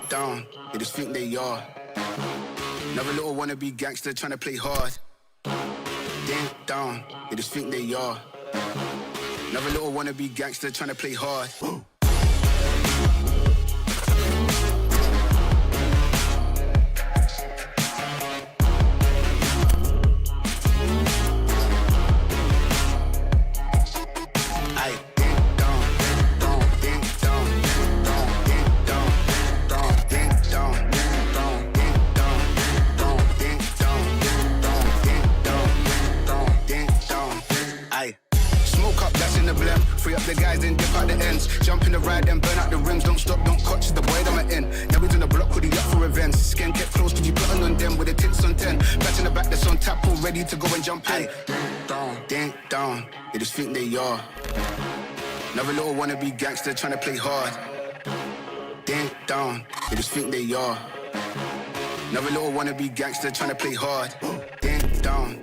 Down, they just think they are. Another little wannabe gangster trying to play hard. Down, they just think they are. Another little wannabe gangster trying to play hard. Free up the guys, then dip out the ends. Jump in the ride, then burn out the rims. Don't stop, don't coach, the boy that I'm in. Now he's in the block with the up for events. Skin kept close, cause you putting on them with the tits on 10. Batch in the back, that's on tap, all ready to go and jump in. Down, they just think they are. Another little wannabe gangster trying to play hard. Down, they just think they are. Another little wannabe gangster trying to play hard. Down,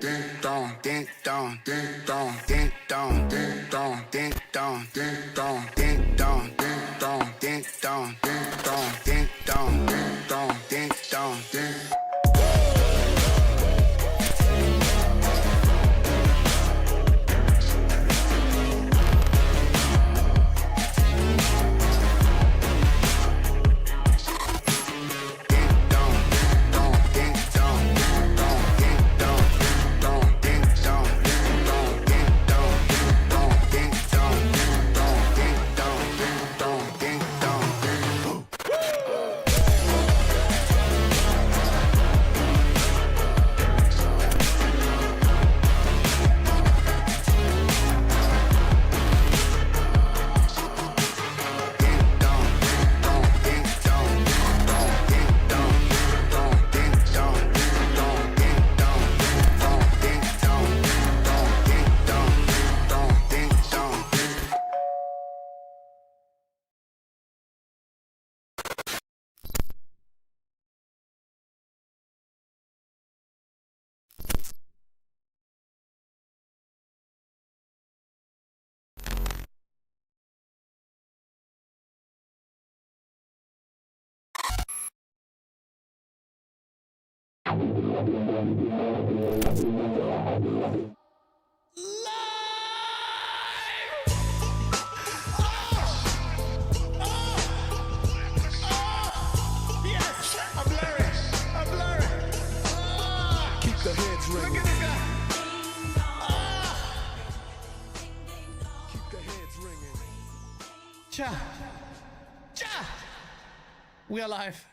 We are live.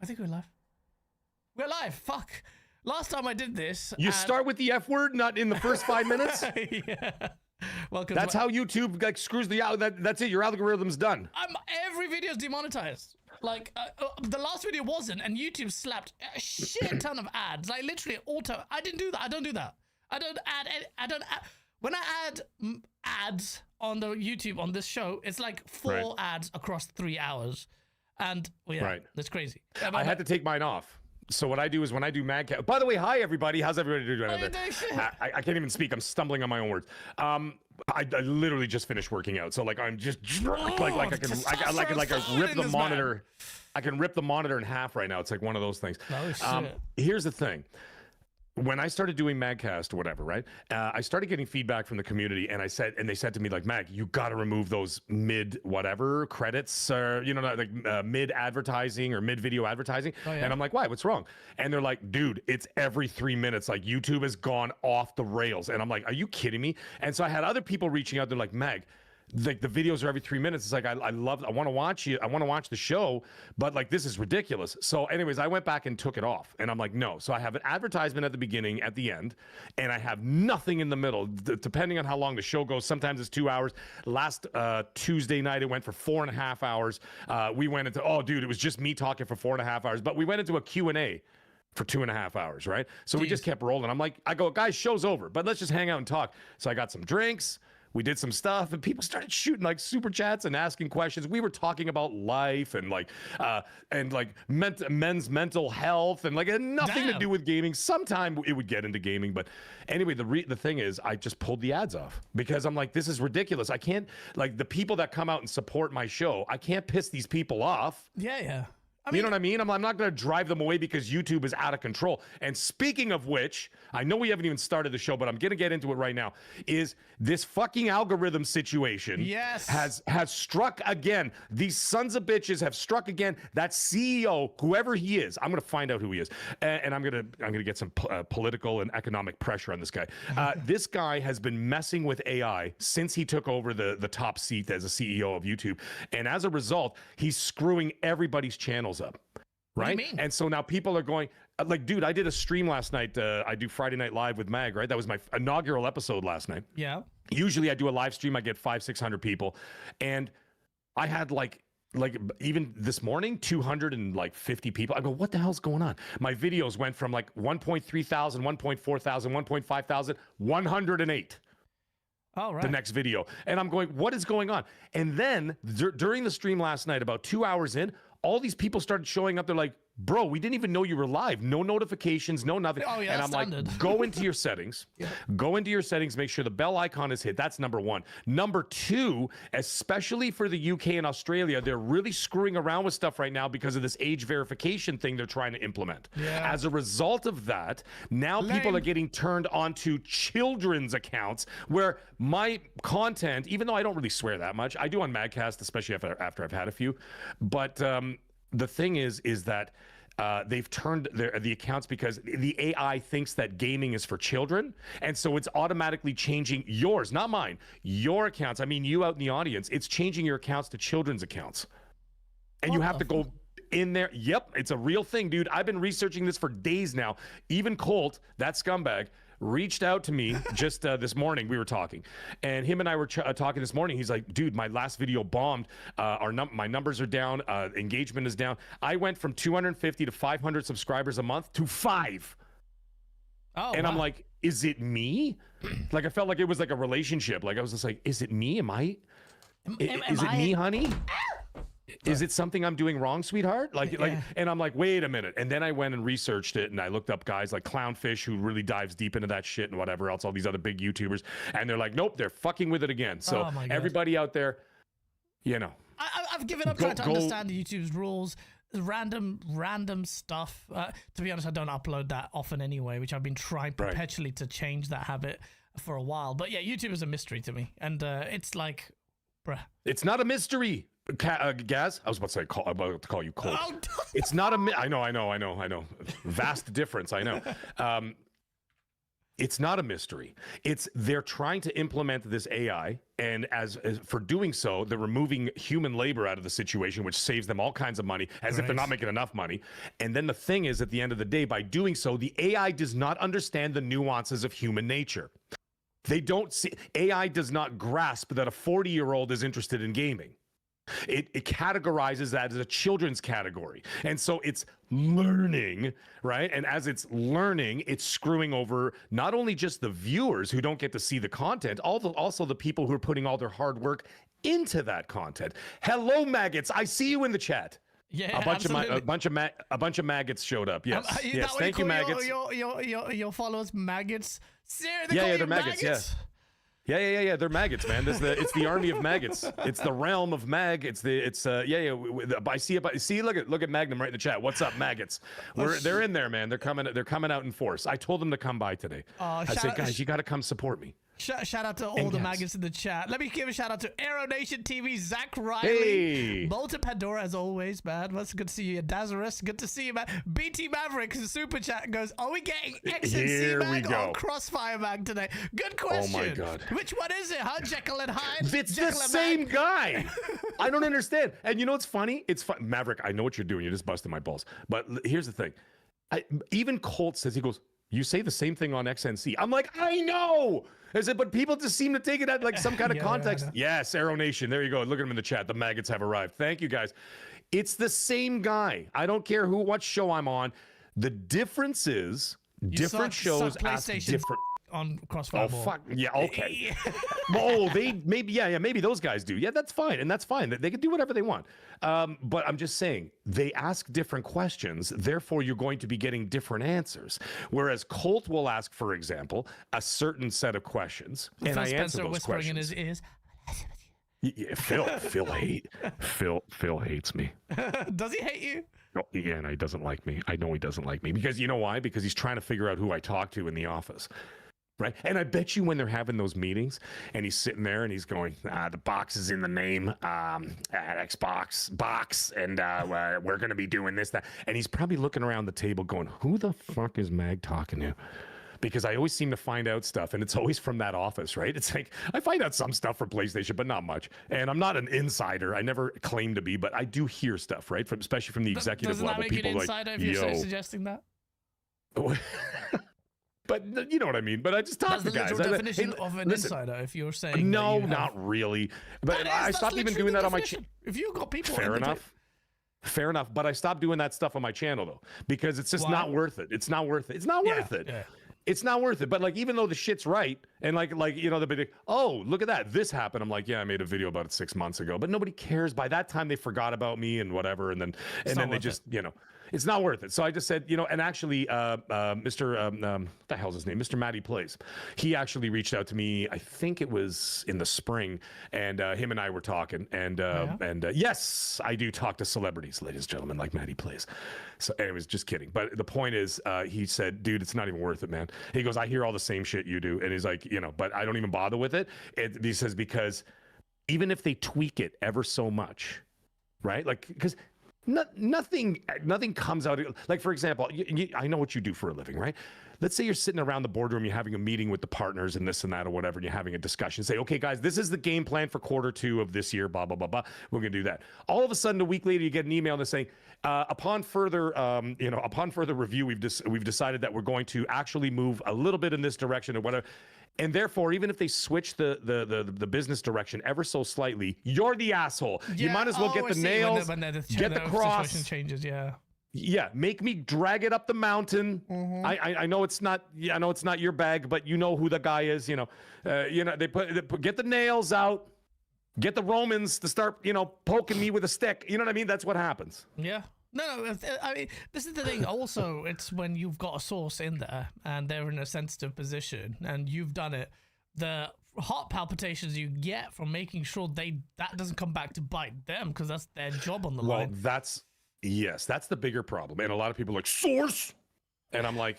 I think we're live. We're live. Fuck. Last time I did this. You start with the F word, not in the first 5 minutes? Yeah. Welcome. That's how YouTube like screws the out. That's it. Your algorithm's done. Every video is demonetized. Like the last video wasn't, and YouTube slapped a shit ton of ads. Like literally auto. I didn't do that. I don't do that. I don't add. When I add ads on the YouTube on this show, it's like 4 ads across 3 hours. And that's crazy. I had to take mine off. So what I do is when I do Madcast. By the way, hi everybody. How's everybody doing? I can't even speak. I'm stumbling on my own words. I literally just finished working out. So like I'm just drunk. Like I rip the monitor. Man. I can rip the monitor in half right now. It's like one of those things. Oh, shit. Here's the thing. When I started doing Madcast or whatever, right? I started getting feedback from the community, and they said to me like, Mag, you got to remove those mid whatever credits, like mid advertising or mid video advertising. Oh, yeah. And I'm like, why? What's wrong? And they're like, dude, it's every 3 minutes. Like YouTube has gone off the rails. And I'm like, are you kidding me? And so I had other people reaching out. They're like, Mag, like the videos are every 3 minutes. It's like I want to watch you. I want to watch the show, but like this is ridiculous. So anyways, I went back and took it off, and I'm like, no. So I have an advertisement at the beginning, at the end, and I have nothing in the middle. Depending on how long the show goes, sometimes it's 2 hours. Last Tuesday night, it went for 4.5 hours. We went into it was just me talking for 4.5 hours, but we went into a Q&A for 2.5 hours, right? So we just kept rolling. I go, guys, show's over, but let's just hang out and talk. So I got some drinks. We did some stuff, and people started shooting like super chats and asking questions. We were talking about life and men's mental health and like it had nothing to do with gaming. Sometime it would get into gaming, but anyway, the thing is, I just pulled the ads off because I'm like, this is ridiculous. I can't the people that come out and support my show. I can't piss these people off. Yeah. You know what I mean? I'm not going to drive them away because YouTube is out of control. And speaking of which, I know we haven't even started the show, but I'm going to get into it right now, is this fucking algorithm situation has struck again. These sons of bitches have struck again. That CEO, whoever he is, I'm going to find out who he is. And I'm going to get some political and economic pressure on this guy. This guy has been messing with AI since he took over the top seat as a CEO of YouTube. And as a result, he's screwing everybody's channels up, right? And so now people are going like, dude, I did a stream last night. I do Friday Night Live with Mag, right? That was my inaugural episode last night. Yeah. Usually I do a live stream, I get 500-600 people, and I had like even this morning 250 people. I go, what the hell's going on? My videos went from like 1.3 thousand, 1.4 thousand, 1.5 thousand, 108. Oh, right. The next video. And I'm going, what is going on? And then during the stream last night, about 2 hours in, all these people started showing up. They're like, bro, we didn't even know you were live. No notifications, no nothing. Oh, yeah, and I'm standard. like, go into your settings. Go into your settings, make sure the bell icon is hit. That's number one. Number two, especially for the UK and Australia, they're really screwing around with stuff right now because of this age verification thing they're trying to implement. Yeah. As a result of that, now people are getting turned onto children's accounts where my content, even though I don't really swear that much, I do on Madcast, especially after I've had a few, but the thing is that they've turned the accounts because the AI thinks that gaming is for children, and so it's automatically changing yours, not mine, your accounts. I mean, you out in the audience, it's changing your accounts to children's accounts, and you have to go in there. Yep, it's a real thing, dude. I've been researching this for days now. Even Colt, that scumbag, reached out to me just this morning. We were talking, and him and I were talking this morning. He's like, dude, my last video bombed. My numbers are down. Engagement is down. I went from 250 to 500 subscribers a month to 5. Oh, and wow. I'm like, is it me? Like, I felt like it was like a relationship. Like, I was just like, is it me? Is it me, honey? Is it something I'm doing wrong, sweetheart? And I'm like, wait a minute. And then I went and researched it, and I looked up guys like Clownfish, who really dives deep into that shit and whatever else, all these other big YouTubers. And they're like, nope, they're fucking with it again. So everybody out there, you know. I've given up trying to understand YouTube's rules. random stuff. To be honest, I don't upload that often anyway, which I've been trying perpetually to change that habit for a while. But yeah, YouTube is a mystery to me, and it's like, bruh. It's not a mystery, Gaz. I was about to say, about to call you Colt. Oh, It's not a. I know. Vast difference. I know. It's not a mystery. They're trying to implement this AI, and as for doing so, they're removing human labor out of the situation, which saves them all kinds of money, as if they're not making enough money. And then the thing is, at the end of the day, by doing so, the AI does not understand the nuances of human nature. They don't see. AI does not grasp that a 40-year-old is interested in gaming. It categorizes that as a children's category. And so it's learning, right? And as it's learning, it's screwing over not only just the viewers who don't get to see the content, also the people who are putting all their hard work into that content. Hello, maggots. I see you in the chat. Yeah, a bunch of maggots showed up. Yes, yes. Thank you, maggots. Your followers maggots. Yeah, they're maggots. Yeah. They're maggots, man. It's the army of maggots. It's the realm of mag. I see it. See, look at Magnum right in the chat. What's up, maggots? They're in there, man. They're coming out in force. I told them to come by today. I said, guys, you got to come support me. Shout out to all the maggots in the chat. Let me give a shout out to Aero Nation TV, Zach Riley, hey. Bolton Pandora as always, man. It's good to see you. Dazarus, good to see you, man. BT Maverick, super chat goes, are we getting XNC mag or Crossfire mag today? Good question. Oh my God. Which one is it, huh? Jekyll and Hyde? It's the same guy. I don't understand. And you know what's funny? It's fun. Maverick, I know what you're doing. You're just busting my balls. But here's the thing. Even Colt says, he goes, you say the same thing on XNC. I'm like, I know. I said, but people just seem to take it out like some kind of context. Yes, Aero Nation. There you go. Look at them in the chat. The maggots have arrived. Thank you, guys. It's the same guy. I don't care what show I'm on. The difference is different shows ask different. On Crossfire. Oh, fuck. Yeah, okay. Oh, maybe those guys do. Yeah, that's fine. And that's fine. They can do whatever they want. But I'm just saying, they ask different questions. Therefore, you're going to be getting different answers. Whereas Colt will ask, for example, a certain set of questions. And I answer those questions. In his ears. Yeah, Phil hates me. Does he hate you? Oh, yeah, and he doesn't like me. I know he doesn't like me. Because you know why? Because he's trying to figure out who I talk to in the office. Right. And I bet you when they're having those meetings and he's sitting there and he's going, the box is in the name, Xbox box, and we're going to be doing this, that. And he's probably looking around the table going, who the fuck is Mag talking to? Because I always seem to find out stuff, and it's always from that office, right? It's like, I find out some stuff for PlayStation, but not much. And I'm not an insider. I never claim to be, but I do hear stuff, right? Especially from the executive level. Doesn't that make you an insider if you're suggesting that? But you know what I mean. But I just talk to guys. That's the literal definition of an insider. If you're saying no, not really. But I stopped even doing that on my channel. If you got people, fair enough. But I stopped doing that stuff on my channel though, because it's just not worth it. It's not worth it. It's not worth it. Yeah. It's not worth it. But like, even though the shit's right, and like you know, they'll be like, oh, look at that, this happened. I'm like, yeah, I made a video about it 6 months ago, but nobody cares. By that time, they forgot about me and whatever, and then they just you know. It's not worth it. So I just said, you know, and actually, Mr. What the hell's his name? Mr. Matty Plays. He actually reached out to me. I think it was in the spring, and him and I were talking. And yes, I do talk to celebrities, ladies and gentlemen, like Matty Plays. So, anyways, just kidding. But the point is, he said, dude, it's not even worth it, man. He goes, I hear all the same shit you do, and he's like, you know, but I don't even bother with it. He says because even if they tweak it ever so much, right? Like because. Nothing comes out. Like, for example, I know what you do for a living, right? Let's say you're sitting around the boardroom, you're having a meeting with the partners and this and that or whatever, and you're having a discussion. Say, okay, guys, this is the game plan for Q2 of this year, blah, blah, blah, blah. We're going to do that. All of a sudden, a week later, you get an email that's saying, upon further review, we've decided that we're going to actually move a little bit in this direction or whatever. And therefore, even if they switch the business direction ever so slightly, you're the asshole. Yeah, you might as well get the nails, get the cross. Changes, yeah. Yeah, make me drag it up the mountain. Mm-hmm. I know it's not. Yeah, I know it's not your bag, but you know who the guy is. You know, they get the nails out, get the Romans to start, poking me with a stick. You know what I mean? That's what happens. Yeah. No, I mean, this is the thing. Also, it's when you've got a source in there and they're in a sensitive position and you've done it, the heart palpitations you get from making sure that doesn't come back to bite them because that's their job on the line. Well, Yes, that's the bigger problem. And a lot of people are like, source. And I'm like,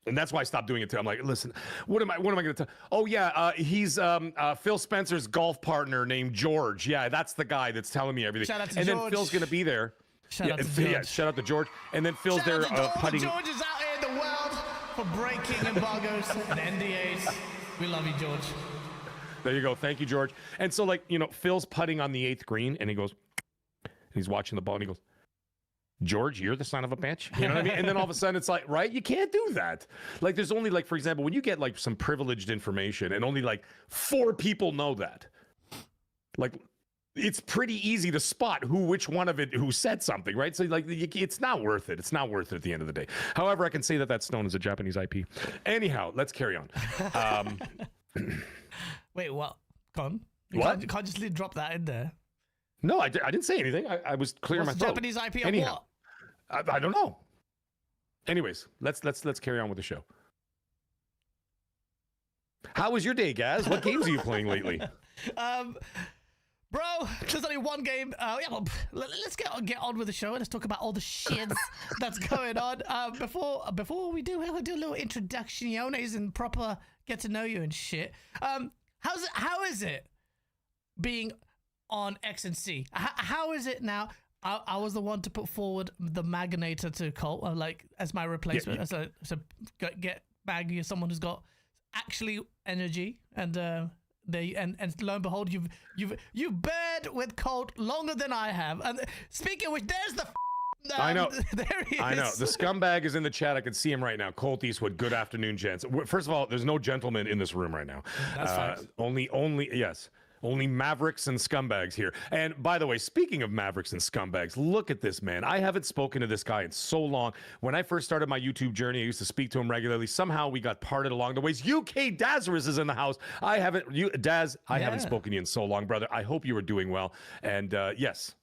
and that's why I stopped doing it too. I'm like, listen, what am I going to tell? Oh yeah, he's Phil Spencer's golf partner named George. Yeah, that's the guy that's telling me everything. Shout out to and George. then Phil's going to be there. Shout out to George. Yeah, shout out to George. And then Phil's there putting. George is out here in the world for breaking embargoes and NDAs. We love you, George. There you go. Thank you, George. And so, like, you know, Phil's putting on the 8th green, and he goes, he's watching the ball, and he goes, George, you're the son of a bitch. You know what I mean? And then all of a sudden it's like, right? You can't do that. Like, there's only, like, for example, when you get like some privileged information and only like 4 people know that, like, it's pretty easy to spot which one of it who said something, right? So like, it's not worth it. It's not worth it at the end of the day. However, I can say that stone is a Japanese IP. Anyhow, let's carry on. Wait, what? Con? What? You can't just drop that in there. No, I didn't say anything. I was clearing my throat. Japanese IP Anyhow, what? I don't know. Anyways, let's carry on with the show. How was your day, Gaz? What games are you playing lately? Bro, there's only one game. Yeah, well, let's get on with the show. Let's talk about all the shits that's going on. Before we do, we'll do a little introductiones and proper get to know you and shit. How is it being on X and C? How is it now? I was the one to put forward the Magnator to Colt, like as my replacement. Yeah. So get Mag, you're someone who's got actually energy, and and lo and behold, you've bared with Colt longer than I have. And speaking of which, there's the. I know. There he is. I know. The scumbag is in the chat. I can see him right now. Colt Eastwood. Good afternoon, gents. First of all, there's no gentlemen in this room right now. That's fine. Only mavericks and scumbags here. And by the way, speaking of mavericks and scumbags, look at this man. I haven't spoken to this guy in so long. When I first started my YouTube journey, I used to speak to him regularly. Somehow we got parted along the ways. UK Dazarus is in the house. I haven't spoken to you in so long, brother. I hope you are doing well. And yes.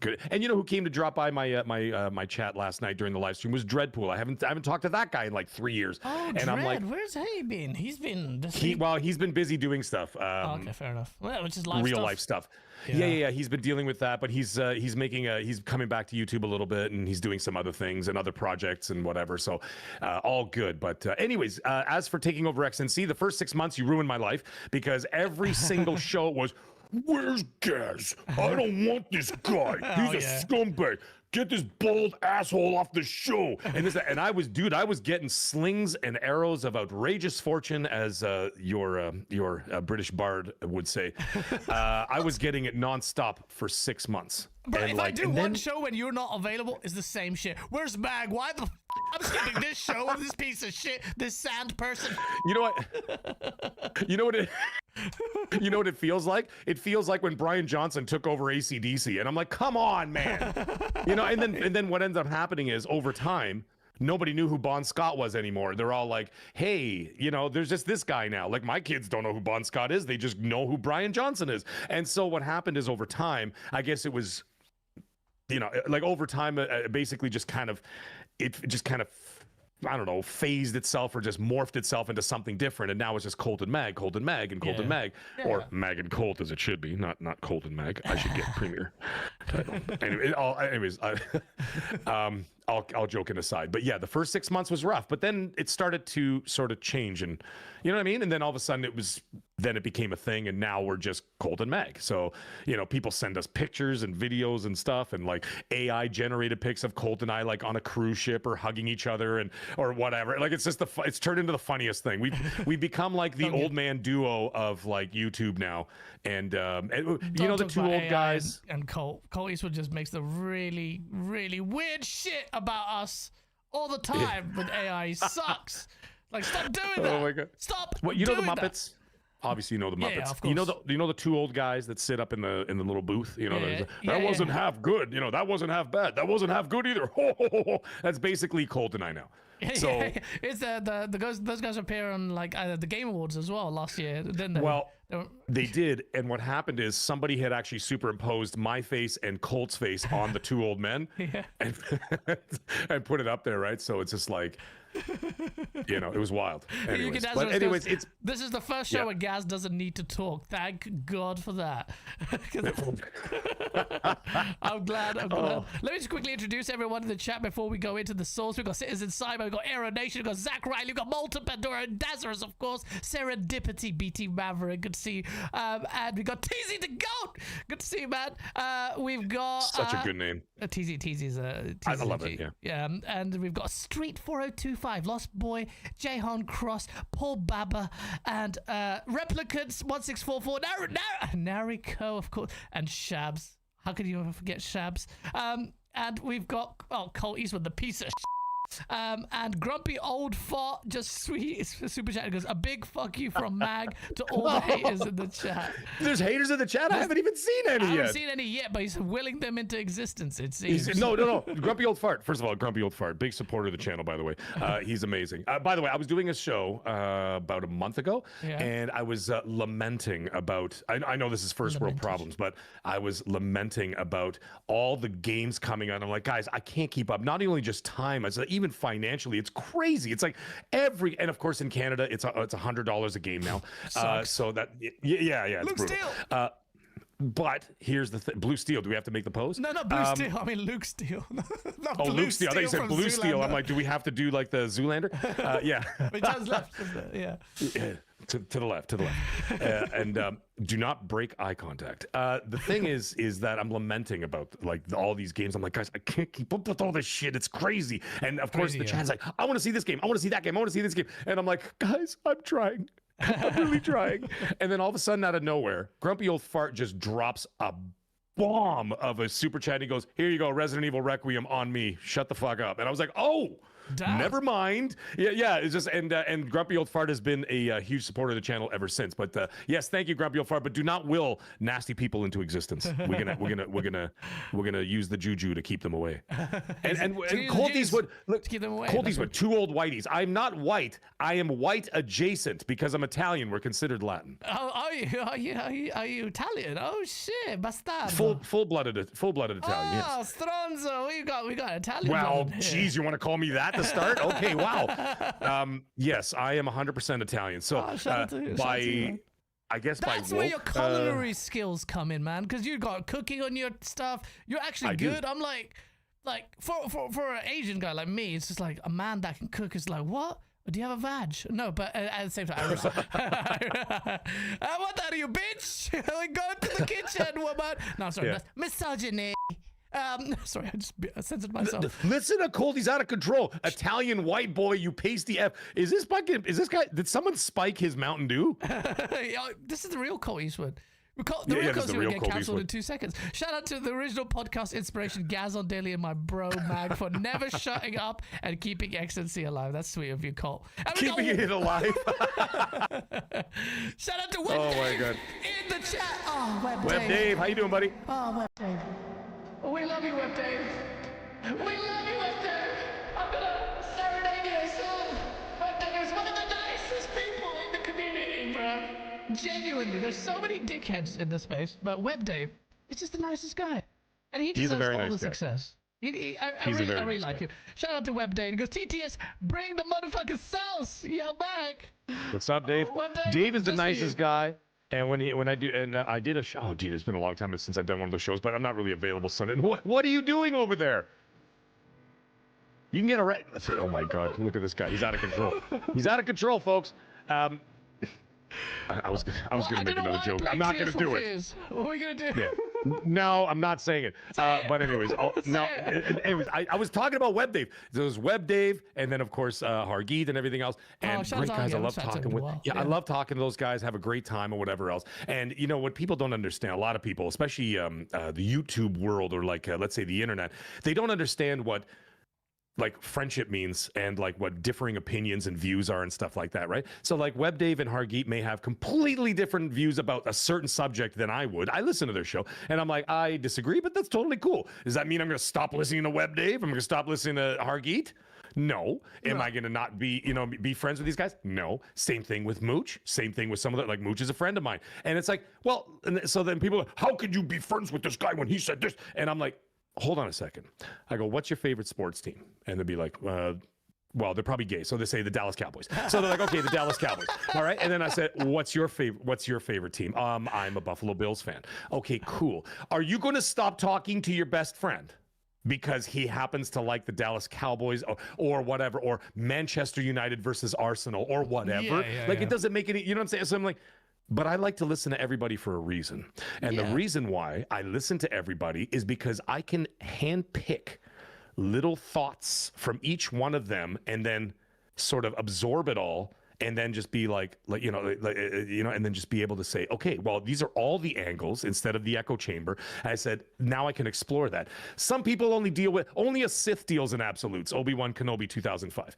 Good. And you know who came to drop by my chat last night during the live stream was Dreadpool. I haven't talked to that guy in like 3 years. Oh, and Dread, I'm like, where's he been? He's been he's been busy doing stuff. Okay, fair enough. Well, which is live life stuff. Yeah. He's been dealing with that, but he's coming back to YouTube a little bit, and he's doing some other things and other projects and whatever. So all good. But anyways, as for taking over XNC, the first 6 months you ruined my life because every single show was. Where's Gaz? I don't want this guy. He's a scumbag. Get this bald asshole off the show. And I was getting slings and arrows of outrageous fortune, as your British bard would say. I was getting it nonstop for 6 months. But if I do one show when you're not available, it's the same shit. Where's Mag? Why the I'm skipping this show with this piece of shit, this sand person. You know what? You know what it feels like? It feels like when Brian Johnson took over AC/DC, and I'm like, come on, man. And then what ends up happening is over time, nobody knew who Bon Scott was anymore. They're all like, hey, there's just this guy now. Like, my kids don't know who Bon Scott is. They just know who Brian Johnson is. And so what happened is over time, I guess it was, like over time, basically just kind of, I don't know, phased itself or just morphed itself into something different. And now it's just Colt and Mag, and Colt and Mag. Yeah. Or Mag and Colt as it should be, not Colt and Mag. I should get premier title. Anyways, I'll joking aside. But yeah, the first 6 months was rough, but then it started to sort of change, and you know what I mean? And then all of a sudden it became a thing, and now we're just Colt and Mag. So, people send us pictures and videos and stuff, and like AI generated pics of Colt and I like on a cruise ship or hugging each other or whatever. Like, it's just it's turned into the funniest thing. We've become like the old man duo of like YouTube now. And the two old guys and Colt Eastwood just makes the really, really weird shit about us all the time with AI. He sucks. Like, stop doing that. Oh my god. Stop. What, the Muppets? Obviously, you know the Muppets. Yeah, of course. You know the two old guys that sit up in the little booth. That wasn't half good. That wasn't half bad. That wasn't half good either. That's basically Colt and I now. So it's those guys appear on like the Game Awards as well last year, didn't they? Well, they did, and what happened is somebody had actually superimposed my face and Colt's face on the two old men, and put it up there, right? So it's just like, You know, it was wild. Anyways, Gaz but anyways, goes, it's this is the first show where Gaz doesn't need to talk. Thank God for that. I'm glad. Let me just quickly introduce everyone in the chat before we go into the source. We've got Citizen Cyber, we've got Aero Nation, we've got Zach Riley, we've got Molten Pandora, and Dazarus, of course, Serendipity, BT Maverick, good to see you. And we've got TZ the Goat. Good to see you, man. We've got such a good name. TZ's I love it. Yeah. And we've got Street 4025, Lost Boy, Jahan Cross, Paul Baba, and Replicants 1644, Nariko, of course, and Shabs. How could you ever forget Shabs? And we've got Cole Eastwood, the piece of and Grumpy Old Fart just sweet super chat goes, a big fuck you from Mag to all the haters in the chat. There's haters in the chat. I haven't even seen any yet. I haven't seen any yet, but he's willing them into existence, it seems. No. Grumpy Old Fart. First of all, Grumpy Old Fart, big supporter of the channel, by the way. He's amazing. By the way, I was doing a show about a month ago, and I was lamenting about, I know this is first world problems, but I was lamenting about all the games coming out. I'm like, guys, I can't keep up. Not only just time, I said, even financially, it's crazy. It's like and of course in Canada, it's $100 a game now. So that, it's Luke brutal. Steele. But here's the thing. Blue Steel. Do we have to make the pose? No, Blue Steel. I mean Luke Steel. Luke Steel. I thought you said Blue Steel. I'm like, do we have to do like the Zoolander? Yeah. It does left. Yeah. To the left. And do not break eye contact. The thing is that I'm lamenting about like all these games. I'm like, guys, I can't keep up with all this shit. It's crazy. And of course, the chat's like, I want to see this game. I want to see that game. I want to see this game. And I'm like, guys, I'm trying. I'm really trying. And then all of a sudden, out of nowhere, Grumpy Old Fart just drops a bomb of a super chat. He goes, here you go, Resident Evil Requiem on me. Shut the fuck up. And I was like, oh, damn. Never mind. Yeah. It's just and Grumpy Old Fart has been a huge supporter of the channel ever since. But yes, thank you, Grumpy Old Fart. But do not will nasty people into existence. We're gonna use the juju to keep them away. And Colty's would look. Keep them away. Colty's would two old whiteys. I'm not white. I am white adjacent because I'm Italian. We're considered Latin. Oh, are you Italian? Oh shit, Full bastardo. blooded Italian. Oh, yes. Stronzo, we got Italian. Well, geez, you want to call me that to start? Okay, wow. Yes, I am 100% Italian. So I guess that's by where your culinary skills come in, man. Because you got cooking on your stuff. You're actually good. I'm like for an Asian guy like me, it's just like a man that can cook is like, what? Do you have a vag? No, but at the same time, what are you, bitch? Go to the kitchen, woman. No, sorry, that's misogyny. Sorry, I just censored myself. Listen to Cold, he's out of control. Italian white boy, you pasty F. Is this guy, did someone spike his Mountain Dew? This is the real Colt Eastwood. The real Colt Eastwood get cancelled in 2 seconds. Shout out to the original podcast inspiration, Gaz on Daily and my bro Mag for never shutting up and keeping excellency alive. That's sweet of you, Colt. Keeping it alive. Shout out to Web Dave my God. in the chat. Oh, Web Dave, how you doing, buddy? Oh, Web Dave. We love you, Web Dave. We love you, Web Dave. I'm gonna serenade you a song. Web Dave is one of the nicest people in the community, bro. Genuinely, there's so many dickheads in this space, but Web Dave is just the nicest guy, and he deserves all the success. I really like him. Shout out to Web Dave. He goes, TTS, bring the motherfucking sauce. Yell back. What's up, Dave? Dave is the nicest guy. And I did a show. Oh, dude, it's been a long time since I've done one of those shows, but I'm not really available Sunday. What are you doing over there? You can get a oh my God, look at this guy. He's out of control. He's out of control, folks. I was gonna make another joke. I'm not gonna do it. What are we gonna do? Yeah. No, I'm not saying it. But anyways, I was talking about Web Dave. There was Web Dave, and then of course Hargeet and everything else. And great guys, I love talking with. I love talking to those guys. Have a great time or whatever else. And you know what people don't understand, a lot of people, especially the YouTube world or like let's say the internet, they don't understand what like friendship means and like what differing opinions and views are and stuff like that, right? So like Web Dave and Hargeet may have completely different views about a certain subject than I would. I listen to their show and I'm like, I disagree, but that's totally cool. Does that mean I'm going to stop listening to Web Dave? I'm going to stop listening to Hargeet? No. Am I going to not be, be friends with these guys? No. Same thing with Mooch. Same thing with some of the, like Mooch is a friend of mine. And it's like, well, and so then people are, how could you be friends with this guy when he said this? And I'm like, hold on a second. I go, what's your favorite sports team? And they'll be like, well, they're probably gay, so they say the Dallas Cowboys. So they're like, okay, the Dallas Cowboys. All right. And then I said, what's your favorite team? I'm a Buffalo Bills fan. Okay, cool. Are you going to stop talking to your best friend because he happens to like the Dallas Cowboys or whatever, or Manchester United versus Arsenal or whatever? It doesn't make any, you know what I'm saying? So I'm like, but I like to listen to everybody for a reason. And the reason why I listen to everybody is because I can handpick little thoughts from each one of them and then sort of absorb it all and then just be and then just be able to say, okay, well, these are all the angles instead of the echo chamber. And I said, now I can explore that. Some people only a Sith deals in absolutes. Obi-Wan Kenobi 2005.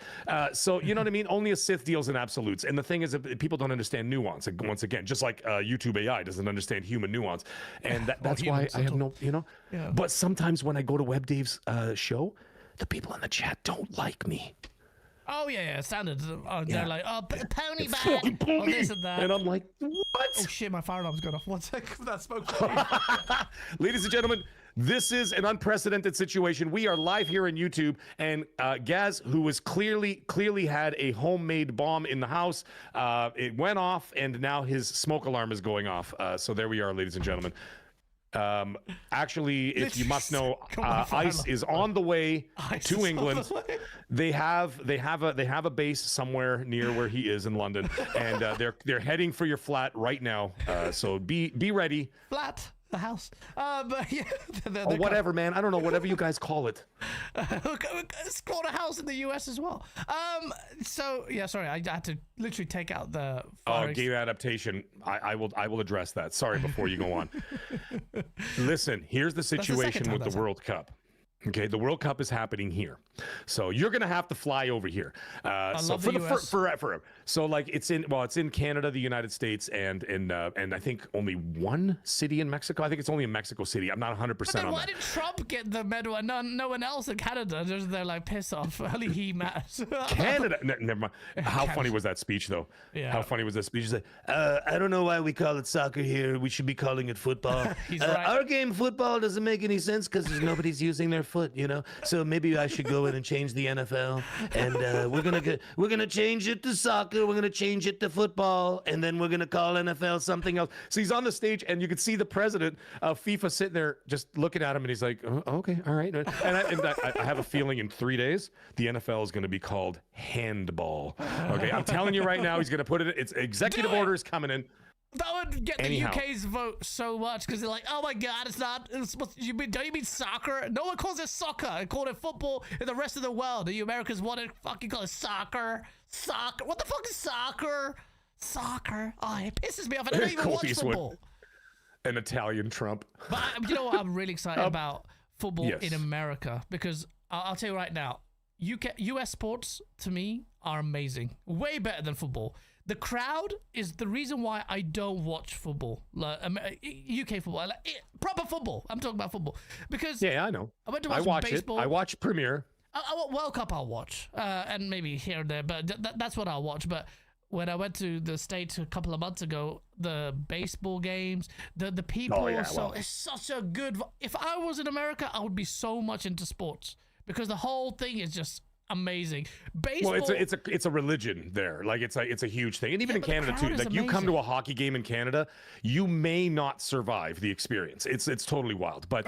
So, you know what I mean? Only a Sith deals in absolutes. And the thing is that people don't understand nuance. Once again, just like YouTube AI doesn't understand human nuance. And that's why I have no, But sometimes when I go to Web Dave's show, the people in the chat don't like me. Oh, yeah, standard. They're like, pony bag, or this and that. And I'm like, what? Oh, shit, my fire alarm's going off. 1 second for that smoke. Ladies and gentlemen, this is an unprecedented situation. We are live here on YouTube, and Gaz, who was clearly had a homemade bomb in the house, it went off, and now his smoke alarm is going off. So there we are, ladies and gentlemen. Actually, if you must know, ICE is on the way to England. They have a base somewhere near where he is in London, and they're heading for your flat right now. So be ready. Flat. The house, but yeah, whatever, man. I don't know, whatever you guys call it. It's called a house in the US as well. So yeah, sorry, I had to literally take out the. Game adaptation. I will address that. Sorry, before you go on. Listen, here's the situation with the World Cup. Okay, the World Cup is happening here, so you're gonna have to fly over here. So forever. So like it's in Canada, the United States, and I think only one city in Mexico. I think it's only in Mexico City. I'm not 100% on that. Why did Trump get the medal and no one else in Canada? They're like, piss off. Only he matters. Canada. Never mind. How funny was that speech though? Yeah. How funny was that speech? He's like, I don't know why we call it soccer here. We should be calling it football. He's right. Our game football doesn't make any sense because nobody's using their foot, so maybe I should go in and change the NFL, and we're gonna change it to soccer, we're gonna change it to football, and then we're gonna call NFL something else. So he's on the stage, and you can see the president of FIFA sitting there just looking at him, and he's like, oh, okay, all right. And I have a feeling in 3 days the NFL is gonna be called handball. Okay, I'm telling you right now, he's gonna put it. It's executive orders coming in. That would get the UK's vote so much because they're like, oh my god, don't you mean soccer? No one calls it soccer. They call it football in the rest of the world. The Americans want to fucking call it soccer. Soccer. What the fuck is soccer? Soccer. Oh, it pisses me off. I don't even watch football. An Italian Trump. But you know what? I'm really excited about football in America because I'll tell you right now, US sports to me are amazing. Way better than football. The crowd is the reason why I don't watch football, like UK football, proper football. I'm talking about football because I know. I went to watch baseball. I watch Premier. World Cup I'll watch, and maybe here and there, but that's what I'll watch. But when I went to the States a couple of months ago, the baseball games, the people, it's such a good. If I was in America, I would be so much into sports because the whole thing is just amazing. Baseball. Well, it's a religion there. Like it's a huge thing, and even in Canada too. Like you come to a hockey game in Canada, you may not survive the experience. It's totally wild. But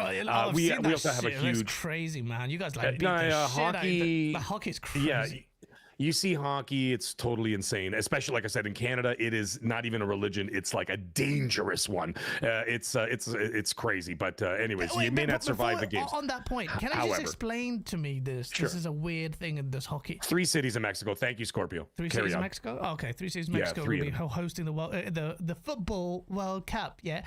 we also have a huge. It's crazy, man. You guys like beat the shit hockey. The hockey's crazy. Yeah. You see hockey, it's totally insane. Especially, like I said, in Canada, it is not even a religion. It's like a dangerous one. It's crazy. But anyways, you may not survive the games. On that point, can I just explain to me this? Sure. This is a weird thing in this hockey. 3 cities in Mexico. Thank you, Scorpio. 3 cities in Mexico? Okay, 3 cities in Mexico will be hosting the football World Cup. Yeah.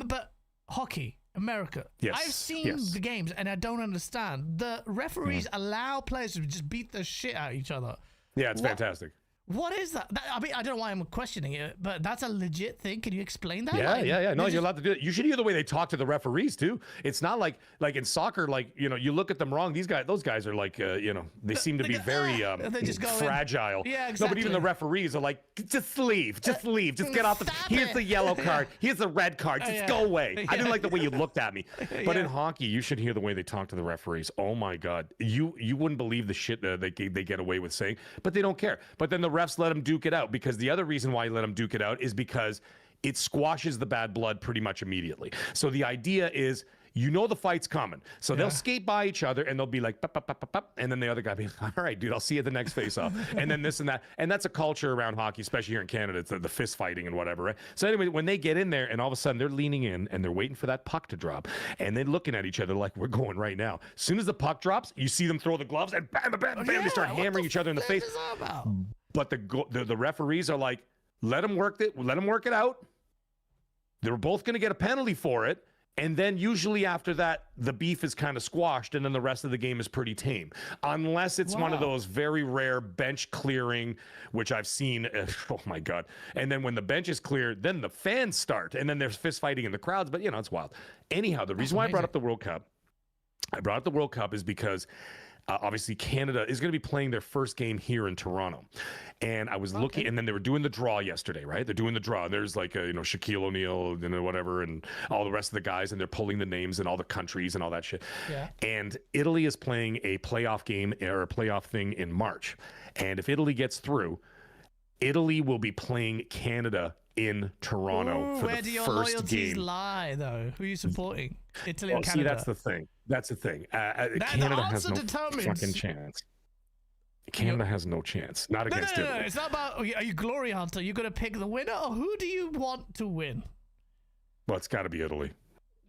But hockey. America. Yes. I've seen the games and I don't understand. The referees allow players to just beat the shit out of each other. Yeah, it's fantastic. What is that? I mean, I don't know why I'm questioning it, but that's a legit thing. Can you explain that? Yeah. No, you're allowed to do it. You should hear the way they talk to the referees too. It's not like in soccer, like, you know, you look at them wrong. Those guys are like, you know, they seem to be very they just go fragile. Yeah, exactly. No, but even the referees are like, just leave, just get off the. Here's the yellow card. Here's the red card. Just go away. I didn't like the way you looked at me. But in hockey, you should hear the way they talk to the referees. Oh my God, you wouldn't believe the shit they get away with saying, but they don't care. But then the refs let them duke it out, because the other reason why you let them duke it out is because it squashes the bad blood pretty much immediately. So the idea is, you know, the fight's coming, so they'll skate by each other and they'll be like, pop, pop, pop, pop, pop, and then the other guy be like, all right, dude, I'll see you at the next face-off, and then this and that, and that's a culture around hockey, especially here in Canada. It's the fist fighting and whatever, right? So anyway, when they get in there and all of a sudden they're leaning in and they're waiting for that puck to drop, and they're looking at each other like, we're going right now. As soon as the puck drops, you see them throw the gloves and bam, bam, bam, bam, they start hammering each other in the face. But the referees are like, let them work it out. They're both going to get a penalty for it. And then usually after that, the beef is kind of squashed, and then the rest of the game is pretty tame. Unless it's one of those very rare bench clearing, which I've seen, oh my God. And then when the bench is cleared, then the fans start, and then there's fist fighting in the crowds, but you know, it's wild. Anyhow, the reason why I brought up the World Cup is because obviously Canada is going to be playing their first game here in Toronto. And I was looking, and then they were doing the draw yesterday, right? They're doing the draw. There's like, you know, Shaquille O'Neal and whatever, and all the rest of the guys, and they're pulling the names and all the countries and all that shit. Yeah. And Italy is playing a playoff game or a playoff thing in March. And if Italy gets through, Italy will be playing Canada in Toronto for the first game. Where do your loyalties lie, though? Who are you supporting? Italy or Canada? See, that's the thing. That's the thing. Canada has no fucking chance. Canada has no chance. Not against Italy. No. It's not about, are you glory hunter? You're going to pick the winner, or who do you want to win? Well, it's got to be Italy.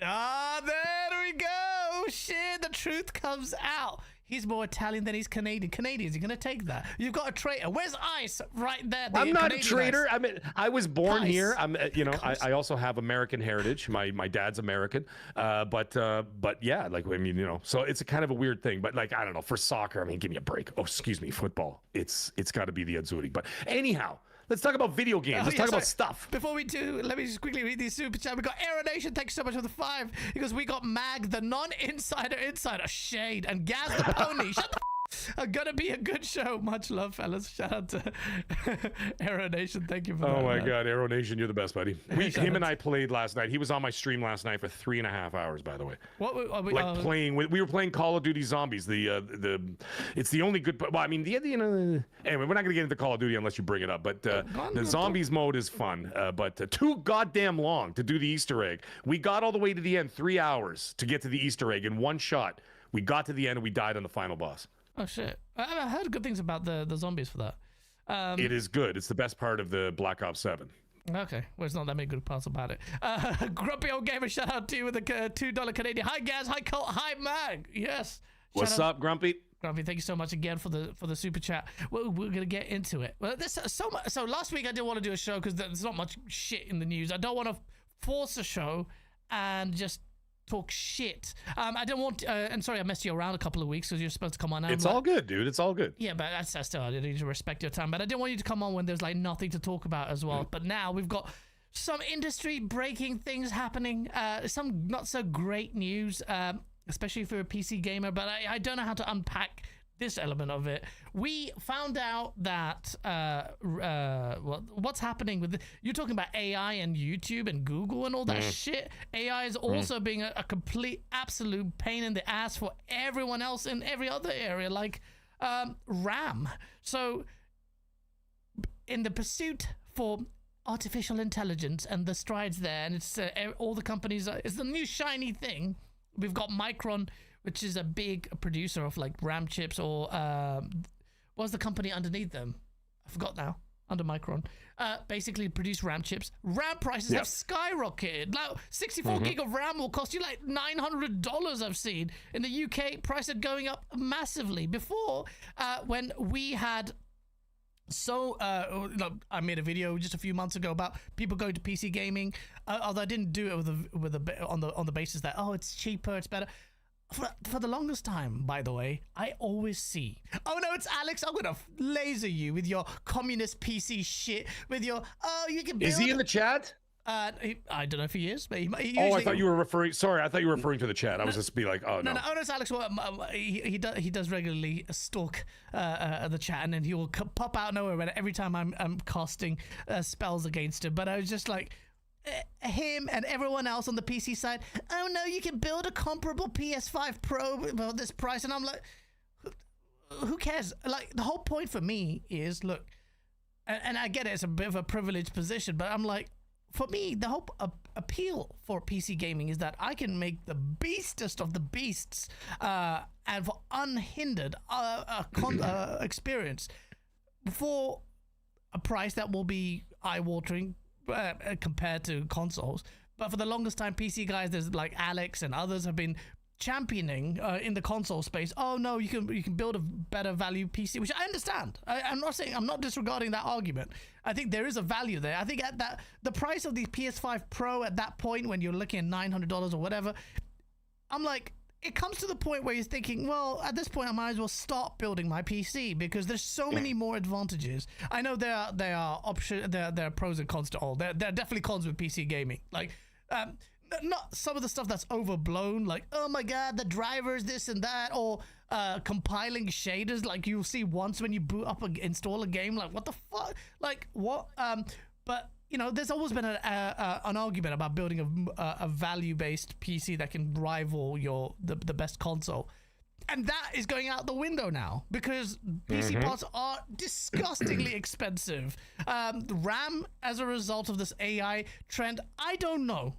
Ah, there we go. Shit, the truth comes out. He's more Italian than he's Canadian. Canadians, you're going to take that. You've got a traitor. Where's Ice? Right there. I'm not a traitor. I mean, I was born here. I'm, you know, I also have American heritage. My dad's American. But yeah, like, I mean, you know, so it's a kind of a weird thing. But like, I don't know, for soccer, I mean, give me a break. Oh, excuse me, football. It's got to be the Azzurri. But anyhow, let's talk about video games. Let's talk about stuff. Before we do, let me just quickly read these super chat. We got Aero Nation, thanks so much for the 5. Because we got Mag, the non-insider Shade, and Gaz the Pony. Shut the gonna be a good show. Much love, fellas. Shout out to Aero Nation. Thank you for that. Oh my God, Aero Nation, you're the best, buddy. Him and I played last night. He was on my stream last night for 3.5 hours, by the way. What are we playing? We were playing Call of Duty Zombies. It's the only good. Well, I mean, you know. Anyway, we're not gonna get into Call of Duty unless you bring it up. But the Zombies mode is fun. But too goddamn long to do the Easter egg. We got all the way to the end, 3 hours to get to the Easter egg in one shot. We got to the end and we died on the final boss. Oh shit! I heard good things about the zombies for that. It is good. It's the best part of the Black Ops 7. Okay, well, there's not that many good parts about it. Grumpy Old Gamer, shout out to you with a $2 Canadian. Hi Gaz, hi Colt, hi Mag. Yes. What's up, Grumpy? Grumpy, thank you so much again for the super chat. We're gonna get into it. Well, so last week I didn't want to do a show because there's not much shit in the news. I don't want to force a show and just talk shit. I don't want and sorry I messed you around a couple of weeks because you're supposed to come on now. It's all good, dude. It's all good. Yeah, but that's still, I need to respect your time. But I didn't want you to come on when there's like nothing to talk about as well. But now we've got some industry breaking things happening, some not so great news, especially for a PC gamer, but I don't know how to unpack this element of it. We found out that what's happening with you're talking about AI and YouTube and Google and all that shit. AI is also being a complete absolute pain in the ass for everyone else in every other area, like RAM. So in the pursuit for artificial intelligence and the strides there, and it's all the companies, it's the new shiny thing. We've got Micron, which is a big producer of like RAM chips, or what's the company underneath them? I forgot now. Under Micron, basically produce RAM chips. RAM prices have skyrocketed. Now, 64 gig of RAM will cost you like $900. I've seen in the UK. Prices are going up massively. Before, when we had. So I made a video just a few months ago about people going to PC gaming. Although I didn't do it on the basis that it's cheaper, it's better. for the longest time, by the way, I always see. Oh no, it's Alex. I'm gonna laser you with your communist PC shit. With your you can. Build... Is he in the chat? I don't know if he is, but he usually... Oh, I thought you were referring. Sorry, I thought you were referring to the chat. I was just be like, oh no. No, it's Alex. Well, he does regularly stalk the chat, and then he will pop out nowhere every time I'm casting spells against him. But I was just like, him and everyone else on the PC side. Oh no, you can build a comparable PS5 Pro for this price, and I'm like, who cares? Like the whole point for me is look, and I get it, it's a bit of a privileged position, but I'm like. For me, the whole appeal for PC gaming is that I can make the beastest of the beasts and for unhindered experience for a price that will be eye-watering compared to consoles. But for the longest time, PC guys, there's like Alex and others have been championing in the console space. Oh no, you can build a better value PC, which I understand. I'm not disregarding that argument. I think there is a value there. I think at that the price of the PS5 Pro at that point when you're looking at $900 or whatever, I'm like, it comes to the point where you're thinking, well, at this point I might as well start building my PC because there's so many more advantages. I know there are pros and cons to all. There are definitely cons with PC gaming. Like not some of the stuff that's overblown, like, oh my god, the drivers, this and that, or compiling shaders like you'll see once when you boot up install a game, like what the fuck, like what? But you know, there's always been an argument about building a value-based PC that can rival the best console, and that is going out the window now because PC parts are disgustingly expensive. The RAM, as a result of this AI trend, I don't know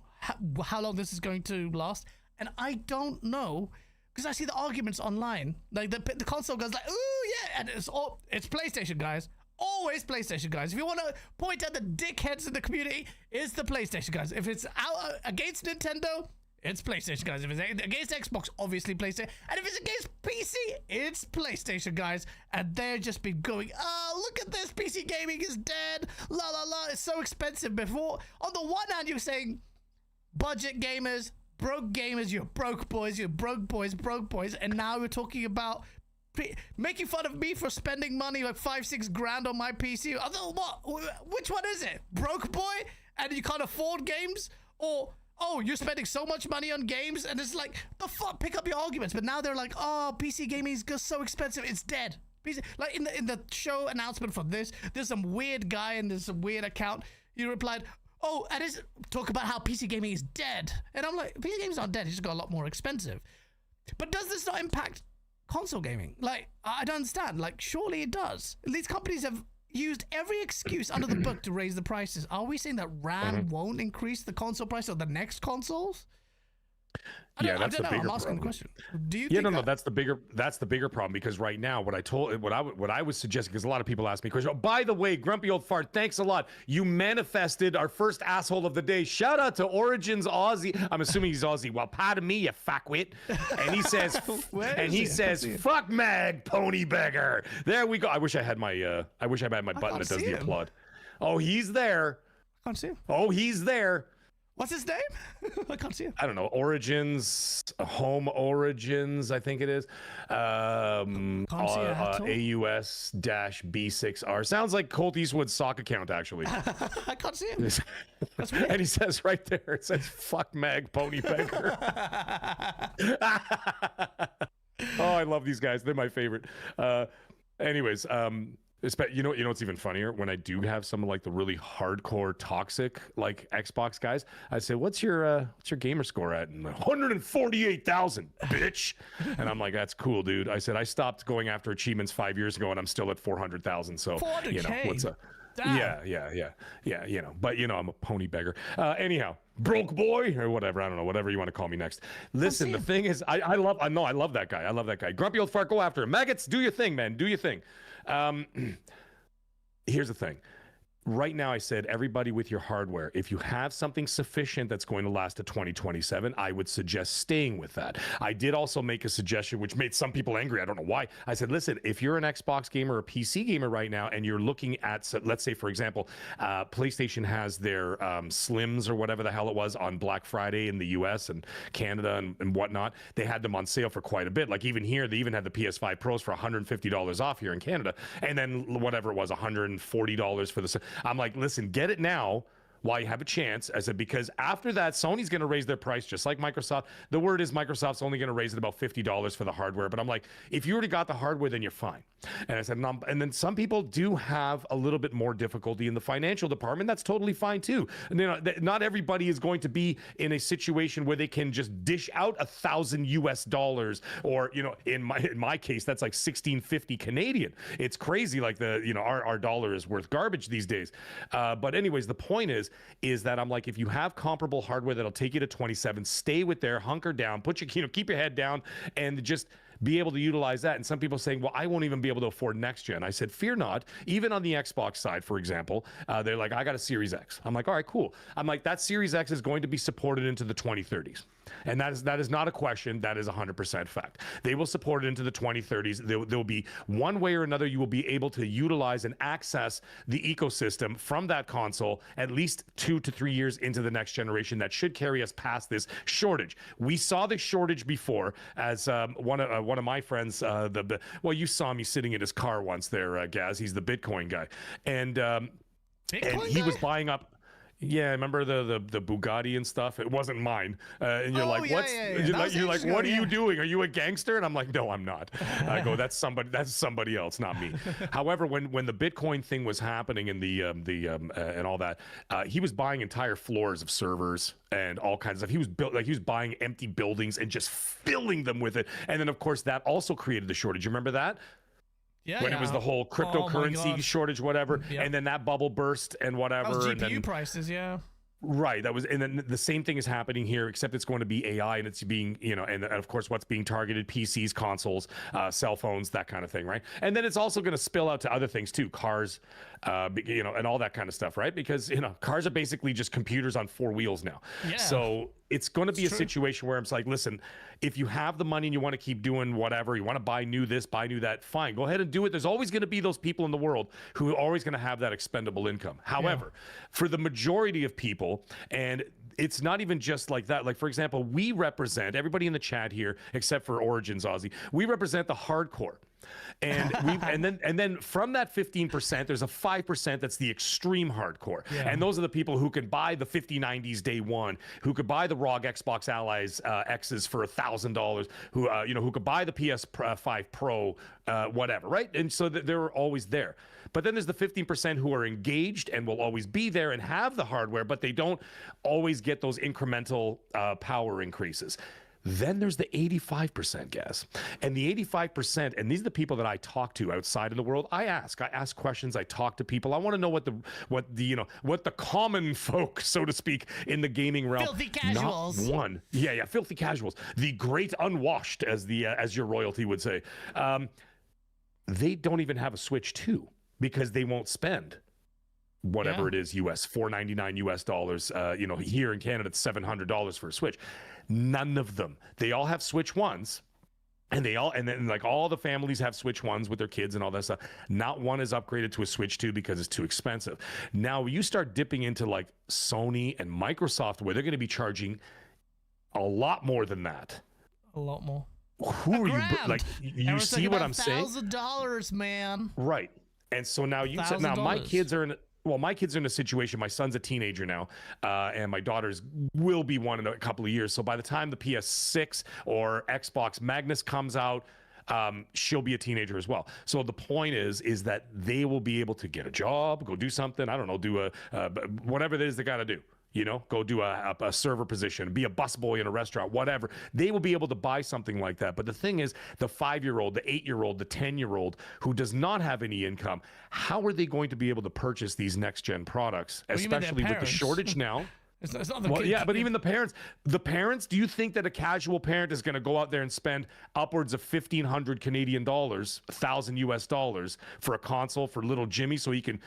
how long this is going to last, and I don't know because I see the arguments online, like the console goes like, ooh yeah, and it's PlayStation guys, always PlayStation guys. If you want to point at the dickheads in the community, it's the PlayStation guys. If it's out against Nintendo, it's PlayStation guys. If it's against Xbox, obviously PlayStation, and if it's against PC, it's PlayStation guys. And they're just been going, oh look at this, PC gaming is dead, la la la, it's so expensive. Before, on the one hand, you're saying budget gamers, broke gamers, you're broke boys, and now we're talking about making fun of me for spending money like $5-6 grand on my PC. I thought, what? Which one is it? Broke boy, and you can't afford games, or oh, you're spending so much money on games, and it's like the fuck. Pick up your arguments. But now they're like, oh, PC gaming is just so expensive, it's dead. PC, like in the show announcement for this, there's some weird guy and there's some weird account. He replied, oh, and it's talk about how PC gaming is dead. And I'm like, PC gaming's not dead, it's just got a lot more expensive. But does this not impact console gaming? Like, I don't understand. Like, surely it does. These companies have used every excuse under the book to raise the prices. Are we saying that RAM won't increase the console price of the next consoles? I don't know. I'm asking the question. Do you think no, that's the bigger problem, because right now what I was suggesting, because a lot of people ask me questions. Oh, by the way, Grumpy Old Fart, thanks a lot. You manifested our first asshole of the day. Shout out to Origins Aussie. I'm assuming he's Aussie. Well, pardon me, you fuckwit. And he says, fuck Mag, pony beggar. There we go. I wish I had my button that does the applaud. Oh, he's there. I can't see him. Oh, he's there. What's his name? I can't see him. I don't know. Origins, Home Origins, I think it is. AUS-B6R. Sounds like Colt Eastwood's sock account, actually. I can't see him. That's weird. And he says right there, it says, fuck Mag, pony beggar. Oh, I love these guys. They're my favorite. Anyways, you know what's even funnier? When I do have some like the really hardcore toxic like Xbox guys, I say, what's your gamer score at? And 148,000, bitch. And I'm like, that's cool, dude. I said I stopped going after achievements 5 years ago, and I'm still at 400,000. So 400K. You know what's up? Yeah. You know, but you know, I'm a pony beggar. Anyhow, broke boy or whatever. I don't know, whatever you want to call me next. Listen, the thing is, I love that guy. I love that guy. Grumpy Old Fart, go after him. Maggots, do your thing, man. Do your thing. Here's the thing. right now, I said, everybody with your hardware, if you have something sufficient that's going to last to 2027, I would suggest staying with that. I did also make a suggestion, which made some people angry. I don't know why. I said, listen, if you're an Xbox gamer or a PC gamer right now, and you're looking at, so let's say, for example, PlayStation has their Slims or whatever the hell it was on Black Friday in the US and Canada and whatnot. They had them on sale for quite a bit. Like even here, they even had the PS5 Pros for $150 off here in Canada. And then whatever it was, $140 for the... I'm like, listen, get it now while you have a chance. I said, because after that, Sony's going to raise their price just like Microsoft. The word is Microsoft's only going to raise it about $50 for the hardware. But I'm like, if you already got the hardware, then you're fine. And I said, and then some people do have a little bit more difficulty in the financial department. That's totally fine too. And, you know, not everybody is going to be in a situation where they can just dish out $1,000 US, or, you know, in my case, that's like 1650 Canadian. It's crazy. Like our dollar is worth garbage these days. But anyways, the point is that I'm like, if you have comparable hardware that'll take you to 27, stay with there, hunker down, keep your head down, and just be able to utilize that. And some people saying, well, I won't even be able to afford next gen. I said, fear not. Even on the Xbox side, for example, they're like, I got a Series X. I'm like, all right, cool. I'm like, that Series X is going to be supported into the 2030s. And that is not a question. That is 100% fact. They will support it into the 2030s. There'll be one way or another, you will be able to utilize and access the ecosystem from that console at least 2 to 3 years into the next generation. That should carry us past this shortage. We saw the shortage before, as one of my friends, well, you saw me sitting in his car once there, Gaz. He's the Bitcoin guy. And he was buying up. Yeah, remember the Bugatti and stuff? It wasn't mine. And you're like, what's? You're like, what are you doing? Are you a gangster? And I'm like, no, I'm not. I go, that's somebody else, not me. However, when the Bitcoin thing was happening and and all that, he was buying entire floors of servers and all kinds of stuff. He was buying empty buildings and just filling them with it. And then of course that also created the shortage. You remember that? Yeah, when it was the whole cryptocurrency shortage, whatever, and then that bubble burst and whatever. That was GPU and then, prices, yeah. Right. That was, and then the same thing is happening here, except it's going to be AI, and it's being, and of course what's being targeted: PCs, consoles, cell phones, that kind of thing, right? And then it's also going to spill out to other things too, cars, and all that kind of stuff, right? Because cars are basically just computers on 4 wheels now. Yeah. So it's going to be a situation where it's like, listen, if you have the money and you want to keep doing whatever, you want to buy new this, buy new that, fine, go ahead and do it. There's always going to be those people in the world who are always going to have that expendable income. However, for the majority of people, and it's not even just like that. Like, for example, we represent, everybody in the chat here, except for Origins Aussie, we represent the hardcore. And and then from that 15%, there's a 5% that's the extreme hardcore. Yeah. And those are the people who can buy the 5090s day one, who could buy the ROG Xbox Allies X's for $1,000, who could buy the PS5 Pro, whatever, right? And so they're always there. But then there's the 15% who are engaged and will always be there and have the hardware, but they don't always get those incremental power increases. Then there's the 85%, Gaz. And the 85%, and these are the people that I talk to outside in the world. I ask questions, I talk to people. I want to know what the common folk, so to speak, in the gaming realm. Filthy casuals. Not one. Yeah, filthy casuals. The great unwashed, as your royalty would say. They don't even have a Switch 2 because they won't spend whatever it is, $499 US. Here in Canada, it's $700 for a Switch. None of them. They all have Switch 1s, and then like all the families have Switch 1s with their kids and all that stuff. Not one is upgraded to a Switch 2 because it's too expensive. Now you start dipping into like Sony and Microsoft, where they're going to be charging a lot more than that. A lot more. Who are you? Like, you see what I'm saying? $1,000, man. Right. And so now my kids are in. Well, my kids are in a situation. My son's a teenager now, and my daughter's will be one in a couple of years. So by the time the PS6 or Xbox Magnus comes out, she'll be a teenager as well. So the point is that they will be able to get a job, go do something. I don't know, do whatever it is they got to do. Go do a server position, be a busboy in a restaurant, whatever. They will be able to buy something like that. But the thing is, the 5-year-old, the 8-year-old, the 10-year-old who does not have any income, how are they going to be able to purchase these next-gen products, especially with the shortage now? It's not the Well, kid. yeah, but even the parents, do you think that a casual parent is going to go out there and spend upwards of 1,500 Canadian dollars, 1,000 US dollars for a console for little Jimmy so he can,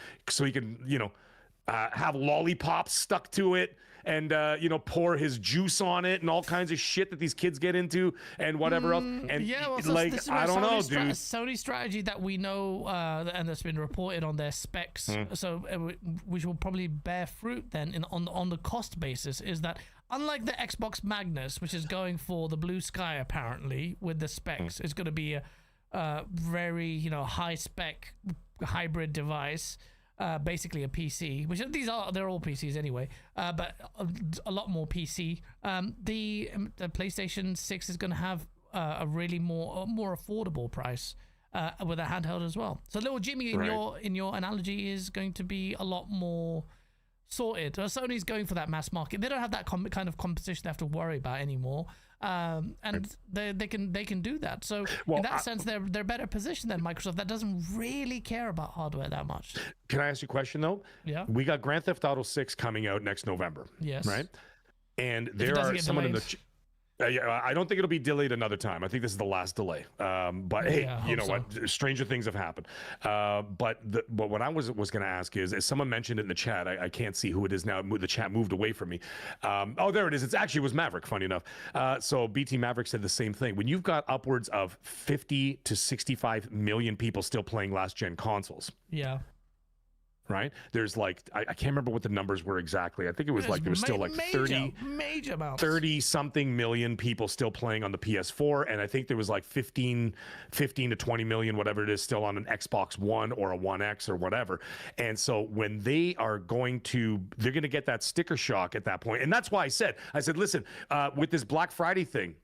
have lollipops stuck to it and, pour his juice on it and all kinds of shit that these kids get into and whatever else. And this is I don't know, dude. Sony's strategy that we know and that's been reported on their specs, which will probably bear fruit then on the cost basis, is that unlike the Xbox Magnus, which is going for the blue sky apparently with the specs, it's going to be a very high spec hybrid device. Basically a PC, which they're all PCs anyway, but a lot more PC. The PlayStation 6 is going to have a really more affordable price with a handheld as well. So little Jimmy in your analogy is going to be a lot more sorted. Sony's going for that mass market. They don't have that kind of competition they have to worry about anymore. And they can do that. So in that sense, they're better positioned than Microsoft that doesn't really care about hardware that much. Can I ask you a question though? Yeah. We got Grand Theft Auto 6 coming out next November. Yes. Right. And there are someone in the. I don't think it'll be delayed another time. I think this is the last delay. But hey, you know what? Stranger things have happened. But what I was going to ask is, as someone mentioned it in the chat, I can't see who it is now. The chat moved away from me. There it is. It was Maverick, funny enough. So BT Maverick said the same thing. When you've got upwards of 50 to 65 million people still playing last gen consoles. Yeah. Right, there's I can't remember what the numbers were exactly. I think it was there was still 30 something million people still playing on the PS4, and I think there was 15 to 20 million, whatever it is, still on an Xbox One or a One X or whatever. And so when they're going to get that sticker shock at that point, and that's why I said listen, with this Black Friday thing,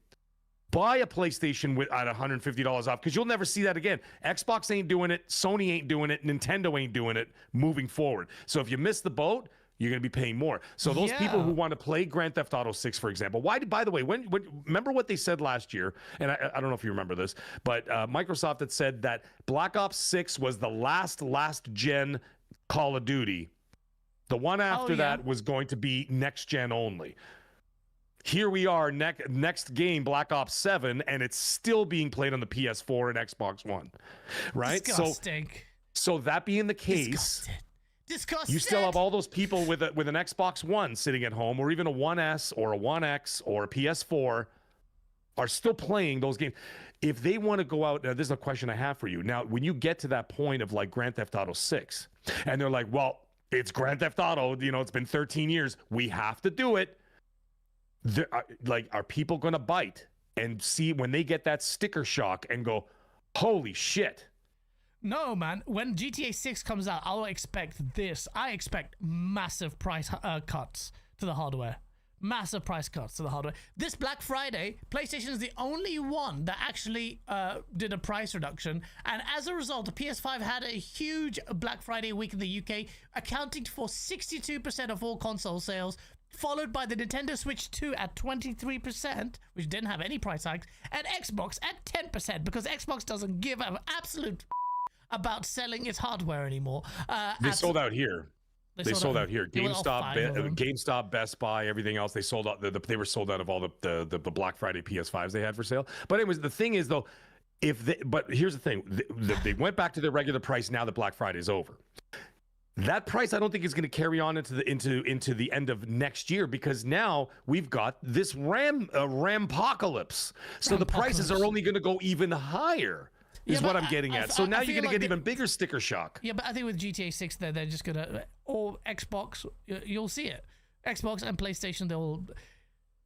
buy a PlayStation at $150 off, because you'll never see that again. Xbox ain't doing it. Sony ain't doing it. Nintendo ain't doing it moving forward. So if you miss the boat, you're going to be paying more. So those people who want to play Grand Theft Auto 6, for example, by the way, when remember what they said last year, and I don't know if you remember this, but Microsoft had said that Black Ops 6 was the last gen Call of Duty. The one after that was going to be next gen only. Here we are, next game, Black Ops 7, and it's still being played on the PS4 and Xbox One, right? Disgusting. So that being the case, Disgusting. You still have all those people with an Xbox One sitting at home, or even a One S or a One X or a PS4, are still playing those games. If they want to go out, now this is a question I have for you. Now, when you get to that point of Grand Theft Auto 6, and they're like, well, it's Grand Theft Auto, it's been 13 years, we have to do it. Are people going to bite and see when they get that sticker shock and go, holy shit? No, man. When GTA 6 comes out, I'll expect this. I expect massive price cuts to the hardware. Massive price cuts to the hardware. This Black Friday, PlayStation is the only one that actually did a price reduction. And as a result, the PS5 had a huge Black Friday week in the UK, accounting for 62% of all console sales, followed by the Nintendo Switch 2 at 23%, which didn't have any price hikes, and Xbox at 10%, because Xbox doesn't give an absolute about selling its hardware anymore. They sold out here. They sold out here. GameStop, Best Buy, everything else. They sold out. They were sold out of all the Black Friday PS5s they had for sale. But anyways, the thing is though, but here's the thing: they went back to their regular price now that Black Friday is over. That price, I don't think, is going to carry on into the end of next year, because now we've got this Rampocalypse. So the prices are only going to go even higher. Is what I'm getting at. So now you're going to get even bigger sticker shock. Yeah, but I think with GTA 6, they're just going to, or Xbox, you'll see it. Xbox and PlayStation, they'll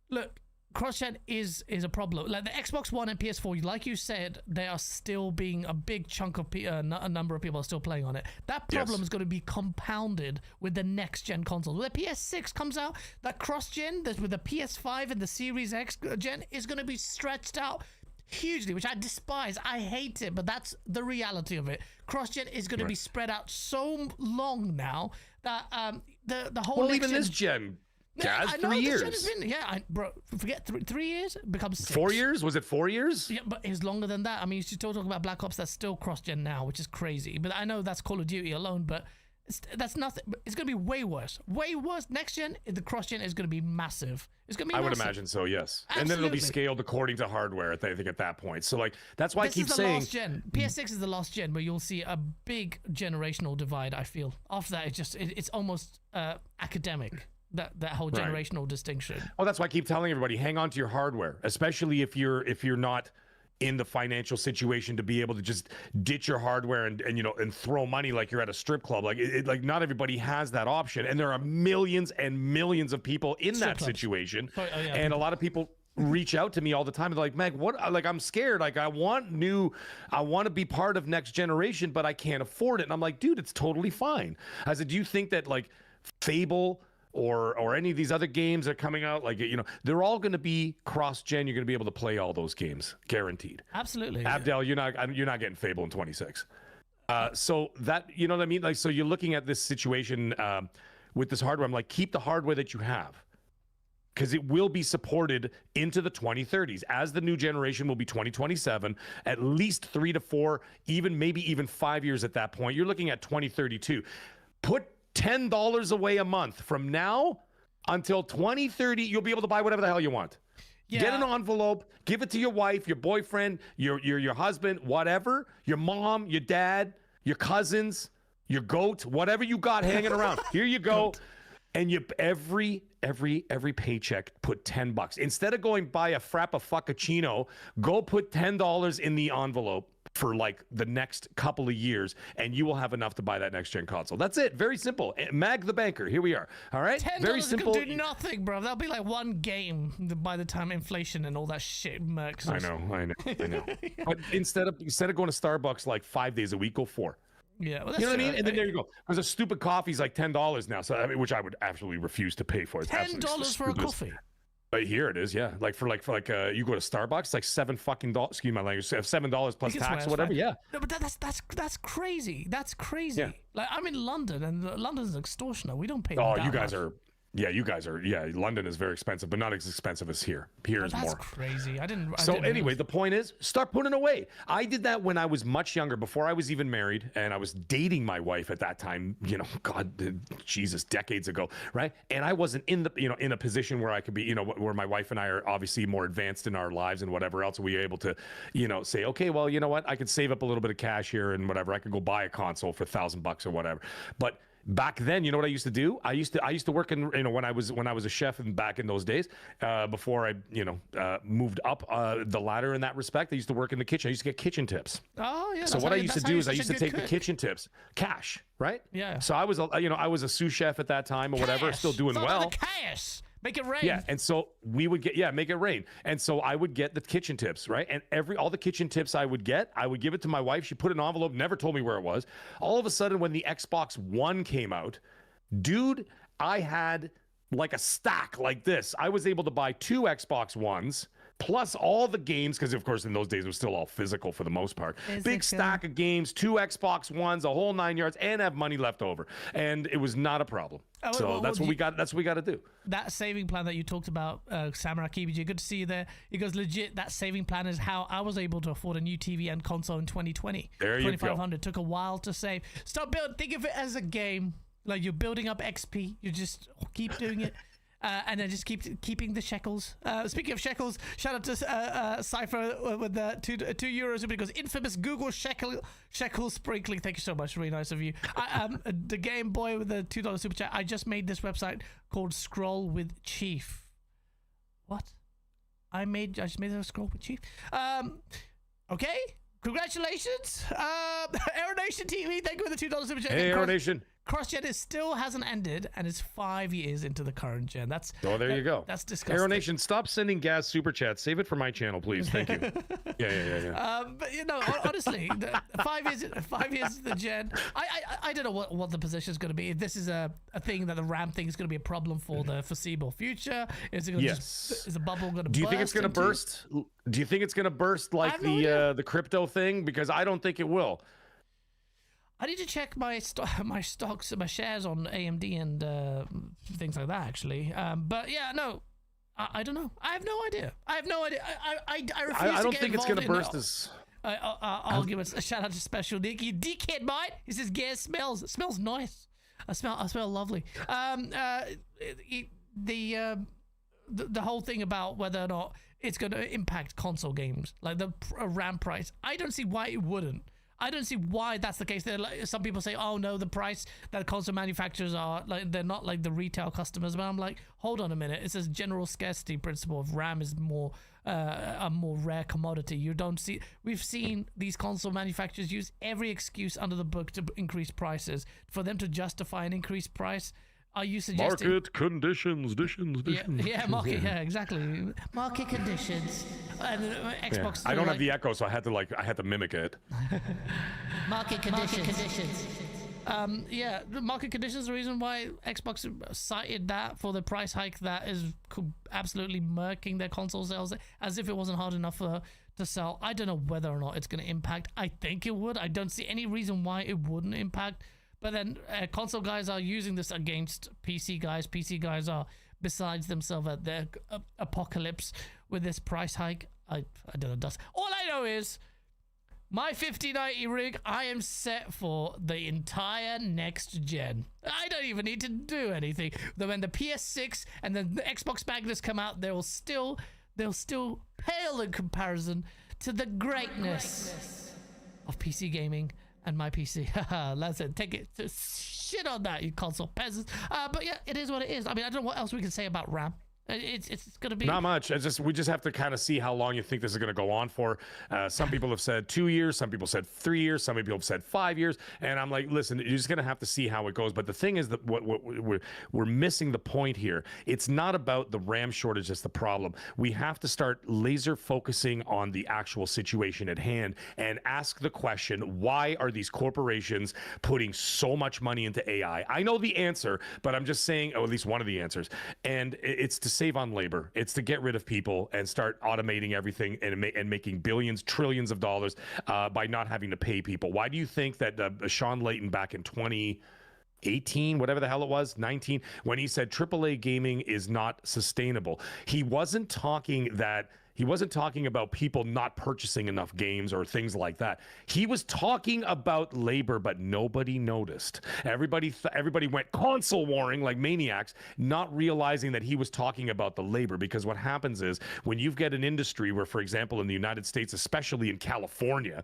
look. Cross-gen is a problem. Like the Xbox One and PS4, like you said, they are still being a big chunk of a number of people are still playing on it. That problem is going to be compounded with the next-gen console. When the PS6 comes out, that cross-gen with the PS5 and the Series X gen is going to be stretched out hugely, which I despise. I hate it, but that's the reality of it. Cross-gen is going to be spread out so long now that the whole even this gen. Gaz, 3 years. Bro, forget 3 years, it becomes 6. 4 years? Was it 4 years? Yeah, but it's longer than that. I mean, you still talk about Black Ops that's still cross-gen now, which is crazy. But I know that's Call of Duty alone, but That's nothing. It's going to be way worse. Way worse. Next gen, the cross gen is going to be massive. It's going to be massive. I would imagine so, yes. Absolutely. And then it'll be scaled according to hardware, I think, at that point. So, like, that's why I keep saying... This is the last gen. PS6 is the last gen where you'll see a big generational divide, I feel. After that, it's almost academic, that whole generational distinction. Well, that's why I keep telling everybody, hang on to your hardware, especially if you're not in the financial situation to be able to just ditch your hardware and throw money like you're at a strip club. Like not everybody has that option, and there are millions and millions of people in that situation. And a lot of people reach out to me all the time and they're like, Meg, what? Like, I'm scared. Like, I want to be part of next generation, but I can't afford it. And I'm like, dude, it's totally fine. I said, do you think that like Fable or any of these other games that are coming out, like, they're all going to be cross-gen. You're going to be able to play all those games, guaranteed. Absolutely. Abdel, you're not getting Fable in 26. So that, you know what I mean? Like, so you're looking at this situation with this hardware. I'm like, keep the hardware that you have, because it will be supported into the 2030s. As the new generation will be 2027, at least 3 to 4, maybe even 5 years at that point. You're looking at 2032. Put $10 away a month from now until 2030. You'll be able to buy whatever the hell you want. Yeah. Get an envelope, give it to your wife, your boyfriend, your husband, whatever, your mom, your dad, your cousins, your goat, whatever you got hanging around. Here you go. And you every paycheck put $10. Instead of going buy a frappuccino, go put $10 in the envelope for like the next couple of years, and you will have enough to buy that next gen console. That's it. Very simple. Mag the banker. Here we are. All right. $10 very simple. Could do nothing, bro. That'll be like one game by the time inflation and all that shit mercs. I know. But instead of going to Starbucks like 5 days a week, go 4. Yeah, well, you know what I mean? And then there you go. Because a stupid coffee's like $10 now, so which I would absolutely refuse to pay for. It's $10 for a coffee. Here it is, yeah. Like you go to Starbucks, like $7 excuse my language, $7 plus tax, whatever. Yeah. No, but that's crazy. That's crazy. Yeah. Like, I'm in London, and London's extortionate. We don't pay. Oh, you guys are. Yeah, you guys are. Yeah, London is very expensive, but not as expensive as here. Here is more. That's crazy. I didn't anyway, the point is, start putting away. I did that when I was much younger, before I was even married, and I was dating my wife at that time. Jesus, decades ago, right? And I wasn't in a position where I could be, where my wife and I are obviously more advanced in our lives and whatever else. We were able to, say, okay, well, you know what? I could save up a little bit of cash here and whatever. I could go buy a console for $1,000 or whatever, but. Back then, you know what I used to do? I used to work in, when I was a chef, and back in those days, before I moved up the ladder in that respect, I used to work in the kitchen. I used to get kitchen tips. Oh yeah. So what I used to do is I used to take the kitchen tips, cash, right? Yeah. So I was a sous chef at that time or whatever, still doing well. Cash. Make it rain. Yeah, and so we would make it rain. And so I would get the kitchen tips, right? And all the kitchen tips I would give it to my wife. She put an envelope, never told me where it was. All of a sudden, when the Xbox One came out, dude, I had like a stack like this. I was able to buy 2 Xbox Ones, plus all the games, because of course in those days it was still all physical for the most part. Big stack of games, 2 Xbox Ones, a whole 9 yards, and have money left over. And it was not a problem. That's what we got to do. That saving plan that you talked about, Samurai KBG, good to see you there. He goes, legit, that saving plan is how I was able to afford a new TV and console in 2020. There you go. 2,500. Took a while to save. Think of it as a game. Like, you're building up XP. You just keep doing it. And then just keeping the shekels. Speaking of shekels, shout out to Cypher with the €2 because infamous Google shekel sprinkling. Thank you so much. Really nice of you. The Game Boy with the $2 super chat. I just made this website called Scroll with Chief. What? I just made a Scroll with Chief. Okay. Congratulations. Aeronation TV. Thank you for the $2 super chat. Hey, Aeronation. Cross-gen still hasn't ended, and it's 5 years into the current gen. There you go. That's disgusting. Aeronation, stop sending gas super chats. Save it for my channel, please. Thank you. Yeah. But honestly, 5 years into the gen. I don't know what the position is going to be. If this is a thing that the RAM thing is going to be a problem for the foreseeable future, is it going to is the bubble going to burst? Do you think it's going to burst? Do you think it's going to burst like the crypto thing? Because I don't think it will. I need to check my stocks, my shares on AMD and things like that, actually. But yeah, no, I don't know. I have no idea. I refuse I don't think it's going to burst as... arguments. A shout out to Special Nick. You dickhead, mate. He says gas smells. It smells nice. I smell lovely. The whole thing about whether or not it's going to impact console games, like the RAM price, I don't see why it wouldn't. I don't see why that's the case. Like, some people say, oh no, the price that console manufacturers are, like, they're not like the retail customers. But I'm like, hold on a minute. It's this general scarcity principle of RAM is more a more rare commodity. You don't see. We've seen these console manufacturers use every excuse under the book to increase prices. For them to justify an increased price, are you suggesting market conditions? Yeah, market. Yeah, exactly. Market conditions. And Xbox. I don't have the echo, so I had to mimic it. Market conditions. Yeah, the market conditions are the reason why Xbox cited that for the price hike that is absolutely murking their console sales, as if it wasn't hard enough to sell. I don't know whether or not it's going to impact. I think it would. I don't see any reason why it wouldn't impact. But then console guys are using this against PC guys. PC guys are besides themselves at their apocalypse with this price hike. I don't know. All I know is my 5090 rig, I am set for the entire next gen. I don't even need to do anything. When the PS6 and the Xbox Magnus come out, they'll still pale in comparison to the greatness of PC gaming. And my PC. That's it. Take it. Shit on that, you console peasants. But yeah, it is what it is. I mean, I don't know what else we can say about RAM. It's going to be not much. We just have to kind of see how long you think this is going to go on for. Some people have said 2 years, some people said 3 years, some people have said 5 years, and I'm like, listen, you're just going to have to see how it goes. But the thing is that what we're missing the point here. It's not about the RAM shortage that's the problem. We have to start laser focusing on the actual situation at hand and ask the question: why are these corporations putting so much money into AI? I know the answer, but I'm just saying, or at least one of the answers, and it's to save on labor. It's to get rid of people and start automating everything and making billions, trillions of dollars by not having to pay people. Why do you think that Sean Layton back in 2018, whatever the hell it was, 19, when he said AAA gaming is not sustainable, he wasn't talking about people not purchasing enough games or things like that. He was talking about labor, but nobody noticed. Everybody went console warring like maniacs, not realizing that he was talking about the labor. Because what happens is when you get an industry where, for example, in the United States, especially in California,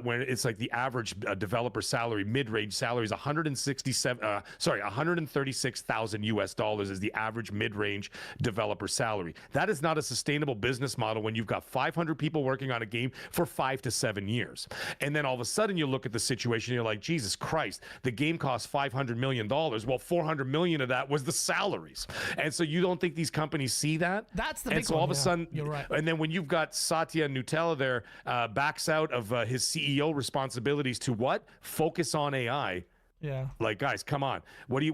when it's like the average developer salary, mid-range salary is $136,000 US is the average mid-range developer salary. That is not a sustainable business model when you've got 500 people working on a game for 5 to 7 years. And then all of a sudden you look at the situation and you're like, Jesus Christ, the game cost $500 million. Well, $400 million of that was the salaries. And so you don't think these companies see that? That's the big one. And so all of a sudden, you're right. And then when you've got Satya Nadella there, backs out of his CEO responsibilities to what? Focus on AI. Yeah. Like, guys, come on. What do you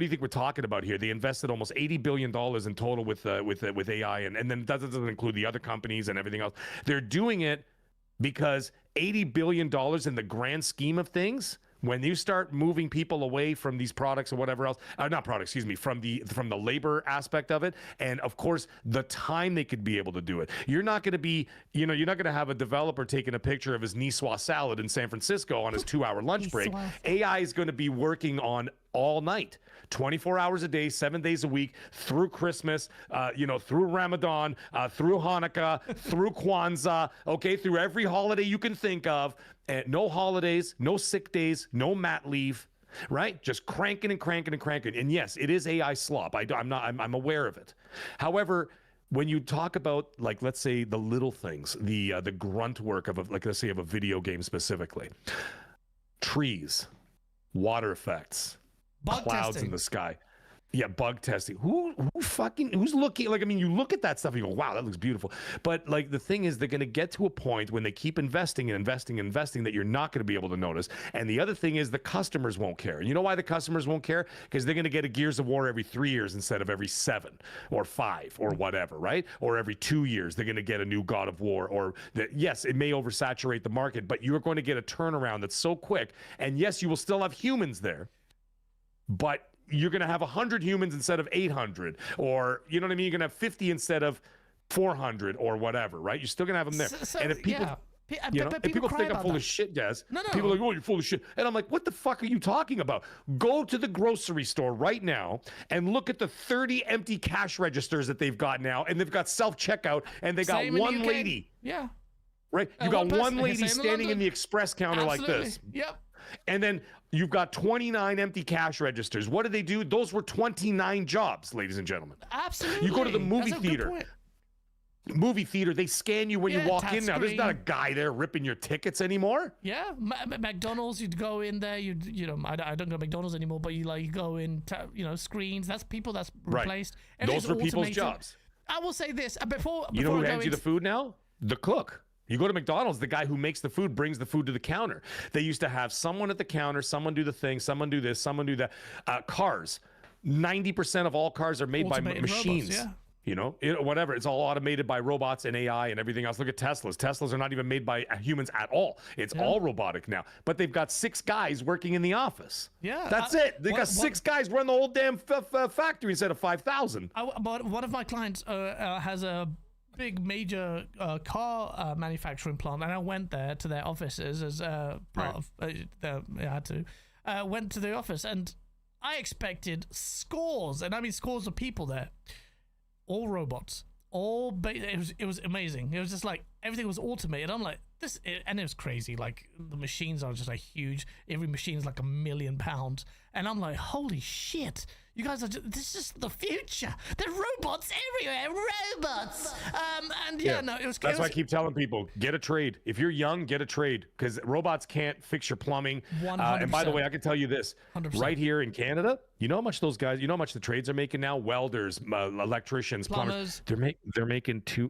think we're talking about here? They invested almost $80 billion in total with AI, and then that doesn't include the other companies and everything else. They're doing it because $80 billion in the grand scheme of things, when you start moving people away from these products or whatever else, from the labor aspect of it, and of course the time they could be able to do it. You're not going to have a developer taking a picture of his Niçoise salad in San Francisco on his 2-hour lunch break. AI is going to be working on all night, 24 hours a day, 7 days a week, through Christmas, through Ramadan, through Hanukkah, through Kwanzaa, okay, through every holiday you can think of. And no holidays, no sick days, no mat leave, right? Just cranking and cranking and cranking. And yes, it is AI slop. I'm aware of it. However, when you talk about, like, let's say the little things, the grunt work of let's say of a video game specifically, trees, water effects, clouds in the sky. Yeah, bug testing. Who's looking? Like, I mean, you look at that stuff and you go, wow, that looks beautiful. But like, the thing is, they're going to get to a point when they keep investing and investing and investing that you're not going to be able to notice. And the other thing is, the customers won't care. You know why the customers won't care? Because they're going to get a Gears of War every 3 years instead of every 7 or 5 or whatever, right? Or every 2 years, they're going to get a new God of War. Or yes, it may oversaturate the market, but you're going to get a turnaround that's so quick. And yes, you will still have humans there, but you're going to have 100 humans instead of 800, or, you know what I mean? You're going to have 50 instead of 400 or whatever, right? You're still going to have them there. So, and if people, yeah. You know, and people think I'm full of shit, Des. No. People are like, oh, you're full of shit. And I'm like, what the fuck are you talking about? Go to the grocery store right now and look at the 30 empty cash registers that they've got now. And they've got self-checkout and they got one lady. Yeah. Right? You got one lady standing in the express counter like this. Yep. And then you've got 29 empty cash registers. What do? Those were 29 jobs, ladies and gentlemen. Absolutely. You go to the movie theater. They scan you when you walk in now. There's not a guy there ripping your tickets anymore. Yeah, McDonald's, you'd go in there, you know, I don't go to McDonald's anymore, but you go in, screens. That's people that's replaced. Right. Those are people's jobs. I will say this, before you know who hands you the food now? The cook. You go to McDonald's, the guy who makes the food brings the food to the counter. They used to have someone at the counter, someone do the thing, someone do this, someone do that. Cars, 90% of all cars are made by machines. Robots, yeah. You know, whatever. It's all automated by robots and AI and everything else. Look at Teslas. Teslas are not even made by humans at all. It's all robotic now. But they've got 6 guys working in the office. Yeah. That's it. They got 6 guys run the whole damn factory instead of 5,000. But one of my clients has a big major car manufacturing plant, and I went there to their offices as part of I had to went to the office, and I expected scores, and I mean scores of people there, all robots, it was amazing. It was just like everything was automated. I'm like and it was crazy. Like the machines are just like huge. Every machine is like £1 million, and I'm like, holy shit. You guys are this is the future. There are robots everywhere, robots. No, it was. That's why I keep telling people, get a trade. If you're young, get a trade, because robots can't fix your plumbing. 100%. And by the way, I can tell you this: 100%. right here in Canada, you know how much those guys, you know how much the trades are making now? Welders, electricians, plumbers. They're making $150,000 to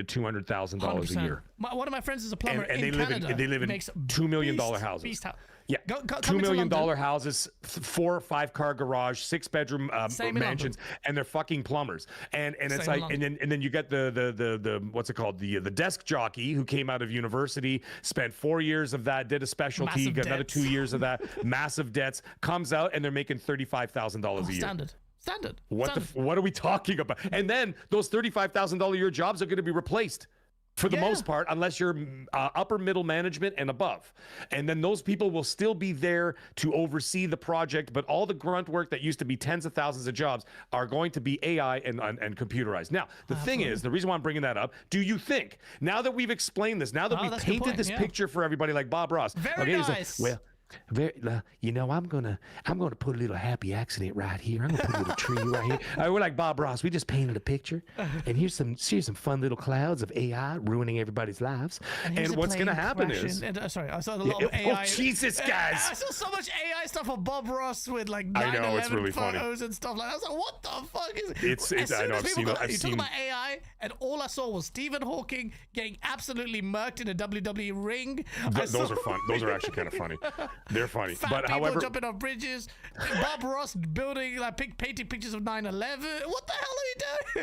$200,000 a year. One of my friends is a plumber and in Canada. They live in $2 million houses. Beast house. Yeah, $2 million houses, 4 or 5 car garage, 6-bedroom mansions, and they're fucking plumbers. And it's like, and then you get the what's it called, the desk jockey who came out of university, spent 4 years of that, did a specialty, got another 2 years of that, massive debts, comes out and they're making $35,000 a year. Standard. What are we talking about? And then those $35,000 a year jobs are going to be replaced. For the most part, unless you're upper middle management and above. And then those people will still be there to oversee the project, but all the grunt work that used to be tens of thousands of jobs are going to be AI and computerizary. Now, the thing is, the reason why I'm bringing that up, do you think, now that we've explained this, now that we've painted this picture for everybody like Bob Ross. Very nice. Well, you know, I'm gonna put a little happy accident right here. I'm gonna put a little tree right here. We're like Bob Ross. We just painted a picture, and here's some fun little clouds of AI ruining everybody's lives. And what's gonna happen is, sorry, I saw a lot of AI. Oh Jesus, guys! I saw so much AI stuff of Bob Ross with like 9/11 photos and stuff like that. I was like, what the fuck is it? It's I know. I've seen about AI, and all I saw was Stephen Hawking getting absolutely murked in a WWE ring. Those are fun. Those are actually kind of funny. They're funny. Fat but people however, jumping off bridges, Bob Ross building painting pictures of 9/11. What the hell are you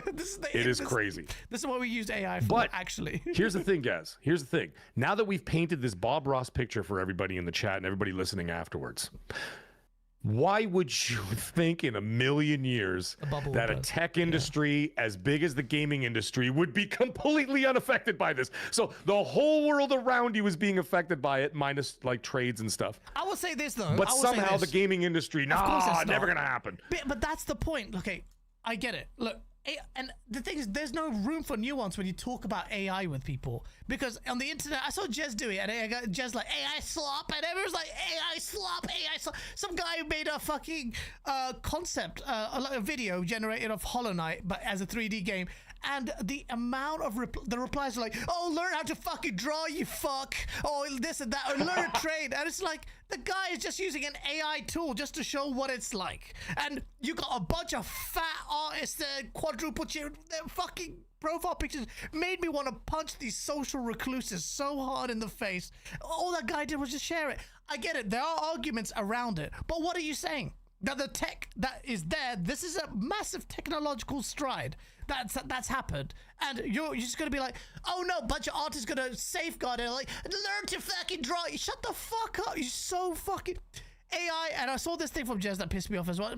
doing? It is crazy. This is what we used AI for, but actually. Here's the thing, guys. Here's the thing. Now that we've painted this Bob Ross picture for everybody in the chat and everybody listening afterwards, why would you think in a million years that a tech industry as big as the gaming industry would be completely unaffected by this? So the whole world around you is being affected by it, minus like trades and stuff. I will say this though. But somehow the gaming industry, never gonna happen. But that's the point. Okay, I get it. Look, and the thing is, there's no room for nuance when you talk about AI with people, because on the internet, I saw Jez do it, and I got Jez like AI slop, and everyone's like AI slop, AI slop. Some guy made a fucking concept, a video generated of Hollow Knight, but as a 3D game. And the amount of the replies are like, oh, learn how to fucking draw, you fuck. Oh, this and that. Or learn a trade. And it's like, the guy is just using an AI tool just to show what it's like. And you got a bunch of fat artists that quadruple their fucking profile pictures. Made me want to punch these social recluses so hard in the face. All that guy did was just share it. I get it. There are arguments around it. But what are you saying? That the tech that is there, this is a massive technological stride that's happened, and you're just gonna be like, oh no, bunch of artists gonna safeguard it, like learn to fucking draw. Shut the fuck up. You're so fucking AI. And I saw this thing from Jez that pissed me off as well.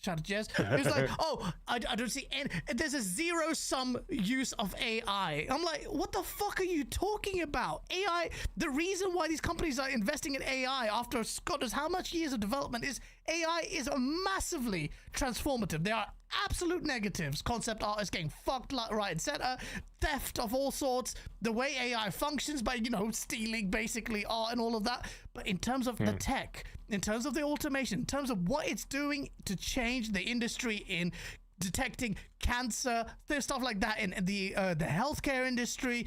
Shout out to Jez. It's like, oh, I don't see any. There's a zero-sum use of AI. I'm like, what the fuck are you talking about? AI. The reason why these companies are investing in AI after God knows how much years of development is AI is massively transformative. There are absolute negatives. Concept art is getting fucked right and center. Theft of all sorts. The way AI functions by, stealing basically art and all of that. But in terms of the tech, in terms of the automation, in terms of what it's doing to change the industry in detecting cancer, there's stuff like that in the healthcare industry,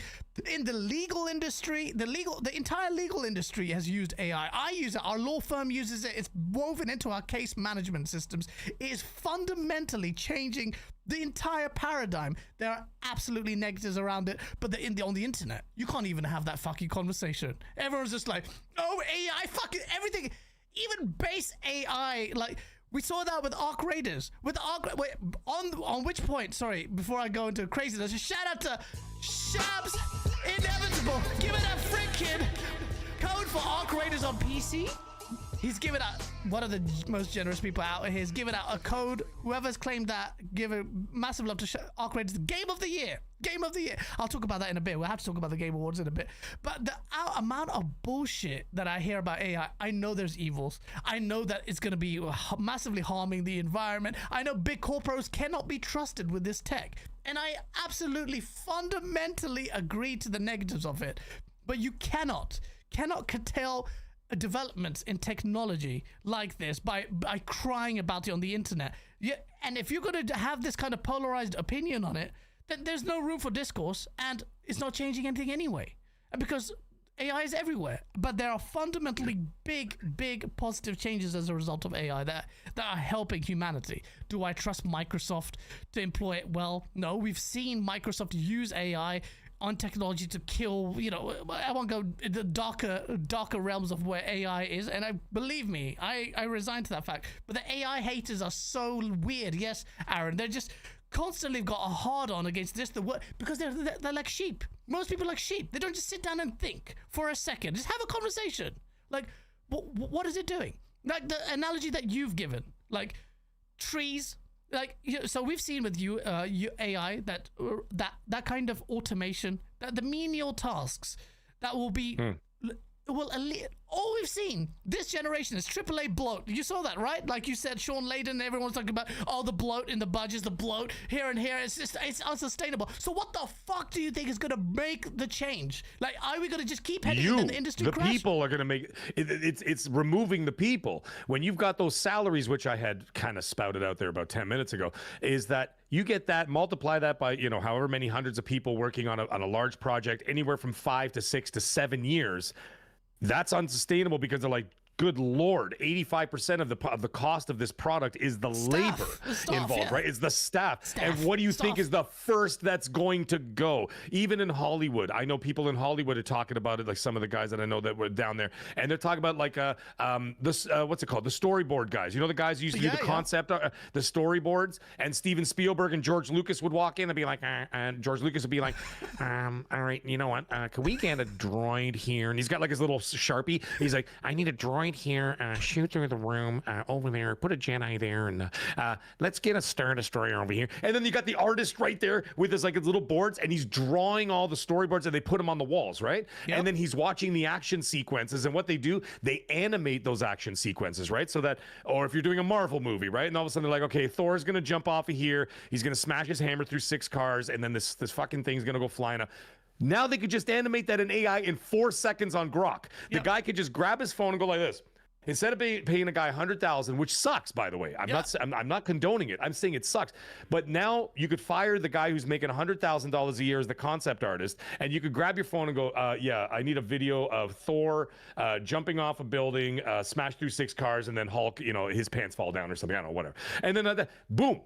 in the legal industry, the entire legal industry has used AI. I use it. Our law firm uses it. It's woven into our case management systems. It is fundamentally changing the entire paradigm. There are absolutely negatives around it, but on the internet, you can't even have that fucking conversation. Everyone's just like, oh, AI, fucking everything, even base AI, like. We saw that with Arc Raiders. On which point? Sorry, before I go into craziness, just shout out to Shabs Inevitable. Give it a freaking code for Arc Raiders on PC. He's given out, one of the most generous people out here, he's given out a code. Whoever's claimed that, give a massive love to Arc Raiders. Game of the year. Game of the year. I'll talk about that in a bit. We'll have to talk about the Game Awards in a bit. But the amount of bullshit that I hear about AI, I know there's evils. I know that it's going to be massively harming the environment. I know big corporates cannot be trusted with this tech. And I absolutely fundamentally agree to the negatives of it. But you cannot curtail developments in technology like this by crying about it on the internet. Yeah, and if you're going to have this kind of polarized opinion on it, then there's no room for discourse, and it's not changing anything anyway. And because AI is everywhere, but there are fundamentally big positive changes as a result of AI that are helping humanity. Do I trust Microsoft to employ it well? No, we've seen Microsoft use AI on technology to kill, I won't go in the darker realms of where AI is, and believe me, I resign to that fact. But the AI haters are so weird. Yes, Aaron, they're just constantly got a hard on against this, because they're like sheep. Most people are like sheep. They don't just sit down and think for a second. Just have a conversation. Like, what is it doing? Like the analogy that you've given, like trees. Like, so we've seen with AI that kind of automation, that the menial tasks that will be all we've seen this generation is AAA bloat. You saw that, right? Like you said, Sean Layden, everyone's talking about the bloat in the budgets, the bloat here and here. It's unsustainable. So what the fuck do you think is going to make the change? Like, are we going to just keep heading into the industry crash? People are going to make it. It's removing the people. When you've got those salaries, which I had kind of spouted out there about 10 minutes ago, is that you get that, multiply that by, however many hundreds of people working on a large project, anywhere from 5 to 6 to 7 years. That's unsustainable, because they're like, good Lord, 85% of the cost of this product is the labor involved, right? It's the staff. And what do you think is the first that's going to go? Even in Hollywood, I know people in Hollywood are talking about it, like some of the guys that I know that were down there, and they're talking about like what's it called? The storyboard guys. The guys who used to do the concept, the storyboards, and Steven Spielberg and George Lucas would walk in and be like, and George Lucas would be like, all right, you know what? Can we get a droid here? And he's got like his little Sharpie. He's like, I need a droid here, shoot through the room, over there, put a Jedi there, and let's get a Star Destroyer over here. And then you got the artist right there with his little boards, and he's drawing all the storyboards, and they put them on the walls, right? Yep. And then he's watching the action sequences, and what they do, they animate those action sequences, right? So that, or if you're doing a Marvel movie, right? And all of a sudden they're like, okay, Thor's gonna jump off of here, he's gonna smash his hammer through 6 cars, and then this fucking thing's gonna go flying up. Now they could just animate that in AI in 4 seconds on Grok. The guy could just grab his phone and go like this. Instead of paying a guy $100,000, which sucks, by the way. I'm not condoning it. I'm saying it sucks. But now you could fire the guy who's making $100,000 a year as the concept artist, and you could grab your phone and go, yeah, I need a video of Thor jumping off a building, smash through 6 cars, and then Hulk, his pants fall down or something. I don't know, whatever. And then boom.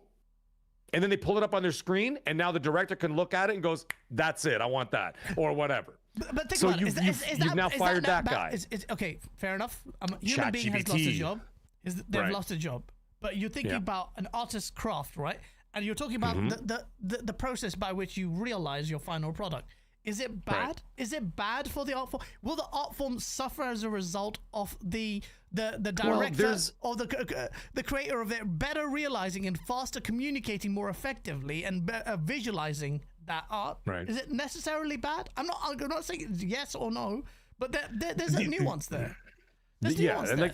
And then they pull it up on their screen, and now the director can look at it and goes, that's it, I want that, or whatever. But think so about you've now fired that guy. Okay, fair enough. Human being has lost a job. They've lost a job. But you're thinking about an artist's craft, right? And you're talking about the process by which you realize your final product. Is it bad? Right. Is it bad for the art form? Will the art form suffer as a result of the director or the creator of it better realizing and faster communicating more effectively and visualizing that art? Right. Is it necessarily bad? I'm not saying it's yes or no, but there's a nuance there. There's nuance and there. like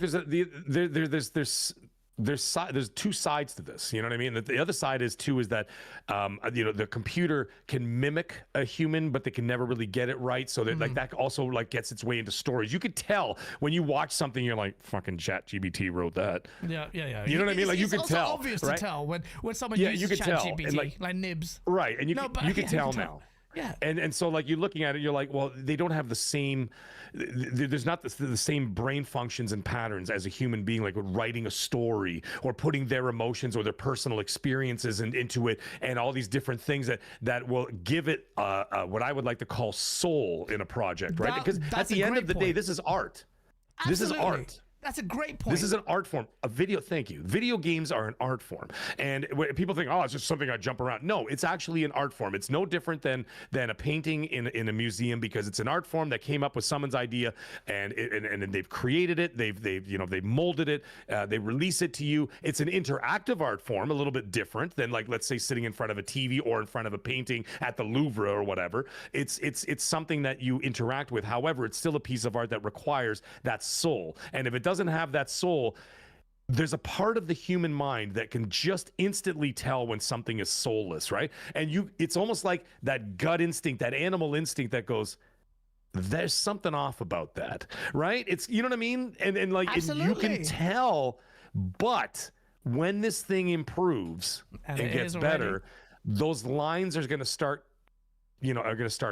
there's two sides to this. You know what I mean? The other side is that the computer can mimic a human, but they can never really get it right. So that like that also like gets its way into stories. You could tell when you watch something, you're like, fucking ChatGPT wrote that. Yeah. You know what I mean? Like you can tell. It's obvious right? to tell when someone uses ChatGPT, like nibs. Right, and you can tell now. Yeah. And so like you're looking at it, you're like, well, they don't have the same, there's not the same brain functions and patterns as a human being, like with writing a story or putting their emotions or their personal experiences into it, and all these different things that will give it what I would like to call soul in a project, right? Because at the end of the day, this is art. Absolutely. This is art. That's a great point. This is an art form. Thank you. Video games are an art form. And when people think, oh, it's just something I jump around. No, it's actually an art form. It's no different than a painting in a museum, because it's an art form that came up with someone's idea, and they've created it. They've molded it. They release it to you. It's an interactive art form, a little bit different than, like, let's say sitting in front of a TV or in front of a painting at the Louvre or whatever. It's something that you interact with. However, it's still a piece of art that requires that soul. And if it doesn't have that soul, there's a part of the human mind that can just instantly tell when something is soulless, right? And it's almost like that gut instinct, that animal instinct that goes, there's something off about that, right? It's, you know what I mean? And like, and you can tell, but when this thing improves and gets better, those lines are going to start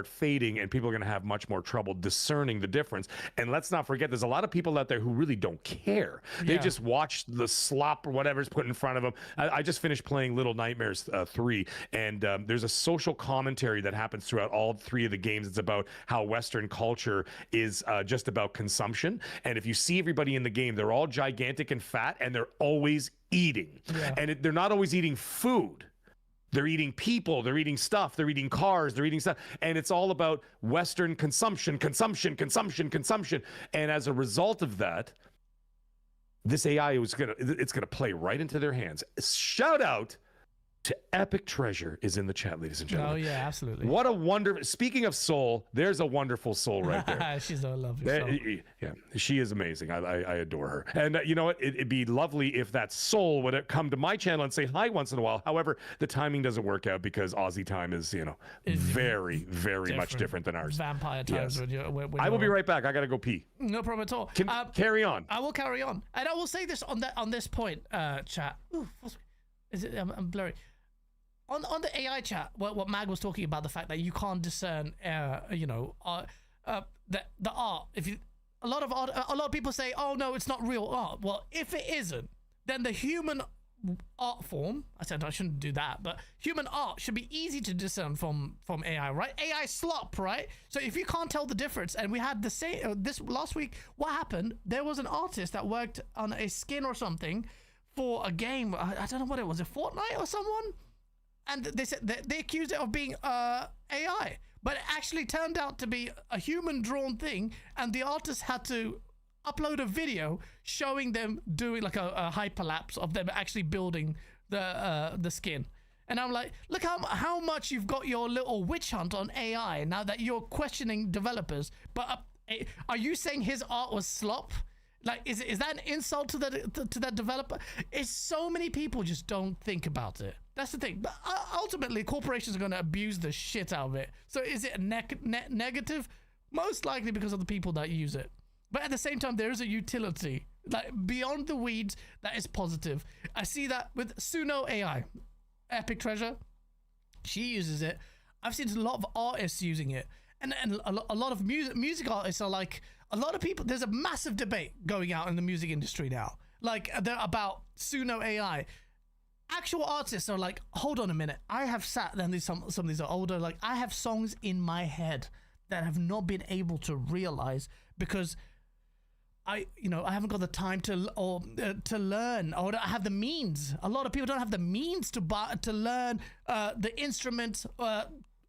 fading, and people are going to have much more trouble discerning the difference. And let's not forget, there's a lot of people out there who really don't care. They just watch the slop or whatever's put in front of them. I just finished playing Little Nightmares 3, and there's a social commentary that happens throughout all three of the games. It's about how Western culture is just about consumption. And if you see everybody in the game, they're all gigantic and fat, and they're always eating. And they're not always eating food. They're eating people, they're eating stuff, they're eating cars, they're eating stuff. And it's all about Western consumption. And as a result of that, this AI it's gonna play right into their hands. Shout out to Epic Treasure is in the chat, ladies and gentlemen. Oh yeah, absolutely. What a wonder. Speaking of soul, there's a wonderful soul right there. She's a lovely soul. Yeah, she is amazing. I adore her. And you know what? It'd be lovely if that soul would come to my channel and say hi once in a while. However, the timing doesn't work out because Aussie time is, very, very much different than ours. Vampire times. Yes. I will be right back. I gotta go pee. No problem at all. Carry on. I will carry on, and I will say this on this point, chat. Ooh, is it? I'm blurry. On the AI chat, what Mag was talking about, the fact that you can't discern, the art. A lot of people say, oh no, it's not real art. Well, if it isn't, then the human art form, I said I shouldn't do that, but human art should be easy to discern from AI, right? AI slop, right? So if you can't tell the difference, and we had the same this last week, what happened? There was an artist that worked on a skin or something for a game. I don't know what it was, a Fortnite or someone. And they said they accused it of being AI, but it actually turned out to be a human-drawn thing, and the artist had to upload a video showing them doing like a hyperlapse of them actually building the skin. And I'm like, look how much you've got your little witch hunt on AI now that you're questioning developers. But are you saying his art was slop? Like, is that an insult to that developer? It's so many people just don't think about it. That's the thing. But ultimately, corporations are going to abuse the shit out of it. So is it a negative? Most likely because of the people that use it. But at the same time, there is a utility, like beyond the weeds, that is positive. I see that with Suno AI, Epic Treasure. She uses it. I've seen a lot of artists using it. And a lot of music artists are like, a lot of people, there's a massive debate going out in the music industry now. Like, they're about Suno AI. Actual artists are like, hold on a minute. I have sat, and some of these are older, like, I have songs in my head that have not been able to realize because I haven't got the time to learn, or I have the means. A lot of people don't have the means to learn the instruments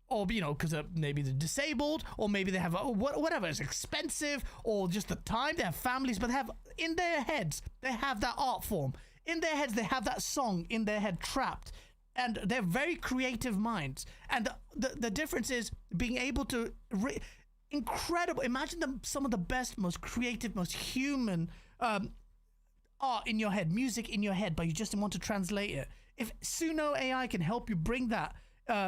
or because maybe they're disabled, or maybe they have whatever, it's expensive, or just the time, they have families, but they have in their heads, they have that art form in their heads, they have that song in their head trapped, and they're very creative minds. And the difference is being able to incredible, imagine some of the best, most creative, most human art in your head, music in your head, but you just want to translate it. If Suno AI can help you bring that,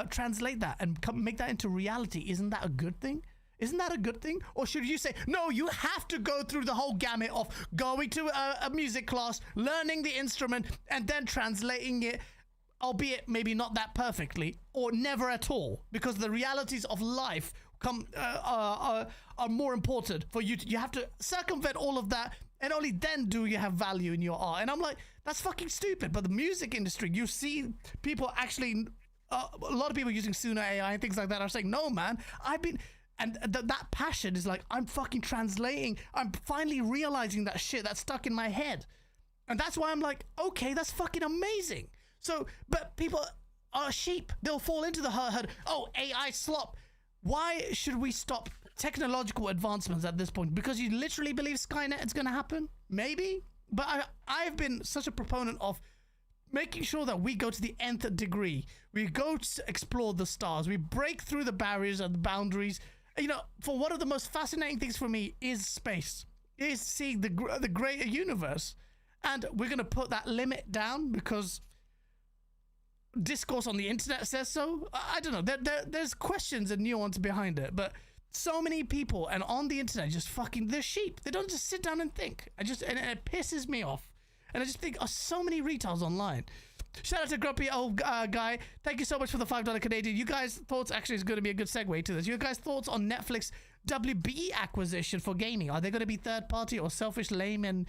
translate that, and make that into reality, isn't that a good thing? Isn't that a good thing? Or should you say, no, you have to go through the whole gamut of going to a music class, learning the instrument, and then translating it, albeit maybe not that perfectly, or never at all, because the realities of life are more important for you. You have to circumvent all of that, and only then do you have value in your art. And I'm like, that's fucking stupid. But the music industry, you see people actually, a lot of people using Suno AI and things like that are saying, no, man, and that passion is like, I'm fucking translating. I'm finally realizing that shit that's stuck in my head. And that's why I'm like, okay, that's fucking amazing. So, but people are sheep. They'll fall into the herd. Oh, AI slop. Why should we stop technological advancements at this point? Because you literally believe Skynet is going to happen? Maybe. But I've been such a proponent of making sure that we go to the nth degree. We go to explore the stars. We break through the barriers and the boundaries. For one of the most fascinating things for me is space. Is seeing the greater universe. And we're going to put that limit down because discourse on the internet says so. I don't know. There's questions and nuance behind it, but so many people and on the internet just fucking, they're sheep. They don't just sit down and think. And it pisses me off. And I just think, so many retards online. Shout out to Grumpy Old Guy. Thank you so much for the $5 Canadian. You guys' thoughts, actually is going to be a good segue to this. You guys' thoughts on Netflix WB acquisition for gaming? Are they going to be third party or selfish, lame, and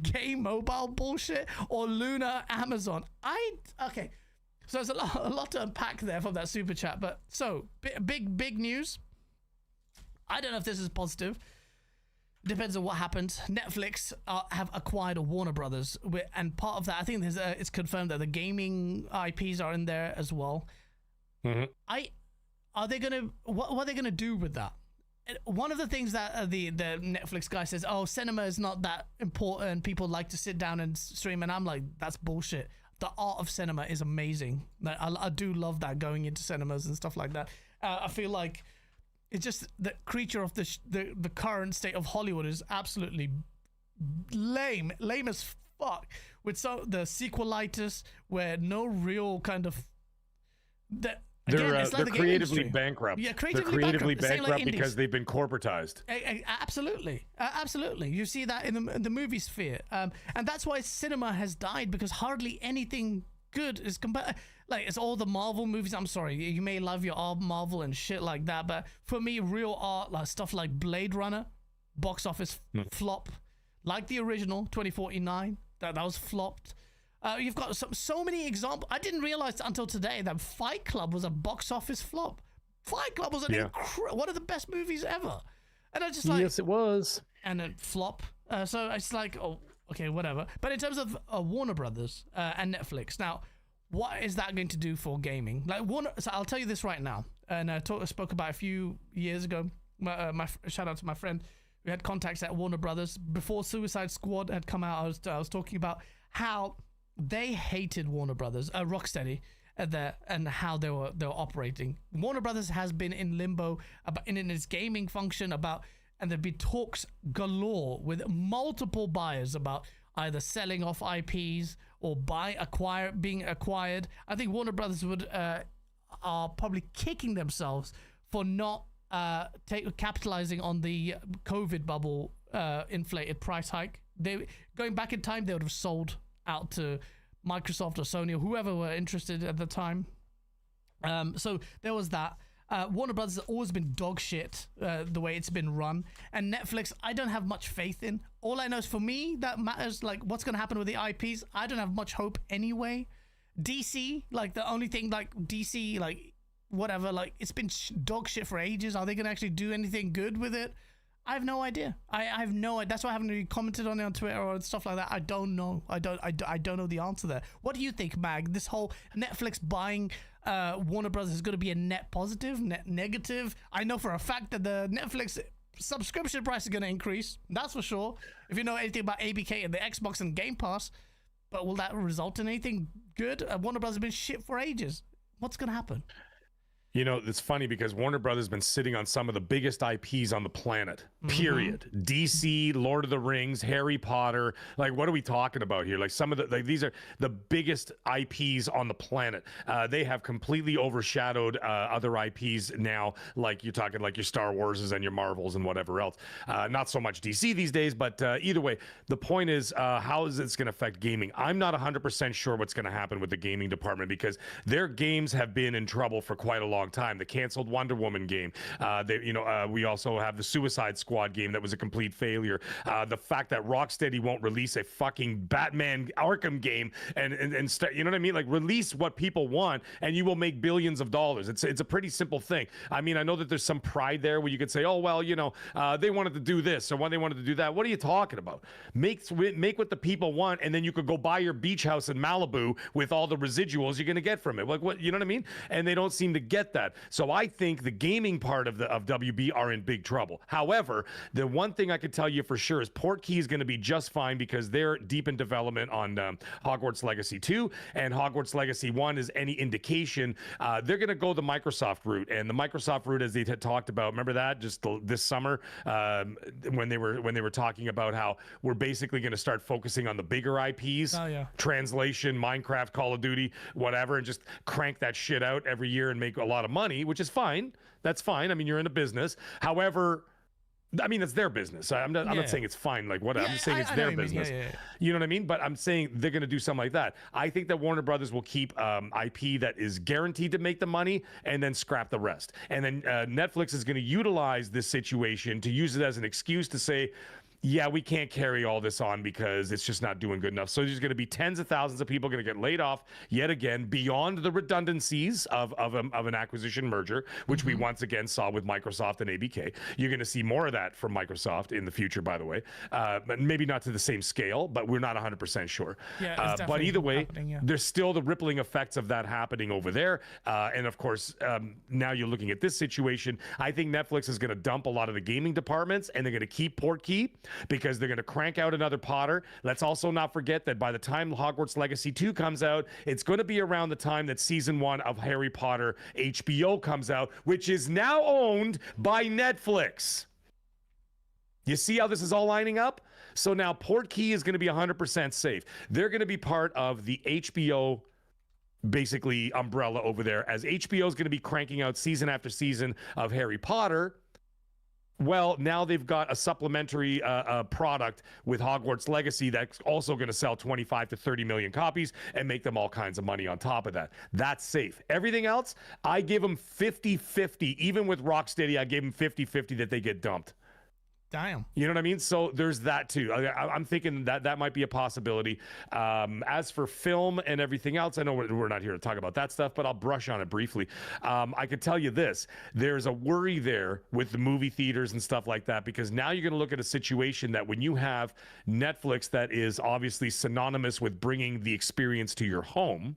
gay mobile bullshit? Or Luna, Amazon? Okay. So there's a lot to unpack there from that super chat. But so big news. I don't know if this is positive. Depends on what happens. Netflix have acquired Warner Brothers, and part of that, I think it's confirmed that the gaming IPs are in there as well. Mm-hmm. What are they gonna do with that? One of the things that the Netflix guy says, cinema is not that important. People like to sit down and stream, and I'm like, that's bullshit. The art of cinema is amazing. I do love that, going into cinemas and stuff like that. I feel like it's just the creature of the current state of Hollywood is absolutely lame as fuck. With the sequelitis, where no real kind of they're creatively bankrupt. Yeah, they're creatively bankrupt because they've been corporatized. Absolutely. You see that in the movie sphere, and that's why cinema has died, because hardly anything good is like, it's all the Marvel movies. I'm sorry, you may love your art Marvel and shit like that, but for me, real art, like stuff like Blade Runner, box office flop, like the original 2049, that was flopped. You've got so many examples. I didn't realize until today that Fight Club was a box office flop. Fight Club was one of the best movies ever, and I just like, yes, it was, and then flop. So it's like, oh, okay, whatever. But in terms of Warner Brothers and Netflix, now, what is that going to do for gaming? Like so I'll tell you this right now. And I spoke about a few years ago. My shout out to my friend who had contacts at Warner Brothers before Suicide Squad had come out. I was talking about how they hated Warner Brothers, Rocksteady, and how they were operating. Warner Brothers has been in limbo in its gaming function and there've been talks galore with multiple buyers about either selling off IPs or being acquired. I think Warner Brothers are probably kicking themselves for not capitalizing on the COVID bubble inflated price hike. Going back in time, they would have sold out to Microsoft or Sony or whoever were interested at the time. So there was that. Warner Brothers has always been dog shit the way it's been run, and Netflix I don't have much faith in. All I know is, for me, that matters, like what's going to happen with the IPs. I don't have much hope anyway. DC, like the only thing, like DC, like whatever, like it's been dog shit for ages. Are they going to actually do anything good with it? I have no idea. I have no idea. That's why I haven't really commented on it on Twitter or stuff like that. I don't know. I don't know the answer there. What do you think, Mag? This whole Netflix buying Warner Brothers is going to be a net positive, net negative? I know for a fact that the Netflix subscription price is going to increase. That's for sure. If you know anything about ABK and the Xbox and Game Pass. But will that result in anything good? Warner Brothers has been shit for ages. What's going to happen? You know, it's funny because Warner Brothers has been sitting on some of the biggest IPs on the planet, period. DC, Lord of the Rings, Harry Potter. Like, what are we talking about here? Like, some of the, like, these are the biggest IPs on the planet. They have completely overshadowed other IPs now, like you're talking like your Star Warses and your Marvels and whatever else. Not so much DC these days, but either way, the point is, how is this going to affect gaming? I'm not 100% sure what's going to happen with the gaming department because their games have been in trouble for quite a long time. The canceled Wonder Woman game. We also have the Suicide Squad game that was a complete failure. The fact that Rocksteady won't release a fucking Batman Arkham game and you know what I mean? Like, release what people want and you will make billions of dollars. It's a pretty simple thing. I mean, I know that there's some pride there where you could say, oh, well, you know, they wanted to do this or when they wanted to do that. What are you talking about? Make what the people want, and then you could go buy your beach house in Malibu with all the residuals you're going to get from it. Like, what, you know what I mean? And they don't seem to get that. So I think the gaming part of WB are in big trouble. However, the one thing I could tell you for sure is Portkey is going to be just fine because they're deep in development on Hogwarts Legacy 2, and Hogwarts Legacy 1 is any indication. They're going to go the Microsoft route, and the Microsoft route, as they had talked about, remember that just this summer when they were talking about how we're basically going to start focusing on the bigger IPs, translation, Minecraft, Call of Duty, whatever, and just crank that shit out every year and make a lot of money, which is fine. That's fine. I mean, you're in a business. However, I mean, it's their business. I'm not saying it's fine. Like, what? I'm just saying it's their business. You know what I mean? But I'm saying they're going to do something like that. I think that Warner Brothers will keep IP that is guaranteed to make the money and then scrap the rest. And then Netflix is going to utilize this situation to use it as an excuse to say, yeah, we can't carry all this on because it's just not doing good enough. So there's going to be tens of thousands of people going to get laid off yet again beyond the redundancies of an acquisition merger, which we once again saw with Microsoft and ABK. You're going to see more of that from Microsoft in the future, by the way. But maybe not to the same scale, but we're not 100% sure. Yeah, but either way, there's still the rippling effects of that happening over there. And of course, now you're looking at this situation. I think Netflix is going to dump a lot of the gaming departments and they're going to keep Portkey, because they're going to crank out another Potter. Let's also not forget that by the time Hogwarts Legacy 2 comes out, it's going to be around the time that season 1 of Harry Potter HBO comes out, which is now owned by Netflix. You see how this is all lining up? So now Portkey is going to be 100% safe. They're going to be part of the HBO basically umbrella over there, as HBO is going to be cranking out season after season of Harry Potter. Well, now they've got a supplementary product with Hogwarts Legacy that's also going to sell 25 to 30 million copies and make them all kinds of money on top of that. That's safe. Everything else, I give them 50-50. Even with Rocksteady, I gave them 50-50 that they get dumped. Damn. You know what I mean? So there's that too. I'm thinking that might be a possibility. As for film and everything else, I know we're not here to talk about that stuff, but I'll brush on it briefly. I could tell you this. There's a worry there with the movie theaters and stuff like that, because now you're going to look at a situation that when you have Netflix that is obviously synonymous with bringing the experience to your home.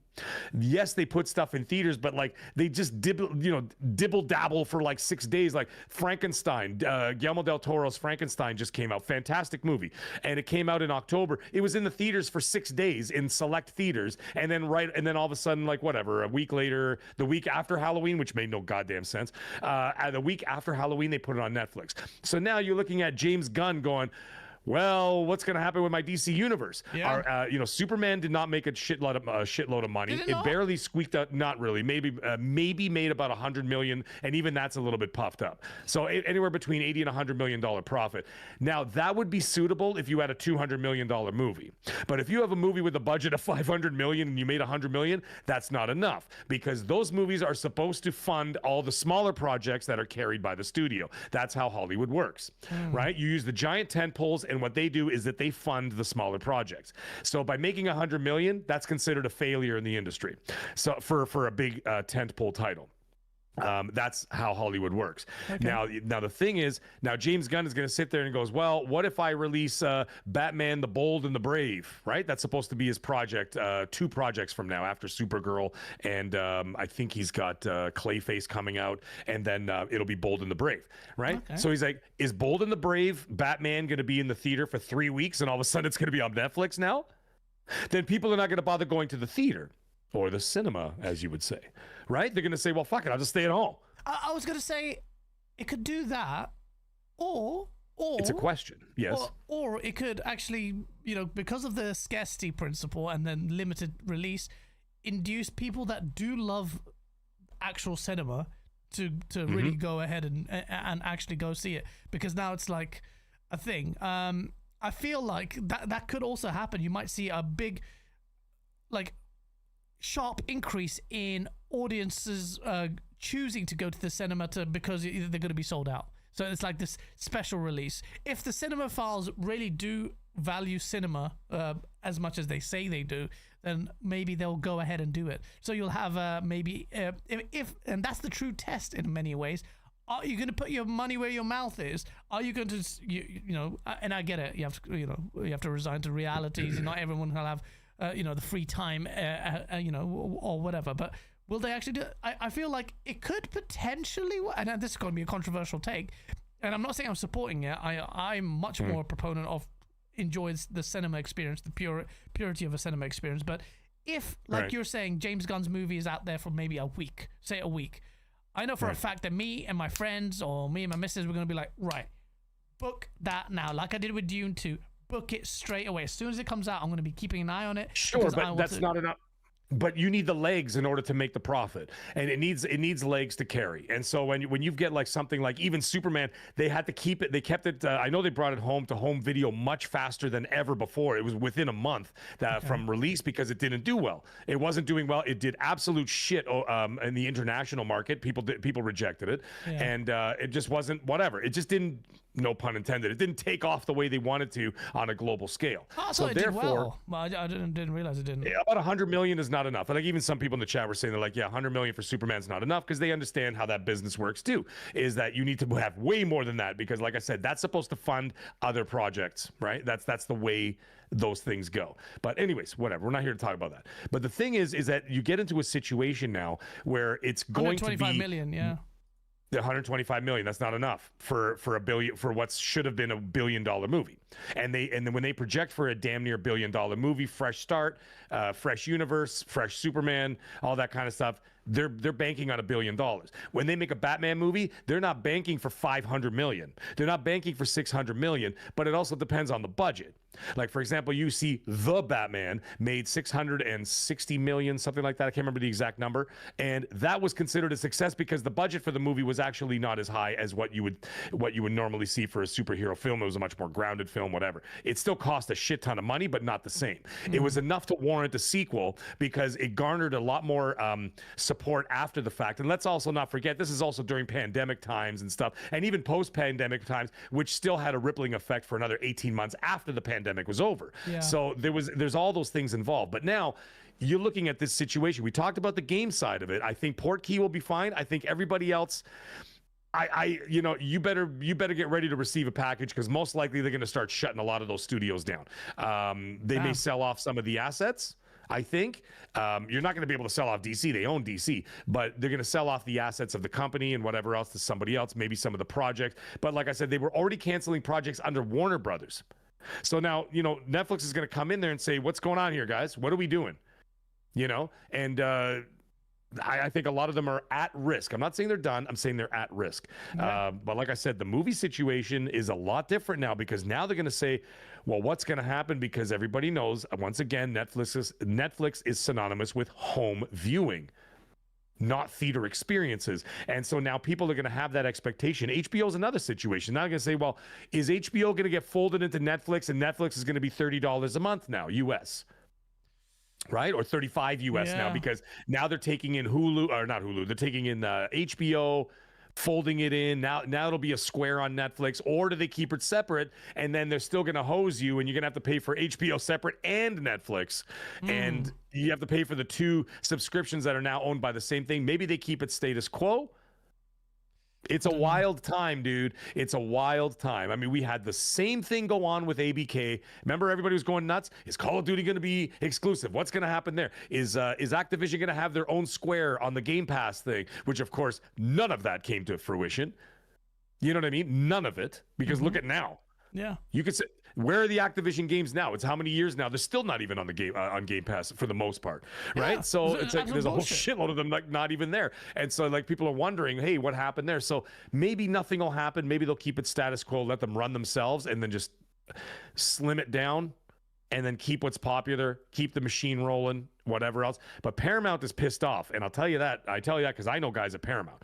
Yes, they put stuff in theaters, but like they just dibble dabble for like 6 days. Like Frankenstein, Guillermo del Toro's Frankenstein just came out. Fantastic movie. And it came out in October. It was in the theaters for 6 days in select theaters. And then all of a sudden, like whatever, a week later, the week after Halloween, which made no goddamn sense. The week after Halloween, they put it on Netflix. So now you're looking at James Gunn going, well, what's going to happen with my DC universe? Yeah. Superman did not make a shitload of money. It barely squeaked out. Not really. Maybe made about 100 million, and even that's a little bit puffed up. So anywhere between 80 and 100 million dollar profit. Now that would be suitable if you had a 200 million dollar movie. But if you have a movie with a budget of 500 million and you made 100 million, that's not enough, because those movies are supposed to fund all the smaller projects that are carried by the studio. That's how Hollywood works, right? You use the giant tent poles, and what they do is that they fund the smaller projects. So by making 100 million, that's considered a failure in the industry. So for a big tentpole title. That's how Hollywood works. Okay. Now the thing is, now James Gunn is going to sit there and goes, well, what if I release Batman the Bold and the Brave, right? That's supposed to be his project, 2 projects from now after Supergirl. And I think he's got Clayface coming out, and then it'll be Bold and the Brave, right? Okay. So he's like, is Bold and the Brave Batman going to be in the theater for 3 weeks and all of a sudden it's going to be on Netflix now? Then people are not going to bother going to the theater. Or the cinema, as you would say, right? They're going to say, well, fuck it, I'll just stay at home. I was going to say it could do that, or it's a question, yes. Or it could actually, because of the scarcity principle and then limited release, induce people that do love actual cinema to really go ahead and actually go see it, because now it's like a thing. I feel like that could also happen. You might see a big, sharp increase in audiences choosing to go to the cinema because they're going to be sold out. So it's like this special release. If the cinephiles really do value cinema as much as they say they do, then maybe they'll go ahead and do it. So you'll have if and that's the true test in many ways. Are you going to put your money where your mouth is? Are you going to, and I get it. You have to, you have to resign to realities. Not everyone will have the free time, or whatever. But will they actually do it? I feel like it could potentially, and this is going to be a controversial take, and I'm not saying I'm supporting it. I'm much more a proponent of enjoys the cinema experience, the purity of a cinema experience. But if, like you're saying, James Gunn's movie is out there for maybe a week, I know for a fact that me and my friends or me and my missus, we're going to be like, right, book that now, like I did with Dune 2. Book it straight away. As soon as it comes out, I'm going to be keeping an eye on it. Sure, but that's not enough. But you need the legs in order to make the profit, and it needs legs to carry. And so when you get like something like even Superman, they had to keep it. They kept it. I know they brought it home to home video much faster than ever before. It was within a month from release because it didn't do well. It wasn't doing well. It did absolute shit in the international market. People rejected it, and it just wasn't whatever. It just didn't. No pun intended. It didn't take off the way they wanted to on a global scale. So therefore, I didn't realize it didn't. Yeah, about 100 million is not enough. Like even some people in the chat were saying they're like, yeah, 100 million for Superman's not enough, because they understand how that business works too. Is that you need to have way more than that, because like I said, that's supposed to fund other projects, right? That's the way those things go. But anyways, whatever. We're not here to talk about that. But the thing is that you get into a situation now where it's going to be 125 million, yeah. The 125 million, that's not enough for a billion, for what should have been $1 billion movie. And then when they project for a damn near $1 billion movie, fresh start, fresh universe, fresh Superman, all that kind of stuff, they're banking on $1 billion. When they make a Batman movie, they're not banking for 500 million. They're not banking for 600 million, but it also depends on the budget. Like, for example, you see The Batman made 660 million, something like that. I can't remember the exact number. And that was considered a success because the budget for the movie was actually not as high as what you would normally see for a superhero film. It was a much more grounded film, whatever. It still cost a shit ton of money, but not the same. It was enough to warrant a sequel because it garnered a lot more support after the fact. And let's also not forget, this is also during pandemic times and stuff, and even post-pandemic times, which still had a rippling effect for another 18 months after the pandemic was over. Yeah. So there's all those things involved. But now you're looking at this situation. We talked about the game side of it. I think Portkey will be fine. I think everybody else, you better get ready to receive a package, because most likely they're going to start shutting a lot of those studios down. They may sell off some of the assets. I think you're not going to be able to sell off DC. They own DC, but they're going to sell off the assets of the company and whatever else to somebody else, maybe some of the projects. But like I said, they were already canceling projects under Warner Brothers. So now, Netflix is going to come in there and say, what's going on here, guys? What are we doing? And I think a lot of them are at risk. I'm not saying they're done. I'm saying they're at risk. But like I said, the movie situation is a lot different now, because now they're going to say, well, what's going to happen? Because everybody knows, once again, Netflix is synonymous with home viewing, not theater experiences. And so now people are going to have that expectation. HBO is another situation. Now they're going to say, well, is HBO going to get folded into Netflix, and Netflix is going to be $30 a month now, US? Right? Or 35 US now, because now they're taking in Hulu, or not Hulu, they're taking in HBO, folding it in. Now it'll be a square on Netflix. Or do they keep it separate, and then they're still going to hose you, and you're going to have to pay for HBO separate and Netflix, and you have to pay for the two subscriptions that are now owned by the same thing. Maybe they keep it status quo. It's a wild time, dude. It's a wild time. I mean, we had the same thing go on with ABK. Remember, everybody was going nuts. Is Call of Duty going to be exclusive? What's going to happen there? Is Activision going to have their own Square on the Game Pass thing? Which, of course, none of that came to fruition. You know what I mean? None of it. Because look at now. Yeah. You could say, where are the Activision games now? It's how many years now? They're still not even on the game on Game Pass for the most part, right? Yeah, So it's like there's a whole bullshit. shitload of them like not even there, and so like people are wondering, hey, what happened there? So maybe nothing will happen. Maybe they'll keep it status quo, let them run themselves, and then just slim it down, and then keep what's popular, keep the machine rolling, whatever else. But Paramount is pissed off, and I'll tell you that. I tell you that because I know guys at Paramount.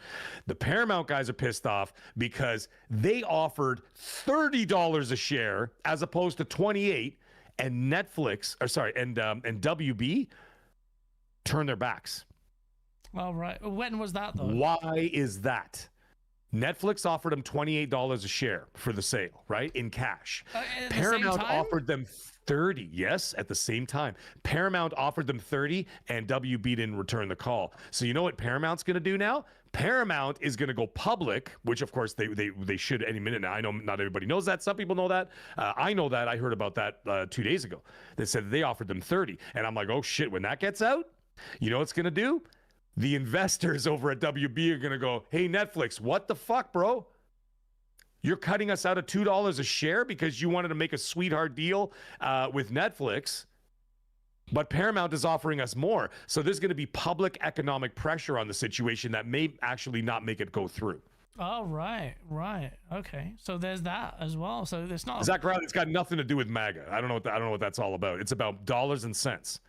The Paramount guys are pissed off because they offered $30 a share as opposed to 28, and Netflix, or sorry, and WB turned their backs. All right. When was that though? Why is that? Netflix offered them $28 a share for the sale, right? In cash. At the Paramount same time? offered them 30. Yes, at the same time. Paramount offered them 30 and WB didn't return the call. So you know what Paramount's going to do now? Paramount is going to go public, which of course they should any minute now. I know not everybody knows that. Some people know that. I know that. I heard about that 2 days ago. They said they offered them 30. And I'm like, oh shit, when that gets out, you know what it's going to do? The investors over at WB are going to go, hey, Netflix, what the fuck, bro? You're cutting us out of $2 a share because you wanted to make a sweetheart deal with Netflix, but Paramount is offering us more. So there's going to be public economic pressure on the situation that may actually not make it go through. Oh, right. Okay. So there's that as well. So it's not. Zach Riley, it's got nothing to do with MAGA. I don't know what that's all about. It's about dollars and cents.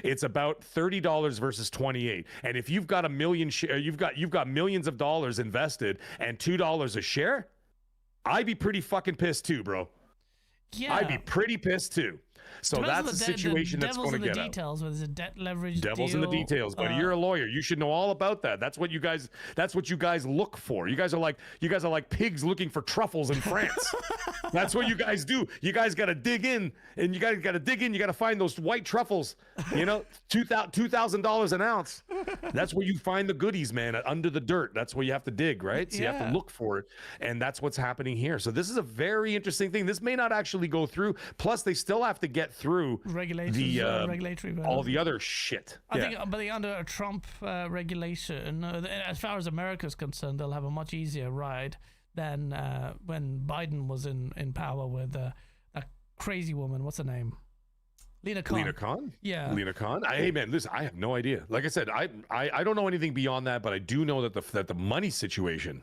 It's about $30 versus 28. And if you've got a million you've got millions of dollars invested and $2 a share, I'd be pretty fucking pissed too, bro. Yeah. I'd be pretty pissed too. So Depends that's on the situation that's going to get out. Devil's in the details, whether it's a debt leverage Devil's deal. in the details, buddy. You're a lawyer. You should know all about that. That's what you guys look for. You guys are like pigs looking for truffles in France. That's what you guys do. You guys got to dig in, and you got to dig in. You got to find those white truffles. You know, $2,000 an ounce. That's where you find the goodies, man. Under the dirt. That's where you have to dig, right? So you have to look for it, and that's what's happening here. So this is a very interesting thing. This may not actually go through. Plus, they still have to get through regulatory all the other shit. I think, but under a Trump regulation, as far as America's concerned, they'll have a much easier ride than when Biden was in power with a crazy woman. What's her name? Lena Khan. Lena Khan? Yeah. Lena Khan? Hey, man, listen, I have no idea. Like I said, I don't know anything beyond that, but I do know that the money situation,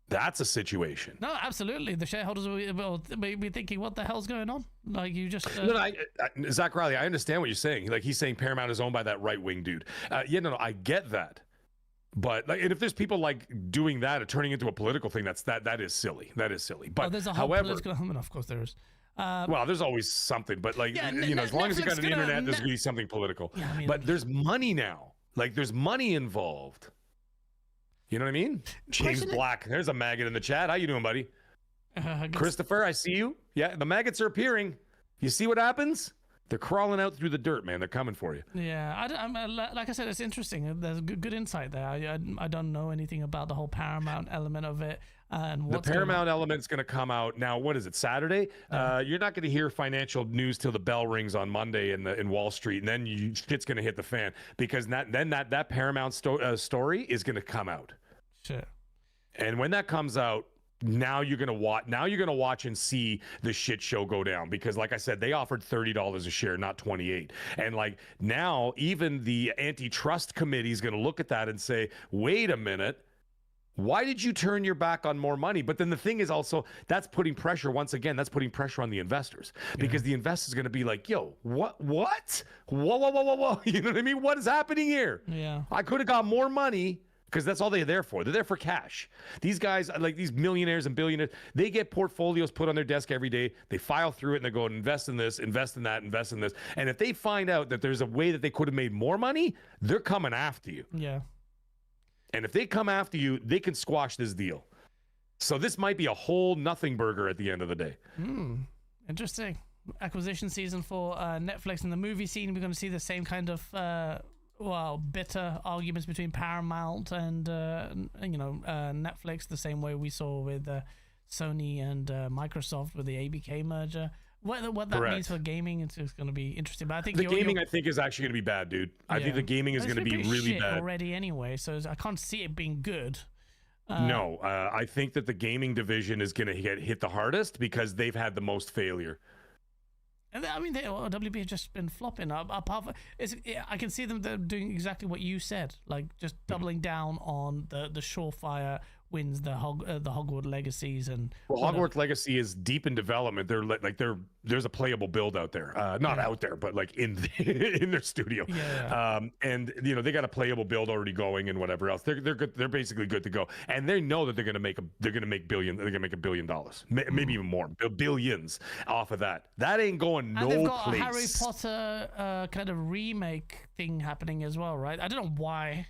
that's a situation. No, absolutely. The shareholders will be thinking, what the hell's going on? Like, you just... No, Zach Riley, I understand what you're saying. Like, he's saying Paramount is owned by that right-wing dude. No, I get that. But like, and if there's people like doing that or turning into a political thing, that is silly. That is silly. But there's a whole however, political element, of course there is. Well, there's always something, but like, as long as you got an internet, there's gonna be something political. Yeah, I mean, but there's money now. Like, there's money involved. You know what I mean? James Black. There's a maggot in the chat. How you doing, buddy? Christopher, I see you. Yeah, the maggots are appearing. You see what happens? They're crawling out through the dirt, man. They're coming for you. Yeah, like I said, it's interesting. There's good insight there. I don't know anything about the whole Paramount element of it. And the Paramount element's going to come out now. What is it? Saturday? You're not going to hear financial news till the bell rings on Monday in Wall Street, and then shit's going to hit the fan because that Paramount story is going to come out. Shit. And when that comes out, now you're gonna watch and see the shit show go down because, like I said, they offered $30 a share, not 28. And like now, even the antitrust committee is gonna look at that and say, "Wait a minute, why did you turn your back on more money?" But then the thing is also that's putting pressure once again. That's putting pressure on the investors because the investors are gonna be like, "Yo, what? Whoa! You know what I mean? What is happening here? Yeah, I could have got more money." Because that's all they're there for. They're there for cash. These guys, like these millionaires and billionaires, they get portfolios put on their desk every day. They file through it and they go and invest in this, invest in that, invest in this. And if they find out that there's a way that they could have made more money, they're coming after you. Yeah. And if they come after you, they can squash this deal. So this might be a whole nothing burger at the end of the day. Interesting. Acquisition season for Netflix. In the movie scene, we're going to see the same kind of bitter arguments between Paramount and Netflix, the same way we saw with Sony and Microsoft with the ABK merger. What that means for gaming is going to be interesting. But I think the gaming, I think, is actually going to be bad, dude. I think the gaming is going to be really shit bad already anyway. So I can't see it being good. No, I think that the gaming division is going to hit the hardest because they've had the most failure. And I mean, WB has just been flopping. Apart from, I can see them doing exactly what you said, like just doubling down on the surefire wins, the Hogwarts Legacies, and Hogwarts Legacy is deep in development. There's a playable build out there, not out there, but like in their studio. And they got a playable build already going and whatever else. They're good. They're basically good to go, and they know that they're gonna make $1 billion, maybe even more, billions off of that. That ain't going no place. And they've got a Harry Potter kind of remake thing happening as well, right? I don't know why.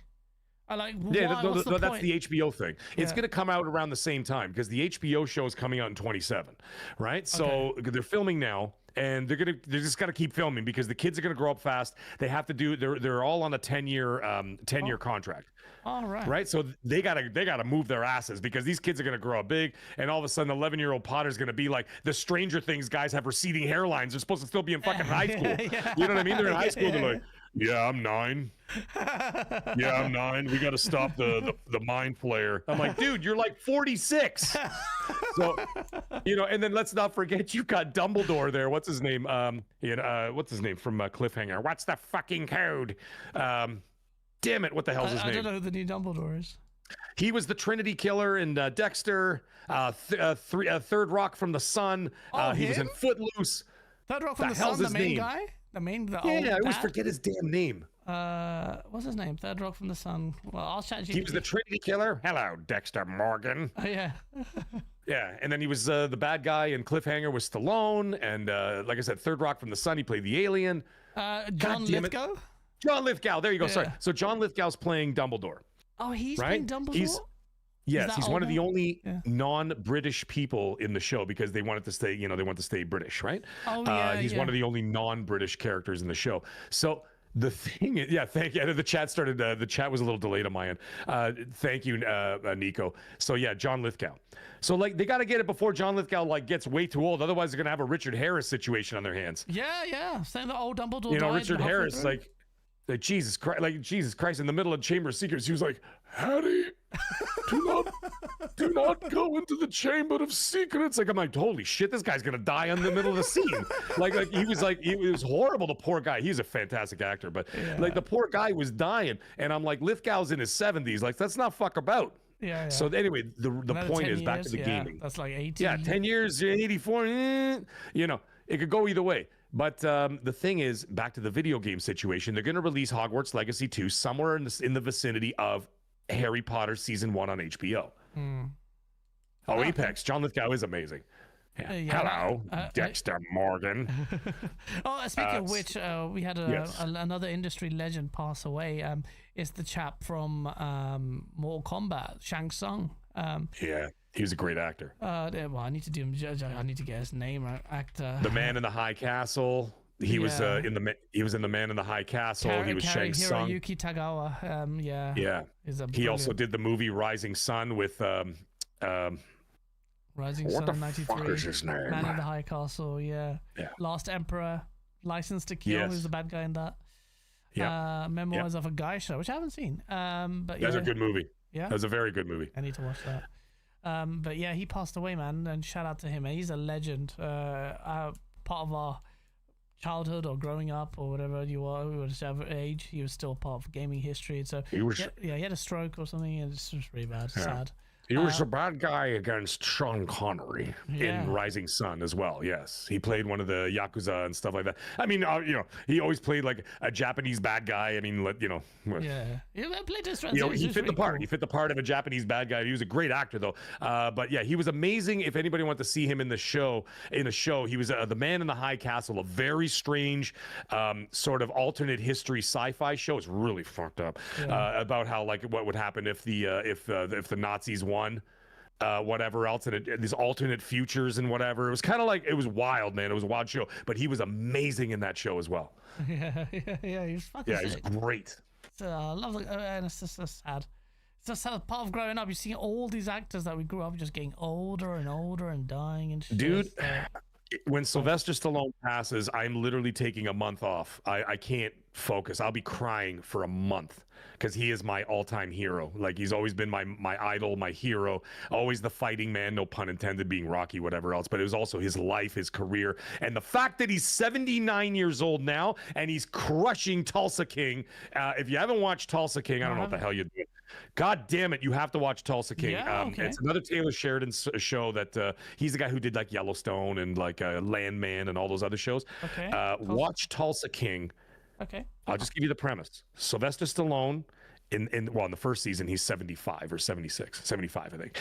That's the HBO thing. It's going to come out around the same time because the HBO show is coming out in 2027, right? So they're filming now, and they're just got to keep filming because the kids are going to grow up fast. They have to do. They're all on a 10-year contract. All right. Right. So they gotta move their asses because these kids are gonna grow up big, and all of a sudden, 11-year-old Potter's gonna be like the Stranger Things guys have receding hairlines. They're supposed to still be in fucking high school. You know what I mean? They're in high school. They're like, yeah, I'm 9. Yeah, I'm 9. We got to stop the mind flayer. I'm like, dude, you're like 46. So, and then let's not forget you've got Dumbledore there. What's his name? What's his name from Cliffhanger? What's the fucking code? Damn it! What the hell's his name? I don't know who the new Dumbledore is. He was the Trinity Killer in Dexter. Third Rock from the Sun. He was in Footloose. Third Rock from the Sun. The main guy. I always forget his damn name. What's his name? Third Rock from the Sun. Well, I'll chat GPT. He was the Trinity Killer. Hello, Dexter Morgan. Oh yeah. Yeah, and then he was the bad guy in Cliffhanger with Stallone, and like I said, Third Rock from the Sun. He played the alien. John Lithgow. John Lithgow. There you go. Sorry. So John Lithgow's playing Dumbledore. Oh, he's playing Dumbledore. He's one of the only non-British people in the show because they wanted to stay, they want to stay British, right? He's one of the only non-British characters in the show. So the thing is, thank you. The chat started, the chat was a little delayed on my end. Thank you, Nico. So John Lithgow. So they got to get it before John Lithgow gets way too old. Otherwise, they're going to have a Richard Harris situation on their hands. Yeah. Saying the old Dumbledore died Richard Harris, Jesus Christ, in the middle of Chamber of Secrets, he was like, Hattie, do not go into the Chamber of Secrets. I'm like, holy shit, this guy's gonna die in the middle of the scene. It was horrible. The poor guy. He's a fantastic actor, but the poor guy was dying, and I'm like, Lithgow's in his 70s. Let's not fuck about. Yeah. So anyway, the point is back to the gaming. That's like 18. Yeah, 10 years, 84. It could go either way. But the thing is, back to the video game situation, they're going to release Hogwarts Legacy 2 somewhere in the vicinity of Harry Potter Season 1 on HBO. Apex. John Lithgow is amazing. Hello, Dexter Morgan. Speaking of which, we had another industry legend pass away. It's the chap from Mortal Kombat, Shang Tsung. He was a great actor. Well, I need to do him judge. I need to get his name right. Actor. The Man in the High Castle. He was in the Man in the High Castle. He was Shang Tsung. Hiroyuki Tagawa. He also did the movie Rising Sun with Rising Sun in 93. What is his name? Man in the High Castle. Yeah. Last Emperor. License to Kill. Who's the bad guy in that? Memoirs of a Geisha, which I haven't seen. But that's a good movie. Yeah, that's a very good movie. I need to watch that. But he passed away, man, and shout out to him. He's a legend. Part of our childhood or growing up or whatever you are, whatever age, he was still part of gaming history. So he had a stroke or something, and it's just really bad, sad. He was a bad guy against Sean Connery in Rising Sun as well. Yes, he played one of the Yakuza and stuff like that. I mean, he always played like a Japanese bad guy. I mean, he played his he fit the part. Cool. He fit the part of a Japanese bad guy. He was a great actor though. But he was amazing. If anybody wants to see him in a show, he was the Man in the High Castle, a very strange sort of alternate history sci-fi show. It's really fucked up about how what would happen if the Nazis won. Whatever else, and these alternate futures and whatever. It was kind of it was wild, man. It was a wild show, but he was amazing in that show as well. He was fucking sick. He was great. So, I love it, and it's just so sad. It's just how part of growing up. You see all these actors that we grew up just getting older and older and dying and shit. Dude, So, when Sylvester Stallone passes, I'm literally taking a month off. I can't focus. I'll be crying for a month because he is my all-time hero. Like, he's always been my idol, my hero, always the fighting man, no pun intended, being Rocky, whatever else. But it was also his life, his career. And the fact that he's 79 years old now and he's crushing Tulsa King. If you haven't watched Tulsa King, I don't know what the hell you're doing. God damn it, you have to watch Tulsa King. Yeah, okay. It's another Taylor Sheridan show that he's the guy who did like Yellowstone and like Landman and all those other shows. Okay. Watch Tulsa King. Okay. I'll just give you the premise. Sylvester Stallone, in the first season, he's 75 or 76, 75, I think.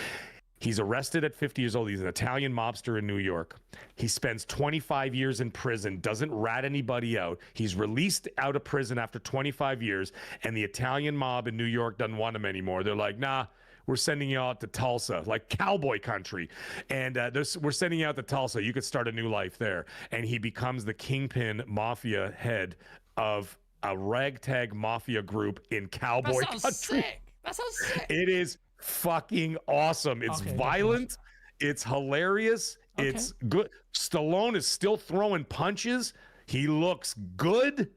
He's arrested at 50 years old. He's an Italian mobster in New York. He spends 25 years in prison, doesn't rat anybody out. He's released out of prison after 25 years, and the Italian mob in New York doesn't want him anymore. They're like, nah, we're sending you out to Tulsa, like cowboy country. And we're sending you out to Tulsa. You could start a new life there. And he becomes the kingpin mafia head of a ragtag mafia group in cowboy That sounds country. sick. That sounds sick. It is fucking awesome. It's Okay, violent. It's hilarious. Okay. It's good. Stallone is still throwing punches. He looks good.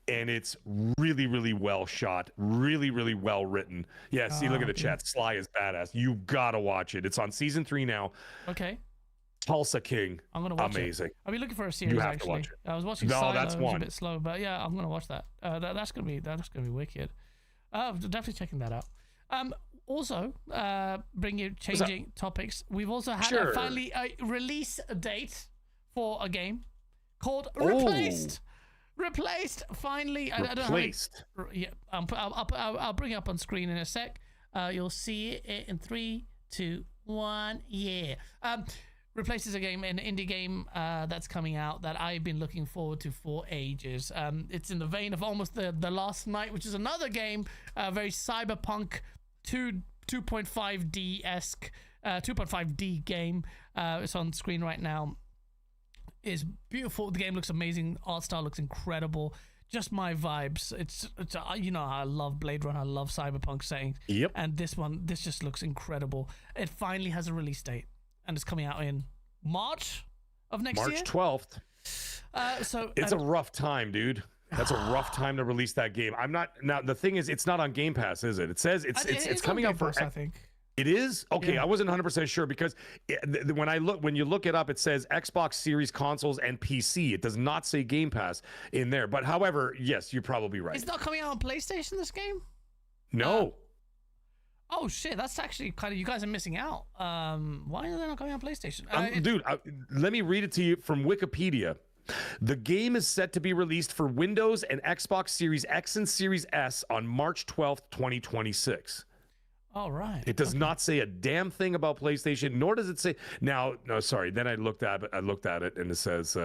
And it's really, really well shot. Really, really well written. Yeah, see, look at the chat. Sly is badass. You gotta watch it. It's on season 3 now. Okay. Tulsa King. I'm gonna watch Amazing. it. I'll be looking for a series. You have to actually. watch it. I was watching No, Silo. that's It was one. a bit slow, but yeah, I'm gonna watch that. That's gonna be wicked. Definitely checking that out. Also, changing topics. We've also had finally a release date for a game called Replaced. Replaced. Finally, Replaced. I don't know. Yeah, I'll bring it up on screen in a sec. You'll see it in 3, 2, 1. Yeah. Replaced is a game, an indie game that's coming out that I've been looking forward to for ages. It's in the vein of almost the Last Night, which is another game, very cyberpunk 2.5D-esque, 2.5D game. It's on screen right now. It's beautiful. The game looks amazing. Art style looks incredible. Just my vibes. It's I love Blade Runner. I love cyberpunk settings. Yep. And this just looks incredible. It finally has a release date, and it's coming out in March of next year. March 12th. So it's a rough time, dude. That's a rough time to release that game. I'm not now. The thing is, it's not on Game Pass, is it? It says it's coming out for. I think. It is? Okay, Yeah. I wasn't 100% sure because when you look it up, it says Xbox Series consoles and PC. It does not say Game Pass in there. But however, yes, you're probably right. It's not coming out on PlayStation, this game? No. Oh shit, that's actually kind of, you guys are missing out. Why are they not coming on PlayStation? Dude, let me read it to you from Wikipedia. The game is set to be released for Windows and Xbox Series X and Series S on March 12th, 2026. All right. It does not say a damn thing about PlayStation, nor does it say now. No, sorry. Then I looked at it, and it says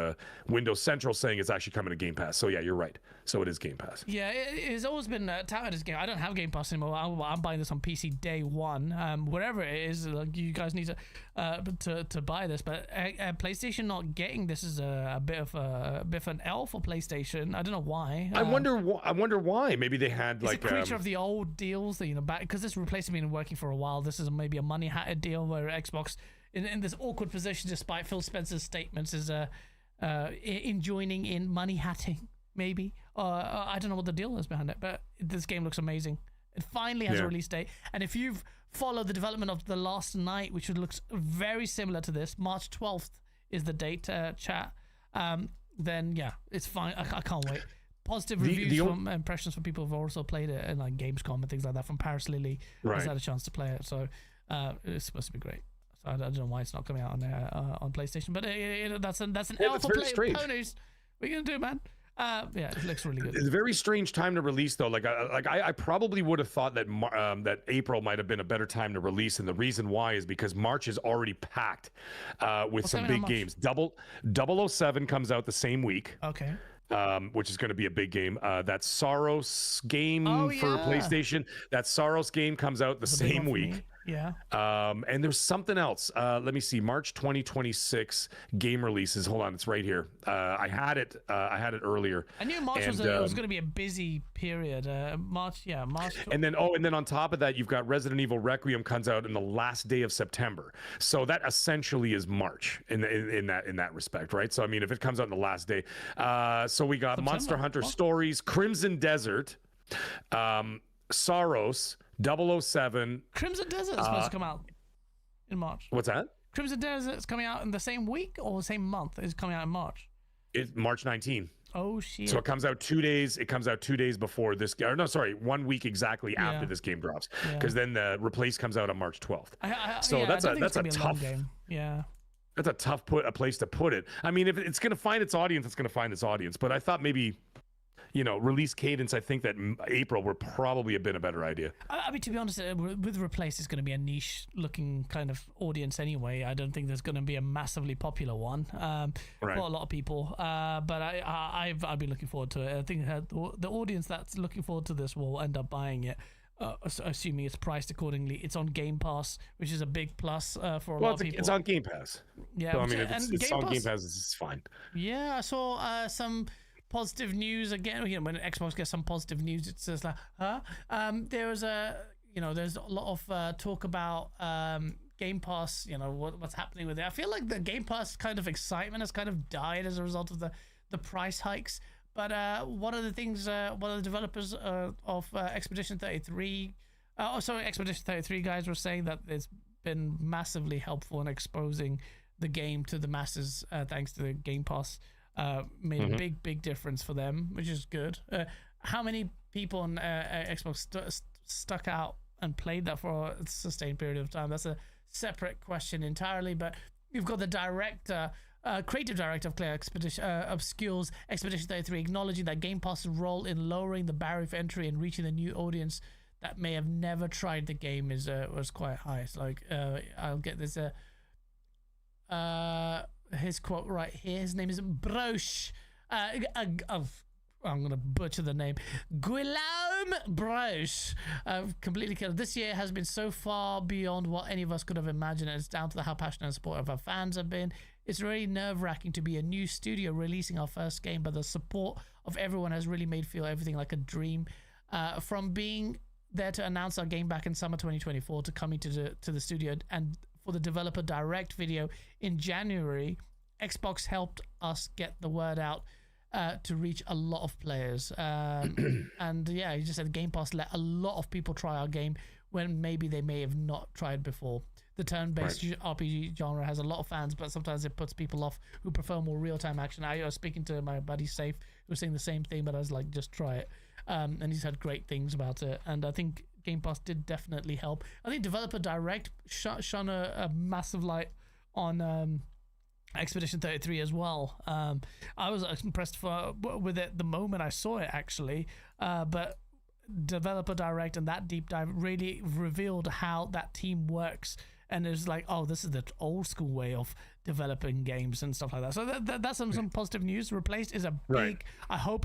Windows Central saying it's actually coming to Game Pass. So yeah, you're right. So it is Game Pass. Yeah, it's always been touted as game. I don't have Game Pass anymore. I'm buying this on PC day one. Wherever it is, like, you guys need to buy this. But PlayStation not getting this is a bit of an L for PlayStation. I don't know why. I wonder why. Maybe they had it's a creature of the old deals that back because this replacement been working for a while. This is maybe a money hatted deal where Xbox in this awkward position, despite Phil Spencer's statements, is enjoining in money hatting. Maybe. I don't know what the deal is behind it, but this game looks amazing. It finally has a release date. And if you've followed the development of The Last Night, which looks very similar to this, March 12th is the date, chat, then yeah, it's fine. I can't wait. Positive reviews from impressions from people who've also played it and like Gamescom and things like that. From Paris Lily has had a chance to play it. So it's supposed to be great. So I don't know why it's not coming out on PlayStation, but that's an L for ponies. What are you going to do, man? Yeah, it looks really good. It's a very strange time to release, though. I probably would have thought that that April might have been a better time to release, and the reason why is because March is already packed with some big games. 007 comes out the same week. Okay. Which is going to be a big game. That Soros game for PlayStation. That Soros game comes out the same week. Yeah. And there's something else. Let me see. March 2026 game releases. Hold on, it's right here. I had it earlier. I knew March was going to be a busy period. March. And then on top of that, you've got Resident Evil Requiem comes out in the last day of September. So that essentially is March in that respect, right? So I mean, if it comes out in the last day, so we got September. Monster Hunter Stories, Crimson Desert, Saros, 007. Crimson Desert is supposed to come out in March. What's that? Crimson Desert is coming out in the same week or the same month? It's coming out in March. It's March 19. Oh shit! So it comes out 2 days. It comes out 2 days before this. Or no, sorry, 1 week exactly after this game drops. Because then the Replace comes out on March 12th. That's a tough game. Yeah. That's a tough place to put it. I mean, if it's going to find its audience, it's going to find its audience. But I thought maybe, release cadence, I think that April would probably have been a better idea. I mean, to be honest, with Replace, it's going to be a niche-looking kind of audience anyway. I don't think there's going to be a massively popular one for a lot of people. But I've been looking forward to it. I think the audience that's looking forward to this will end up buying it. Assuming it's priced accordingly. It's on Game Pass, which is a big plus for a lot of people. It's on Game Pass. Yeah, so, I mean, it's on Game Pass, it's fine. Yeah, I saw some positive news again. When Xbox gets some positive news, it's just like, huh? There's a lot of talk about Game Pass. What's happening with it. I feel like the Game Pass kind of excitement has kind of died as a result of the price hikes. But one of the things, one of the developers of Expedition 33, Expedition 33 guys were saying that it's been massively helpful in exposing the game to the masses thanks to the Game Pass. Made a big difference for them, which is good. How many people on Xbox stuck out and played that for a sustained period of time? That's a separate question entirely. But you've got the director. Creative director of Clear Expedition of Skills Expedition 33 acknowledging that Game Pass's role in lowering the barrier for entry and reaching a new audience that may have never tried the game was quite high. It's like I'll get this his quote right here. His name is Broche. I'm going to butcher the name. Guillaume Broche. Completely killed. This year has been so far beyond what any of us could have imagined. It's down to how passionate and supportive our fans have been. It's really nerve-wracking to be a new studio releasing our first game, but the support of everyone has really made feel everything like a dream. From being there to announce our game back in summer 2024 to coming to the studio and for the developer direct video in January, Xbox helped us get the word out to reach a lot of players. And yeah, he just said Game Pass let a lot of people try our game when maybe they may have not tried before. The turn-based RPG genre has a lot of fans, but sometimes it puts people off who prefer more real-time action. I was speaking to my buddy Safe, who was saying the same thing, but I was like, just try it. And he's had great things about it. And I think Game Pass did definitely help. I think Developer Direct shone a massive light on Expedition 33 as well. I was impressed with it the moment I saw it, actually. But Developer Direct and that deep dive really revealed how that team works. And it's like, oh, this is the old school way of developing games and stuff like that. So that's some positive news. Replaced is a big. I hope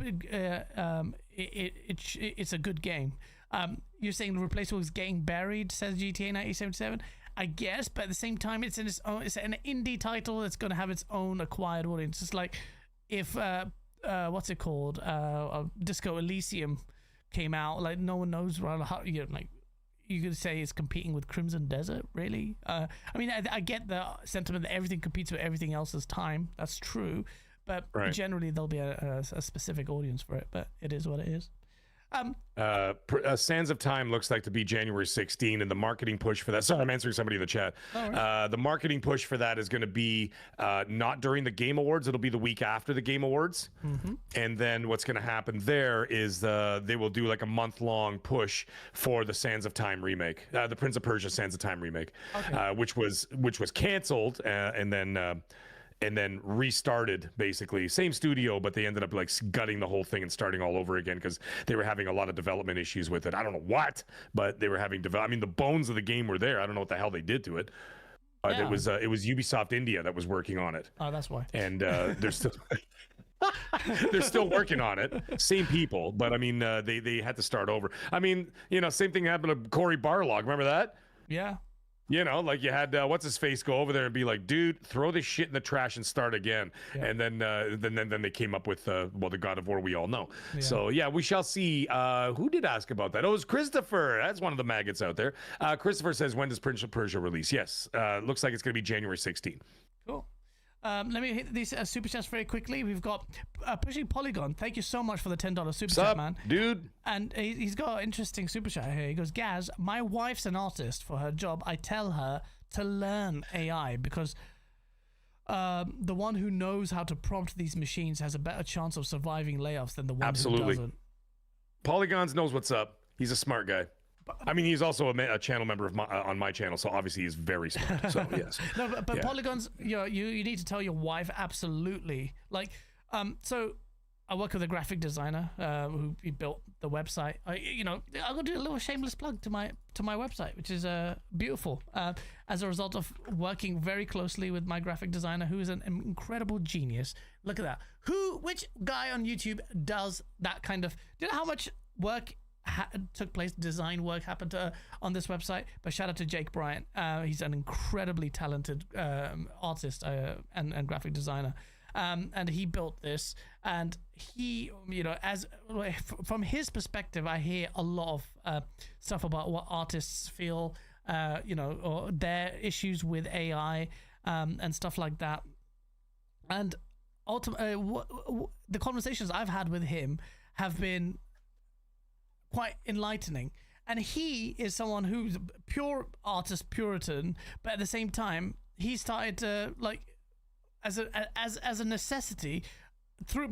it's a good game. You're saying Replaced was getting buried, says GTA 1977. I guess, but at the same time, it's an indie title that's going to have its own acquired audience. It's like if what's it called, Disco Elysium came out, like no one knows how, like. You could say it's competing with Crimson Desert, really? I mean, I get the sentiment that everything competes with everything else's time. That's true. But generally, there'll be a specific audience for it. But it is what it is. Sands of Time looks like to be January 16, and the marketing push for that. Sorry, I'm answering somebody in the chat. The marketing push for that is going to be not during the Game Awards. It'll be the week after the Game Awards. And then what's going to happen there is they will do like a month-long push for the Sands of Time remake, the Prince of Persia Sands of Time remake, which was canceled and then restarted, basically same studio, but they ended up like gutting the whole thing and starting all over again because they were having a lot of development issues with it. I don't know what, but they were having I mean, the bones of the game were there. I don't know what the hell they did to it. It was Ubisoft India that was working on it. Oh, that's why. And they're still they're still working on it. Same people, but I mean, they had to start over. I mean, same thing happened to Cory Barlog. Remember that? Yeah. You know, like you had what's his face go over there and be like, dude, throw this shit in the trash and start again. Yeah. And then they came up with the God of War we all know. Yeah. So yeah, we shall see. Who did ask about that? Oh, it's Christopher. That's one of the maggots out there. Christopher says, when does Prince of Persia release? Yes, looks like it's going to be January 16th. Cool. Let me hit these super chats very quickly. We've got Pushing Polygon. Thank you so much for the $10 super chat, man. Dude? And he's got an interesting super chat here. He goes, Gaz, my wife's an artist. For her job, I tell her to learn AI because the one who knows how to prompt these machines has a better chance of surviving layoffs than the one who doesn't. Polygons knows what's up. He's a smart guy. I mean, he's also a channel member of on my channel, so obviously he's very smart. So yes. No, but Polygons, you need to tell your wife absolutely. Like, so I work with a graphic designer who built the website. I'm gonna do a little shameless plug to my website, which is beautiful. As a result of working very closely with my graphic designer, who is an incredible genius. Look at that. Which guy on YouTube does that kind of? Do you know how much work took place, design work happened on this website? But shout out to Jake Bryant. He's an incredibly talented artist and graphic designer, and he built this. And he, as from his perspective, I hear a lot of stuff about what artists feel, or their issues with AI and stuff like that. And ultimately, the conversations I've had with him have been quite enlightening. And he is someone who's pure artist, Puritan, but at the same time, he started to, like, as a necessity,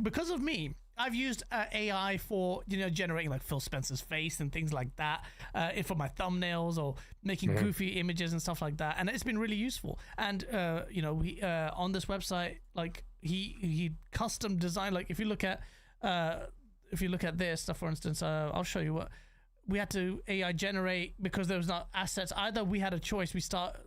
because of me, I've used AI for generating like Phil Spencer's face and things like that, for my thumbnails or making goofy images and stuff like that, and it's been really useful. And we on this website, like he custom designed, like if you look at this stuff, for instance, I'll show you what we had to AI generate because there was not assets. Either we had a choice, we start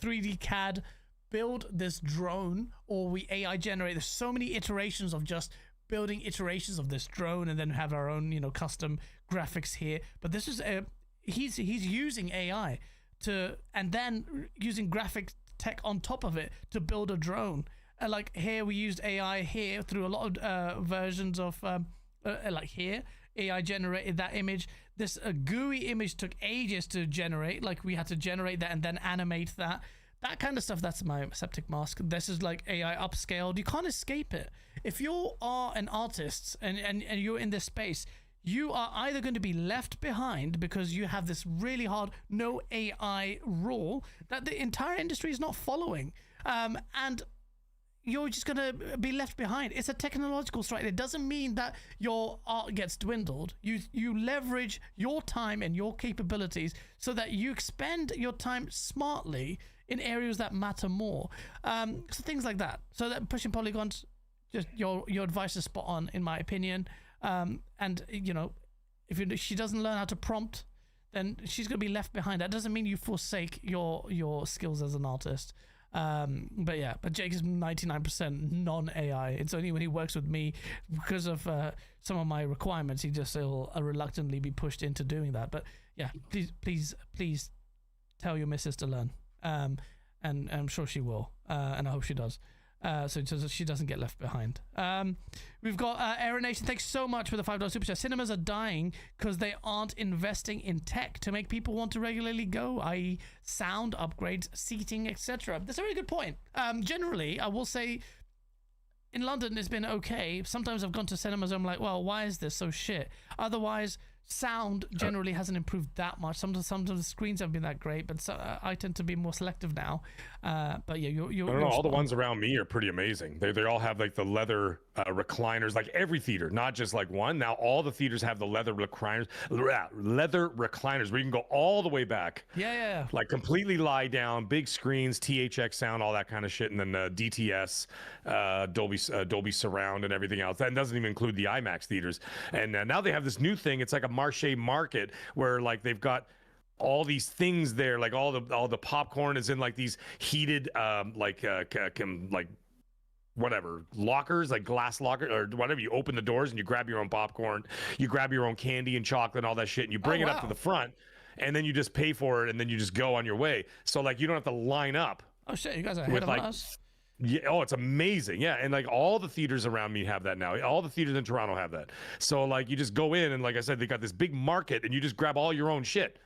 3D CAD, build this drone, or we AI generate. There's so many iterations of just building iterations of this drone and then have our own, custom graphics here. But this is he's using AI and then using graphic tech on top of it to build a drone. And like here, we used AI here through a lot of versions of like here, AI generated that image. This GUI image took ages to generate. Like we had to generate that and then animate that. That kind of stuff, that's my septic mask. This is like AI upscaled. You can't escape it. If you are an artist and you're in this space, you are either going to be left behind because you have this really hard no AI rule that the entire industry is not following. And you're just going to be left behind. It's a technological strike. It doesn't mean that your art gets dwindled. You leverage your time and your capabilities so that you expend your time smartly in areas that matter more. So things like that. So that Pushing Polygons, just your advice is spot on, in my opinion. And if she doesn't learn how to prompt, then she's going to be left behind. That doesn't mean you forsake your skills as an artist. But Jake is 99% non-AI. It's only when he works with me, because of some of my requirements, he'll reluctantly be pushed into doing that. But yeah, please tell your missus to learn. And I'm sure she will, and I hope she does. So she doesn't get left behind. We've got Aaron Nation. Thanks so much for the $5 super chat. Cinemas are dying because they aren't investing in tech to make people want to regularly go, i.e. sound upgrades, seating, etc. That's a very good point. Generally, I will say in London it's been okay. Sometimes I've gone to cinemas and I'm like, well, why is this so shit? Otherwise, sound generally hasn't improved that much. Sometimes the screens haven't been that great, but I tend to be more selective now. But yeah, you're I don't know. All the ones around me are pretty amazing. They all have like the leather recliners, like every theater, not just like one. Now all the theaters have the leather recliners where you can go all the way back. Yeah. Like completely lie down, big screens, THX sound, all that kind of shit, and then DTS, Dolby Surround, and everything else. That doesn't even include the IMAX theaters. And now they have this new thing. It's like a marché market where like they've got all these things there, like all the popcorn is in like these heated like whatever lockers, like glass locker or whatever. You open the doors and you grab your own popcorn, you grab your own candy and chocolate and all that shit, and you bring it up to the front. and then you just pay for it, and then you just go on your way. So like you don't have to line up. Oh shit, you guys are ahead of us. Yeah, oh, it's amazing. Yeah, and like all the theaters around me have that now. All the theaters in Toronto have that. So like you just go in, and like I said, they got this big market, and you just grab all your own shit.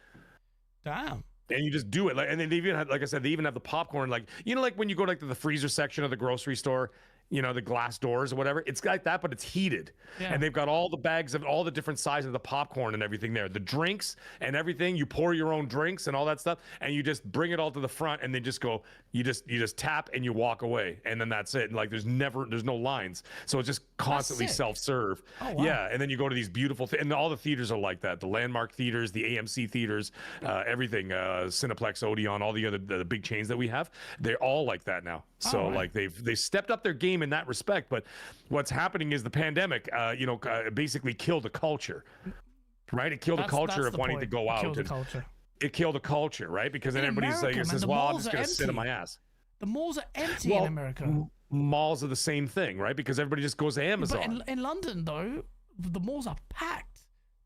Damn. And you just do it. Like, and then they even have, like I said, they even have the popcorn. Like, you know, like when you go like to the freezer section of the grocery store, you know, the glass doors or whatever. It's like that, but it's heated. Yeah. And they've got all the bags of all the different sizes of the popcorn and everything there. The drinks and everything. You pour your own drinks and all that stuff, and you just bring it all to the front, and they just go. You just tap and you walk away, and then that's it. And like there's no lines, so it's just constantly self-serve. Oh, wow. Yeah, and then you go to these beautiful and all the theaters are like that. The Landmark theaters, the AMC theaters, everything, Cineplex, Odeon, all the other the big chains that we have, they're all like that now. So like they've stepped up their game in that respect. But what's happening is the pandemic, basically killed the culture, right? It killed the culture of wanting to go out. It killed the culture, right? Because then everybody's like, says, well, I'm just going to sit on my ass. The malls are empty in America. Malls are the same thing, right? Because everybody just goes to Amazon. But in London, though, the malls are packed.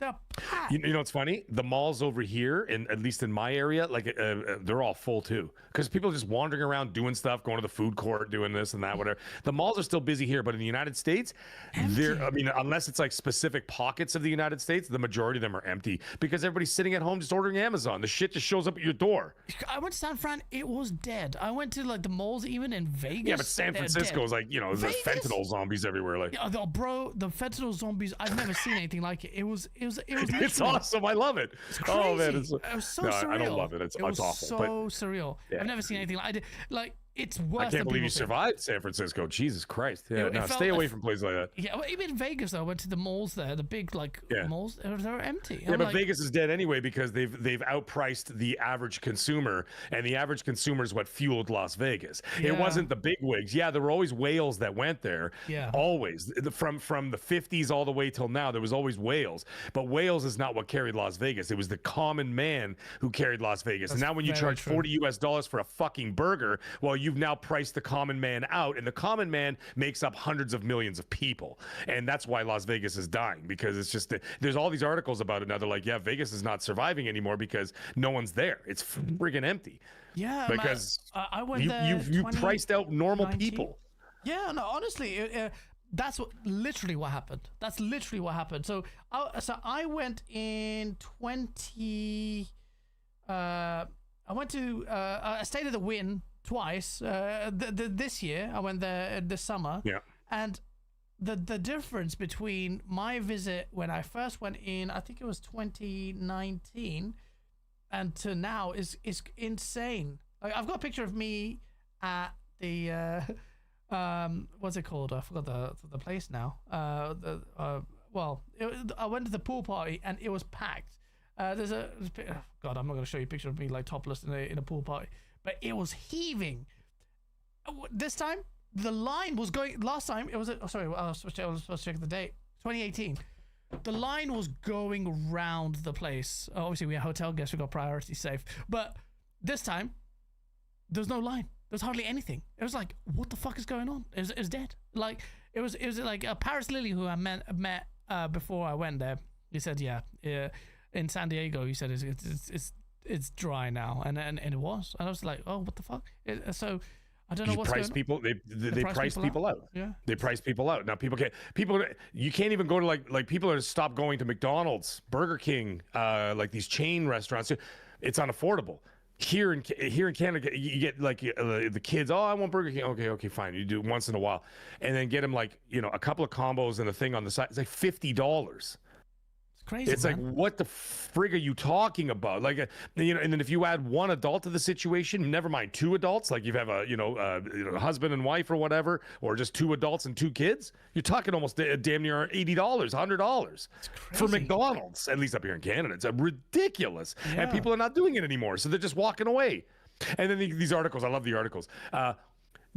They're packed. You know what's funny? The malls over here, at least in my area, like they're all full too. Because people are just wandering around doing stuff, going to the food court, doing this and that, whatever. The malls are still busy here, but in the United States, unless it's like specific pockets of the United States, the majority of them are empty because everybody's sitting at home just ordering Amazon. The shit just shows up at your door. I went to San Fran, it was dead. I went to like the malls even in Vegas. Yeah, but San Francisco is like, there's fentanyl zombies everywhere. Like, yeah, bro, the fentanyl zombies, I've never seen anything like it. It was it's awesome. I love it. It's crazy. Oh man, it was so surreal. I don't love it. It's awful. So surreal. Yeah. I've never seen anything like it. Like it's worse. I can't believe you survived San Francisco. Jesus Christ. Yeah, stay away from places like that. Yeah, well, even in Vegas though, I went to the malls there, the big malls. They're empty. Yeah, but Vegas is dead anyway because they've outpriced the average consumer, and the average consumer is what fueled Las Vegas. Yeah. It wasn't the big wigs. Yeah, there were always whales that went there. Yeah, always from the 50s all the way till now, there was always whales. But whales is not what carried Las Vegas. It was the common man who carried Las Vegas. And now when you charge $40 for a fucking burger, well, you've now priced the common man out, and the common man makes up hundreds of millions of people, and that's why Las Vegas is dying, because it's just there's all these articles about it now. They're like, yeah, Vegas is not surviving anymore because no one's there. It's friggin' empty. Yeah, because I went there. You priced out normal people. Yeah, no, honestly, that's literally what happened. That's literally what happened. So I went in 20. I went to I stayed at the Wynn twice. This year I went there this summer. Yeah. And the difference between my visit when I first went in, I think it was 2019, and to now is insane. Like, I've got a picture of me at the what's it called? I forgot the place now. I went to the pool party and it was packed. God, I'm not going to show you a picture of me like topless in a pool party, but it was heaving. This time, the line was going. Last time, it was. I was supposed to check the date. 2018. The line was going round the place. Obviously, we are hotel guests. We got priority safe. But this time, there was no line. There was hardly anything. It was like, what the fuck is going on? It was dead. Like it was like Paris Lily, who I met before I went there. He said, yeah. In San Diego, he said it's dry now, and it was. And I was like, oh, what the fuck? So I don't know what's going on. They price people out. Yeah, they price people out. Now you can't even go to like people are stopped going to McDonald's, Burger King, like these chain restaurants. It's unaffordable. Here in Canada, you get like the kids. Oh, I want Burger King. Okay, fine. You do it once in a while, and then get them like a couple of combos and a thing on the side. It's like $50. Crazy, it's man. Like, what the frig are you talking about? Like, and then if you add one adult to the situation, never mind two adults, like you have a husband and wife or whatever, or just two adults and two kids, you're talking almost damn near $80, $100 for McDonald's, at least up here in Canada. It's ridiculous. Yeah. And people are not doing it anymore. So they're just walking away. And then these articles, I love the articles.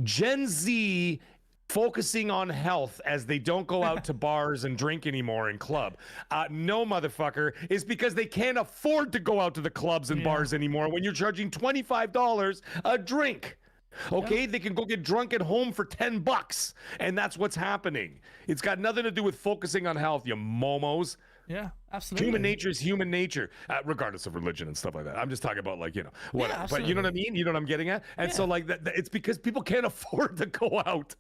Gen Z focusing on health as they don't go out to bars and drink anymore and club. No, motherfucker. It's because they can't afford to go out to the clubs and bars anymore when you're charging $25 a drink. Okay, they can go get drunk at home for $10, and that's what's happening. It's got nothing to do with focusing on health, you momos. Yeah, absolutely. Human nature is human nature, regardless of religion and stuff like that. I'm just talking about like, whatever. But you know what I mean? You know what I'm getting at? And so like it's because people can't afford to go out.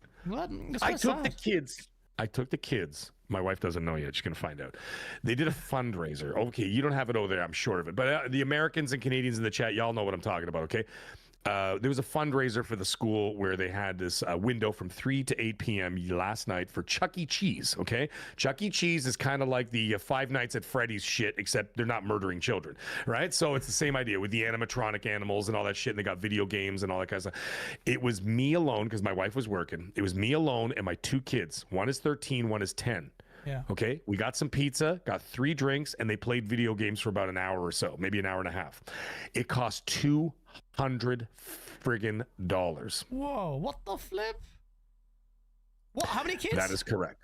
I took the kids. My wife doesn't know yet. She's going to find out. They did a fundraiser. Okay, you don't have it over there. I'm sure of it. But the Americans and Canadians in the chat, y'all know what I'm talking about, okay? There was a fundraiser for the school where they had this window from 3 to 8 p.m. last night for Chuck E. Cheese, okay? Chuck E. Cheese is kind of like the Five Nights at Freddy's shit, except they're not murdering children, right? So it's the same idea with the animatronic animals and all that shit, and they got video games and all that kind of stuff. It was me alone, because my wife was working. It was me alone and my 2 kids. One is 13, one is 10. Yeah. Okay. We got some pizza, got 3 drinks, and they played video games for about an hour or so, maybe an hour and a half. It cost $200 friggin' dollars. Whoa! What the flip? What? How many kids? That is correct.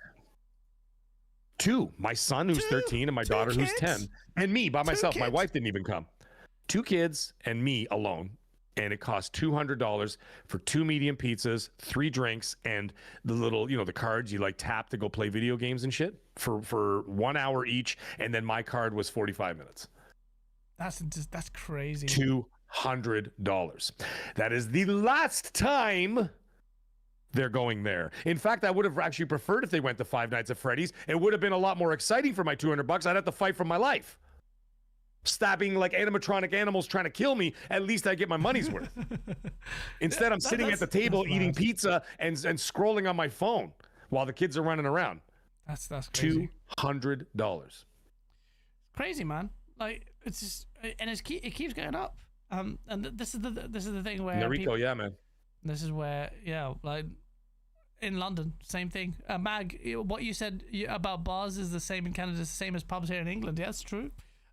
2. My son, who's 13, and my daughter, kids? who's 10, and me by myself. Kids? My wife didn't even come. 2 kids and me alone. And it cost $200 for 2 medium pizzas, 3 drinks, and the little, the cards you like tap to go play video games and shit for 1 hour each. And then my card was 45 minutes. That's crazy. $200. That is the last time they're going there. In fact, I would have actually preferred if they went to Five Nights at Freddy's. It would have been a lot more exciting for my $200. I'd have to fight for my life. Stabbing like animatronic animals trying to kill me, at least I get my money's worth. Instead, I'm sitting at the table eating pizza and scrolling on my phone while the kids are running around. That's crazy. $200. Crazy, man. Like it's just, and it keeps going up. And this is the thing where Noriko, yeah, man. This is where like in London, same thing. Mag, what you said about bars is the same in Canada, the same as pubs here in England. Yeah, that's true.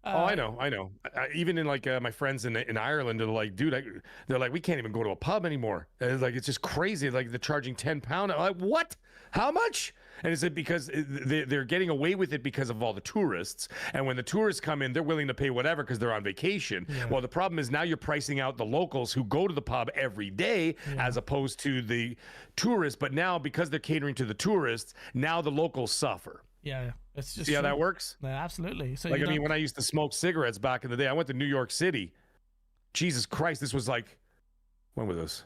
I know. Even in like my friends in Ireland, they're like, dude, they're like, we can't even go to a pub anymore. And it's like, it's just crazy. Like they're charging £10. I'm like, what? How much? And is it because they're getting away with it because of all the tourists? And when the tourists come in, they're willing to pay whatever because they're on vacation. Yeah. Well, the problem is now you're pricing out the locals who go to the pub every day as opposed to the tourists. But now because they're catering to the tourists, now the locals suffer. Yeah, it's just see how that works? Yeah, absolutely. So like, I mean, when I used to smoke cigarettes back in the day, I went to New York City. Jesus Christ, this was like, when was this?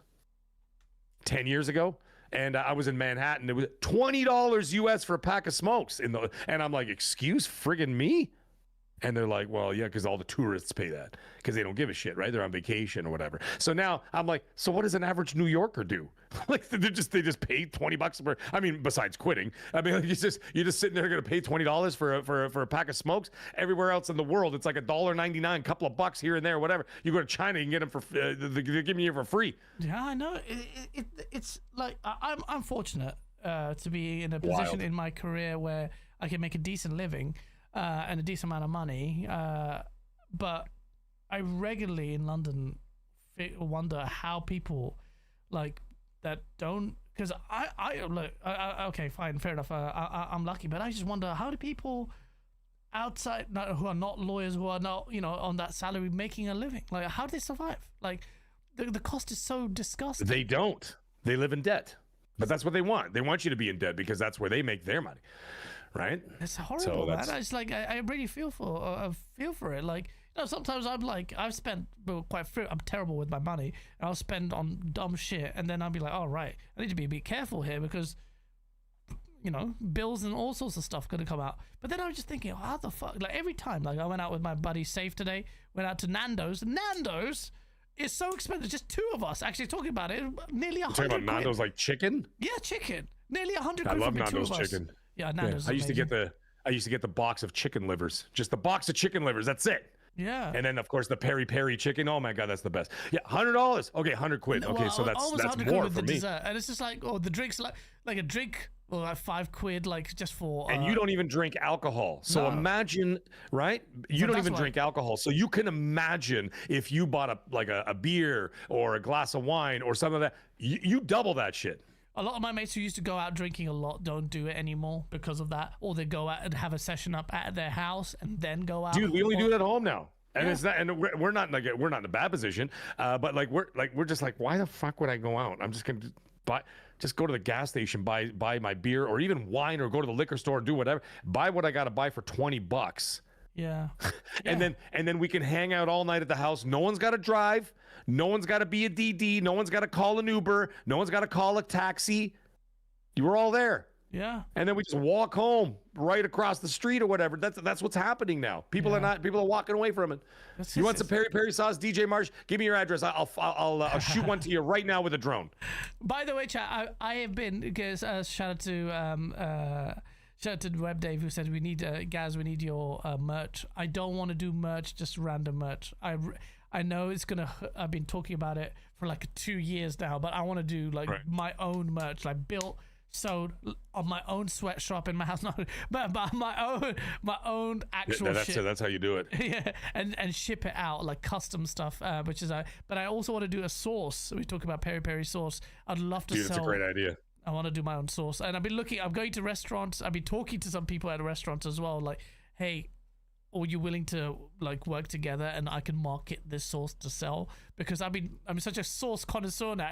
10 years ago? And I was in Manhattan. It was $20 US for a pack of smokes. And I'm like, excuse friggin' me? And they're like, well, yeah, because all the tourists pay that because they don't give a shit, right? They're on vacation or whatever. So now I'm like, so what does an average New Yorker do? Like they just pay $20 for. I mean, besides quitting, I mean, like, you're just sitting there going to pay $20 for a pack of smokes. Everywhere else in the world, it's like $1.99, couple of bucks here and there, whatever. You go to China, you can get them for they're giving you for free. Yeah, I know. It's like I'm fortunate to be in a position in my career where I can make a decent living. And a decent amount of money, but I regularly in London wonder how people like that don't, because I look, okay, fine, fair enough, I'm lucky, but I just wonder, how do people outside who are not lawyers, who are not on that salary making a living, like how do they survive? Like the cost is so disgusting. They don't. They live in debt, but that's what they want. They want you to be in debt because that's where they make their money. Right? It's horrible, man. It's like I really feel for it. Like sometimes I'm like I've spent I'm terrible with my money, and I'll spend on dumb shit, and then I'll be like, oh right, I need to be a bit careful here because bills and all sorts of stuff gonna come out. But then I was just thinking, how the fuck? Like every time, like I went out with my buddy Safe today, went out to Nando's. Nando's is so expensive. Just 2 of us actually talking about it. Nearly 100. Talking about Nando's like chicken? Yeah, chicken. Nearly 100. I love Nando's chicken. Yeah, Nando's. I used to get the box of chicken livers. Just the box of chicken livers. That's it. Yeah. And then of course the peri peri chicken. Oh my god, that's the best. Yeah, $100. Okay, 100 quid. Okay, so that's more for me. Dessert. And it's just like, the drinks like a drink, well, like $5, like just for. And you don't even drink alcohol. So imagine, right? You don't even drink alcohol. So you can imagine if you bought a beer or a glass of wine or something like that. You double that shit. A lot of my mates who used to go out drinking a lot don't do it anymore because of that, or they go out and have a session up at their house and then go out. Dude, we only do it at home now, and it's not, and we're not in a bad position, but we're just like, why the fuck would I go out? I'm just gonna buy. just go to the gas station, buy my beer or even wine, or go to the liquor store, do whatever, buy what I got to buy for $20. Yeah. And then we can hang out all night at the house. No one's got to drive. No one's got to be a DD. No one's got to call an Uber. No one's got to call a taxi. You were all there. Yeah. And then we just walk home right across the street or whatever. That's what's happening now. People are walking away from it. You want some peri-peri sauce, DJ Marsh? Give me your address. I'll shoot one to you right now with a drone. By the way, chat, I have been, because shout out to Web Dave, who said we need Gaz, we need your merch. I don't want to do merch, just random merch. I know it's gonna. I've been talking about it for like 2 years now, but I want to do like my own merch, like built. Sewed on my own sweatshop in my house, but my own actual shit. That's how you do it. Yeah, and ship it out like custom stuff, which is but I also want to do a sauce. We talk about peri-peri sauce. I'd love to sell. That's a great idea. I want to do my own sauce, and I'm going to restaurants. I've been talking to some people at restaurants as well. Like, hey, are you willing to like work together, and I can market this sauce to sell? Because I'm such a sauce connoisseur now.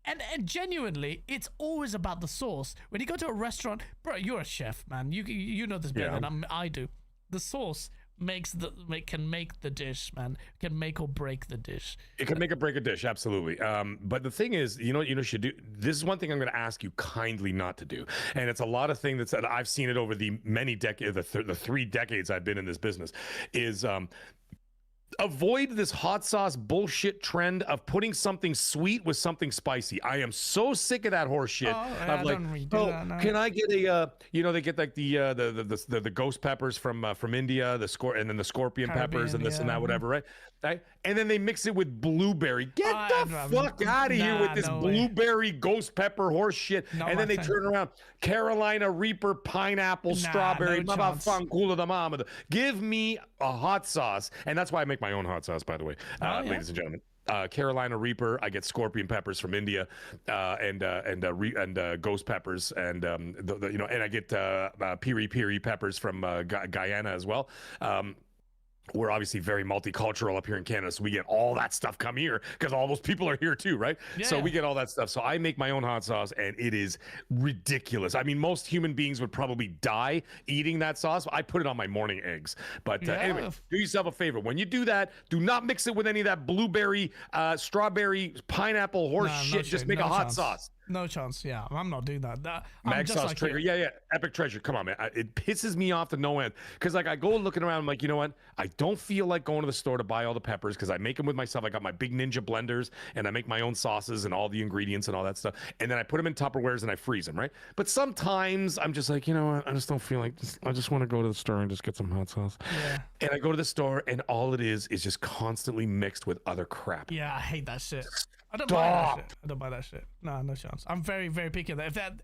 And genuinely, it's always about the sauce. When you go to a restaurant, bro, you're a chef, man. You know this better than I do. The sauce can make the dish, man. Can make or break the dish. It can make or break a dish, absolutely. But the thing is, you know should do. This is one thing I'm going to ask you kindly not to do, and it's a lot of things that I've seen it over the many decades, the 3 decades I've been in this business, is. Avoid this hot sauce bullshit trend of putting something sweet with something spicy. I am so sick of that horse shit. Can I get a they get like the ghost peppers from India, the scorpion peppers and this and that, whatever, right? And then they mix it with blueberry. Get the fuck out of here with this blueberry ghost pepper horse shit. And then they turn around Carolina Reaper, pineapple, strawberry, give me a hot sauce. And that's why I make my own hot sauce, by the way, ladies and gentlemen. Carolina Reaper, I get scorpion peppers from India, and ghost peppers, and and I get piri peppers from Guyana as well. We're obviously very multicultural up here in Canada, so we get all that stuff come here because all those people are here too, right? Yeah. So we get all that stuff. So I make my own hot sauce, and it is ridiculous. I mean, most human beings would probably die eating that sauce. I put it on my morning eggs. But anyway, do yourself a favor. When you do that, do not mix it with any of that blueberry, strawberry, pineapple horse shit. Just make a hot sauce. No chance. Yeah, I'm not doing that. Mag sauce like trigger. Yeah. Epic treasure. Come on, man. It pisses me off to no end. Because like I go looking around, I'm like, you know what? I don't feel like going to the store to buy all the peppers because I make them with myself. I got my big Ninja blenders and I make my own sauces and all the ingredients and all that stuff. And then I put them in Tupperwares and I freeze them, right? But sometimes I'm just like, you know what? I just don't feel like this. I just want to go to the store and just get some hot sauce. Yeah. And I go to the store and all it is just constantly mixed with other crap. Yeah, I hate that shit. I don't buy that shit. No chance. I'm very, very picky. If that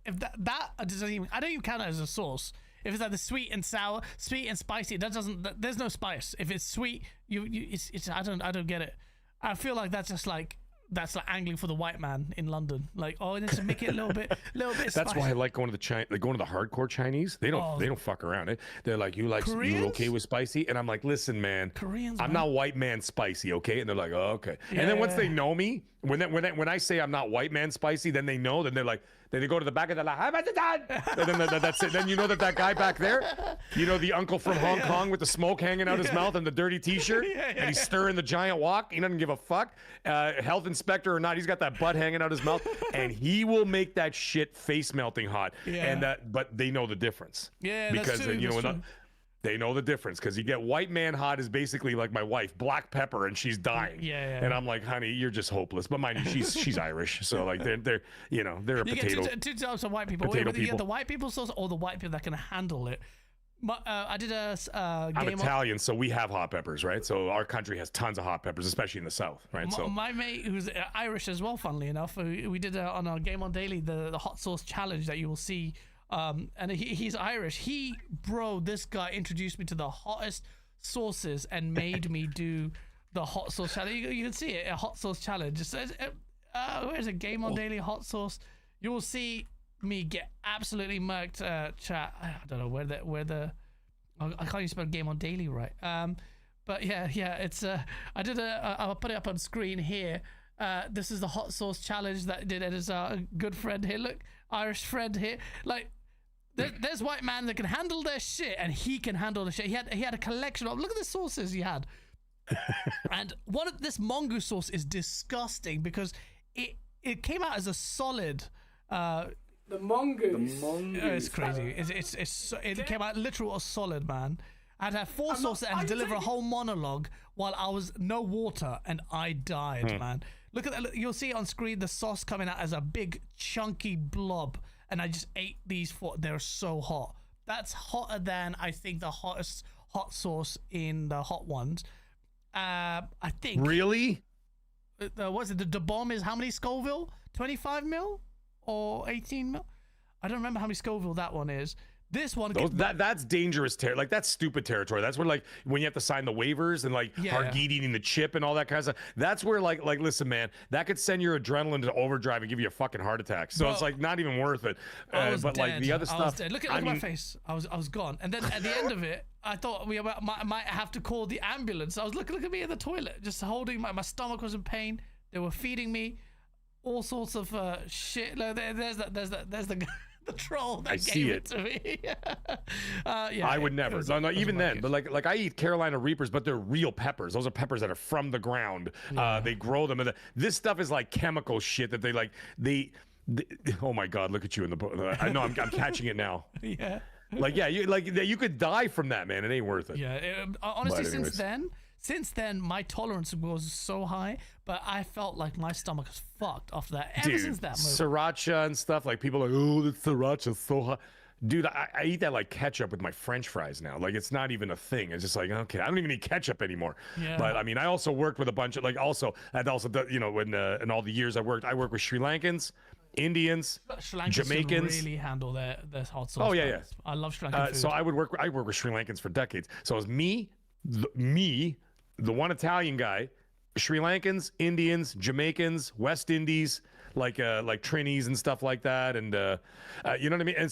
doesn't even, I don't even count it as a sauce. If it's like the sweet and sour, sweet and spicy, there's no spice. If it's sweet, it's I don't get it. I feel like that's like angling for the white man in London. Like, let's make it a little bit spicy. That's why I like going to the hardcore Chinese. They don't fuck around. They're like, you okay with spicy? And I'm like, listen, man, I'm not white man spicy, okay? And they're like, oh, okay. Yeah. And then once they know me, when I say I'm not white man spicy, then they know. Then they're like, then they go to the back and they're like, how about the done? And then that's it. Then you know that guy back there, the uncle from Hong Kong with the smoke hanging out his mouth and the dirty T-shirt, and he's stirring the giant wok. He doesn't give a fuck, health inspector or not. He's got that butt hanging out his mouth, and he will make that shit face melting hot. Yeah. And but they know the difference. Yeah, because that's true. They know the difference because you get white man hot is basically like my wife, black pepper, and she's dying. Yeah. And I'm like, honey, you're just hopeless. But mind you, she's Irish, so like they're a potato. Get two types of white people. You get the white people sauce or the white people that can handle it. I did a game. I'm Italian, so we have hot peppers, right? So our country has tons of hot peppers, especially in the south, right? So my mate, who's Irish as well, funnily enough, we did on our Game On Daily the hot sauce challenge that you will see. And he's Irish. This guy introduced me to the hottest sauces and made me do the hot sauce challenge. You can see it, a hot sauce challenge. It says, where's a Game On Daily hot sauce? You will see me get absolutely murked. Chat. I don't know I can't even spell Game On Daily right. But yeah, it's. I'll put it up on screen here. This is the hot sauce challenge that did it. Is a good friend here. Look, Irish friend here. Like, there's white man that can handle their shit, and he can handle the shit. He had a collection of. Look at the sauces he had. And this mongoose sauce is disgusting because it came out as a solid. The mongoose. It's crazy. It came out literal a solid, man. I'd have 4 sauces and deliver a whole monologue while I was no water and I died, man. Look at that. You'll see on screen the sauce coming out as a big chunky blob, and I just ate these 4. They're so hot. That's hotter than I think the hottest hot sauce in the hot ones. I think. Really? What's it? The bomb is how many Scoville? 25 mil or 18 mil? I don't remember how many Scoville that one is. This one, that's dangerous territory. Like, that's stupid territory. That's where, like, when you have to sign the waivers and like Hargeet eating the chip and all that kind of stuff. That's where, like, listen, man, that could send your adrenaline to overdrive and give you a fucking heart attack. So it's like not even worth it. But dead. like the other stuff, Look at my face. I was gone. And then at the end of it, I thought we might have to call the ambulance. I was look at me in the toilet, just holding my stomach was in pain. They were feeding me all sorts of shit. There's the troll that gave it to me. I would never. No, even then. But like I eat Carolina Reapers, but they're real peppers. Those are peppers that are from the ground. They grow them, and this stuff is like chemical shit that they oh my God! Look at you in the book. I know I'm catching it now. Yeah. You could die from that, man. It ain't worth it. Yeah. Honestly, since then, my tolerance was so high, but I felt like my stomach was fucked after that. Ever since that movie. Sriracha and stuff, like people are like, oh, the sriracha's so hot. Dude, I eat that like ketchup with my French fries now. Like, it's not even a thing. It's just like, okay, I don't even eat ketchup anymore. Yeah. But I mean, I also worked with a bunch of when in all the years I worked with Sri Lankans, Indians, Jamaicans. Really handle their hot sauce. Oh yeah. I love Sri Lankan food. So I worked with Sri Lankans for decades. So it was me, the one Italian guy, Sri Lankans, Indians, Jamaicans, West Indies, like Trinis and stuff like that, and you know what I mean. And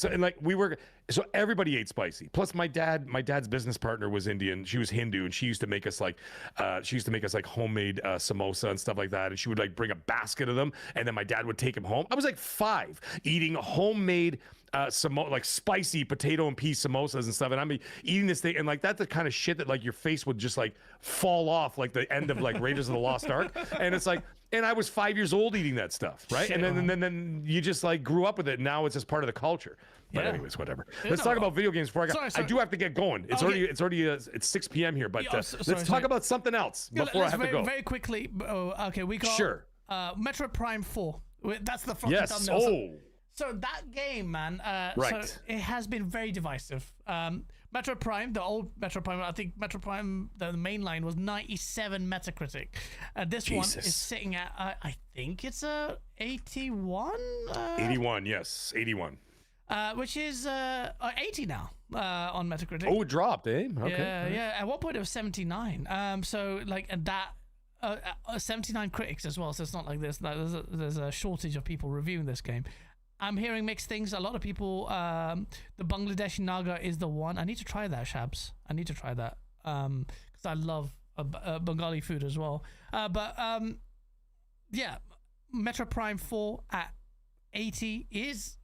so everybody ate spicy. Plus, my dad's business partner was Indian. She was Hindu, and she used to make us like homemade samosa and stuff like that. And she would like bring a basket of them, and then my dad would take them home. I was like 5, eating homemade like spicy potato and pea samosas and stuff, and I'm eating this thing, and like that's the kind of shit that like your face would just like fall off like the end of like Raiders of the Lost Ark, and it's like, and I was 5 years old eating that stuff, right? Shit, and then you just like grew up with it. And now it's just part of the culture. But anyways, whatever. Let's talk about video games before I do have to get going. It's it's 6 p.m. here, but let's talk about something else before I have to go. Very quickly. Okay, we got Metroid Prime 4. That's the fucking thumbnail. So that game, man, so it has been very divisive. Metroid Prime, the old Metroid Prime, I think Metroid Prime, the main line was 97 Metacritic. This one is sitting at, I think it's a 81? 81, yes, 81. Which is 80 now on Metacritic. Oh, it dropped, eh? Okay. Yeah. At one point it was 79. So like that. 79 critics as well. So it's not like there's a shortage of people reviewing this game. I'm hearing mixed things. A lot of people, the Bangladeshi Naga is the one. I need to try that, Shabs. I need to try that because I love Bengali food as well. Yeah, Metro Prime 4 at 80 is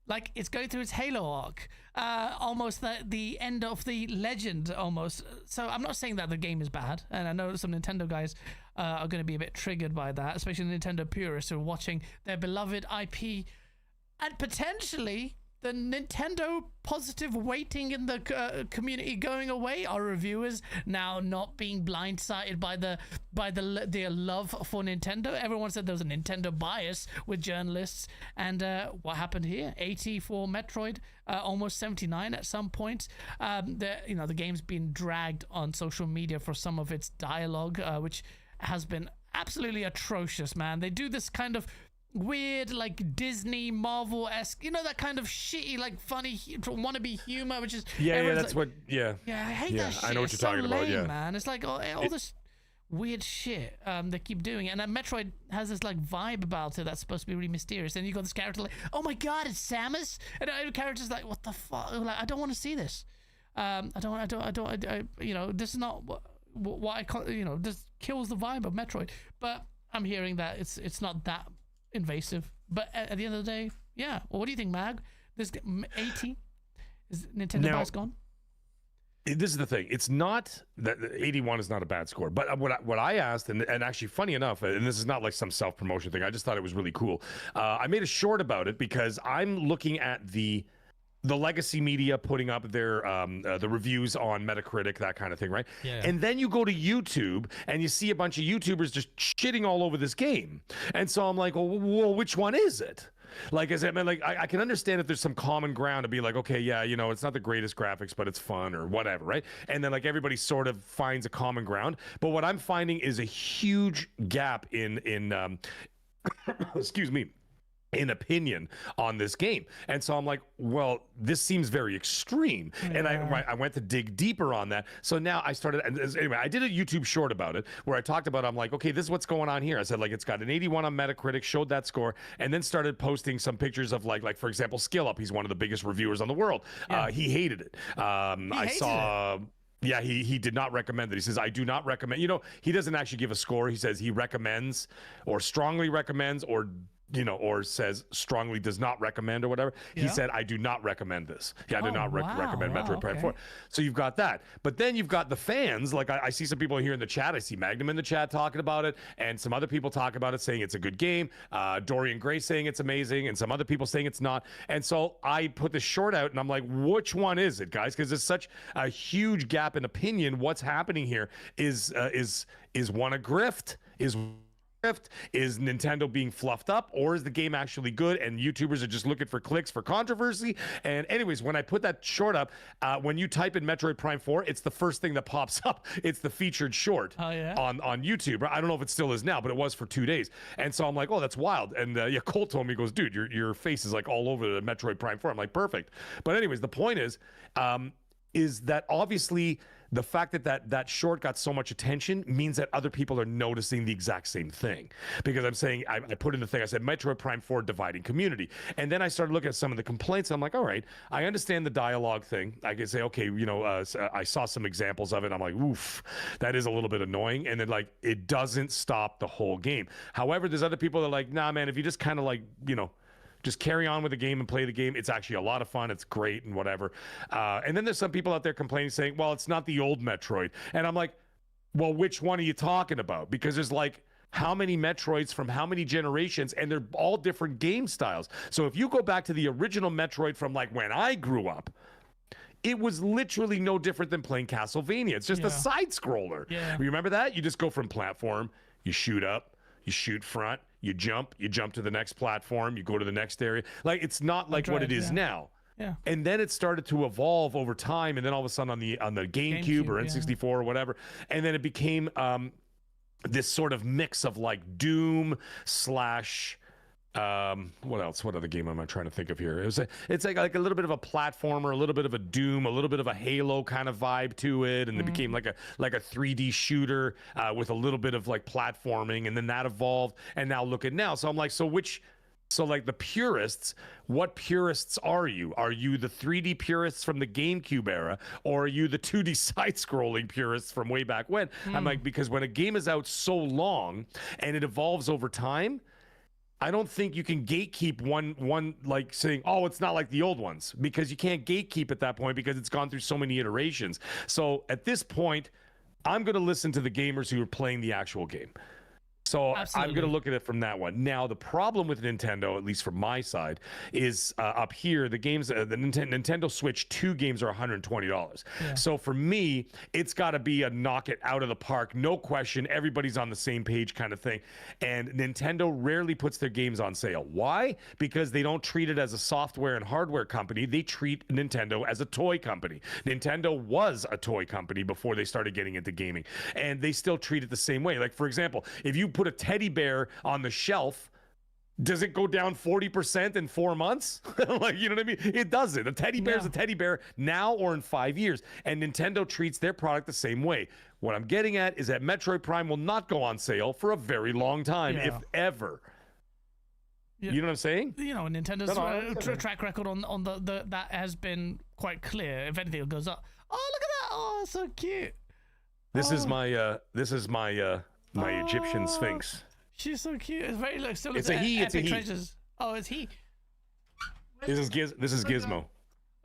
like it's going through its Halo arc, almost the end of the legend almost. So I'm not saying that the game is bad, and I know some Nintendo guys are going to be a bit triggered by that, especially Nintendo purists who are watching their beloved IP. And potentially the Nintendo positive weighting in the community going away. Our reviewers now not being blindsided by their love for Nintendo. Everyone said there was a Nintendo bias with journalists, and what happened here? 80 for Metroid, almost 79 at some point. The game's been dragged on social media for some of its dialogue, which has been absolutely atrocious. Man, they do this kind of weird like Disney Marvel-esque, that kind of shitty like funny wannabe humor, which is I hate that shit. I know what you're talking about. Yeah, man, it's like all this weird shit they keep doing it. And then Metroid has this like vibe about it that's supposed to be really mysterious, and you got this character like, oh my god, it's Samus, and the character's like, what the fuck, like I don't want to see this. This is not what I call, this kills the vibe of Metroid. But I'm hearing that it's not that invasive. But at the end of the day, yeah. Well, what do you think, Mag? This 80 is Nintendo bias gone? This is the thing. It's not that 81 is not a bad score, but what I asked, and actually funny enough, and this is not like some self-promotion thing, I just thought it was really cool. I made a short about it because I'm looking at the legacy media putting up their the reviews on Metacritic, that kind of thing, right? Yeah. And then you go to YouTube and you see a bunch of YouTubers just shitting all over this game, and so I'm like, well, which one is it? Like, I can understand if there's some common ground to be like, okay, yeah, you know, it's not the greatest graphics, but it's fun or whatever, right? And then like everybody sort of finds a common ground. But what I'm finding is a huge gap in excuse me, in opinion on this game. And so I'm like, well, this seems very extreme. Yeah. And I went to dig deeper on that. So now I started, anyway, I did a YouTube short about it where I talked about, I'm like, okay, this is what's going on here. I said, like, it's got an 81 on Metacritic, showed that score, and then started posting some pictures of like for example, Skill Up. He's one of the biggest reviewers on the world. Yeah. He hated it. Yeah, he did not recommend it. He says, I do not recommend, you know, he doesn't actually give a score. He says he recommends or strongly recommends or, you know, or says strongly does not recommend or whatever. Yeah. He said, I do not recommend this. Yeah, I do not recommend Metroid Prime 4. So you've got that. But then you've got the fans. Like I see some people here in the chat. I see Magnum in the chat talking about it, and some other people talk about it, saying it's a good game. Dorian Gray saying it's amazing, and some other people saying it's not. And so I put this short out, and I'm like, which one is it, guys? Because there's such a huge gap in opinion. What's happening here is one a grift? Is Nintendo being fluffed up, or is the game actually good and YouTubers are just looking for clicks for controversy? And anyways, when I put that short up, when you type in Metroid Prime 4, it's the first thing that pops up. It's the featured short on YouTube. I don't know if it still is now, but it was for 2 days. And so I'm like, oh, that's wild. And yeah, Colt told me, he goes, dude, your face is like all over the Metroid Prime 4. I'm like, perfect. But anyways, the point is that obviously the fact that short got so much attention means that other people are noticing the exact same thing. Because I'm saying, I put in the thing, I said, Metroid Prime 4 dividing community. And then I started looking at some of the complaints. I'm like, all right, I understand the dialogue thing. I can say, okay, you know, I saw some examples of it. I'm like, oof, that is a little bit annoying. And then like, it doesn't stop the whole game. However, there's other people that are like, nah, man, if you just kind of like, you know, just carry on with the game and play the game. It's actually a lot of fun. It's great and whatever. And then there's some people out there complaining, saying, well, it's not the old Metroid. And I'm like, well, which one are you talking about? Because there's like how many Metroids from how many generations, and they're all different game styles. So if you go back to the original Metroid from like when I grew up, it was literally no different than playing Castlevania. It's just a side scroller. Yeah. You remember that? You just go from platform, you shoot up, you shoot front, you jump to the next platform, you go to the next area. Like, it's not like what it is now. Yeah. And then it started to evolve over time, and then all of a sudden on the GameCube or N64 or whatever, and then it became this sort of mix of like Doom slash what else? What other game am I trying to think of here? It's like a little bit of a platformer, a little bit of a Doom, a little bit of a Halo kind of vibe to it, and it became like a 3D shooter with a little bit of like platforming, and then that evolved, and now look at now. So I'm like, so like the purists, what purists are you? Are you the 3D purists from the GameCube era, or are you the 2D side-scrolling purists from way back when? I'm like, because when a game is out so long and it evolves over time, I don't think you can gatekeep one like saying, oh, it's not like the old ones, because you can't gatekeep at that point because it's gone through so many iterations. So at this point, I'm going to listen to the gamers who are playing the actual game. So I'm going to look at it from that one. Now, the problem with Nintendo, at least from my side, is up here, the games, the Nintendo Switch 2 games are $120. Yeah. So for me, it's got to be a knock it out of the park, no question, everybody's on the same page kind of thing. And Nintendo rarely puts their games on sale. Why? Because they don't treat it as a software and hardware company. They treat Nintendo as a toy company. Nintendo was a toy company before they started getting into gaming. And they still treat it the same way. Like, for example, if you put a teddy bear on the shelf, does it go down 40% in 4 months? Like, you know what I mean? It doesn't. A teddy bear is a teddy bear now or in 5 years. And Nintendo treats their product the same way. What I'm getting at is that Metroid Prime will not go on sale for a very long time, if ever. You know what I'm saying? You know, Nintendo's track record on the that has been quite clear. If anything, it goes up. Oh, look at that! Oh, so cute. This is my Egyptian Sphinx. She's so cute. It's very like still. It's a he. It's a Epic he. Treasures. Oh, it's he. This is Gizmo.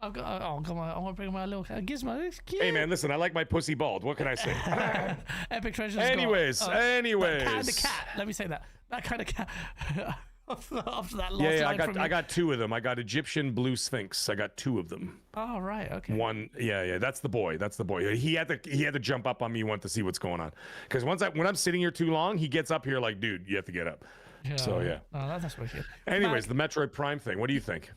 I've got. Oh, come on! I want to bring my little Gizmo. It's cute. Hey man, listen, I like my pussy bald. What can I say? Epic Treasures. Anyways. That kind of cat. Let me say that. That kind of cat. After that last line from I got 2 of them. I got Egyptian blue sphinx. I got 2 of them. Oh right, okay. One, yeah, that's the boy. That's the boy. He had to jump up on me once to see what's going on. Because when I'm sitting here too long, he gets up here like, dude, you have to get up. Yeah. So yeah. Oh, that's wicked. Anyways, the Metroid Prime thing. What do you think?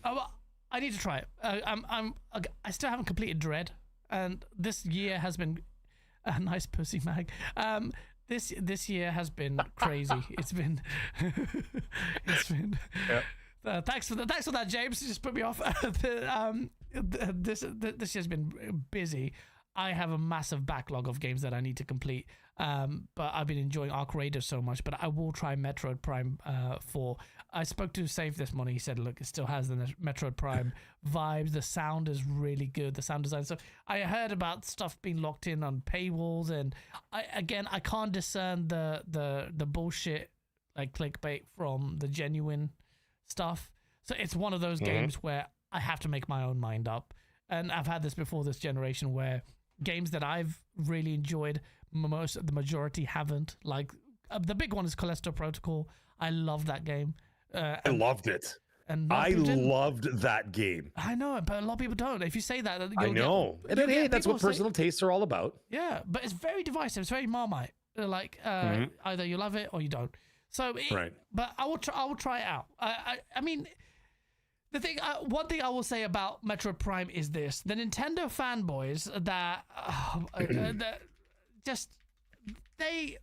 I need to try it. I still haven't completed Dread, and this year has been a nice pussy mag. This year has been crazy. It's been. Yep. Thanks for that, James. You just put me off. This year's been busy. I have a massive backlog of games that I need to complete. But I've been enjoying Arc Raiders so much. But I will try Metroid Prime 4. I spoke to Save This Money. He said, look, it still has the Metroid Prime vibes. The sound is really good. The sound design. So I heard about stuff being locked in on paywalls, and I can't discern the bullshit like clickbait from the genuine stuff. So it's one of those games where I have to make my own mind up. And I've had this before this generation where games that I've really enjoyed, the majority haven't. Like the big one is Callisto Protocol. I love that game. I loved it. And I loved that game. I know, but a lot of people don't. If you say that, I know. Hey, that's what personal tastes are all about. Yeah, but it's very divisive. It's very Marmite. Like either you love it or you don't. So, right. But I will try it out. I mean, the thing, one thing I will say about Metroid Prime is this: the Nintendo fanboys that just they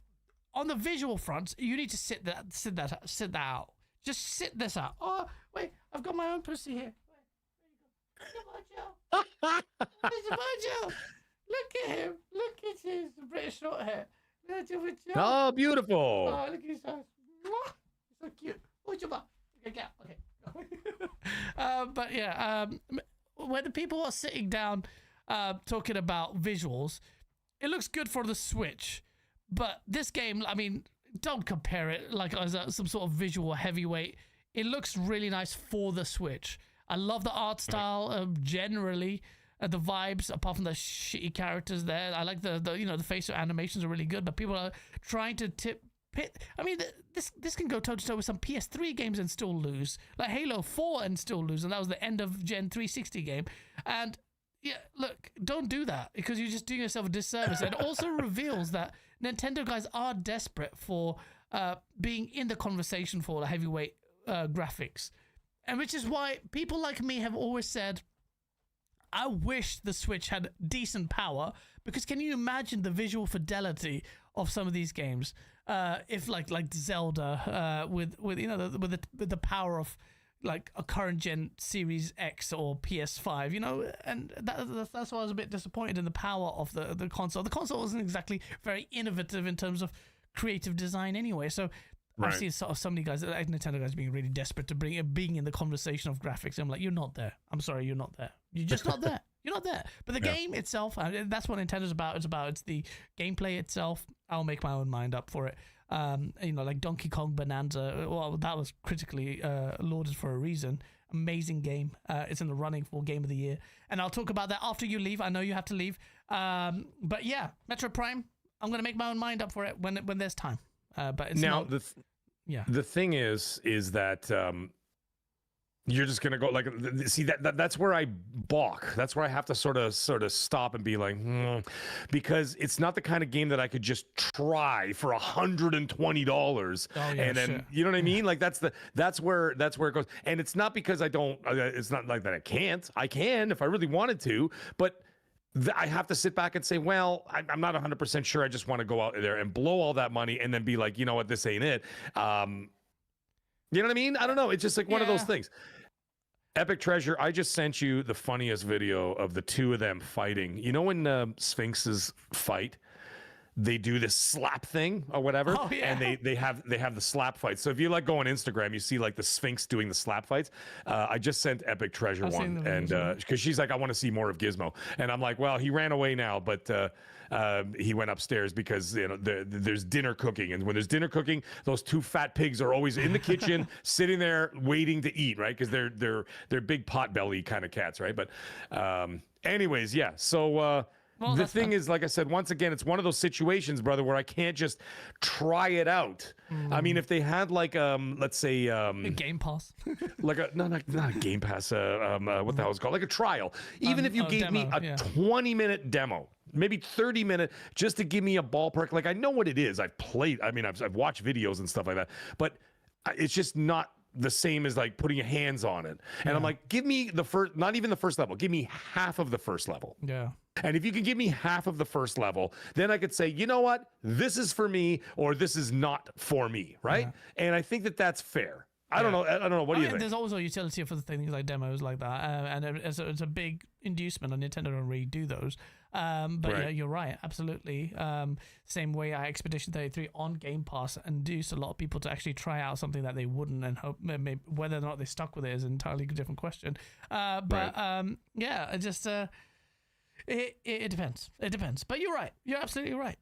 on the visual front, you need to sit that out. Just sit this out. Oh wait, I've got my own pussy here. Come on, Joe. Look at him. Look at his British short hair. Oh, beautiful. Oh, look at his eyes. So cute. What's your butt? Okay, but yeah, when the people are sitting down talking about visuals, it looks good for the Switch, but this game, I mean, don't compare it like as some sort of visual heavyweight. It looks really nice for the Switch. I love the art style generally, the vibes. Apart from the shitty characters there, I like the facial animations are really good. But people are trying to I mean, this can go toe to toe with some PS3 games and still lose, like Halo 4 and still lose, and that was the end of Gen 360 game. And yeah, look, don't do that because you're just doing yourself a disservice. It also reveals that Nintendo guys are desperate for being in the conversation for the heavyweight graphics, and which is why people like me have always said, I wish the Switch had decent power, because can you imagine the visual fidelity of some of these games? If like Zelda with the power of like a current gen Series X or PS5, and that's why I was a bit disappointed in the power of the console. The console wasn't exactly very innovative in terms of creative design anyway. So I've seen so many guys, like Nintendo guys, being really desperate to being in the conversation of graphics. I'm like, you're not there. I'm sorry, you're not there. You're just not there. You're not there. But the game itself, that's what Nintendo's about. It's the gameplay itself. I'll make my own mind up for it. Like Donkey Kong Bonanza. Well, that was critically lauded for a reason. Amazing game. It's in the running for Game of the Year. And I'll talk about that after you leave. I know you have to leave. But yeah, Metroid Prime. I'm going to make my own mind up for it when there's time. But it's now not, the thing is that you're just gonna go like, see that's where I balk. That's where I have to sort of stop and be like, because it's not the kind of game that I could just try for $120 and then you know what I mean. Like that's where it goes. And it's not because I don't. It's not like that I can't. I can if I really wanted to, but I have to sit back and say, well, I'm not 100% sure. I just want to go out there and blow all that money and then be like, you know what, this ain't it. You know what I mean? I don't know. It's just like one of those things. Epic Treasure, I just sent you the funniest video of the two of them fighting. You know when Sphinxes fight? they do this slap thing or whatever, Oh, yeah. and they have the slap fights. So if you like go on Instagram, you see like the Sphinx doing the slap fights. I just sent Epic Treasure I've seen one, the and videos, because she's like, I want to see more of Gizmo, and I'm like, well, he ran away now, but he went upstairs because there's dinner cooking, and when there's dinner cooking, those two fat pigs are always in the kitchen sitting there waiting to eat, right? Because they're big pot belly kind of cats, right? But anyways, yeah. So the thing is, like I said, once again, it's one of those situations, brother, where I can't just try it out. I mean, if they had like let's say A Game Pass. like a not a Game Pass, what the hell is it called, like a trial. Even if you gave me a 20-minute demo, maybe 30-minute, just to give me a ballpark. Like I know what it is. I've played. I mean, I've watched videos and stuff like that, but it's just not the same as like putting your hands on it. And I'm like, give me the first, not even the first level. Give me half of the first level. Yeah. And if you can give me half of the first level, then I could say, you know what, this is for me, or this is not for me, right? And I think that that's fair. I don't know. I don't know. What do you think? There's also utility for things like demos like that, and it's a big inducement on Nintendo to really do those. But yeah, you're right, absolutely. Same way I Expedition 33 on Game Pass induced a lot of people to actually try out something that they wouldn't, and hope maybe whether or not they stuck with it is an entirely different question. Yeah, it just it depends. It depends. But you're right. You're absolutely right.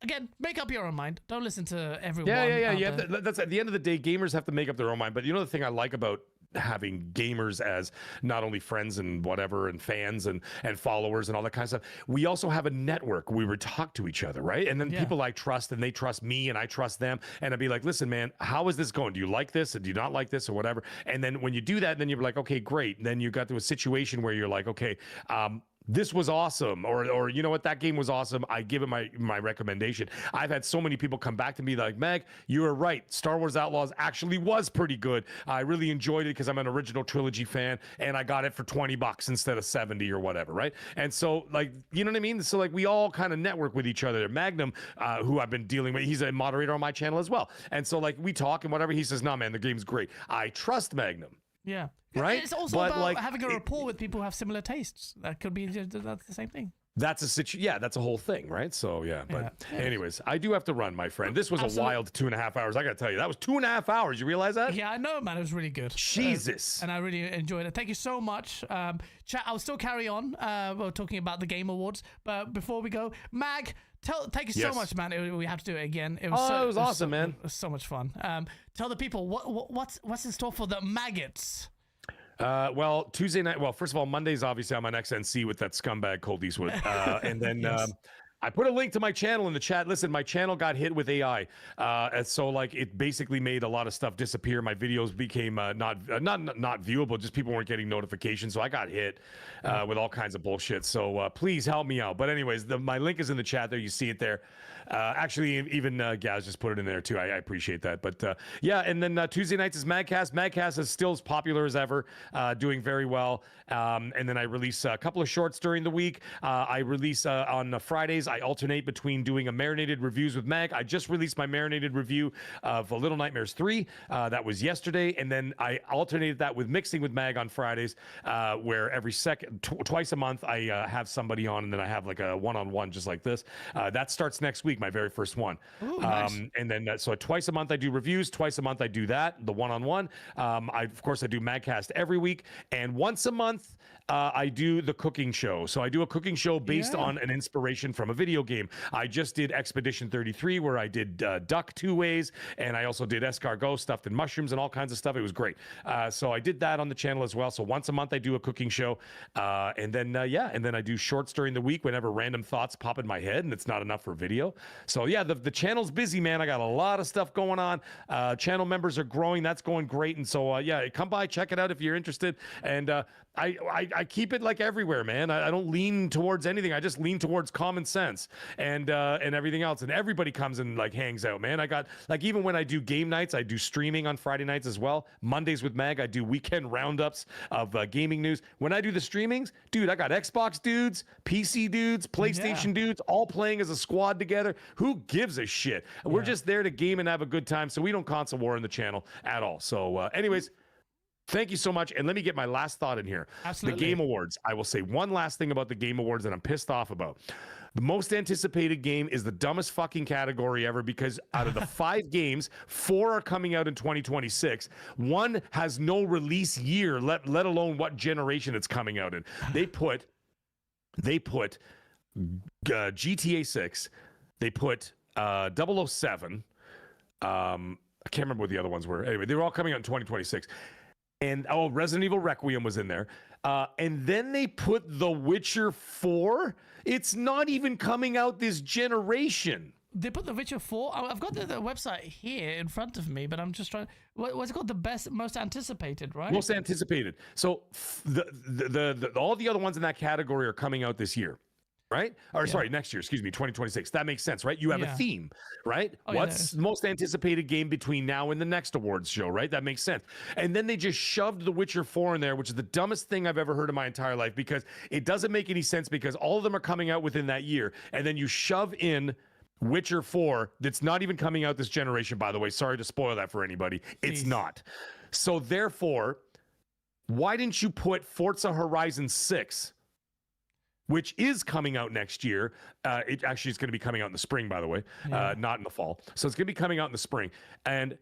Again, make up your own mind. Don't listen to everyone. Yeah. That's at the end of the day, gamers have to make up their own mind. But you know the thing I like about having gamers as not only friends and whatever and fans and followers and all that kind of stuff, we also have a network. We would talk to each other, right? And then people I trust and they trust me and I trust them, and I'd be like, listen, man, how is this going? Do you like this, or do you not like this, or whatever? And then when you do that, then you're like, okay, great. And then you got to a situation where you're like, okay, this was awesome, or you know what, that game was awesome. I give it my recommendation. I've had so many people come back to me like, Meg, you were right. Star Wars Outlaws actually was pretty good. I really enjoyed it because I'm an original trilogy fan, and I got it for $20 instead of 70 or whatever, right? And so, like, you know what I mean? So, like, we all kind of network with each other. Magnum, who I've been dealing with, he's a moderator on my channel as well. And so, like, we talk and whatever. He says, nah, man, the game's great. I trust Magnum. Yeah. Right? It's also about like, having a rapport with people who have similar tastes. That could be that's the same thing. That's that's a whole thing, right? So but anyways, I do have to run, my friend. This was a wild 2.5 hours. I gotta tell you, that was 2.5 hours. You realize that? Yeah, I know, man. It was really good. Jesus. And I really enjoyed it. Thank you so much. Chat, I'll still carry on. We're talking about the Game Awards, but before we go, Mag, thank you so much, man. We have to do it again. It was it was awesome, man. It was so much fun. Tell the people what's in store for the maggots. Well, Tuesday night. Well, first of all, Monday's obviously I'm on XNC with that scumbag Colt Eastwood, and then I put a link to my channel in the chat. Listen, my channel got hit with AI, and so like it basically made a lot of stuff disappear. My videos became not viewable. Just people weren't getting notifications, so I got hit with all kinds of bullshit. So please help me out. But anyways, my link is in the chat there. You see it there. Actually, even Gaz just put it in there too. I appreciate that. But yeah, and then Tuesday nights is Magcast. Magcast is still as popular as ever, doing very well. And then I release a couple of shorts during the week. I release on Fridays. I alternate between doing a marinated reviews with Mag. I just released my marinated review of Little Nightmares 3. That was yesterday. And then I alternated that with mixing with Mag on Fridays, where every twice a month I have somebody on, and then I have like a one-on-one just like this. That starts next week, my very first one. Ooh, nice. And then so twice a month I do reviews. Twice a month I do that, the one-on-one. Of course I do Magcast every week, and once a month I do the cooking show. So I do a cooking show based on an inspiration from a video game. I just did Expedition 33, where I did duck 2 ways, and I also did escargot stuffed in mushrooms and all kinds of stuff. It was great. So I did that on the channel as well. So once a month I do a cooking show, and then I do shorts during the week whenever random thoughts pop in my head and it's not enough for video. So yeah, the channel's busy, man. I got a lot of stuff going on. Channel members are growing. That's going great. And so yeah, come by, check it out if you're interested. And I keep it like everywhere, man. I don't lean towards anything. I just lean towards common sense and everything else. And everybody comes and like hangs out, man. I got like, even when I do game nights, I do streaming on Friday nights as well. Mondays with Mag, I do weekend roundups of gaming news. When I do the streamings, dude, I got Xbox dudes, PC dudes, PlayStation dudes, all playing as a squad together. Who gives a shit? We're just there to game and have a good time. So we don't console war in the channel at all. So anyways, thank you so much. And let me get my last thought in here. Absolutely. The Game Awards. I will say one last thing about the Game Awards that I'm pissed off about. The most anticipated game is the dumbest fucking category ever because out of the 5 games, 4 are coming out in 2026. One has no release year, let alone what generation it's coming out in. They put GTA 6, they put 007. I can't remember what the other ones were. Anyway, they were all coming out in 2026. And Resident Evil Requiem was in there. And then they put The Witcher 4. It's not even coming out this generation. They put The Witcher 4. I've got the website here in front of me, but I'm just trying. What's it called? Most anticipated, right? Most anticipated. So all the other ones in that category are coming out this year. Right? Or sorry, next year, excuse me, 2026. That makes sense, right? You have a theme, right? What's most anticipated game between now and the next awards show, right? That makes sense. And then they just shoved The Witcher 4 in there, which is the dumbest thing I've ever heard in my entire life because it doesn't make any sense because all of them are coming out within that year. And then you shove in Witcher 4 that's not even coming out this generation, by the way. Sorry to spoil that for anybody. It's not. So therefore, why didn't you put Forza Horizon 6, which is coming out next year? It actually is going to be coming out in the spring, by the way, not in the fall. So it's going to be coming out in the spring. And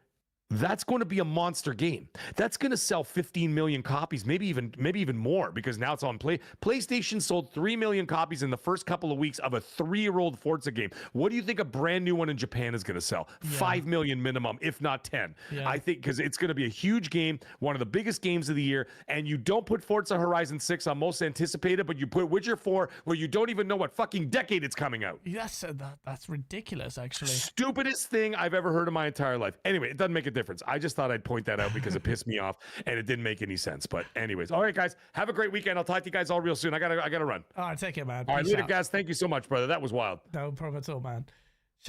that's going to be a monster game. That's going to sell 15 million copies, maybe even more, because now it's on PlayStation sold 3 million copies in the first couple of weeks of a 3-year-old Forza game. What do you think a brand new one in Japan is going to sell? 5 million minimum, if not 10. I think because it's going to be a huge game, one of the biggest games of the year, and you don't put Forza Horizon 6 on most anticipated, but you put Witcher 4 where you don't even know what fucking decade it's coming out. That's ridiculous, actually. Stupidest thing I've ever heard in my entire life. Anyway, it doesn't make a difference. I just thought I'd point that out because it pissed me off and it didn't make any sense. But anyways, all right, guys, have a great weekend. I'll talk to you guys all real soon. I gotta run. All right, take care, man. All right, later, guys. Thank you so much, brother. That was wild. No problem at all, man.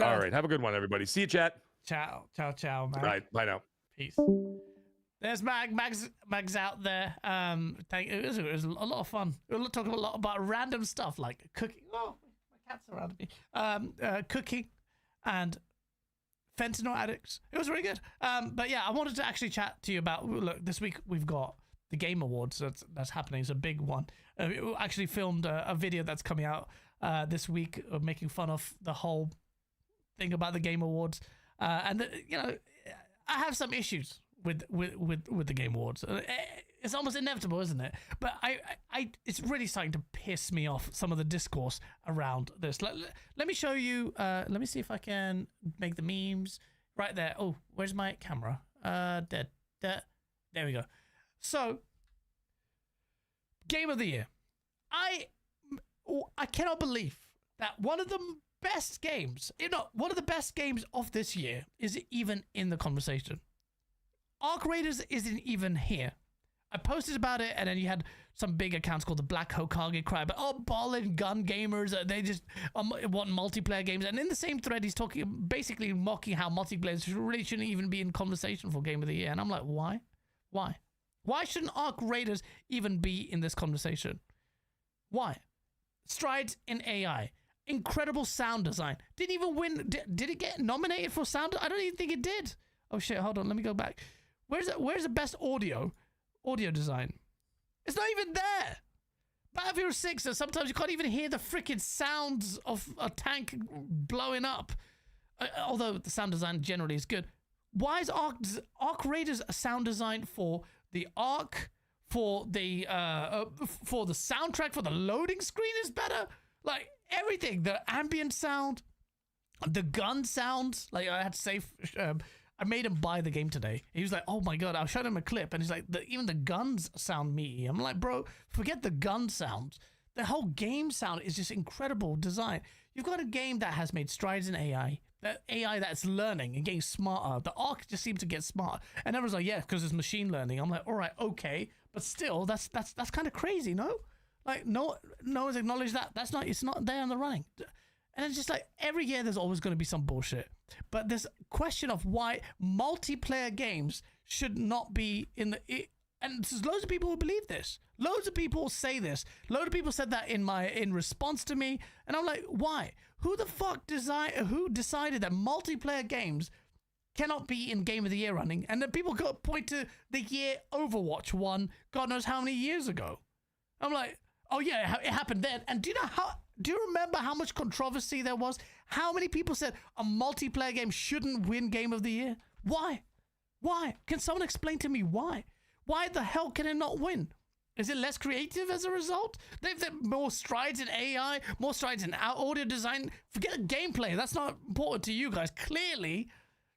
All right, have a good one, everybody. See you, chat. Ciao, man. All right, bye now. Peace. There's Mag's out there. It was a lot of fun. We were talking a lot about random stuff like cooking. Oh, my cat's around me. Cooking and fentanyl addicts. It was really good. But yeah, I wanted to actually chat to you about, look, this week we've got the Game Awards that's happening. It's a big one. We actually filmed a video that's coming out this week of making fun of the whole thing about the Game Awards. And I have some issues with the Game Awards. It's almost inevitable, isn't it? But it's really starting to piss me off, some of the discourse around this. Let me show you. Let me see if I can make the memes right there. Oh, where's my camera? There we go. So, Game of the Year. I cannot believe that one of the best games, one of the best games of this year is even in the conversation. Arc Raiders isn't even here. I posted about it, and then you had some big accounts called the Black Hokage cry, but ball and gun gamers, they just want multiplayer games. And in the same thread, he's basically mocking how multiplayer really shouldn't even be in conversation for Game of the Year. And I'm like, why? Why shouldn't Arc Raiders even be in this conversation? Why? Strides in AI. Incredible sound design. Didn't even win. Did it get nominated for sound? I don't even think it did. Oh shit, hold on, let me go back. Where's the best audio design? It's not even there. Battlefield 6, sometimes you can't even hear the freaking sounds of a tank blowing up. Although the sound design generally is good. Why is Arc Raiders a sound design for the Arc, for the soundtrack, for the loading screen is better? Like everything, the ambient sound, the gun sounds. Like I had to say, I made him buy the game today. He was like, oh my God, I showed him a clip and he's like, even the guns sound meaty. I'm like, bro, forget the gun sounds. The whole game sound is just incredible design. You've got a game that has made strides in AI, that AI that's learning and getting smarter. The Arc just seems to get smarter. And everyone's like, yeah, because it's machine learning. I'm like, all right, okay. But still, that's kind of crazy, no? Like, no one's acknowledged that. It's not there in the running. And it's just like every year there's always going to be some bullshit. But this question of why multiplayer games should not be in the... And there's loads of people who believe this. Loads of people say this. Loads of people said that in response to me. And I'm like, why? Who the fuck decided that multiplayer games cannot be in Game of the Year running? And then people point to the year Overwatch won God knows how many years ago. I'm like, Oh yeah, it happened then. And do you remember how much controversy there was? How many people said a multiplayer game shouldn't win Game of the Year? Why? Why? Can someone explain to me why? Why the hell can it not win? Is it less creative as a result? They've more strides in AI, more strides in audio design. Forget gameplay. That's not important to you guys, clearly.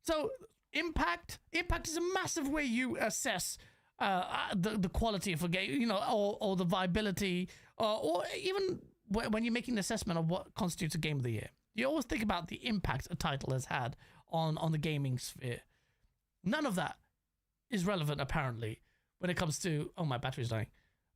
So impact is a massive way you assess the quality of a game, you know, or the viability, or even when you're making an assessment of what constitutes a Game of the Year. You always think about the impact a title has had on the gaming sphere. None of that is relevant, apparently, when it comes to... Oh, my battery's dying.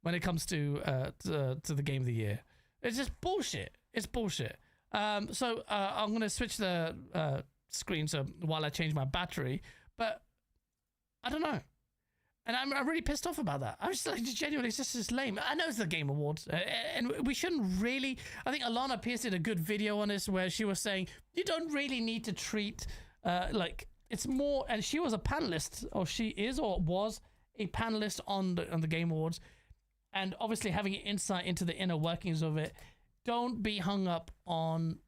When it comes to the Game of the Year. It's just bullshit. It's bullshit. So I'm going to switch the screen so while I change my battery. But I don't know. And I'm really pissed off about that. I'm just like, genuinely, it's just lame. I know it's the Game Awards, and we shouldn't really... I think Alana Pierce did a good video on this where she was saying, you don't really need to treat, like, it's more... And she was a panelist, or she is, or was a panelist on the Game Awards. And obviously having insight into the inner workings of it. Don't be hung up on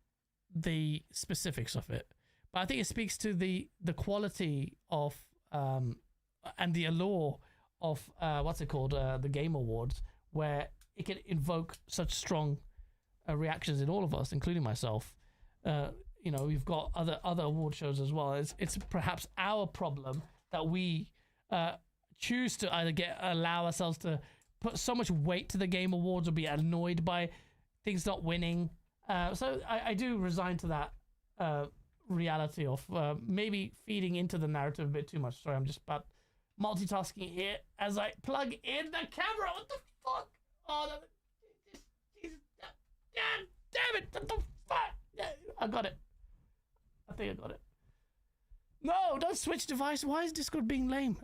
the specifics of it. But I think it speaks to the quality of... and the allure of the Game Awards, where it can invoke such strong reactions in all of us, including myself. You know, we've got other award shows as well. It's perhaps our problem that we choose to either allow ourselves to put so much weight to the Game Awards or be annoyed by things not winning. So I do resign to that reality of maybe feeding into the narrative a bit too much. Sorry, I'm just about multitasking here as I plug in the camera. What the fuck? Oh, Jesus. God damn it. What the fuck? Yeah, I got it. I think I got it. No, don't switch device. Why is Discord being lame?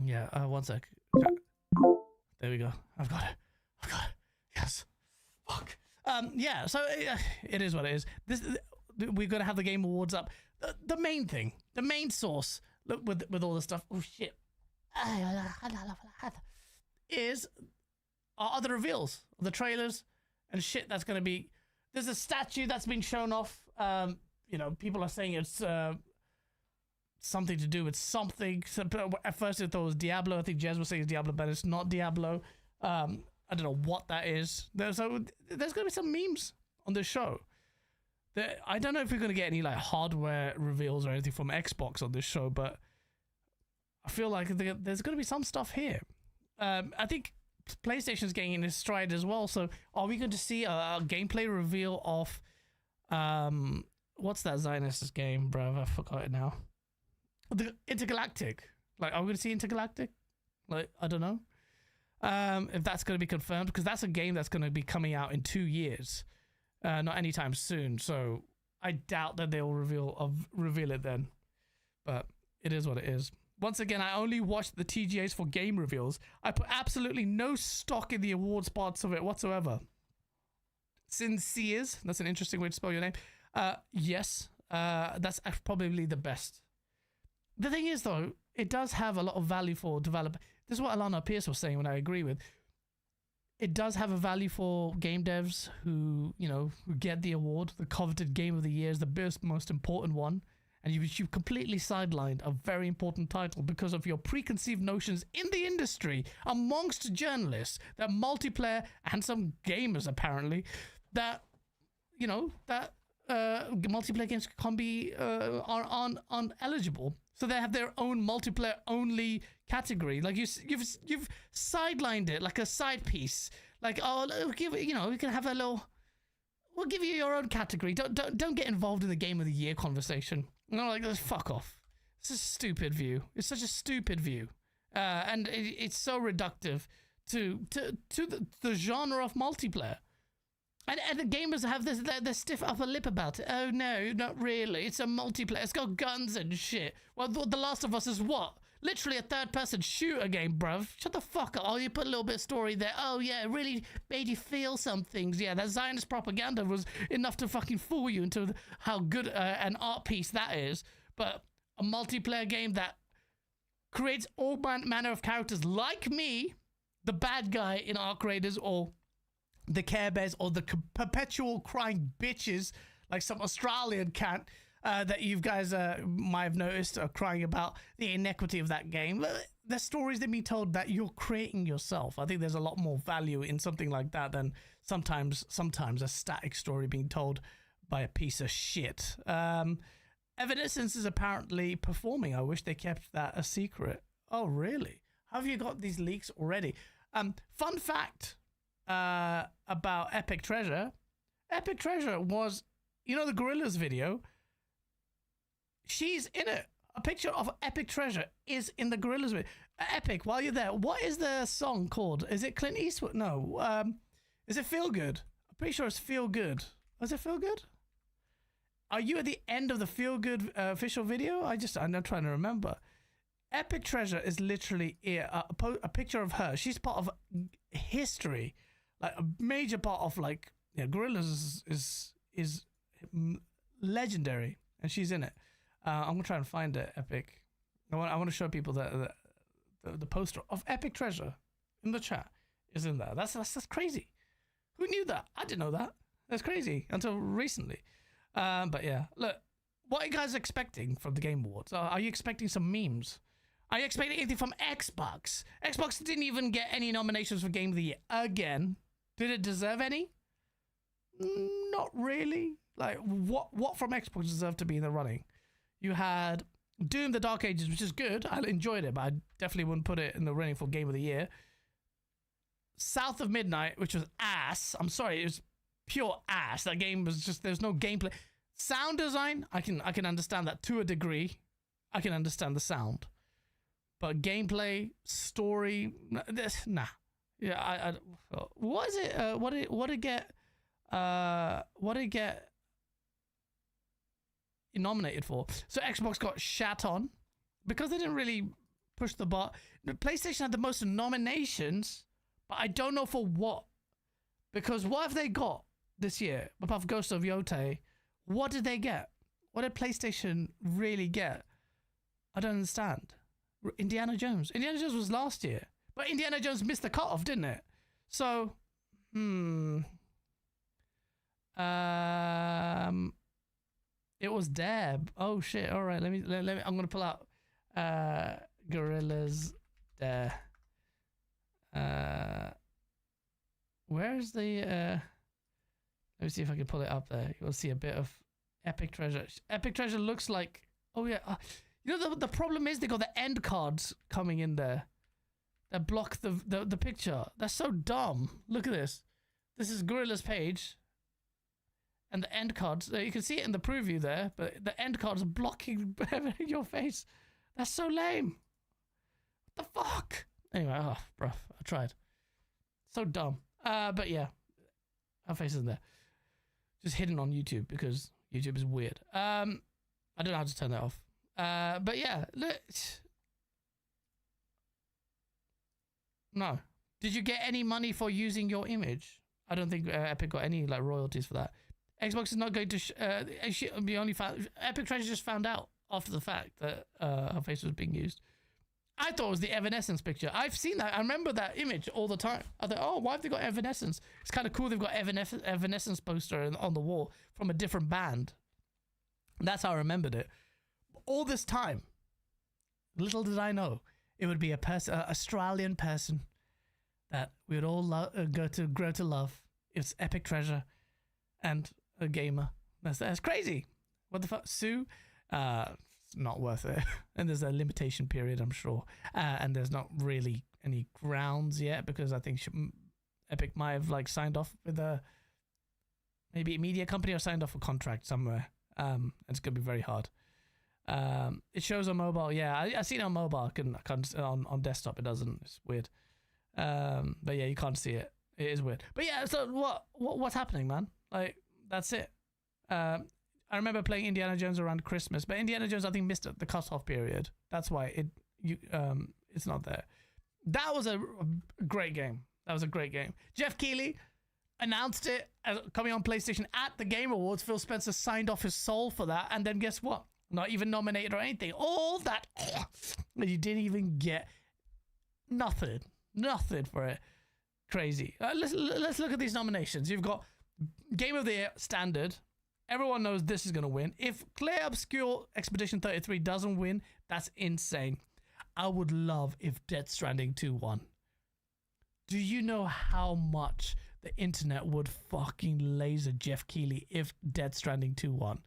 Yeah, one sec. There we go. I've got it. Yes. Fuck. Yeah, so it is what it is. We're going to have the Game Awards up. The main thing, the main source, look, with all the stuff, oh shit, are the reveals, the trailers, and shit that's going to be... There's a statue that's been shown off. You know, people are saying it's something to do with something. So, at first I thought it was Diablo. I think Jez was saying it's Diablo, but it's not Diablo. I don't know what that is. There's going to be some memes on this show. I don't know if we're going to get any like hardware reveals or anything from Xbox on this show, but I feel like there's going to be some stuff here. I think PlayStation's getting in its stride as well. So are we going to see a gameplay reveal of what's that Zionist game, bruv? I forgot it now. The Intergalactic. Like, are we going to see Intergalactic? Like, I don't know. If that's going to be confirmed, because that's a game that's going to be coming out in 2 years. Not anytime soon, so I doubt that they'll reveal it then. But it is what it is. Once again, I only watched the TGAs for game reveals. I put absolutely no stock in the awards parts of it whatsoever. Sinceres, that's an interesting way to spell your name. Yes, that's probably the best. The thing is, though, it does have a lot of value for developers. This is what Alana Pierce was saying, when I agree with. It does have a value for game devs who get the award. The coveted Game of the Year is the most important one. And you've completely sidelined a very important title because of your preconceived notions in the industry amongst journalists, that multiplayer and some gamers apparently, that multiplayer games can be are uneligible. So they have their own multiplayer only category. Like you've sidelined it like a side piece. Like, oh, we can have a little. We'll give you your own category. Don't get involved in the Game of the Year conversation. No, like, fuck off. It's a stupid view. It's such a stupid view, and it's so reductive to the genre of multiplayer. And the gamers have this stiff upper lip about it. Oh no, not really. It's a multiplayer. It's got guns and shit. Well, The Last of Us is what? Literally a third-person shooter game, bruv. Shut the fuck up. Oh, you put a little bit of story there. Oh yeah, it really made you feel some things. Yeah, that Zionist propaganda was enough to fucking fool you into how good an art piece that is. But a multiplayer game that creates all manner of characters like me, the bad guy in Arc Raiders or the Care Bears or the perpetual crying bitches like some Australian cat that you guys might have noticed are crying about the inequity of that game. The stories that be told that you're creating yourself. I think there's a lot more value in something like that than sometimes a static story being told by a piece of shit. Evanescence is apparently performing. I wish they kept that a secret. Oh, really? How have you got these leaks already? Fun fact about Epic Treasure. Epic Treasure was, you know, the Gorillas video. She's in it. A picture of Epic Treasure is in the Gorillas video. Epic, while you're there, what is the song called? Is it Clint Eastwood? No. Is it Feel Good? I'm pretty sure it's Feel Good. Was it Feel Good? Are you at the end of the Feel Good official video? I'm not trying to remember. Epic Treasure is literally a picture of her. She's part of history, like a major part of like Gorillas is legendary, and she's in it. I'm gonna try and find it. Epic. I want to show people that the poster of Epic Treasure in the chat is in there. That's crazy. Who knew that? I didn't know that. That's crazy until recently. But yeah, look, what are you guys expecting from the Game Awards? Are you expecting some memes? Are you expecting anything from Xbox? Xbox didn't even get any nominations for Game of the Year again. Did it deserve any? Not really. Like, what from Xbox deserved to be in the running? You had Doom: The Dark Ages, which is good. I enjoyed it, but I definitely wouldn't put it in the running for Game of the Year. South of Midnight, which was ass. I'm sorry, it was pure ass. That game was just, there's no gameplay. Sound design, I can understand that to a degree. I can understand the sound. But gameplay, story, nah. Yeah, what is it? What did it get nominated for? So Xbox got shat on because they didn't really push the bar. PlayStation had the most nominations, but I don't know for what. Because what have they got this year apart from Ghost of GOTY? What did they get? What did PlayStation really get? I don't understand. Indiana Jones. Indiana Jones was last year, but Indiana Jones missed the cutoff, didn't it? So, it was Deb. Oh shit! All right, let me. I'm gonna pull out Gorillas there. Where's the? Let me see if I can pull it up there. You'll see a bit of Epic Treasure. Epic Treasure looks like. Oh yeah. You know the problem is they got the end cards coming in there that block the picture. That's so dumb. Look at this. This is Gorilla's page. And the end cards, you can see it in the preview there, but the end cards are blocking your face. That's so lame. What the fuck? Anyway, bruh, I tried. So dumb. But yeah, her face isn't there. Just hidden on YouTube because YouTube is weird. I don't know how to turn that off. But yeah, look. No. Did you get any money for using your image? I don't think Epic got any like royalties for that. Xbox is not going to be only found. Epic Treasure just found out after the fact that her face was being used. I thought it was the Evanescence picture. I've seen that. I remember that image all the time. I thought, oh, why have they got Evanescence? It's kind of cool. They've got Evanescence poster on the wall from a different band. That's how I remembered it. All this time, little did I know, it would be a person, an Australian person that we would all grow to love. It's Epic Treasure and a gamer. That's crazy. What the fuck? Sue? It's not worth it. And there's a limitation period, I'm sure. And there's not really any grounds yet because I think Epic might have like signed off with maybe a media company or signed off a contract somewhere. It's going to be very hard. It shows on mobile. Yeah, I seen it on mobile. I can't on desktop. It doesn't. It's weird. But yeah, you can't see it. It is weird. But yeah, so what's happening, man? Like, that's it. I remember playing Indiana Jones around Christmas, but Indiana Jones I think missed the cutoff period. That's why it's not there. That was a great game. That was a great game. Jeff Keighley announced it coming on PlayStation at the Game Awards. Phil Spencer signed off his soul for that, and then guess what? Not even nominated or anything. All that, you didn't even get nothing. Nothing for it. Crazy. Let's look at these nominations. You've got Game of the Year standard. Everyone knows this is going to win. If Clear Obscure Expedition 33 doesn't win, that's insane. I would love if Death Stranding 2 won. Do you know how much the internet would fucking laser Jeff Keighley if Death Stranding 2 won?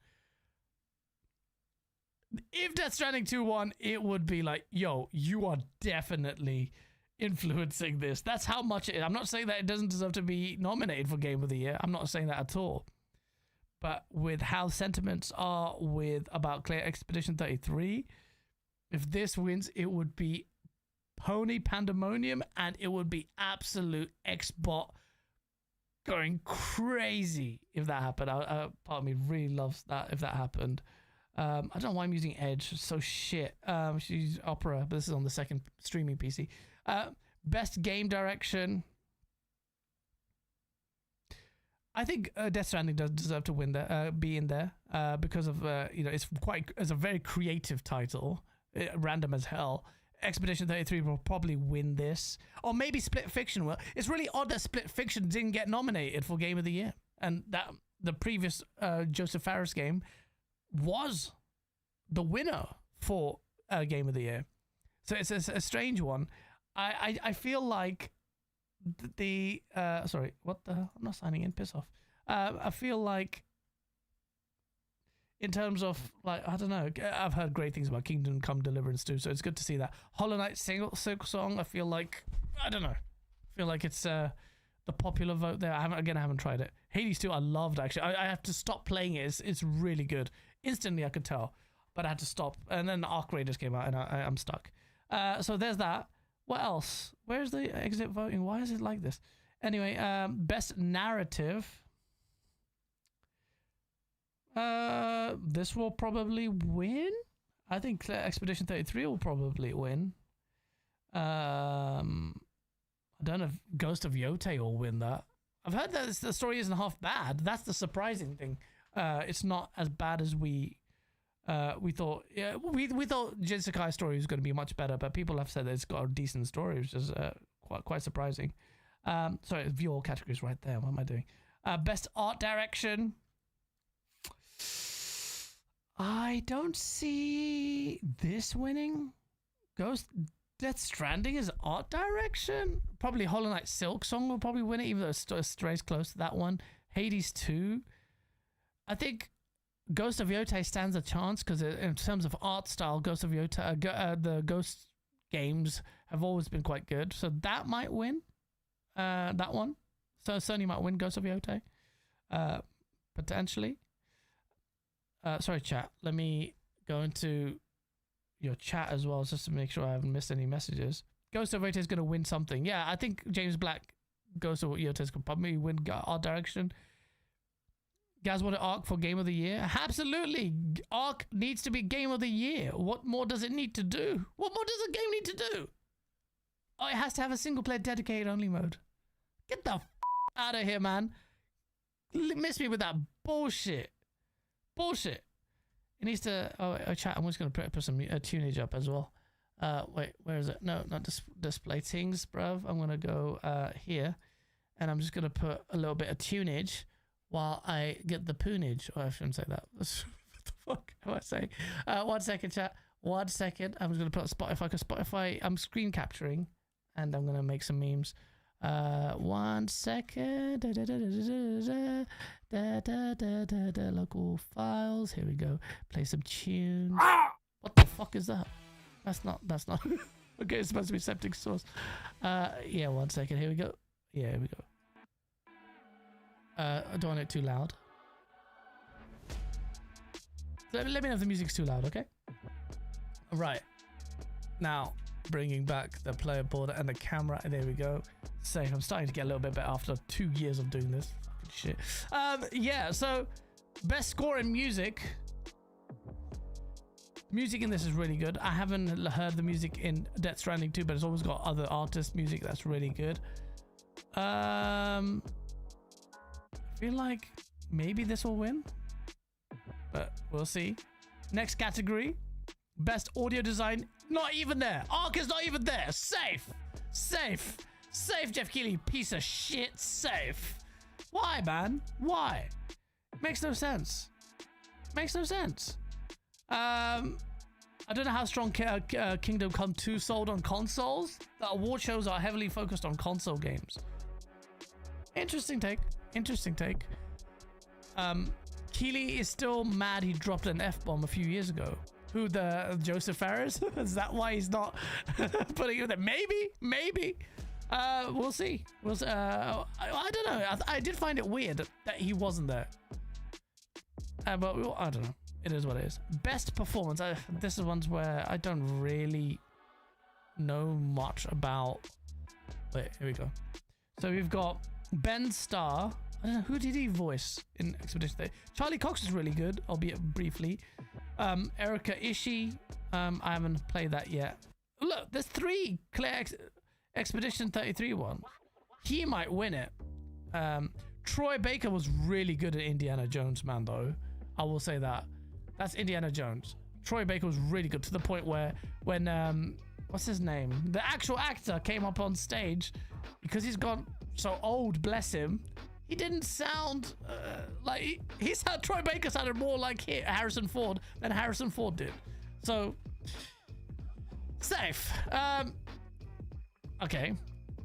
If Death Stranding 2 won, it would be like, yo, you are definitely influencing this. That's how much it is. I'm not saying that it doesn't deserve to be nominated for Game of the Year. I'm not saying that at all. But with how sentiments are about Clear Expedition 33, if this wins, it would be pony pandemonium, and it would be absolute Xbot going crazy if that happened. Part of me really loves that if that happened. I don't know why I'm using Edge. It's so shit. She's Opera, but this is on the second streaming PC. Best game direction. I think Death Stranding does deserve to win there, be in there, because of it's a very creative title, random as hell. Expedition 33 will probably win this, or maybe Split Fiction will. It's really odd that Split Fiction didn't get nominated for Game of the Year, and that the previous Joseph Fares game was the winner for Game of the Year. So it's a strange one. I feel like sorry, what the hell? I'm not signing in, piss off. I feel like in terms of, like, I don't know, I've heard great things about Kingdom Come Deliverance too, so it's good to see that. Hollow Knight Silk Song, I feel like, I don't know, I feel like it's the popular vote there. I haven't tried it. Hades 2 I loved, actually. I have to stop playing it. It's really good. Instantly I could tell, but I had to stop, and then Arc Raiders came out and I'm stuck. So there's that. What else? Where's the exit voting? Why is it like this? Anyway, best narrative. This will probably win. I think Expedition 33 will probably win. I don't know if Ghost of Yotei will win that. I've heard that the story isn't half bad. That's the surprising thing. It's not as bad as we thought. Yeah, we thought Jin Sakai's story was going to be much better, but people have said that it's got a decent story, which is quite surprising. Sorry, view all categories right there. What am I doing? Best art direction. I don't see this winning. Death Stranding is art direction. Probably Hollow Knight Silk Song will probably win it, even though it strays close to that one. Hades 2. I think Ghost of Yotei stands a chance because in terms of art style, Ghost of Yotei, the Ghost games have always been quite good. So that might win. That one. So Sony might win Ghost of Yotei. Potentially. Sorry, chat. Let me go into your chat as well, just to make sure I haven't missed any messages. Ghost of Yotei is going to win something. Yeah, I think James Black, Ghost of Yotei is going to probably win art direction. Guys want Arc for Game of the Year? Absolutely. Arc needs to be Game of the Year. What more does it need to do? What more does a game need to do? Oh, it has to have a single player dedicated only mode. Get the out of here, man. Miss me with that bullshit. Bullshit. It needs to... Oh, chat. I'm just going to put some tunage up as well. Wait, where is it? No, not display things, bruv. I'm going to go here. And I'm just going to put a little bit of tunage while I get the poonage. Oh, I shouldn't say that. What the fuck am I saying? 1 second, chat. 1 second. I'm just going to put Spotify, because Spotify, I'm screen capturing, and I'm going to make some memes. 1 second. Local files. Here we go. Play some tunes. What the fuck is that? That's not. Okay, it's supposed to be septic source. Yeah, 1 second. Here we go. Yeah, here we go. I don't want it too loud. Let me know if the music's too loud, okay? Right. Now, bringing back the player board and the camera. There we go. Safe. I'm starting to get a little bit better after 2 years of doing this. Fucking shit. Yeah, so best score in music. Music in this is really good. I haven't heard the music in Death Stranding 2, but it's always got other artist music that's really good. I feel like maybe this will win, but we'll see. Next category, best audio design. Not even there. Arc is not even there. Safe. Safe. Safe, Jeff Keighley, piece of shit. Safe. Why, man? Why? Makes no sense. Makes no sense. I don't know how strong Kingdom Come 2 sold on consoles. The award shows are heavily focused on console games. Interesting take. Interesting take. Keighley is still mad he dropped an F-bomb a few years ago. Who, the Joseph Ferris? Is that why he's not putting it there? Maybe. We'll see. I don't know. I did find it weird that he wasn't there. But I don't know. It is what it is. Best performance. This is ones where I don't really know much about. Wait, here we go. So we've got Ben Starr. I don't know, who did he voice in Expedition 30? Charlie Cox is really good, albeit briefly. Erika Ishii. I haven't played that yet. Look, there's 3 clear Expedition 33 one. He might win it. Troy Baker was really good at Indiana Jones, man, though. I will say that. That's Indiana Jones. Troy Baker was really good to the point where when what's his name? The actual actor came up on stage, because he's gone so old, bless him. He didn't sound like Troy Baker sounded more like Harrison Ford than Harrison Ford did. So safe. Okay.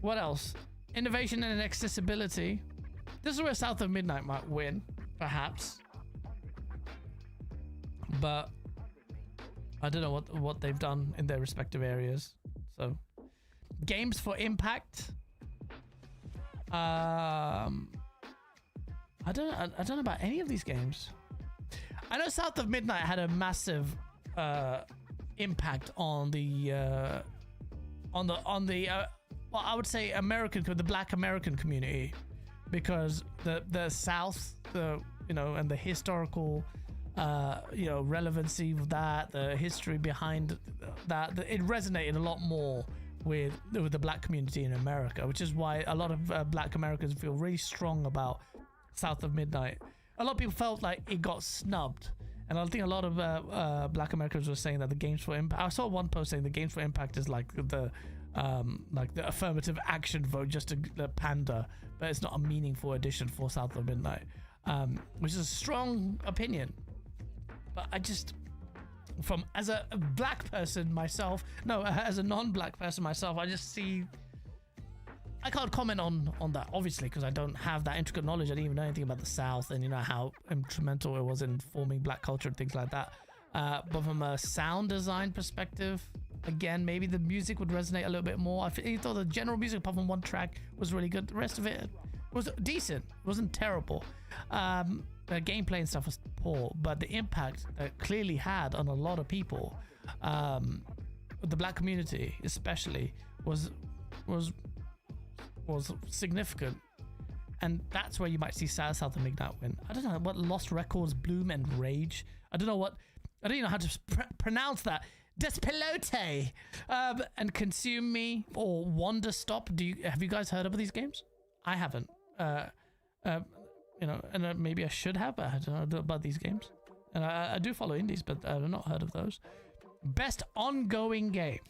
What else? Innovation and accessibility. This is where South of Midnight might win, perhaps. But I don't know what they've done in their respective areas. So games for impact. I don't know about any of these games. I know South of Midnight had a massive impact on the well, I would say the Black American community, because the South, and the historical relevancy of that, the history behind that, it resonated a lot more with the Black community in America, which is why a lot of Black Americans feel really strong about South of Midnight. A lot of people felt like it got snubbed, and I think a lot of Black Americans were saying that the Games for Impact. I saw one post saying the Games for Impact is like the affirmative action vote, just to pander, but it's not a meaningful addition for South of Midnight, which is a strong opinion. But I just, as a black person myself, as a non-black person myself, I just see. I can't comment on that, obviously, because I don't have that intricate knowledge. I didn't even know anything about the South and how instrumental it was in forming black culture and things like that. But from a sound design perspective, again, maybe the music would resonate a little bit more. I thought the general music, apart from one track, was really good. The rest of it was decent. It wasn't terrible. The gameplay and stuff was poor, but the impact that clearly had on a lot of people, the black community especially, was significant. And that's where you might see South of Midnight win. I don't know what Lost Records, Bloom and Rage. I don't even know how to pronounce that. Despelote and Consume Me or Wonder Stop. Have you guys heard of these games? I haven't. And maybe I should have, but I don't know about these games. And I do follow indies, but I've not heard of those. Best ongoing game: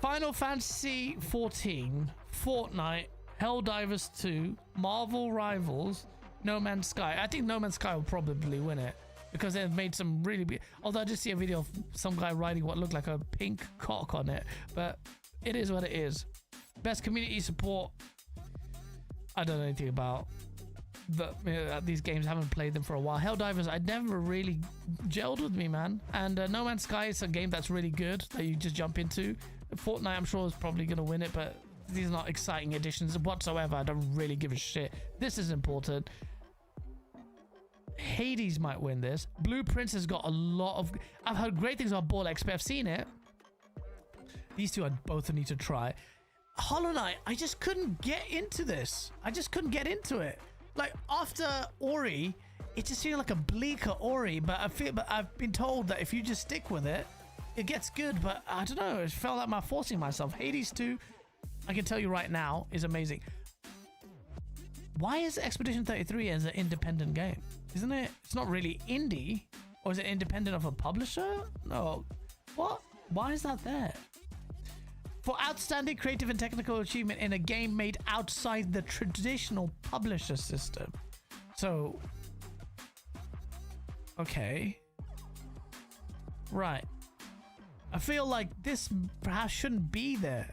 Final Fantasy 14, Fortnite, Helldivers 2, Marvel Rivals, No Man's Sky. I think No Man's Sky will probably win it, because they've made some really big. Although I did see a video of some guy riding what looked like a pink cock on it, but it is what it is. Best community support. I don't know anything about these games. I haven't played them for a while. Helldivers, I never really gelled with me, man. And No Man's Sky is a game that's really good that you just jump into. Fortnite, I'm sure, is probably going to win it, but these are not exciting additions whatsoever. I don't really give a shit. This is important. Hades might win this. Blueprints has got a lot of. I've heard great things about Ball XP. I've seen it. These two I both need to try. Hollow Knight, I just couldn't get into this. I just couldn't get into it. Like, after Ori, it just feels like a bleaker Ori, but I've been told that if you just stick with it, it gets good. But I don't know, it felt like I'm forcing myself. Hades 2, I can tell you right now, is amazing. Why is Expedition 33 as an independent game? Isn't it? It's not really indie, or is it independent of a publisher? No. What? Why is that there? For outstanding creative and technical achievement in a game made outside the traditional publisher system. So, okay. Right. I feel like this perhaps shouldn't be there.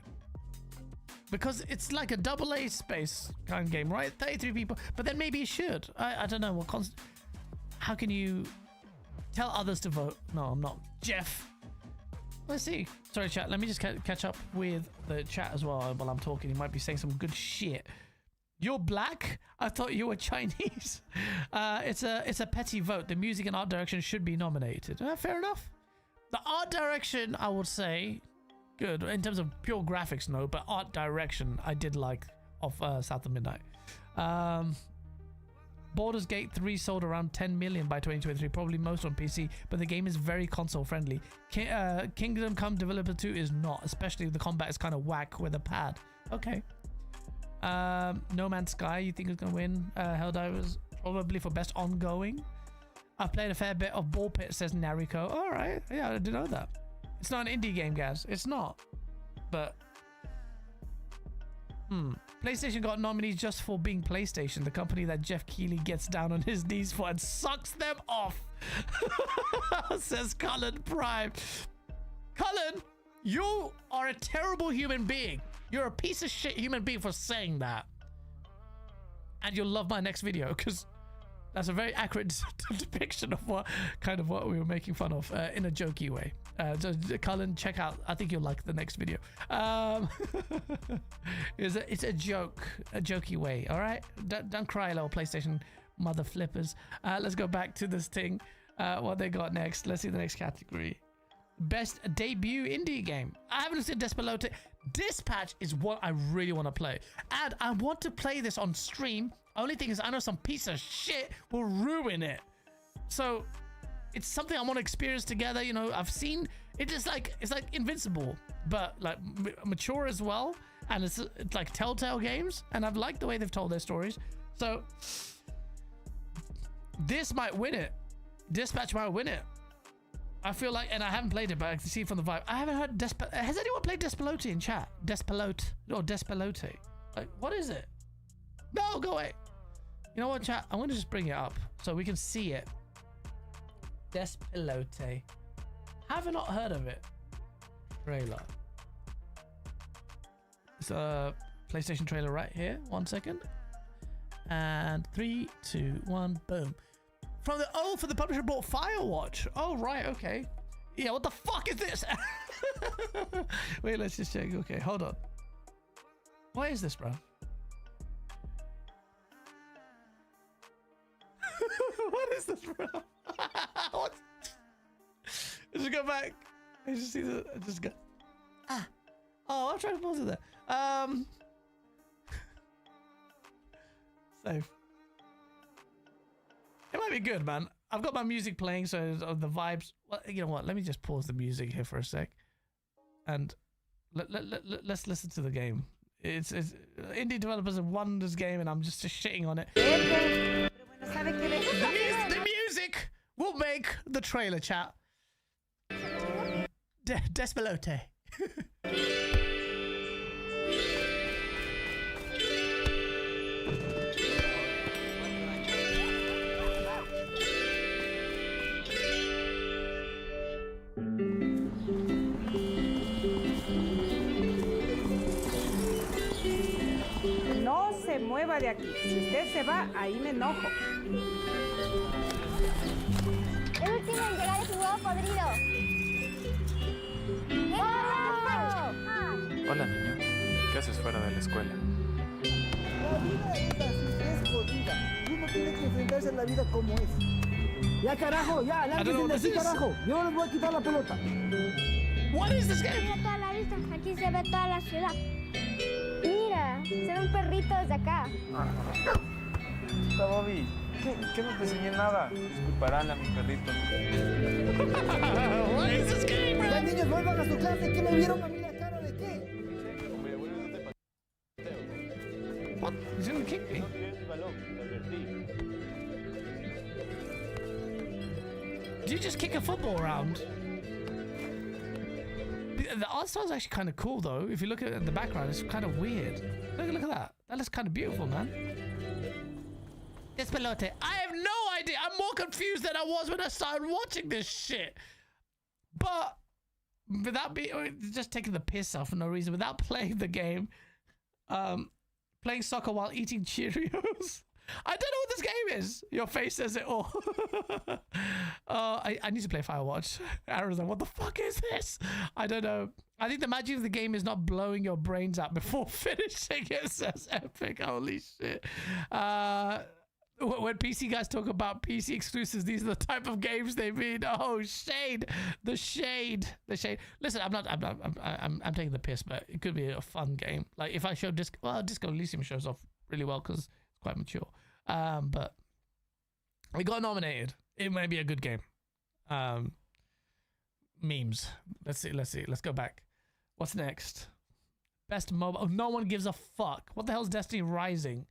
Because it's like a AA space kind of game, right? 33 people. But then maybe it should. I don't know. How can you tell others to vote? No, I'm not. Jeff. Let's see. Sorry, chat. Let me just catch up with the chat as well while I'm talking. You might be saying some good shit. You're black? I thought you were Chinese. It's a petty vote. The music and art direction should be nominated. Fair enough. The art direction, I would say, good. In terms of pure graphics, no. But art direction, I did like of South of Midnight. Baldur's Gate 3 sold around 10 million by 2023, probably most on PC, but the game is very console friendly. Kingdom Come Developer 2 is not, especially the combat is kind of whack with a pad. Okay. No Man's Sky, you think is going to win? Helldivers, probably for best ongoing. I've played a fair bit of Ball Pit, says Nariko. All right. Yeah, I didn't know that. It's not an indie game, guys. It's not. But PlayStation got nominees just for being PlayStation, the company that Jeff Keighley gets down on his knees for and sucks them off. Says Cullen Prime. Cullen, you are a terrible human being. You're a piece of shit human being for saying that. And you'll love my next video because that's a very accurate depiction of what we were making fun of in a jokey way. Cullen, check out. I think you'll like the next video. It's a joke, a jokey way. All right, don't cry, little PlayStation mother flippers. Let's go back to this thing. What they got next? Let's see the next category. Best debut indie game. I haven't seen Despelote. Dispatch is what I really want to play, and I want to play this on stream. Only thing is, I know some piece of shit will ruin it. So it's something I want to experience together. You know, I've seen it is like it's like Invincible, but like mature as well, and it's like Telltale games, and I've liked the way they've told their stories. So this might win it. Dispatch might win it. I feel like, and I haven't played it, but I can see from the vibe. I haven't heard has anyone played Despelote in chat? Despelote or Despelote? Like, what is it? No, go away. You know what, chat? I'm gonna just bring it up so we can see it. Despelote. Have I not heard of it? Trailer. It's a PlayStation trailer right here. 1 second. And 3, 2, 1, boom. For the publisher bought Firewatch. Oh, right, okay. Yeah, what the fuck is this? Wait, let's just check. Okay, hold on. What is this, bro? What is this, bro? What? Let's just go back. I just see the. I just go. Ah. Oh, I'm trying to pause it there. Save. It might be good, man. I've got my music playing, so the vibes. Well, you know what? Let me just pause the music here for a sec, and let's listen to the game. It's indie developers have won this game, and I'm just shitting on it. The music will make the trailer, chat. Despelote. No se mueva de aquí. Si usted se va, ahí me enojo. El último en llegar es un huevo podrido. Hola, niño. ¿Qué haces fuera de la escuela? La vida es así, es jodida. Uno tiene que enfrentarse a la vida como es. Ya, carajo, ya, lánquense de aquí, carajo. Yo no les voy a quitar la pelota. What is this game? Mira toda la vista, aquí se ve toda la ciudad. Mira, se ve un perrito desde acá. Chica Bobby, ¿qué no te enseñé nada? Disculparán a mi perrito. What is this game, bro? Ya, niños, vuelvan a su clase. ¿Qué me vieron a mí la cara de qué? What? He's gonna kick me. Did you just kick a football around? The art style is actually kind of cool, though. If you look at the background, it's kind of weird. Look at that. That looks kind of beautiful, man. Despelote. I have no idea. I'm more confused than I was when I started watching this shit. But without just taking the piss off for no reason, without playing the game, playing soccer while eating Cheerios. I don't know what this game is. Your face says it all. I need to play Firewatch. Aaron's like, what the fuck is this? I don't know. I think the magic of the game is not blowing your brains out before finishing it. Says Epic. Holy shit. When PC guys talk about PC exclusives, these are the type of games they mean. Oh, shade. The shade. Listen, I'm taking the piss, but it could be a fun game. Like if I show Disco Elysium shows off really well because it's quite mature. But we got nominated. It may be a good game. Memes. Let's see. Let's go back. What's next? Best mobile. Oh, no one gives a fuck. What the hell is Destiny Rising?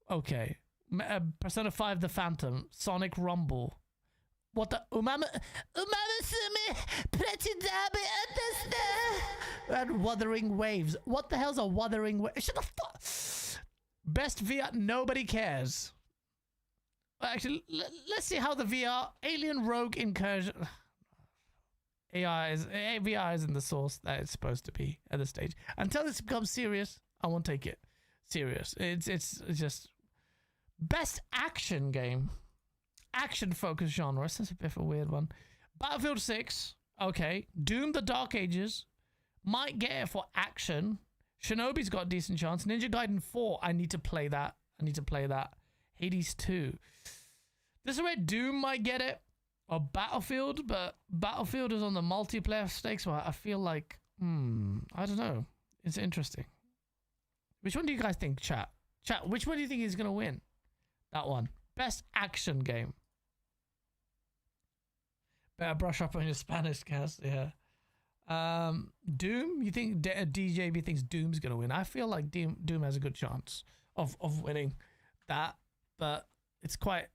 Okay. Persona 5 The Phantom. Sonic Rumble. What the and Wuthering Waves. What the hell's a Wuthering Wave? Shut the fuck. Best VR. Nobody cares. Actually, let's see how the VR Alien Rogue Incursion. VR is in the source that it's supposed to be at this stage. Until this becomes serious, I won't take it serious. It's just best action game. Action focused genre. That's a bit of a weird one. Battlefield 6. Okay. Doom the Dark Ages. Might get it for action. Shinobi's got a decent chance. Ninja Gaiden 4. I need to play that. Hades 2. This is where Doom might get it. Or Battlefield. But Battlefield is on the multiplayer stakes. So I feel like, I don't know. It's interesting. Which one do you guys think, chat? Chat, which one do you think is going to win? That one. Best action game. Better brush up on your Spanish, Cass. Yeah. Doom? You think DJB thinks Doom's going to win? I feel like Doom has a good chance of winning that. But it's quite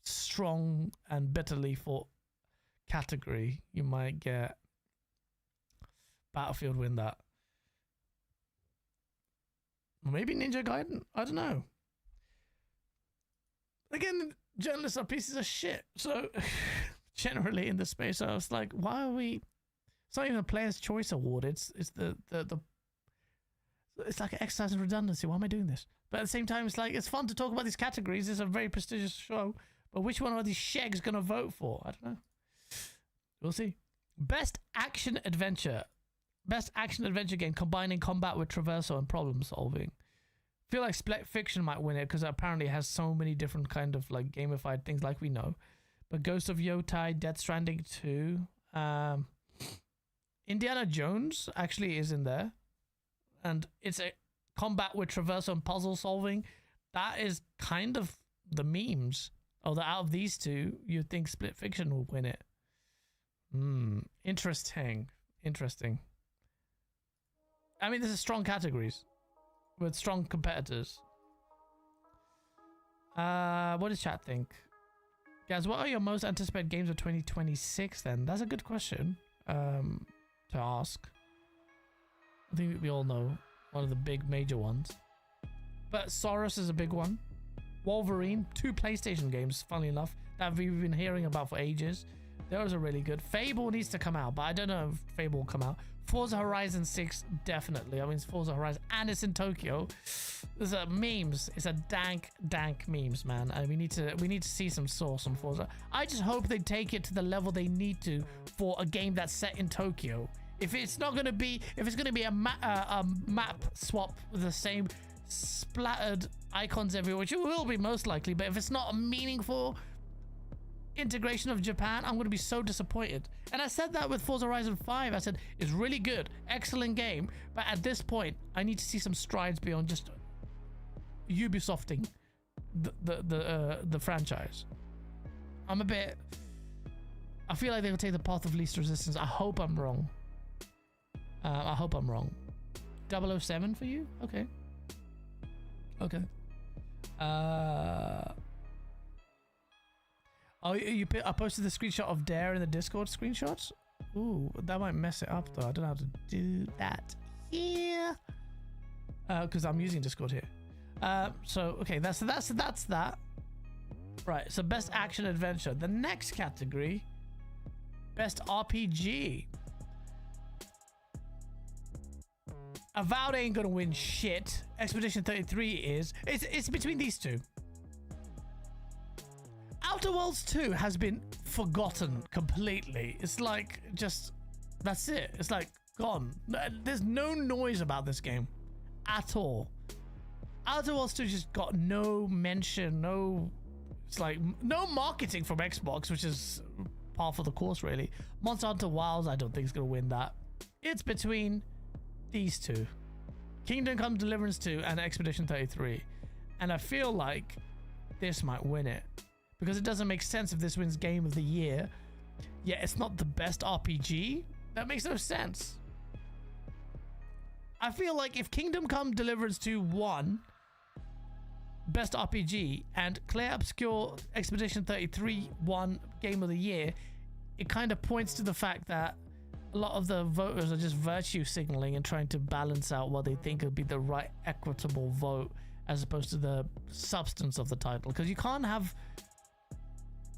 strong and bitterly fought category. You might get Battlefield win that. Or maybe Ninja Gaiden? I don't know. Again, journalists are pieces of shit. So, generally in the space, I was like, why are we... It's not even a Player's Choice Award. It's the it's like an exercise in redundancy. Why am I doing this? But at the same time, it's like, it's fun to talk about these categories. It's a very prestigious show. But which one are these shags going to vote for? I don't know. We'll see. Best action adventure. Best action adventure game combining combat with traversal and problem solving. I feel like Split Fiction might win it because apparently it has so many different kind of like gamified things like we know. But Ghost of Yotai, Death Stranding 2, Indiana Jones actually is in there. And it's a combat with traversal and puzzle solving. That is kind of the memes. Although out of these two, you'd think Split Fiction will win it. Interesting. I mean, this is strong categories with strong competitors. What does chat think? Guys, what are your most anticipated games of 2026 then? That's a good question to ask. I think we all know one of the big major ones. But Soros is a big one. Wolverine, 2 PlayStation games, funnily enough, that we've been hearing about for ages. Those are really good. Fable needs to come out, but I don't know if Fable will come out. Forza Horizon 6, definitely. I mean, it's Forza Horizon, and it's in Tokyo. There's a memes. It's a dank memes, man. And we need to see some source on Forza. I just hope they take it to the level they need to for a game that's set in Tokyo. If it's gonna be a map swap with the same splattered icons everywhere, which it will be most likely, but if it's not a meaningful integration of Japan, I'm going to be so disappointed. And I said that with Forza Horizon 5. I said it's really good, excellent game, but at this point I need to see some strides beyond just Ubisofting the franchise. I feel like they'll take the path of least resistance. I hope I'm wrong. 007 for you? Okay. I posted the screenshot of Dare in the Discord screenshots. Ooh, that might mess it up though. I don't know how to do that here. Because I'm using Discord here. So okay, that's that. Right, so best action adventure. The next category, best RPG. Avowed ain't gonna win shit. Expedition 33 is. It's between these two. Outer Worlds 2 has been forgotten completely. It's like just that's it. It's like gone. There's no noise about this game at all. Outer Worlds 2 just got no mention, no. It's like no marketing from Xbox, which is par for the course, really. Monster Hunter Wilds, I don't think is gonna win that. It's between these two, Kingdom Come Deliverance 2 and Expedition 33, and I feel like this might win it because it doesn't make sense if this wins Game of the Year. Yeah, it's not the best RPG. That makes no sense. I feel like if Kingdom Come Deliverance 2 won Best RPG and Claire Obscure Expedition 33 won Game of the Year, it kind of points to the fact that a lot of the voters are just virtue signaling and trying to balance out what they think would be the right equitable vote as opposed to the substance of the title. Because you can't have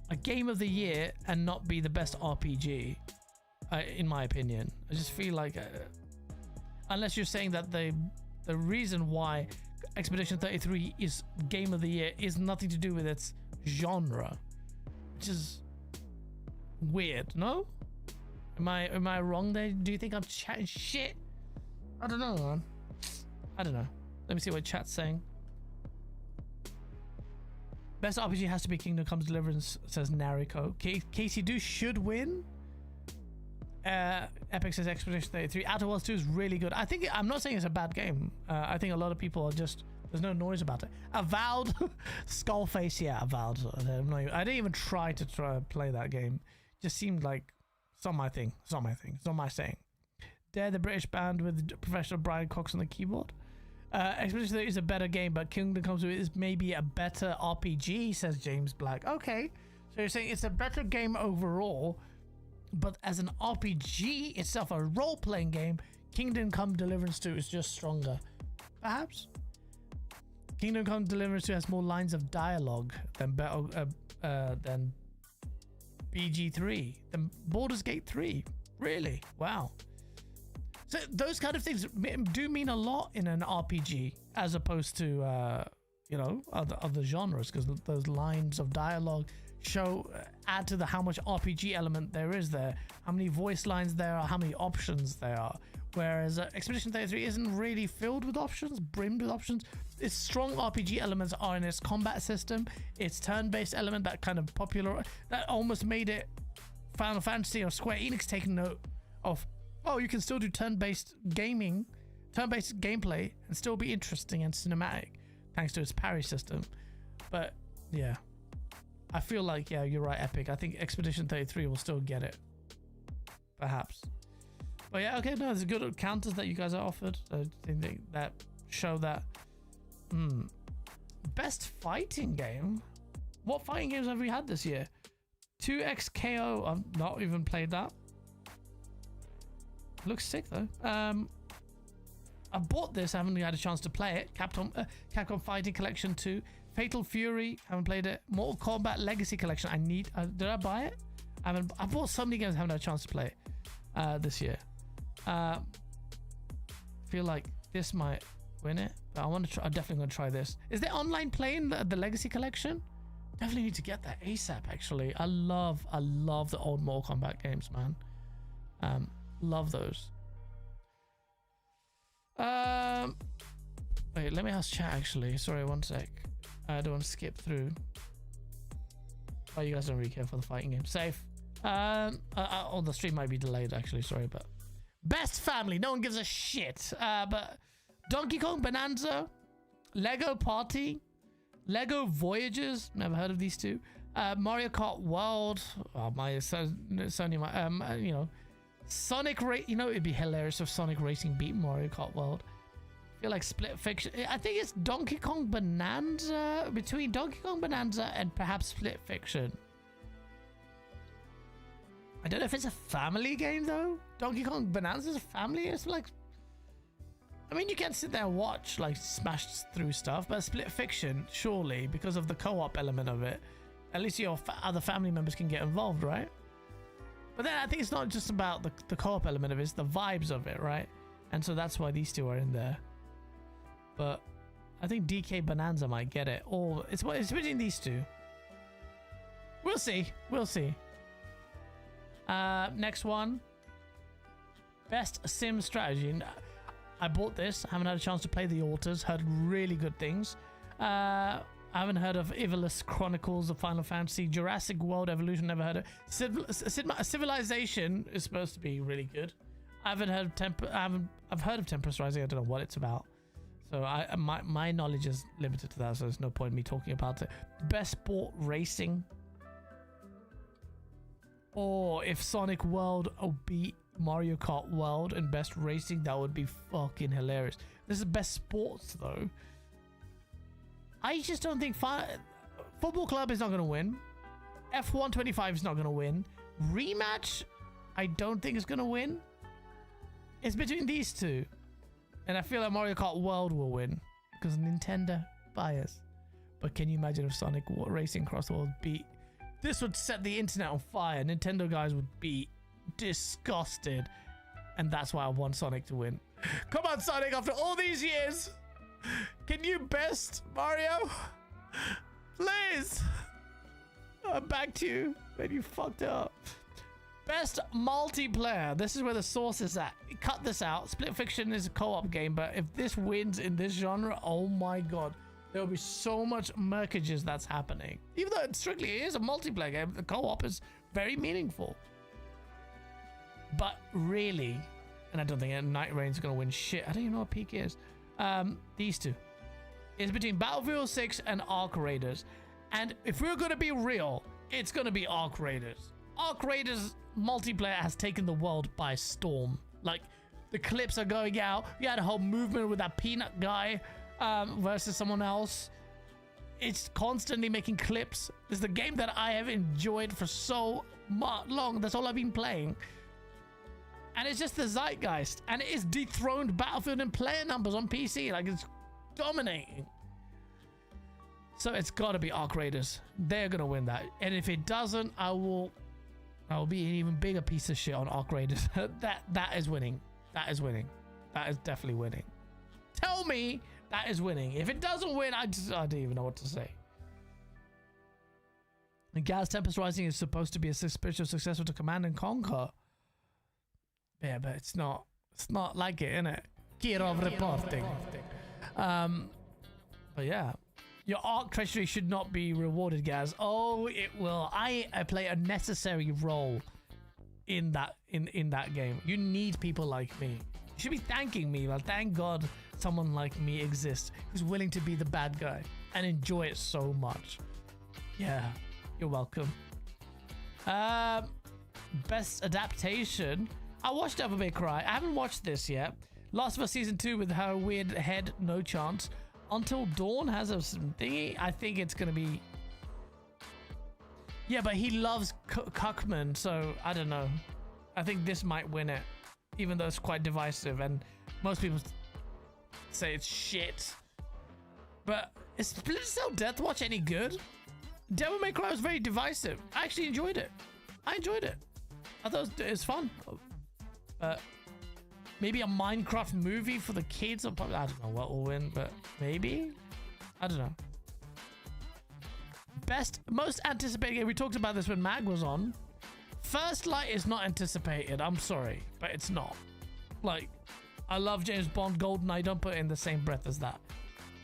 a Game of the Year and not be the best RPG, in my opinion. I just feel like, unless you're saying that the reason why Expedition 33 is Game of the Year is nothing to do with its genre, which is weird, no? Am I wrong there? Do you think I'm chatting shit? I don't know, man. I don't know. Let me see what chat's saying. Best RPG has to be Kingdom Come Deliverance, says Nariko. Casey Do should win. Epic says Expedition 33. Outer Worlds 2 is really good. I'm not saying it's a bad game. I think a lot of people are just, there's no noise about it. Avowed, Skullface, yeah, Avowed. I didn't even try to play that game. Just seemed like it's not my thing. It's not my thing. It's not my saying. Dare the British band with professional Brian Cox on the keyboard. Expedition 33 is a better game, but Kingdom Come is maybe a better RPG, says James Black. Okay, so you're saying it's a better game overall, but as an RPG itself, a role-playing game, Kingdom Come Deliverance 2 is just stronger. Perhaps? Kingdom Come Deliverance 2 has more lines of dialogue than BG3, than Baldur's Gate 3. Really? Wow. So those kind of things do mean a lot in an RPG as opposed to, other genres, because those lines of dialogue add to how much RPG element there is there, how many voice lines there are, how many options there are. Whereas Expedition 33 isn't really filled with options, brimmed with options. Its strong RPG elements are in its combat system, its turn-based element that kind of that almost made it Final Fantasy or Square Enix taking note of, oh, you can still do turn-based gameplay and still be interesting and cinematic thanks to its parry system. But yeah, I feel like, yeah, you're right, Epic. I think Expedition 33 will still get it. Perhaps. But yeah, okay, no, there's good counters that you guys are offered. I think that show that. Best fighting game? What fighting games have we had this year? 2XKO, I've not even played that. Looks sick though. I bought this, I haven't had a chance to play it. Capcom Fighting Collection 2. Fatal Fury, haven't played it. Mortal Kombat Legacy Collection, did I buy it? I bought so many games, I haven't had a chance to play it this year. Feel like this might win it, but I'm definitely gonna try this. Is there online play in the Legacy Collection? Definitely need to get that ASAP. Actually, I love the old Mortal Kombat games, man. Love those. Wait, let me ask chat actually. Sorry, one sec. I don't want to skip through. Oh, you guys don't really care for the fighting game. Safe. Oh, the stream might be delayed actually. Sorry, but best family. No one gives a shit. But Donkey Kong Bonanza, Lego Party, Lego Voyages. Never heard of these two. Mario Kart World. Oh, Sonic it'd be hilarious if Sonic Racing beat Mario Kart World. I feel like Split Fiction. I think it's Donkey Kong Bonanza, between Donkey Kong Bonanza and perhaps Split Fiction. I don't know if it's a family game though. Donkey Kong Bonanza is a family. It's like, I mean, you can sit there and watch like smash through stuff, but Split Fiction, surely because of the co-op element of it, at least your other family members can get involved, right? But then I think it's not just about the co-op element of it, it's the vibes of it, right? And so that's why these two are in there. But I think DK Bonanza might get it, or it's between these two. We'll see. We'll see. Next one. Best sim strategy. I bought this. I haven't had a chance to play the Alters. Heard really good things. I haven't heard of Ivalice Chronicles of Final Fantasy. Jurassic World Evolution. Never heard of. Civilization is supposed to be really good. I haven't heard of I've heard of Tempest Rising. I don't know what it's about. So my knowledge is limited to that. So there's no point in me talking about it. Best sport racing. Or if Sonic World beat Mario Kart World in best racing, that would be fucking hilarious. This is best sports though. I just don't think Football Club is not going to win. F125 is not going to win. Rematch, I don't think is going to win. It's between these two. And I feel like Mario Kart World will win because Nintendo bias. But can you imagine if Sonic Racing Cross World beat? This would set the internet on fire. Nintendo guys would be disgusted. And that's why I want Sonic to win. Come on, Sonic, after all these years. Can you best Mario? Please. I'm back to you when you fucked up. Best multiplayer. This is where the source is at. Cut this out. Split Fiction is a co-op game, but if this wins in this genre, oh my god. There'll be so much mercages that's happening. Even though it strictly is a multiplayer game, the co-op is very meaningful. But really, and I don't think Night Rain's gonna win shit. I don't even know what peak is. These two. It's between Battlefield 6 and Arc Raiders. And if we're gonna be real, it's gonna be Arc Raiders. Arc Raiders multiplayer has taken the world by storm. Like, the clips are going out. We had a whole movement with that peanut guy versus someone else. It's constantly making clips. It's the game that I have enjoyed for so long. That's all I've been playing. And it's just the zeitgeist. And it is dethroned Battlefield in player numbers on PC. Like, it's dominating. So it's got to be Arc Raiders. They're going to win that. And if it doesn't, I will be an even bigger piece of shit on Arc Raiders. that is winning. That is winning. That is definitely winning. Tell me that is winning. If it doesn't win, I don't even know what to say. And Gaz Tempest Rising is supposed to be a spiritual successor to Command and Conquer. Yeah, but it's not. It's not like it, innit? Kirov reporting. But yeah. Your arc treasury should not be rewarded, Gaz. Oh, it will. I play a necessary role in that game. You need people like me. You should be thanking me. Well, thank God someone like me exists who's willing to be the bad guy and enjoy it so much. Yeah, you're welcome. Best adaptation. I watched Devil May Cry. I haven't watched this yet. Last of Us Season 2 with her weird head, no chance. Until Dawn has a thingy. I think it's gonna be. Yeah, but he loves Cuckman, so I don't know. I think this might win it, even though it's quite divisive, and most people say it's shit. But is Splinter Cell Deathwatch any good? Devil May Cry was very divisive. I actually enjoyed it. I enjoyed it. I thought it was fun. Maybe a Minecraft movie for the kids. Or probably, I don't know what will win, but maybe. I don't know. Most anticipated game. We talked about this when Mag was on. First Light is not anticipated. I'm sorry, but it's not. Like, I love James Bond. GoldenEye. Don't put it in the same breath as that.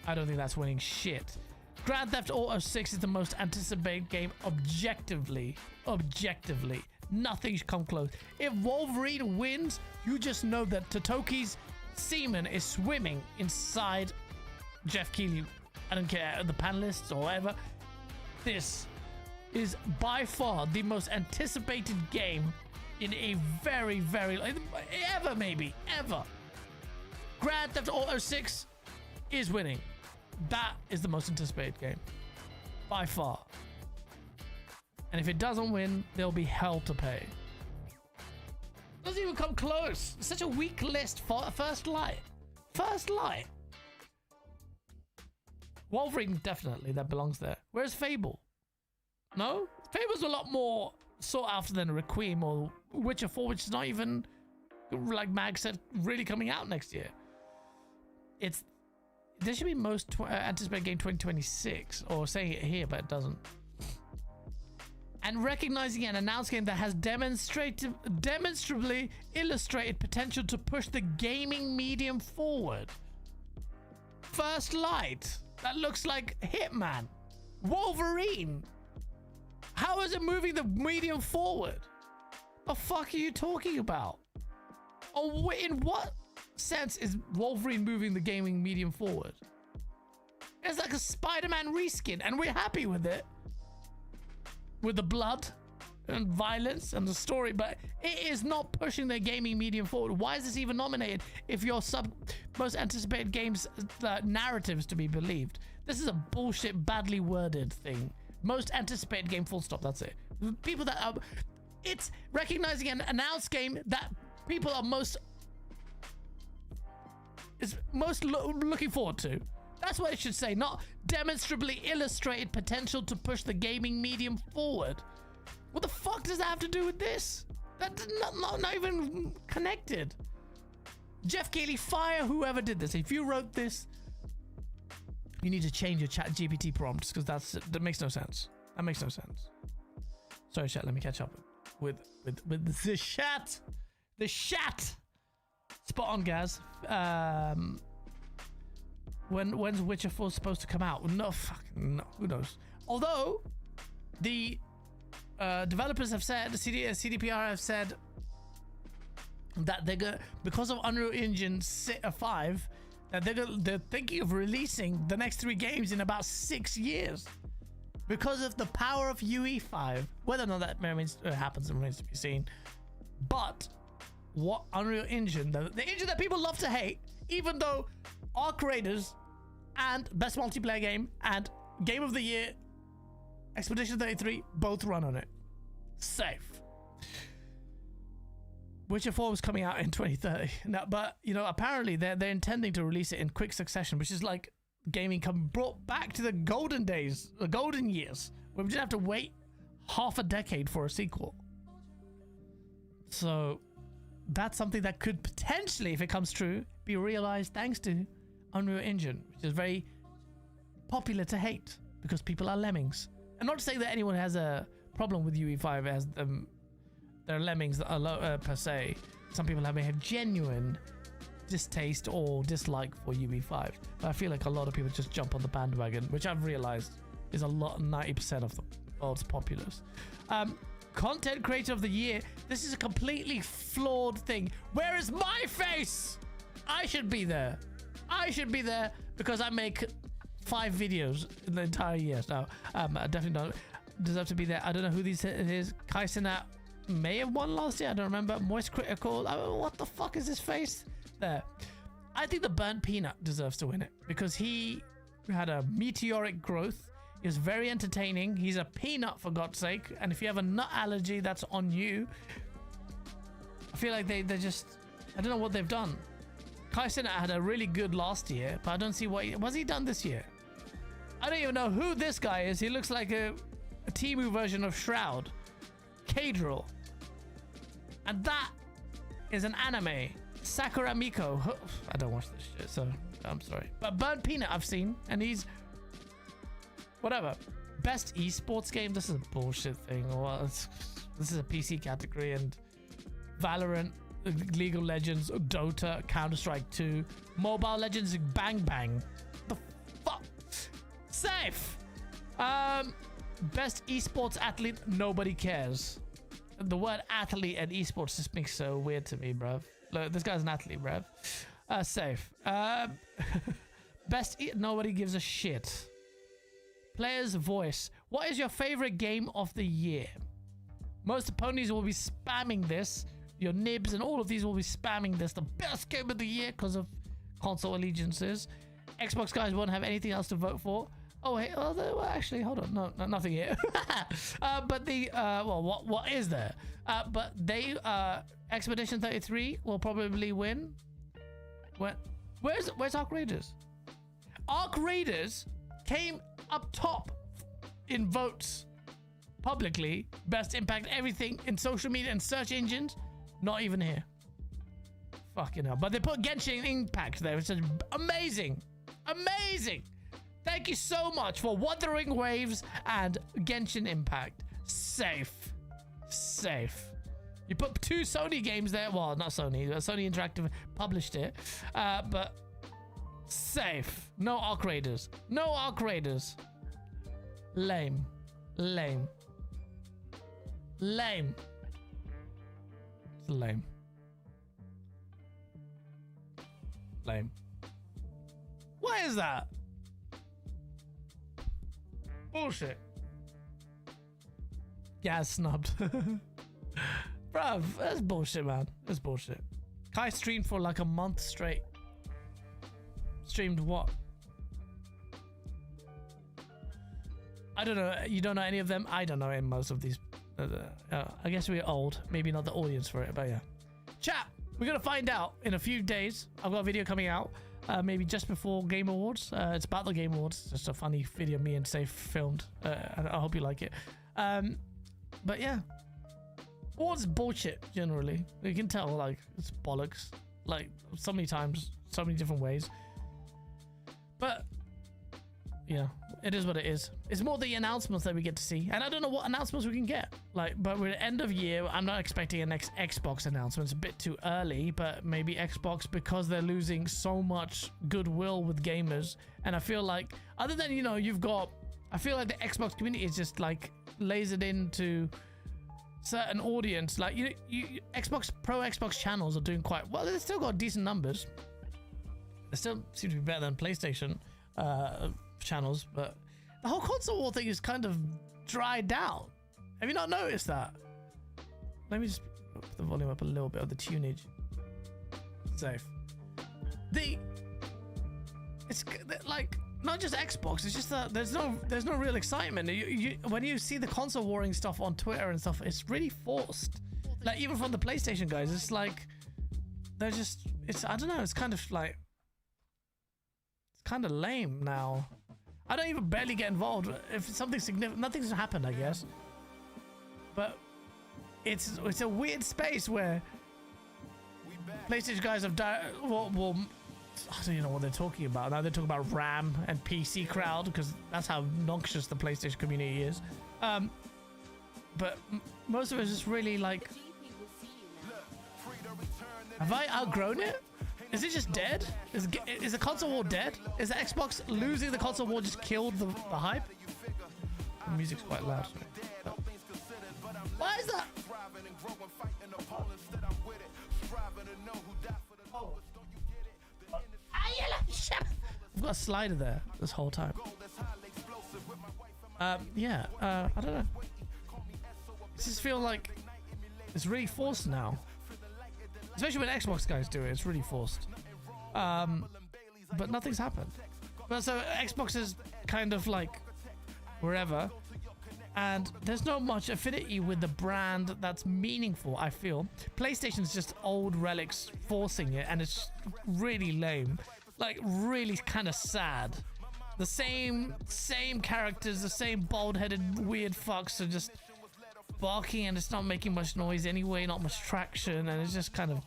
I don't think that's winning shit. Grand Theft Auto 6 is the most anticipated game objectively. Objectively. Nothing should come close. If Wolverine wins, you just know that Totoki's semen is swimming inside Jeff Keighley. I don't care, the panelists or whatever. This is by far the most anticipated game in a very, very... ever, maybe. Ever. Grand Theft Auto 6 is winning. That is the most anticipated game. By far. And if it doesn't win, there'll be hell to pay. Doesn't even come close. Such a weak list for First Light. First Light. Wolverine, definitely, that belongs there. Where's Fable? No? Fable's a lot more sought after than Requiem or Witcher 4, which is not even, like Mag said, really coming out next year. There should be most anticipated game 2026, or saying it here, but it doesn't. And recognizing an announced game that has demonstrably illustrated potential to push the gaming medium forward. First Light. That looks like Hitman. Wolverine. How is it moving the medium forward? The fuck are you talking about? Or in what sense is Wolverine moving the gaming medium forward? It's like a Spider-Man reskin, and we're happy with it. With the blood and violence and the story, but it is not pushing their gaming medium forward. Why is this even nominated if your most anticipated games narratives to be believed? This is a bullshit, badly worded thing. Most anticipated game, full stop, that's it. People that are... It's recognizing an announced game that people are most looking forward to. That's what it should say, not demonstrably illustrated potential to push the gaming medium forward. What the fuck does that have to do with this? That's not even connected. Jeff Keighley, fire whoever did this. If you wrote this, you need to change your chat GPT prompts, because that makes no sense. That makes no sense. Sorry, chat, let me catch up with the chat. The chat. Spot on, Gaz. When's Witcher 4 supposed to come out? No, fucking no. Who knows? Although the developers have said, the CDPR have said that they're gonna, because of Unreal Engine 5, that they're thinking of releasing the next 3 games in about 6 years because of the power of UE5. Whether or not that happens remains to be seen. But what Unreal Engine, the engine that people love to hate, even though our creators and best multiplayer game and game of the year Expedition 33 both run on it. Safe. Witcher 4 was coming out in 2030. No, but you know, apparently they're intending to release it in quick succession, which is like gaming brought back to the golden days, the golden years, where we didn't have to wait half a decade for a sequel. So that's something that could potentially, if it comes true, be realized thanks to Unreal Engine, which is very popular to hate because people are lemmings. And not to say that anyone has a problem with UE5 as they're lemmings that are per se. Some people have genuine distaste or dislike for UE5, but I feel like a lot of people just jump on the bandwagon, which I've realized is 90% of the world's populace. Content creator of the year. This is a completely flawed thing. Where is my face? I should be there. I should be there because I make 5 videos in the entire year. So I definitely don't deserve to be there. I don't know who this is. Kai Cenat may have won last year. I don't remember. Moist Critical. What the fuck is his face? There. I think the Burnt Peanut deserves to win it because he had a meteoric growth. He was very entertaining. He's a peanut, for God's sake. And if you have a nut allergy, that's on you. I feel like they're just... I don't know what they've done. Kai Cenat had a really good last year, but I don't see what... Was he done this year? I don't even know who this guy is. He looks like a Temu version of Shroud. Kadril. And that is an anime. Sakura Miko. I don't watch this shit, so I'm sorry. But Burnt Peanut I've seen, and he's... Whatever. Best esports game? This is a bullshit thing. Well, this is a PC category, and Valorant, League of Legends, Dota, Counter-Strike 2, Mobile Legends, Bang Bang. The fuck? Safe! Best esports athlete, nobody cares. The word athlete and esports just makes so weird to me, bruv. Look, this guy's an athlete, bruv. Safe. Nobody gives a shit. Player's voice. What is your favorite game of the year? Most ponies will be spamming this. Your nibs and all of these will be spamming this. The best game of the year because of console allegiances. Xbox guys won't have anything else to vote for. Oh wait, well, actually, hold on. No, nothing here. But the well, what is there? But they Expedition 33 will probably win. Where's Arc Raiders? Arc Raiders came up top in votes publicly, best impact everything in social media and search engines. Not even here. Fucking hell. But they put Genshin Impact there, which is amazing. Amazing. Thank you so much for Wuthering Waves and Genshin Impact. Safe. You put 2 Sony games there. Well, not Sony. Sony Interactive published it. But safe. No Arc Raiders. No Arc Raiders. Lame. Lame. Lame. It's lame. Lame. What is that? Bullshit. Yeah, snubbed. Bruv, that's bullshit, man. That's bullshit. Kai streamed for like a month straight. Streamed what? I don't know. You don't know any of them? I don't know most of these. I guess we're old. Maybe not the audience for it, but yeah. Chat, we're going to find out in a few days. I've got a video coming out. Maybe just before Game Awards. It's about the Game Awards. It's just a funny video me and Safe filmed. And I hope you like it. But yeah. Awards bullshit, generally. You can tell, like, it's bollocks. Like, so many times, so many different ways. But, yeah, it is what it is. It's more the announcements that we get to see. And I don't know what announcements we can get. Like, but we're at end of year. I'm not expecting a next Xbox announcement. It's a bit too early, but maybe Xbox, because they're losing so much goodwill with gamers. And I feel like, other than, you know, I feel like the Xbox community is just, like, lasered into certain audience. Like, you pro Xbox channels are doing quite well. They've still got decent numbers. They still seem to be better than PlayStation channels, but the whole console war thing is kind of dried down. Have you not noticed that? Let me just put the volume up a little bit of the tunage. Safe. It's like not just Xbox. It's just that there's no real excitement. When you see the console warring stuff on Twitter and stuff, it's really forced. Like even from the PlayStation guys, it's like they're just. I don't know. It's kind of like. It's kind of lame now. I don't even barely get involved. If something significant, nothing's happened, I guess. But it's a weird space where PlayStation guys have well, I don't even know what they're talking about. Now they're talking about RAM and PC crowd because that's how noxious the PlayStation community is. But most of it is just really like, have I outgrown it? Is it just dead? Is the console war dead? Is the Xbox losing the console war just killed the hype? The music's quite loud. Oh. Why is that? Oh. I've got a slider there this whole time. Yeah, I don't know. I just feel like it's really forced now. Especially when Xbox guys do it, it's really forced. But nothing's happened. But so Xbox is kind of like wherever, and there's not much affinity with the brand that's meaningful, I feel. PlayStation's just old relics forcing it, and it's really lame. Like really kind of sad. The same characters, the same bald-headed weird fucks are just barking, and it's not making much noise anyway, not much traction, and it's just kind of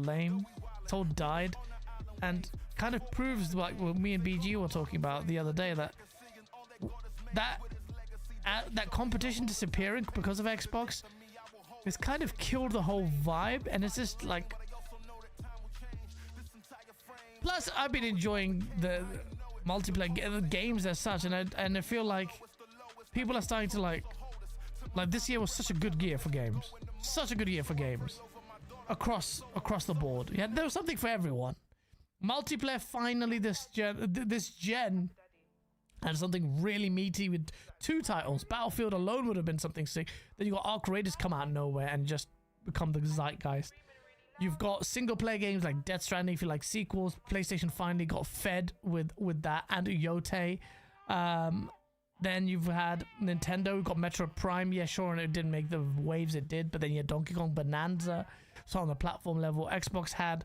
lame. It's all died, and kind of proves like what me and BG were talking about the other day, that competition disappearing because of Xbox has kind of killed the whole vibe, and it's just like. Plus, I've been enjoying the multiplayer games as such, and I feel like people are starting to like this year was such a good year for games, such a good year for games across the board. Yeah, there was something for everyone. Multiplayer finally this gen had something really meaty with 2 titles. Battlefield alone would have been something sick. Then you got Arc Raiders come out of nowhere and just become the zeitgeist. You've got single player games like Death Stranding if you like sequels. PlayStation finally got fed with that, and GOTY. Then you've had Nintendo, we've got Metroid Prime. Yeah, sure, and it didn't make the waves it did, but then you had Donkey Kong Bonanza. So on the platform level, Xbox had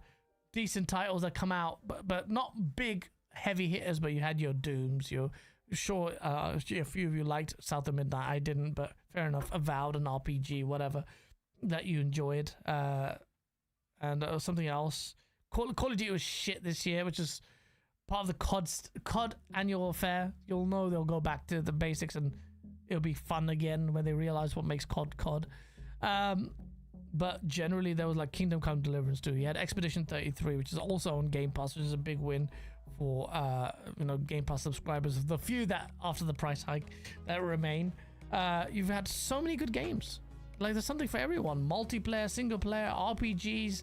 decent titles that come out, but not big, heavy hitters, but you had your Dooms, a few of you liked South of Midnight. I didn't, but fair enough. Avowed, an RPG, whatever, that you enjoyed. And something else. Call of Duty was shit this year, which is part of the COD annual affair. You'll know they'll go back to the basics and it'll be fun again when they realize what makes COD. But generally there was like Kingdom Come Deliverance 2. You had Expedition 33, which is also on Game Pass, which is a big win for Game Pass subscribers. The few that after the price hike that remain. You've had so many good games. Like there's something for everyone. Multiplayer, single player, RPGs,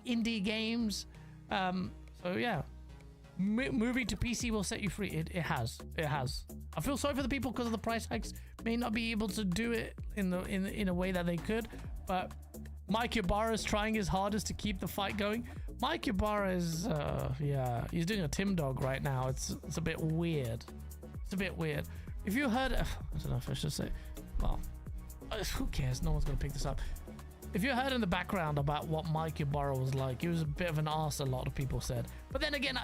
indie games. So yeah. Moving to PC will set you free. It has. I feel sorry for the people because of the price hikes. May not be able to do it in a way that they could, but Mike Ybarra is trying his hardest to keep the fight going. Mike Ybarra is he's doing a Tim Dog right now. It's a bit weird. If you heard, I don't know if I should say, well, who cares? No one's gonna pick this up. If you heard in the background about what Mike Ybarra was like, he was a bit of an arse, a lot of people said. But then again,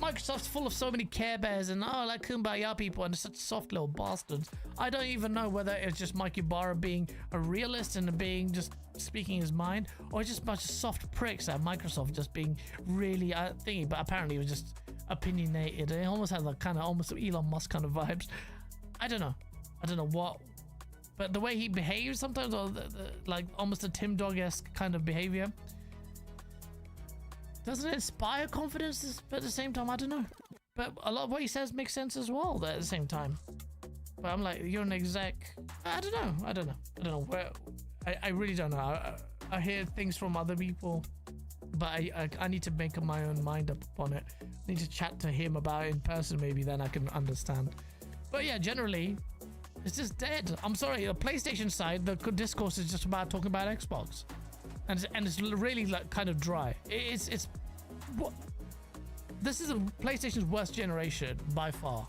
Microsoft's full of so many Care Bears and like Kumbaya people and such soft little bastards. I don't even know whether it's just Mike Ybarra being a realist and being just speaking his mind, or just a bunch of soft pricks at Microsoft just being really thingy. But apparently it was just opinionated. It almost had like almost Elon Musk kind of vibes. I don't know what. But the way he behaves sometimes, or like almost a Tim Dog-esque kind of behavior, doesn't it inspire confidence? But at the same time, I don't know. But a lot of what he says makes sense as well at the same time. But I'm like, you're an exec. I don't know. Where I really don't know. I hear things from other people, but I need to make my own mind up on it. I need to chat to him about it in person, maybe then I can understand. But yeah, generally, it's just dead. I'm sorry, the PlayStation side, the discourse is just about talking about Xbox, and it's really like kind of dry. It's what this is PlayStation's worst generation by far.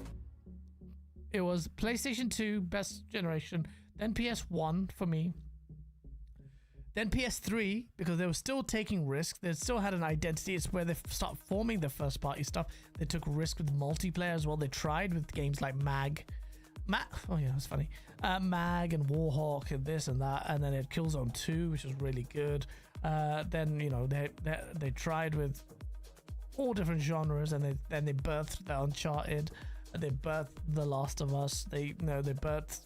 It was PlayStation 2 best generation, then PS1 for me, then PS3 because they were still taking risks. They still had an identity. It's where they start forming their first party stuff. They took risk with multiplayer as well. They tried with games like Mag, oh yeah, that's funny. Mag and Warhawk and this and that, and then they had Killzone 2, which was really good. Then they tried with all different genres, and then they birthed the Uncharted, and they birthed The Last of Us. They birthed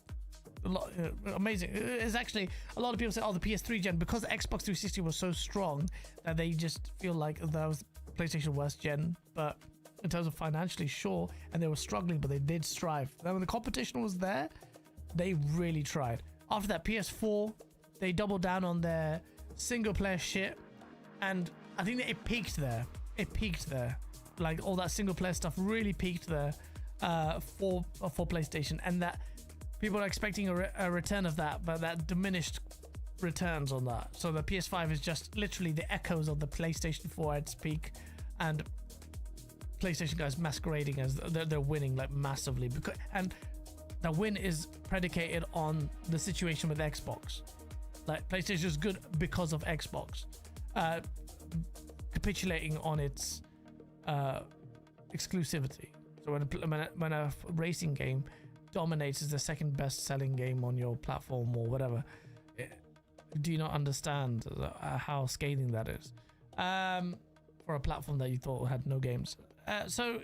a lot, amazing. It's actually a lot of people say, oh, the PS3 gen, because the Xbox 360 was so strong that they just feel like that was PlayStation worst gen, but in terms of financially, sure, and they were struggling, but they did strive. Then when the competition was there, they really tried. After that, PS4, they doubled down on their single player shit, and I think that it peaked there. Like all that single player stuff really peaked there for PlayStation, and that people are expecting a return of that, but that diminished returns on that. So the PS5 is just literally the echoes of the PlayStation 4 at its peak, and PlayStation guys masquerading as they're winning like massively, and the win is predicated on the situation with Xbox. Like PlayStation is good because of Xbox capitulating on its exclusivity. So when a racing game dominates as the second best selling game on your platform or whatever, do you not understand how scathing that is for a platform that you thought had no games? So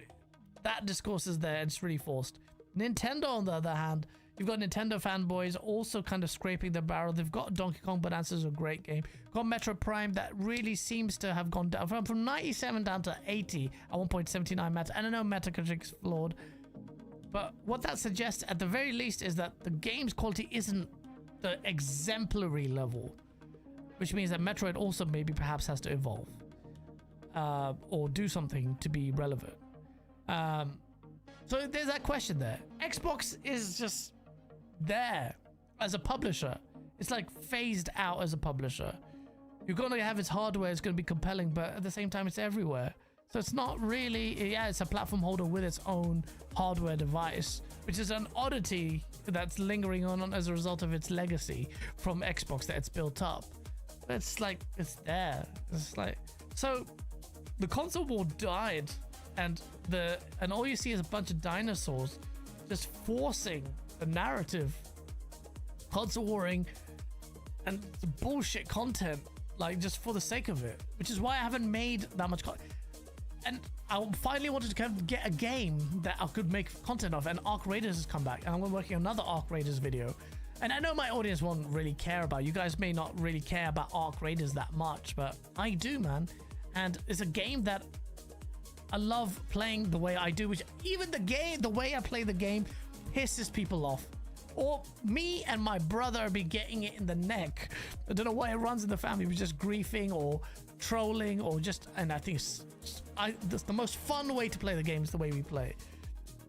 that discourse is there, and it's really forced. Nintendo, on the other hand, you've got Nintendo fanboys also kind of scraping the barrel. They've got Donkey Kong Bonanza, is a great game. Got Metroid Prime that really seems to have gone down from 97 down to 80 at 1.79 meta. And I know Metacritic's flawed, but what that suggests at the very least is that the game's quality isn't the exemplary level, which means that Metroid also maybe perhaps has to evolve or do something to be relevant. So there's that question there. Xbox is just there as a publisher. It's like phased out as a publisher. You're going to have its hardware, it's going to be compelling, but at the same time it's everywhere. So it's not really, yeah, it's a platform holder with its own hardware device, which is an oddity that's lingering on as a result of its legacy from Xbox that it's built up. But it's like, it's there. It's like, so the console war died, and all you see is a bunch of dinosaurs just forcing the narrative, console warring, and bullshit content, like just for the sake of it, which is why I haven't made that much content. And I finally wanted to kind of get a game that I could make content of, and Arc Raiders has come back, and I'm working on another Arc Raiders video. And I know my audience won't really care about, you guys may not really care about Arc Raiders that much, but I do, man. And it's a game that I love playing the way I do, which even the way I play the game pisses people off. Or me and my brother be getting it in the neck. I don't know why it runs in the family. We're just griefing or trolling or just, and I think that's the most fun way to play the game is the way we play.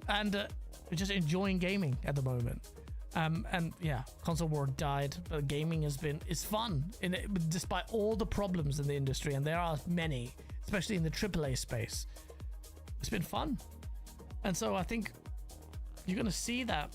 And we're just enjoying gaming at the moment. And yeah, console war died, but gaming is fun despite all the problems in the industry, and there are many, especially in the AAA space. It's been fun. And so I think you're going to see that.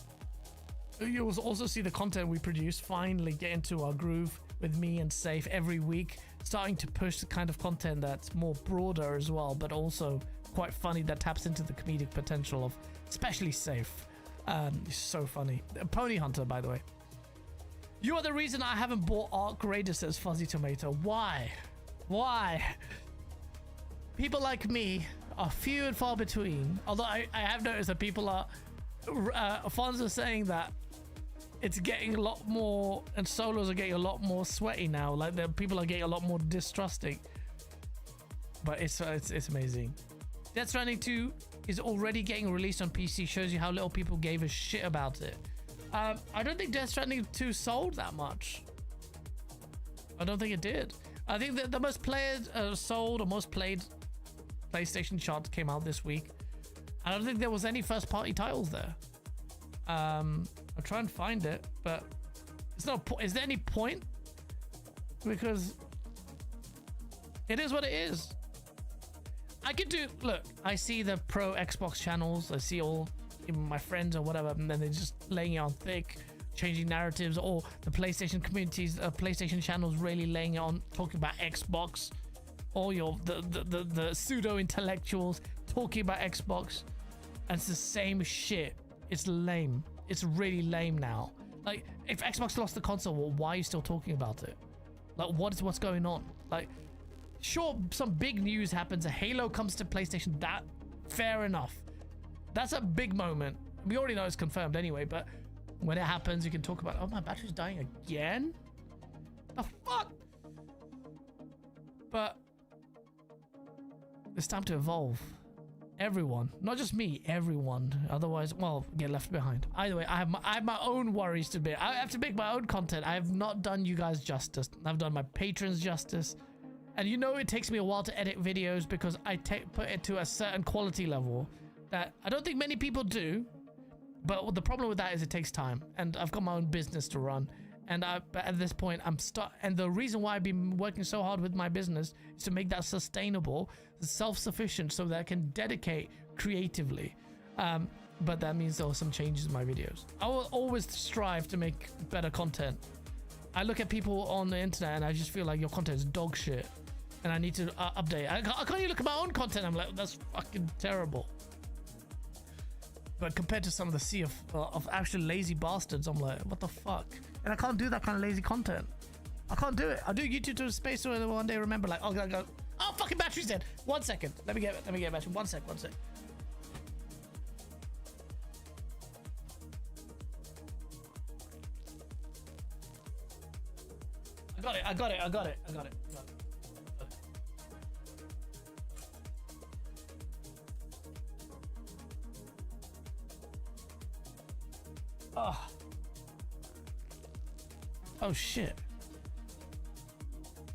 You'll also see the content we produce finally get into our groove with me and Safe every week, starting to push the kind of content that's more broader as well, but also quite funny, that taps into the comedic potential of especially Safe. It's so funny. Pony Hunter, by the way. You are the reason I haven't bought Arc Raiders, says Fuzzy Tomato. Why? People like me are few and far between. Although I have noticed that people are fans are saying that it's getting a lot more, and solos are getting a lot more sweaty now. Like the people are getting a lot more distrusting. But it's amazing. Death Stranding 2 is already getting released on PC. Shows you how little people gave a shit about it. I don't think Death Stranding 2 sold that much. I don't think it did. I think that the most played, sold or most played PlayStation chart came out this week. I don't think there was any first party titles there. I'll try and find it, but it's no point. Is there any point? Because it is what it is. I could do, look, I see the pro Xbox channels, I see all my friends or whatever, and then they're just laying it on thick, changing narratives, or the PlayStation communities, PlayStation channels really laying it on, talking about Xbox, or the pseudo intellectuals talking about Xbox, and it's the same shit. It's lame. It's really lame now. Like, if Xbox lost the console, well, why are you still talking about it? Like, what's going on? Like, sure, some big news happens. A Halo comes to PlayStation. That, fair enough. That's a big moment. We already know it's confirmed anyway, but when it happens, you can talk about, oh, my battery's dying again? The fuck? But it's time to evolve. Everyone, not just me, everyone. Otherwise, well, get left behind. Either way, I have my own worries to bear. I have to make my own content. I have not done you guys justice. I've done my patrons justice. And you know it takes me a while to edit videos because I put it to a certain quality level that I don't think many people do. But the problem with that is it takes time. And I've got my own business to run. And at this point, I'm stuck. And the reason why I've been working so hard with my business is to make that sustainable, self-sufficient, so that I can dedicate creatively. But that means there are some changes in my videos. I will always strive to make better content. I look at people on the internet and I just feel like your content is dog shit. And I need to update. I can't even look at my own content. I'm like, that's fucking terrible. But compared to some of the sea of actually lazy bastards, I'm like, what the fuck? And I can't do that kind of lazy content. I can't do it. I'll do YouTube to a space where one day remember, like, oh, oh, fucking battery's dead. 1 second. Let me get battery. One sec. I got it. Oh shit.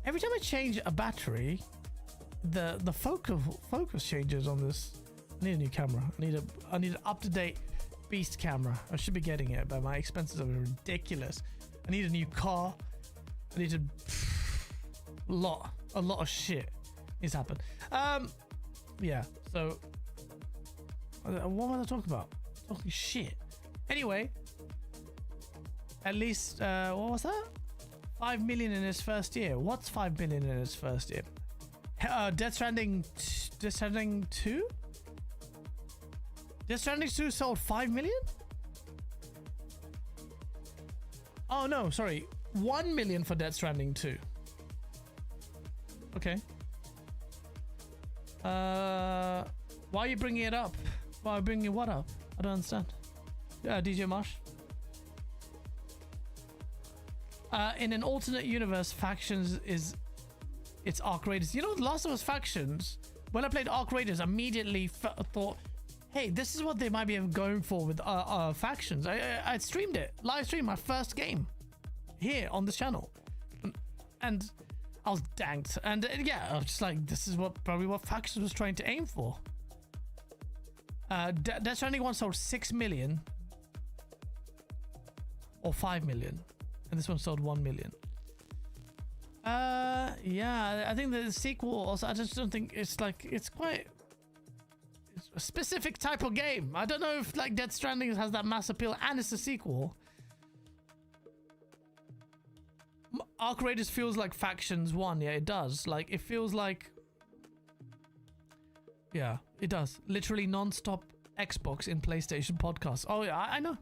Every time I change a battery, the focus changes on this. I need a new camera. I need an up-to-date beast camera. I should be getting it, but my expenses are ridiculous. I need a new car. I need a lot of shit needs to happen. yeah. So what was I talking about? Talking shit. Anyway, at least what was that? 5 million in his first year. What's 5 million in his first year? Death Stranding 2? Death Stranding 2 sold 5 million? Oh no, sorry. 1 million for Death Stranding 2. Okay. Why are you bringing it up? Why are you bringing what up? I don't understand. DJ Marsh. In an alternate universe, Factions is its Arc Raiders. You know, The Last of Us Factions, when I played Arc Raiders, immediately thought, hey, this is what they might be going for with Factions. I streamed it, live streamed my first game here on this channel, and I was danked. And yeah, I was just like, this is probably what Factions was trying to aim for. Death Stranding 1 sold 6 million or 5 million, and this one sold 1 million. Yeah, I think the sequel also, I just don't think it's like, it's quite a specific type of game. I don't know if like Death Stranding has that mass appeal and it's a sequel. Arc Raiders feels like Factions 1. Yeah, it does. Like, it feels like, yeah, it does. Literally non-stop Xbox in PlayStation podcasts. Oh yeah, I know.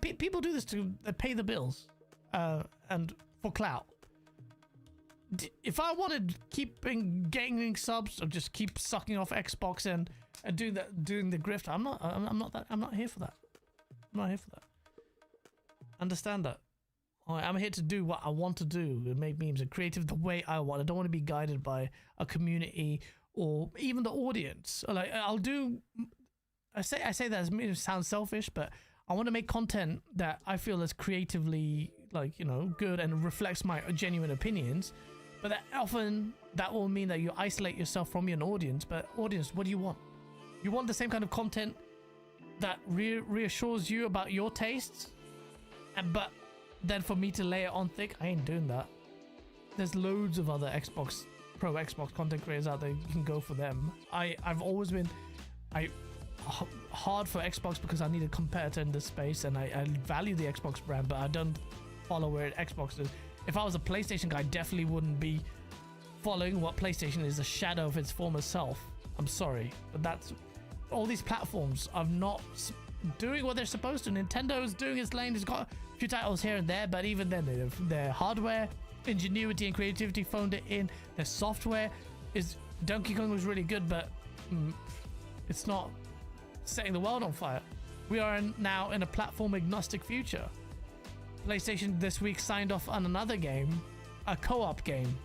People do this to pay the bills and for clout. If I wanted keeping gaining subs or just keep sucking off Xbox and doing the grift, I'm not here for that. I'm not here for that. Understand that. I'm here to do what I want to do and make memes and creative the way I want. I don't want to be guided by a community or even the audience. Like, I'll do. I say that it sounds selfish, but I want to make content that I feel is creatively, like, you know, good and reflects my genuine opinions. But that will mean that you isolate yourself from your audience. But audience, what do you want? You want the same kind of content that reassures you about your tastes, but then for me to lay it on thick, I ain't doing that. There's loads of other pro Xbox content creators out there. You can go for them. I've always been hard for Xbox because I need a competitor in this space, and I value the Xbox brand, but I don't follow where Xbox is. If I was a PlayStation guy, I definitely wouldn't be following what PlayStation is, a shadow of its former self. I'm sorry, but that's all. These platforms are not doing what they're supposed to. Nintendo is doing its lane. It's got a few titles here and there, but even then, their hardware ingenuity and creativity phoned it in. Their software is, Donkey Kong was really good, but it's not setting the world on fire. We are now in a platform agnostic future. PlayStation this week signed off on another game, a co-op game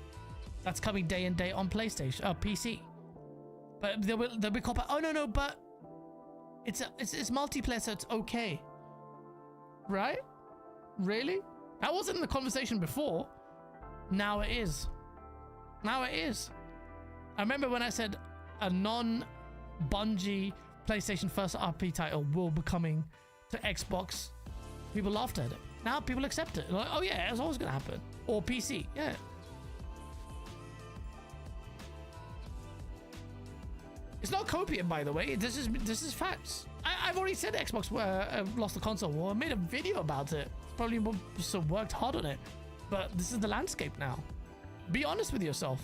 that's coming day and day on PlayStation, PC. But they'll be co-op. Oh no, but it's multiplayer, so it's okay, right? Really? That wasn't in the conversation before. Now it is. Now it is. I remember when I said a non-Bungie PlayStation first RP title will be coming to Xbox, people laughed at it. Now people accept it. Like, oh yeah, it's always gonna happen. Or PC, yeah. It's not copium, by the way. This is facts. I've already said Xbox lost the console war. I made a video about it. Probably worked hard on it. But this is the landscape now. Be honest with yourself.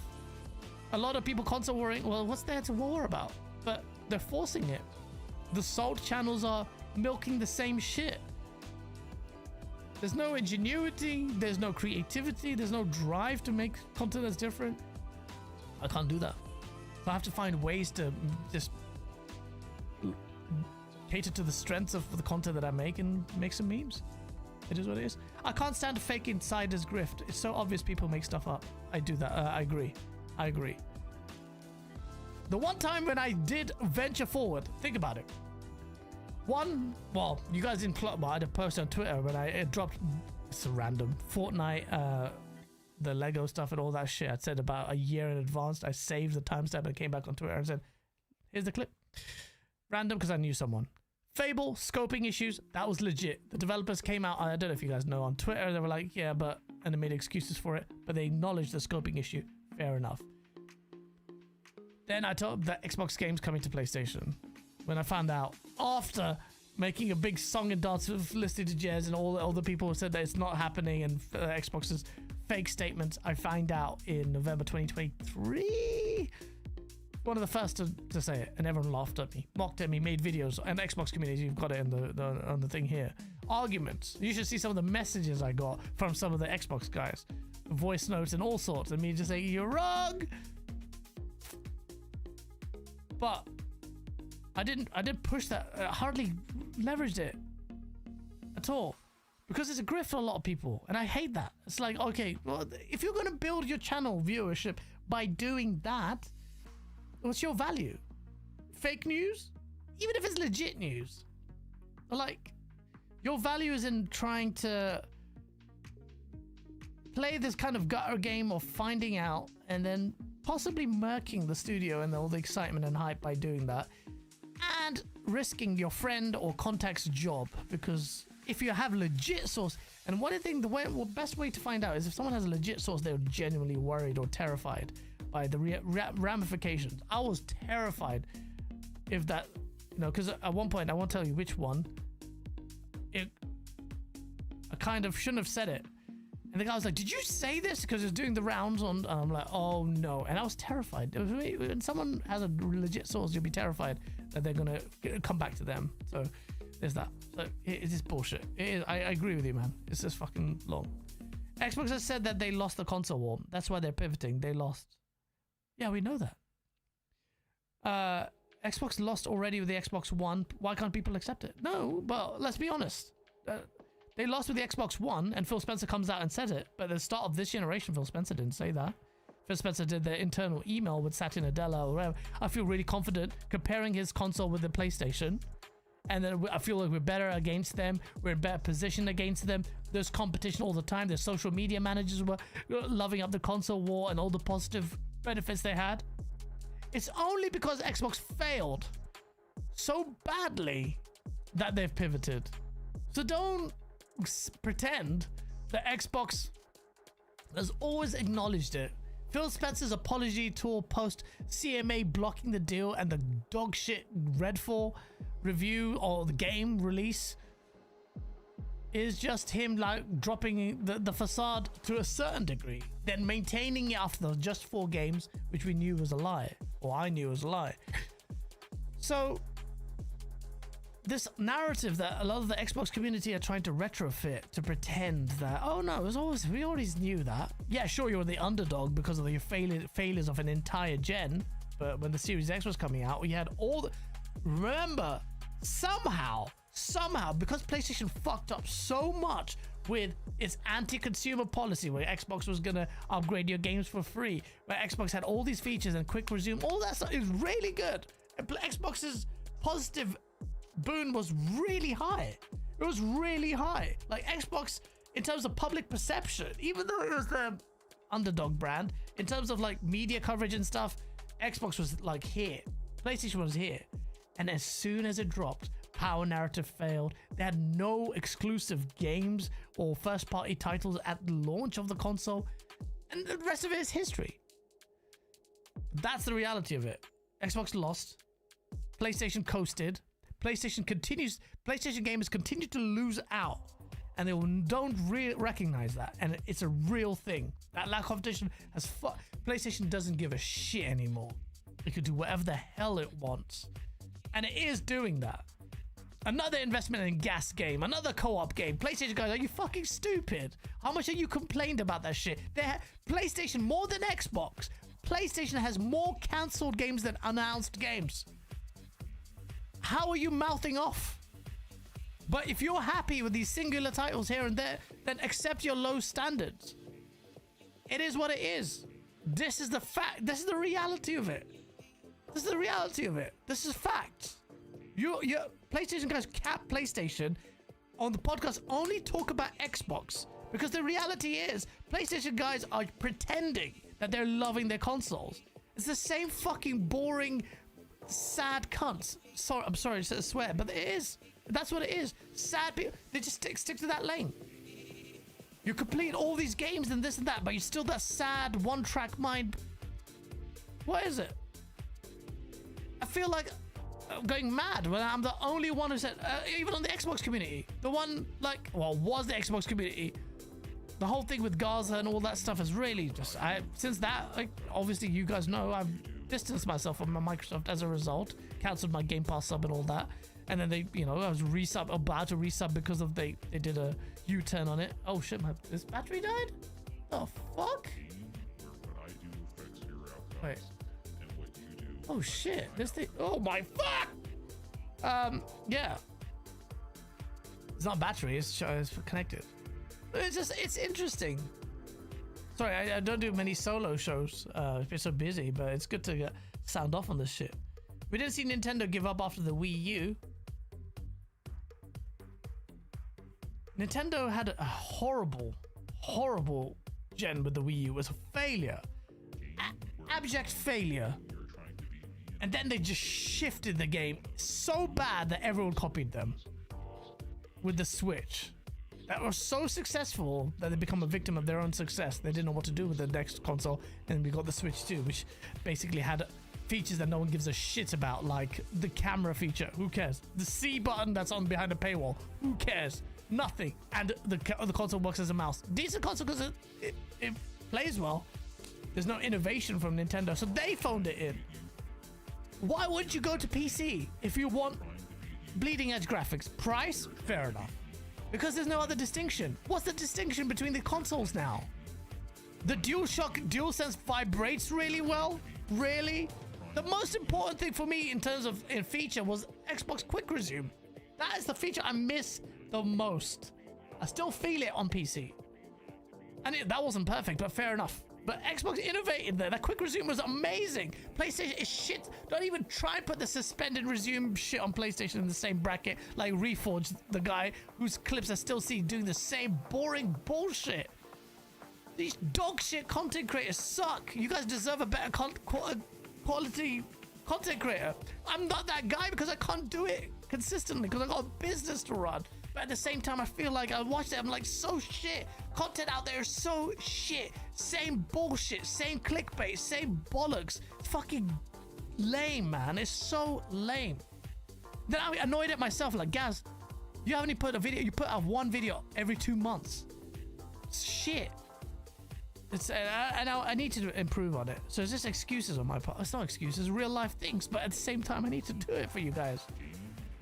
A lot of people console warring. Well, what's there to war about? But they're forcing it. The salt channels are milking the same shit. There's no ingenuity. There's no creativity. There's no drive to make content that's different. I can't do that. So I have to find ways to just cater to the strengths of the content that I make and make some memes. It is what it is. I can't stand a fake insider's grift. It's so obvious people make stuff up. I do that. I agree. The one time when I did venture forward, think about it. Well, you guys didn't plot, but I had a post on Twitter when it dropped. It's a random Fortnite, the Lego stuff and all that shit. I said about a year in advance. I saved the timestamp and came back on Twitter and said, here's the clip. Random because I knew someone. Fable, scoping issues, that was legit. The developers came out, I don't know if you guys know, on Twitter, they were like, yeah, but, and they made excuses for it, but they acknowledged the scoping issue. Fair enough. Then I told that Xbox games coming to PlayStation. When I found out after making a big song and dance with listening to Jez and all the people who said that it's not happening and Xbox's fake statements, I find out in November 2023. One of the first to say it, and everyone laughed at me, mocked at me, made videos. And the Xbox community, you've got it in on the thing here. Arguments. You should see some of the messages I got from some of the Xbox guys, voice notes and all sorts, and me just saying you're wrong. But I didn't push that. I hardly leveraged it at all because it's a grift for a lot of people, and I hate that. It's like, okay, well, if you're gonna build your channel viewership by doing that, what's your value? Fake news? Even if it's legit news. Like, your value is in trying to play this kind of gutter game of finding out and then possibly murking the studio and all the excitement and hype by doing that, and risking your friend or contact's job. Because if you have legit source, and one thing, the best way to find out is if someone has a legit source, they're genuinely worried or terrified by the ramifications. I was terrified if that, because at one point, I won't tell you which one, I kind of shouldn't have said it. And the guy was like, did you say this? Because it's doing the rounds on, and I'm like, oh no. And I was terrified. When someone has a legit source, you'll be terrified that they're going to come back to them. So there's that. So it's just bullshit. It is, I agree with you, man. It's just fucking long. Xbox has said that they lost the console war. That's why they're pivoting. They lost. Yeah, we know that. Xbox lost already with the Xbox One. Why can't people accept it? No, but let's be honest. They lost with the Xbox One, and Phil Spencer comes out and says it. But at the start of this generation, Phil Spencer didn't say that. Phil Spencer did the internal email with Satya Nadella or whatever. I feel really confident comparing his console with the PlayStation. And then I feel like we're better against them. We're in better position against them. There's competition all the time. Their social media managers were loving up the console war and all the positive benefits they had. It's only because Xbox failed so badly that they've pivoted. So don't pretend that Xbox has always acknowledged it. Phil Spencer's apology tour post CMA blocking the deal and the dog shit Redfall review or the game release is just him like dropping the facade to a certain degree, then maintaining it after the just 4 games, which we knew was a lie, or I knew was a lie. So this narrative that a lot of the Xbox community are trying to retrofit to pretend that, oh no, we always knew that. Yeah, sure, you were the underdog because of your failures of an entire gen, but when the Series X was coming out, we had all the... Remember, somehow, because PlayStation fucked up so much with its anti-consumer policy where Xbox was gonna upgrade your games for free, where Xbox had all these features and quick resume, all that stuff is really good. And Xbox's positive boon was really high. It was really high. Like Xbox, in terms of public perception, even though it was the underdog brand, in terms of like media coverage and stuff, Xbox was like here. PlayStation was here. And as soon as it dropped, power narrative failed. They had no exclusive games or first party titles at the launch of the console. And the rest of it is history. That's the reality of it. Xbox lost. PlayStation coasted. PlayStation gamers continue to lose out, and they don't recognize that, and it's a real thing. That lack of competition has PlayStation doesn't give a shit anymore. It can do whatever the hell it wants, and it is doing that. Another investment in gas game, another co-op game. PlayStation guys, are you fucking stupid? How much have you complained about that shit? PlayStation more than Xbox. PlayStation has more cancelled games than announced games. How are you mouthing off? But if you're happy with these singular titles here and there, then accept your low standards. It is what it is. This is the fact. This is the reality of it. This is the reality of it. This is fact. You PlayStation guys cap PlayStation on the podcast, only talk about Xbox, because the reality is PlayStation guys are pretending that they're loving their consoles. It's the same fucking boring, sad cunts. Sorry, I'm sorry to swear, but it is. That's what it is. Sad people. They just stick to that lane. You complete all these games and this and that, but you're still that sad one-track mind. What is it? I feel like I'm going mad when I'm the only one who said, even on the Xbox community, the one like, well, was the Xbox community. The whole thing with Gaza and all that stuff is really just, since that, like, obviously you guys know I've distanced myself from Microsoft as a result, cancelled my Game Pass sub and all that. And then they, you know, I was about to resub because of they did a U-turn on it. Oh shit, this battery died? The fuck? Wait. Oh shit, this thing, oh my fuck! Yeah. It's not battery, it's connected. It's interesting. Sorry, I don't do many solo shows. I've been so busy, but it's good to sound off on this shit. We didn't see Nintendo give up after the Wii U. Nintendo had a horrible gen with the Wii U. It was a failure. Abject failure. And then they just shifted the game so bad that everyone copied them. With the Switch. That was so successful that they become a victim of their own success. They didn't know what to do with the next console. And we got the Switch 2, which basically had features that no one gives a shit about, like the camera feature. Who cares? The C button that's on behind a paywall. Who cares? Nothing. And the console works as a mouse. Decent console because it plays well. There's no innovation from Nintendo, so they phoned it in. Why wouldn't you go to PC if you want bleeding edge graphics? Price? Fair enough. Because there's no other distinction. What's the distinction between the consoles now? The DualSense vibrates really well? Really? The most important thing for me in terms of feature was Xbox Quick Resume. That is the feature I miss the most. I still feel it on PC. And that wasn't perfect, but fair enough. But Xbox innovated there. That Quick Resume was amazing. PlayStation is shit. Don't even try and put the suspended resume shit on PlayStation in the same bracket like Reforged, the guy whose clips I still see doing the same boring bullshit. These dog shit content creators suck. You guys deserve a better quality content creator. I'm not that guy because I can't do it consistently because I got a business to run. But at the same time, I feel like I watched it, I'm like, so shit. Content out there is so shit. Same bullshit, same clickbait, same bollocks. It's fucking lame, man. It's so lame. Then I'm annoyed at myself, like, Gaz, you haven't even put a video, you put out one video every 2 months. It's shit. It's and I need to improve on it. So it's just excuses on my part. It's not excuses, real life things. But at the same time, I need to do it for you guys.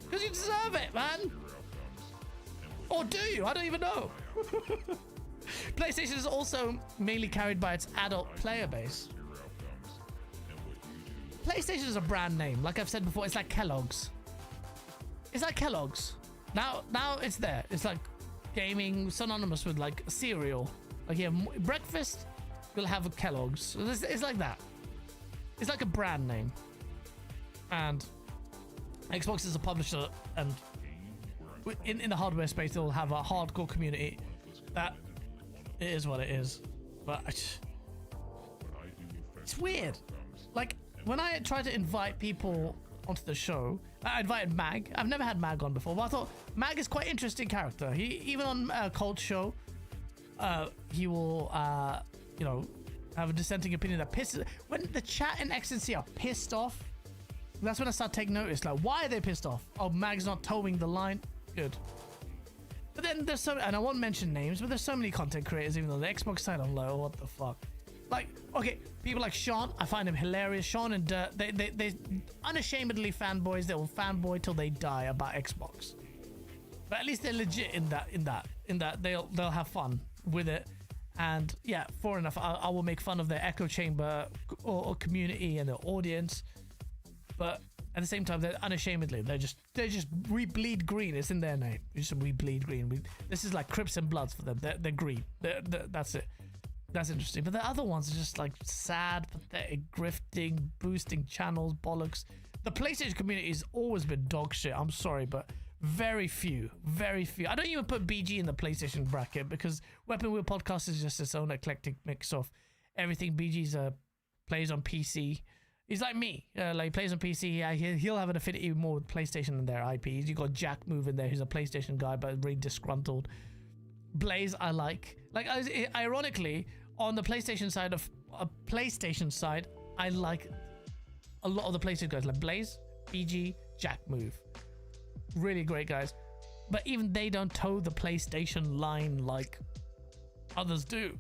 Because you deserve it, man. Or do you? I don't even know. PlayStation is also mainly carried by its adult player base. PlayStation is a brand name. Like I've said before, it's like Kellogg's. It's like Kellogg's. Now it's there. It's like gaming, synonymous with like cereal. Like you have breakfast, you'll have a Kellogg's. So it's like that. It's like a brand name. And Xbox is a publisher, and in the hardware space, they'll have a hardcore community. That it is what it is. But it's weird. Like when I tried to invite people onto the show, I invited Mag. I've never had Mag on before, but I thought Mag is quite an interesting character. He even on Cold Show, he will you know, have a dissenting opinion that pisses. When the chat and XNC are pissed off, that's when I start taking notice. Like, why are they pissed off? Oh, Mag's not towing the line. Good. But then there's so, and I won't mention names, but there's so many content creators, even though the Xbox side, I'm like, oh, what the fuck? Like, okay, people like Sean, I find him hilarious. Sean and Dirt, they unashamedly fanboys. They will fanboy till they die about Xbox. But at least they're legit in that they'll have fun with it. And yeah, fair enough. I will make fun of their echo chamber or community and their audience. But at the same time, they're unashamedly, we bleed green. It's in their name. We bleed green. This is like Crips and Bloods for them. They're green. That's it. That's interesting. But the other ones are just like sad, pathetic, grifting, boosting channels, bollocks. The PlayStation community has always been dog shit. I'm sorry, but very few. I don't even put BG in the PlayStation bracket because Weapon Wheel Podcast is just its own eclectic mix of everything. BG's plays on PC. He's like me, like plays on PC. He'll have an affinity more with PlayStation than their IPs. You got Jack Move in there, who's a PlayStation guy, but really disgruntled. Blaze, I like. Like, ironically, on the PlayStation side, I like a lot of the PlayStation guys, like Blaze, BG, Jack Move. Really great guys. But even they don't toe the PlayStation line like others do,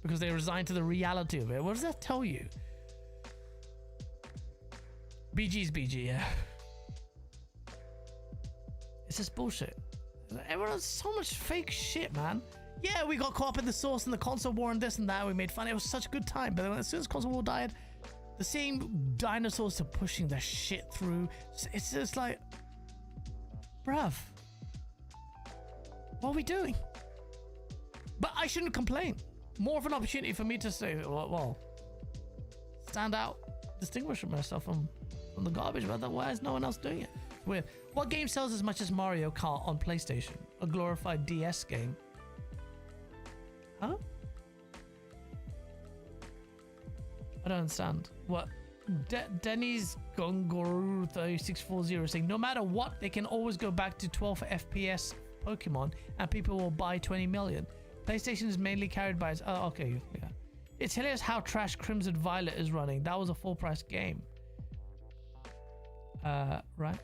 because they resign to the reality of it. What does that tell you? BG's BG, yeah. It's just bullshit. Everyone has so much fake shit, man. Yeah, we got caught up in the source and the console war and this and that. We made fun. It was such a good time. But then as soon as console war died, the same dinosaurs are pushing their shit through. It's just like, bruv, what are we doing? But I shouldn't complain. More of an opportunity for me to say, well, stand out, distinguish myself from the garbage. But why is no one else doing it? Weird. What game sells as much as Mario Kart on PlayStation? A glorified DS game. Huh? I don't understand. What? Denny's Gongoro 3640 saying no matter what, they can always go back to 12 FPS Pokemon and people will buy 20 million. PlayStation is mainly carried by its... Oh, okay. Yeah. It's hilarious how trash Crimson Violet is running. That was a full price game. Right.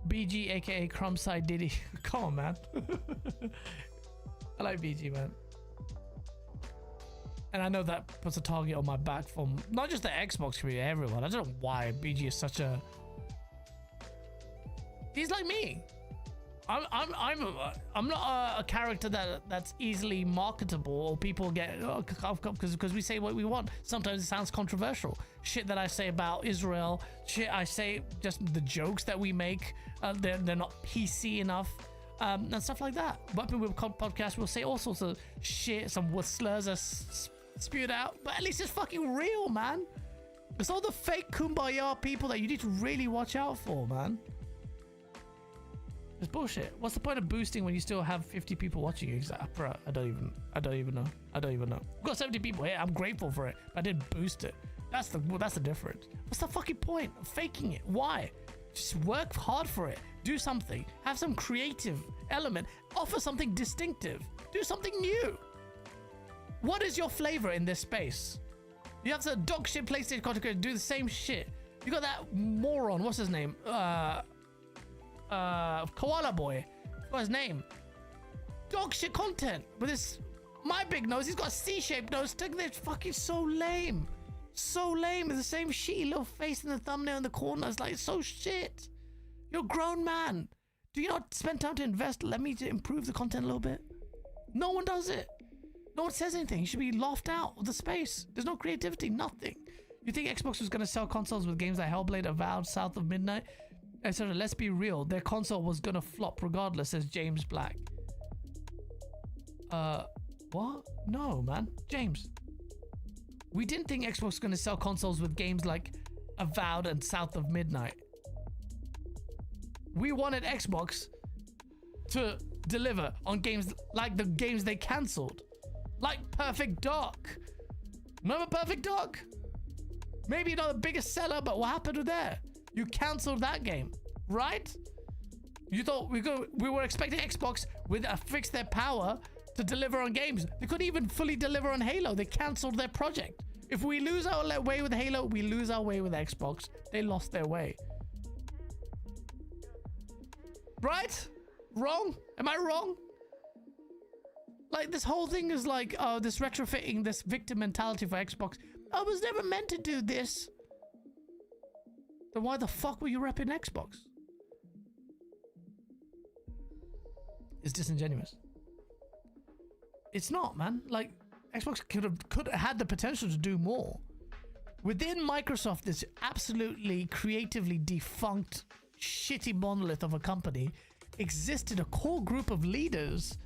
BG aka Crumbside Diddy. Come on, man. I like BG, man. And I know that puts a target on my back from not just the Xbox community, everyone. I don't know why BG is such a... He's like me. I'm not a character that's easily marketable, or people get because we say what we want. Sometimes it sounds controversial. Shit that I say about Israel, shit I say, just the jokes that we make, they're not PC enough, and stuff like that. Weapon Whip podcast will say all sorts of shit. Some slurs are spewed out, but at least it's fucking real, man. It's all the fake kumbaya people that you need to really watch out for, man. It's bullshit. What's the point of boosting when you still have 50 people watching you? Exactly, bro. I don't even know. I've got 70 people here. I'm grateful for it. But I didn't boost it. That's the difference. What's the fucking point of faking it? Why? Just work hard for it. Do something. Have some creative element. Offer something distinctive. Do something new. What is your flavor in this space? You have some dog shit PlayStation content do the same shit. You got that moron. What's his name? Koala Boy. What's his name? Dog shit content with his my big nose. He's got a C-shaped nose. It's fucking so lame. So lame. With the same shitty little face in the thumbnail in the corner. It's like so shit. You're a grown man. Do you not spend time to invest? Let me to improve the content a little bit. No one does it. No one says anything. You should be laughed out of the space. There's no creativity. Nothing. You think Xbox was going to sell consoles with games like Hellblade, Avowed, South of Midnight? And so let's be real, their console was gonna flop regardless, says James Black. What? No, man. James. We didn't think Xbox was gonna sell consoles with games like Avowed and South of Midnight. We wanted Xbox to deliver on games like the games they cancelled. Like Perfect Dark. Remember Perfect Dark? Maybe not the biggest seller, but what happened with that? You cancelled that game, right? You thought we were expecting Xbox with fix their power to deliver on games. They couldn't even fully deliver on Halo. They cancelled their project. If we lose our way with Halo, we lose our way with Xbox. They lost their way. Right? Wrong? Am I wrong? Like this whole thing is like, oh, this retrofitting, this victim mentality for Xbox. I was never meant to do this. Then why the fuck were you repping Xbox? It's disingenuous. It's not, man. Like Xbox could have had the potential to do more. Within Microsoft, this absolutely creatively defunct, shitty monolith of a company, existed a core group of leaders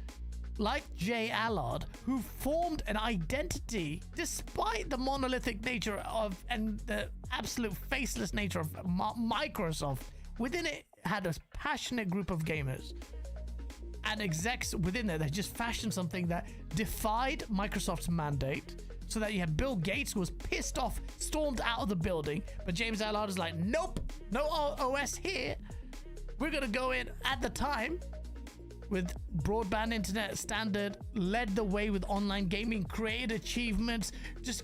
like Jay Allard, who formed an identity despite the monolithic nature of and the absolute faceless nature of Microsoft. Within it had a passionate group of gamers and execs within there that just fashioned something that defied Microsoft's mandate, so that you had Bill Gates, who was pissed off, stormed out of the building, but James Allard is like, nope, no OS here. We're gonna go in at the time. with broadband internet standard, led the way with online gaming, created achievements, just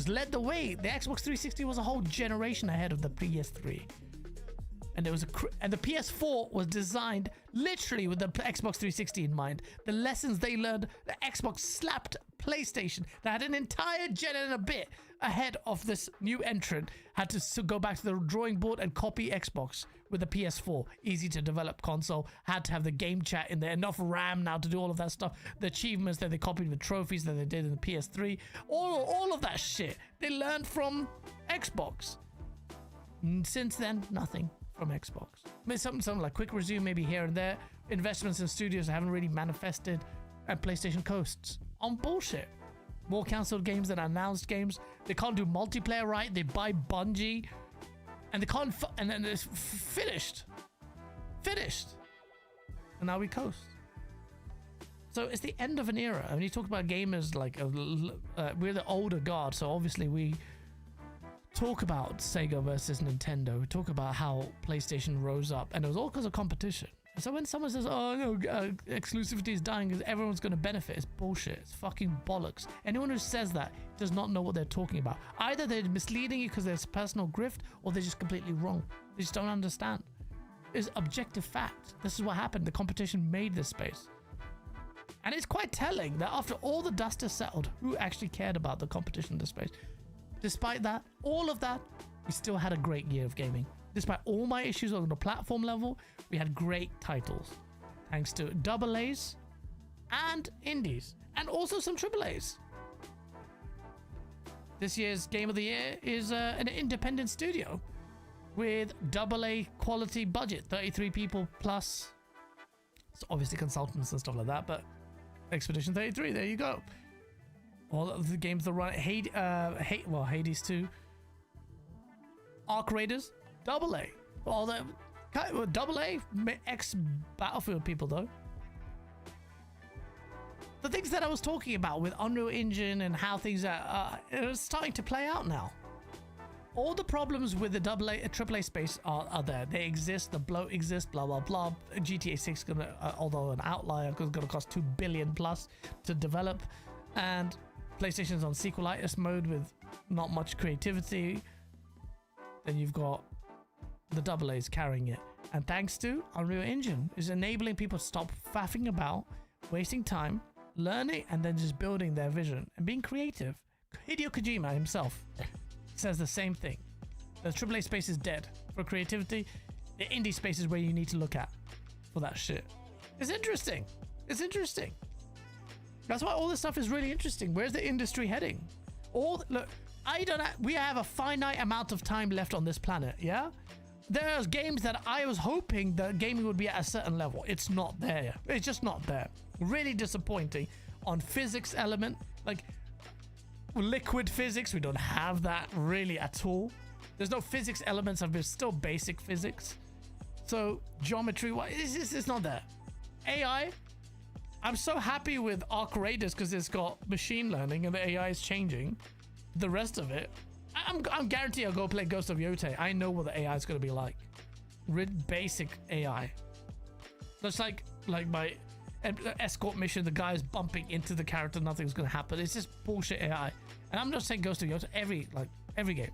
led the way. The Xbox 360 was a whole generation ahead of the PS3. And there was and the PS4 was designed literally with the Xbox 360 in mind. The lessons they learned, the Xbox slapped PlayStation that had an entire gen and a bit ahead of this new entrant, had to go back to the drawing board and copy Xbox with the PS4. Easy to develop console, had to have the game chat in there, enough RAM now to do all of that stuff. The achievements that they copied with trophies that they did in the PS3, all of that shit they learned from Xbox. Since then, nothing from Xbox. Maybe something like quick resume maybe here and there. Investments in studios haven't really manifested, and PlayStation coasts on bullshit. More cancelled games than announced games. They can't do multiplayer right. They buy Bungie, and they can't. And then it's finished. And now we coast. So it's the end of an era. I mean, you talk about gamers like we're the older guard, so obviously we talk about Sega versus Nintendo. We talk about how PlayStation rose up, and it was all because of competition. And so when someone says, "Oh no, exclusivity is dying because everyone's going to benefit," it's bullshit. It's fucking bollocks. Anyone who says that does not know what they're talking about. Either they're misleading you because there's personal grift, or they're just completely wrong. They just don't understand. It's objective fact. This is what happened. The competition made this space. And it's quite telling that after all the dust has settled, who actually cared about the competition in this space? Despite that, all of that, we still had a great year of gaming. Despite all my issues on the platform level, we had great titles. Thanks to AA's and indies, and also some AA's. This year's Game of the Year is an independent studio with AA quality budget, 33 people plus. It's obviously consultants and stuff like that, but Expedition 33, there you go. All of the games that run Hades 2, Arc Raiders, AA. All the AA ex Battlefield people though. The things that I was talking about with Unreal Engine and how things are starting to play out now. All the problems with the AAA space are there. They exist. The bloat exists. Blah blah blah. GTA 6 gonna, although an outlier, is gonna cost $2 billion plus to develop, and PlayStation's on sequelitis mode with not much creativity. Then you've got the AA's carrying it, and thanks to Unreal Engine is enabling people to stop faffing about, wasting time, learning, and then just building their vision and being creative. Hideo Kojima himself says the same thing. The AAA space is dead for creativity. The indie space is where you need to look at for that shit. It's interesting. It's interesting. That's why all this stuff is really interesting. Where's the industry heading? Look, we have a finite amount of time left on this planet, yeah? There's games that I was hoping that gaming would be at a certain level. It's not there. It's just not there. Really disappointing on physics element. Like liquid physics, we don't have that really at all. There's no physics elements of it. Still basic physics. So geometry, it's not there. AI, I'm so happy with Arc Raiders because it's got machine learning and the AI is changing. The rest of it, I'm guaranteed I'll go play Ghost of Yotei. I know what the AI is going to be like. Basic AI. That's like my escort mission, the guy is bumping into the character, nothing's going to happen. It's just bullshit AI. And I'm not saying Ghost of Yotei, every game.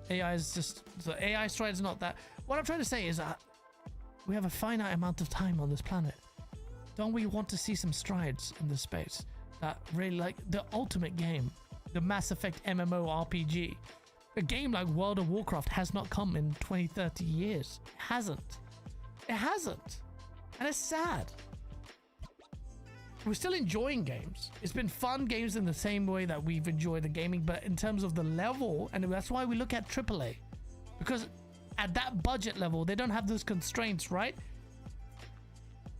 AI is just, the AI stride is not that. What I'm trying to say is that we have a finite amount of time on this planet. Don't we want to see some strides in this space? That really, like the ultimate game, the Mass Effect MMORPG. A game like World of Warcraft has not come in 20, 30 years. It hasn't. It hasn't. And it's sad. We're still enjoying games. It's been fun games in the same way that we've enjoyed the gaming, but in terms of the level, and that's why we look at AAA. Because at that budget level, they don't have those constraints, right?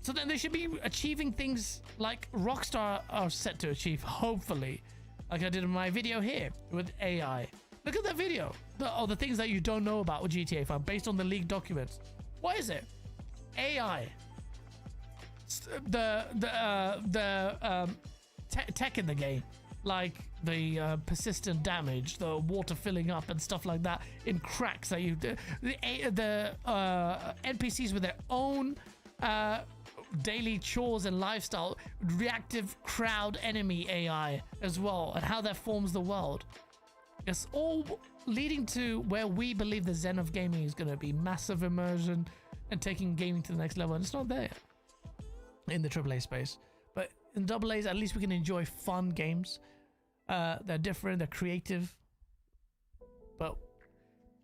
So then they should be achieving things like Rockstar are set to achieve, hopefully. Like I did in my video here with AI. Look at that video. The things that you don't know about with GTA 5 based on the leaked documents. What is it? AI. Tech in the game, like the persistent damage, the water filling up and stuff like that in cracks that you the NPCs with their own daily chores and lifestyle, reactive crowd enemy AI as well, and how that forms the world. It's all leading to where we believe the zen of gaming is going to be: massive immersion and taking gaming to the next level. And it's not there yet in the AAA space. But in AA's, at least we can enjoy fun games. They're different, they're creative. But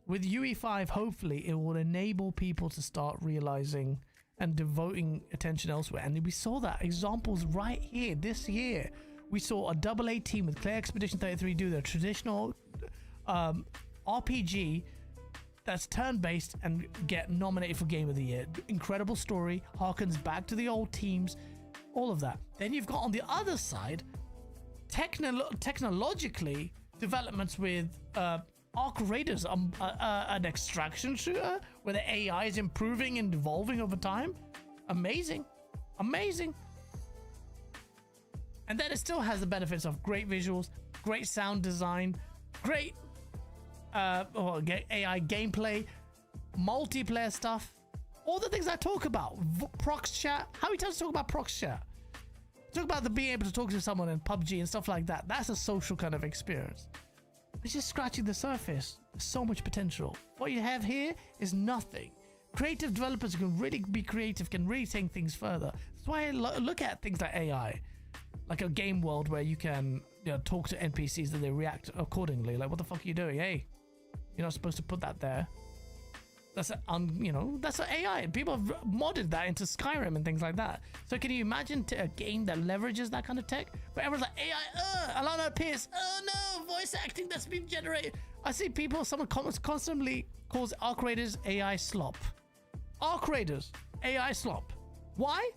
with UE5, hopefully it will enable people to start realizing and devoting attention elsewhere. And we saw that examples right here this year. We saw a AA team with Clay Expedition 33 do their traditional RPG that's turn-based and get nominated for Game of the Year. Incredible story, harkens back to the old teams, all of that. Then you've got on the other side, technologically, developments with Arc Raiders, an extraction shooter where the AI is improving and evolving over time. Amazing. Amazing. And then it still has the benefits of great visuals, great sound design, great AI gameplay, multiplayer stuff, all the things I talk about. Prox chat. How many times talk about Prox chat? Talk about the being able to talk to someone in PUBG and stuff like that. That's a social kind of experience. It's just scratching the surface. There's so much potential. What you have here is nothing. Creative developers who can really be creative, can really take things further. That's why I look at things like AI, like a game world where you can, you know, talk to NPCs and they react accordingly. Like, what the fuck are you doing? Hey, you're not supposed to put that there. That's that's an AI. People have modded that into Skyrim and things like that. So can you imagine a game that leverages that kind of tech? But everyone's like, AI, Alana Pierce, oh no, voice acting that's been generated. I see people, someone constantly calls Arc Raiders AI slop. Arc Raiders, AI slop. Why?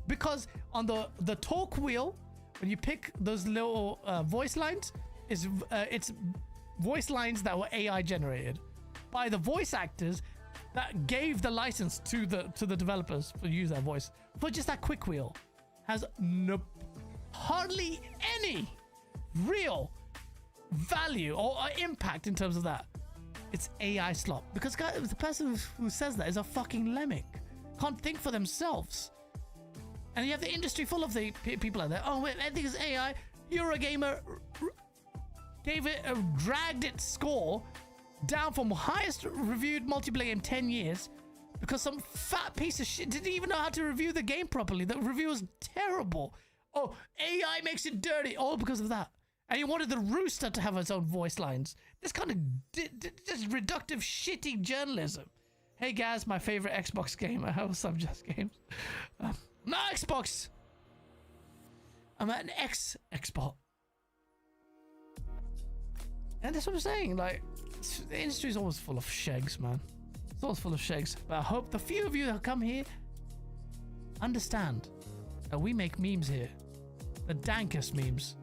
Because on the talk wheel, when you pick those little voice lines, it's voice lines that were AI generated by the voice actors that gave the license to the developers for use their voice. For just that quick wheel has hardly any real value or impact in terms of that. It's AI slop because the person who says that is a fucking lemming, can't think for themselves. And you have the industry full of the people out there. Oh wait, everything is AI. Eurogamer dragged its score down from highest reviewed multiplayer game in 10 years because some fat piece of shit didn't even know how to review the game properly. The review was terrible. Oh, AI makes it dirty, all because of that. And he wanted the Rooster to have its own voice lines. This kind of just reductive, shitty journalism. Hey guys, my favorite Xbox game. I have some Just Games. No Xbox. I'm at an Xbox. And that's what I'm saying. Like, the industry is always full of shags, man. It's always full of shags. But I hope the few of you that come here understand that we make memes here. The dankest memes.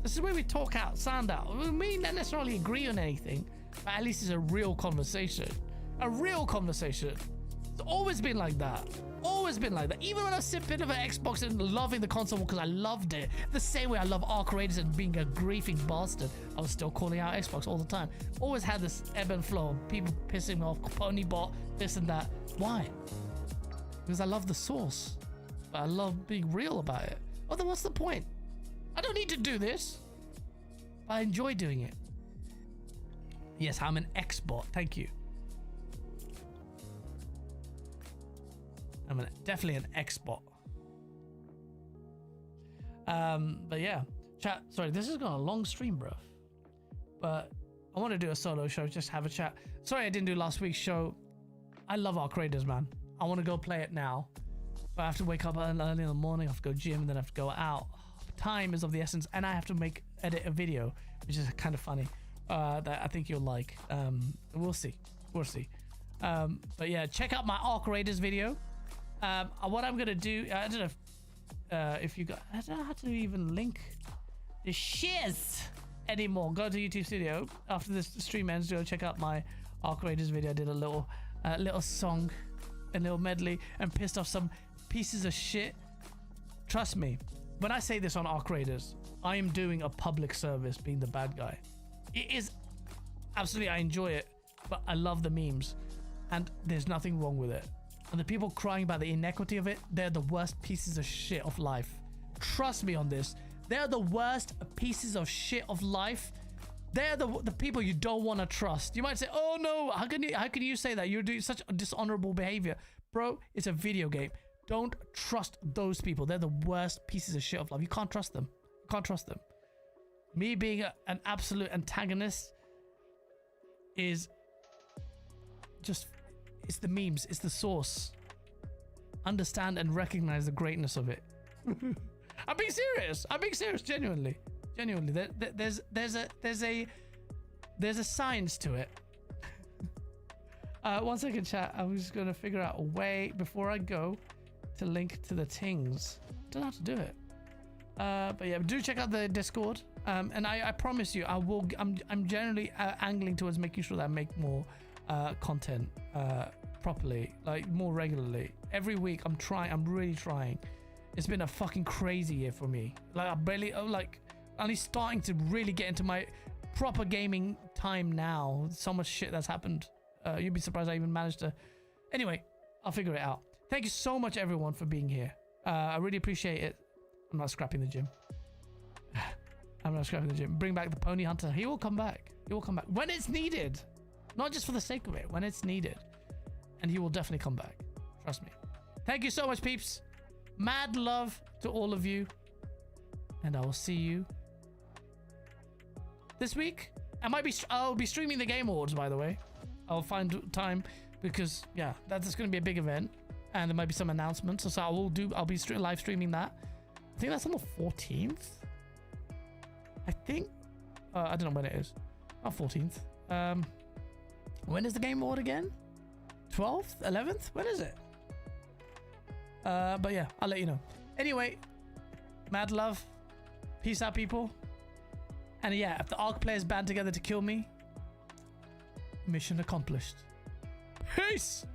This is where we talk out, sound out. We may not necessarily agree on anything, but at least it's a real conversation. A real conversation. It's always been like that. Always been like that. Even when I was sipping of an Xbox and loving the console because I loved it, the same way I love Arc Raiders and being a griefing bastard, I was still calling out Xbox all the time. Always had this ebb and flow. People pissing me off, Ponybot, this and that. Why? Because I love the source. But I love being real about it. Well, then what's the point? I don't need to do this. But I enjoy doing it. Yes, I'm an X-bot. Thank you. I'm definitely an X-bot. But yeah. Chat, sorry, this has gone a long stream, bro. But I want to do a solo show, just have a chat. Sorry I didn't do last week's show. I love Arc Raiders, man. I want to go play it now. But I have to wake up early in the morning, I have to go gym, and then I have to go out. Time is of the essence, and I have to edit a video, which is kind of funny. That I think you'll like. We'll see. We'll see. But yeah, check out my Arc Raiders video. What I'm gonna do, I don't know if you got, I don't know how to even link the shiz anymore. Go to YouTube Studio after this stream ends. Go check out my Arc Raiders video. I did a little song, a little medley, and pissed off some pieces of shit. Trust me, when I say this on Arc Raiders, I am doing a public service, being the bad guy. It is absolutely, I enjoy it, but I love the memes, and there's nothing wrong with it. and the people crying about the inequity of it, they're the worst pieces of shit of life. Trust me on this. They're the worst pieces of shit of life. They're the people you don't want to trust. You might say, oh no, how can you say that? You're doing such dishonorable behavior. Bro, it's a video game. Don't trust those people. They're the worst pieces of shit of life. You can't trust them. You can't trust them. Me being an absolute antagonist is just, it's the memes. It's the source. Understand and recognize the greatness of it. I'm being serious. I'm being serious. Genuinely. There's a science to it. 1 second, chat. I'm just gonna figure out a way before I go to link to the things. Don't know how to do it. But yeah, do check out the Discord. And I promise you, I'm generally angling towards making sure that I make more content properly, like more regularly. Every week, I'm really trying. It's been a fucking crazy year for me. Like I barely, only starting to really get into my proper gaming time now. So much shit that's happened. You'd be surprised I even managed to. Anyway, I'll figure it out. Thank you so much, everyone, for being here. I really appreciate it. I'm not scrapping the gym. I'm not scrapping the gym. Bring back the Pony Hunter. He will come back. He will come back when it's needed. Not just for the sake of it. When it's needed. And he will definitely come back. Trust me. Thank you so much, peeps. Mad love to all of you. And I will see you this week. I'll be streaming the Game Awards, by the way. I'll find time because, yeah, that's going to be a big event. And there might be some announcements. So I'll be live streaming that. I think that's on the 14th. I think. I don't know when it is. Not 14th. When is the Game Award again? 12th? 11th? When is it? But yeah, I'll let you know. Anyway, mad love. Peace out, people. And yeah, if the ARC players band together to kill me, mission accomplished. Peace!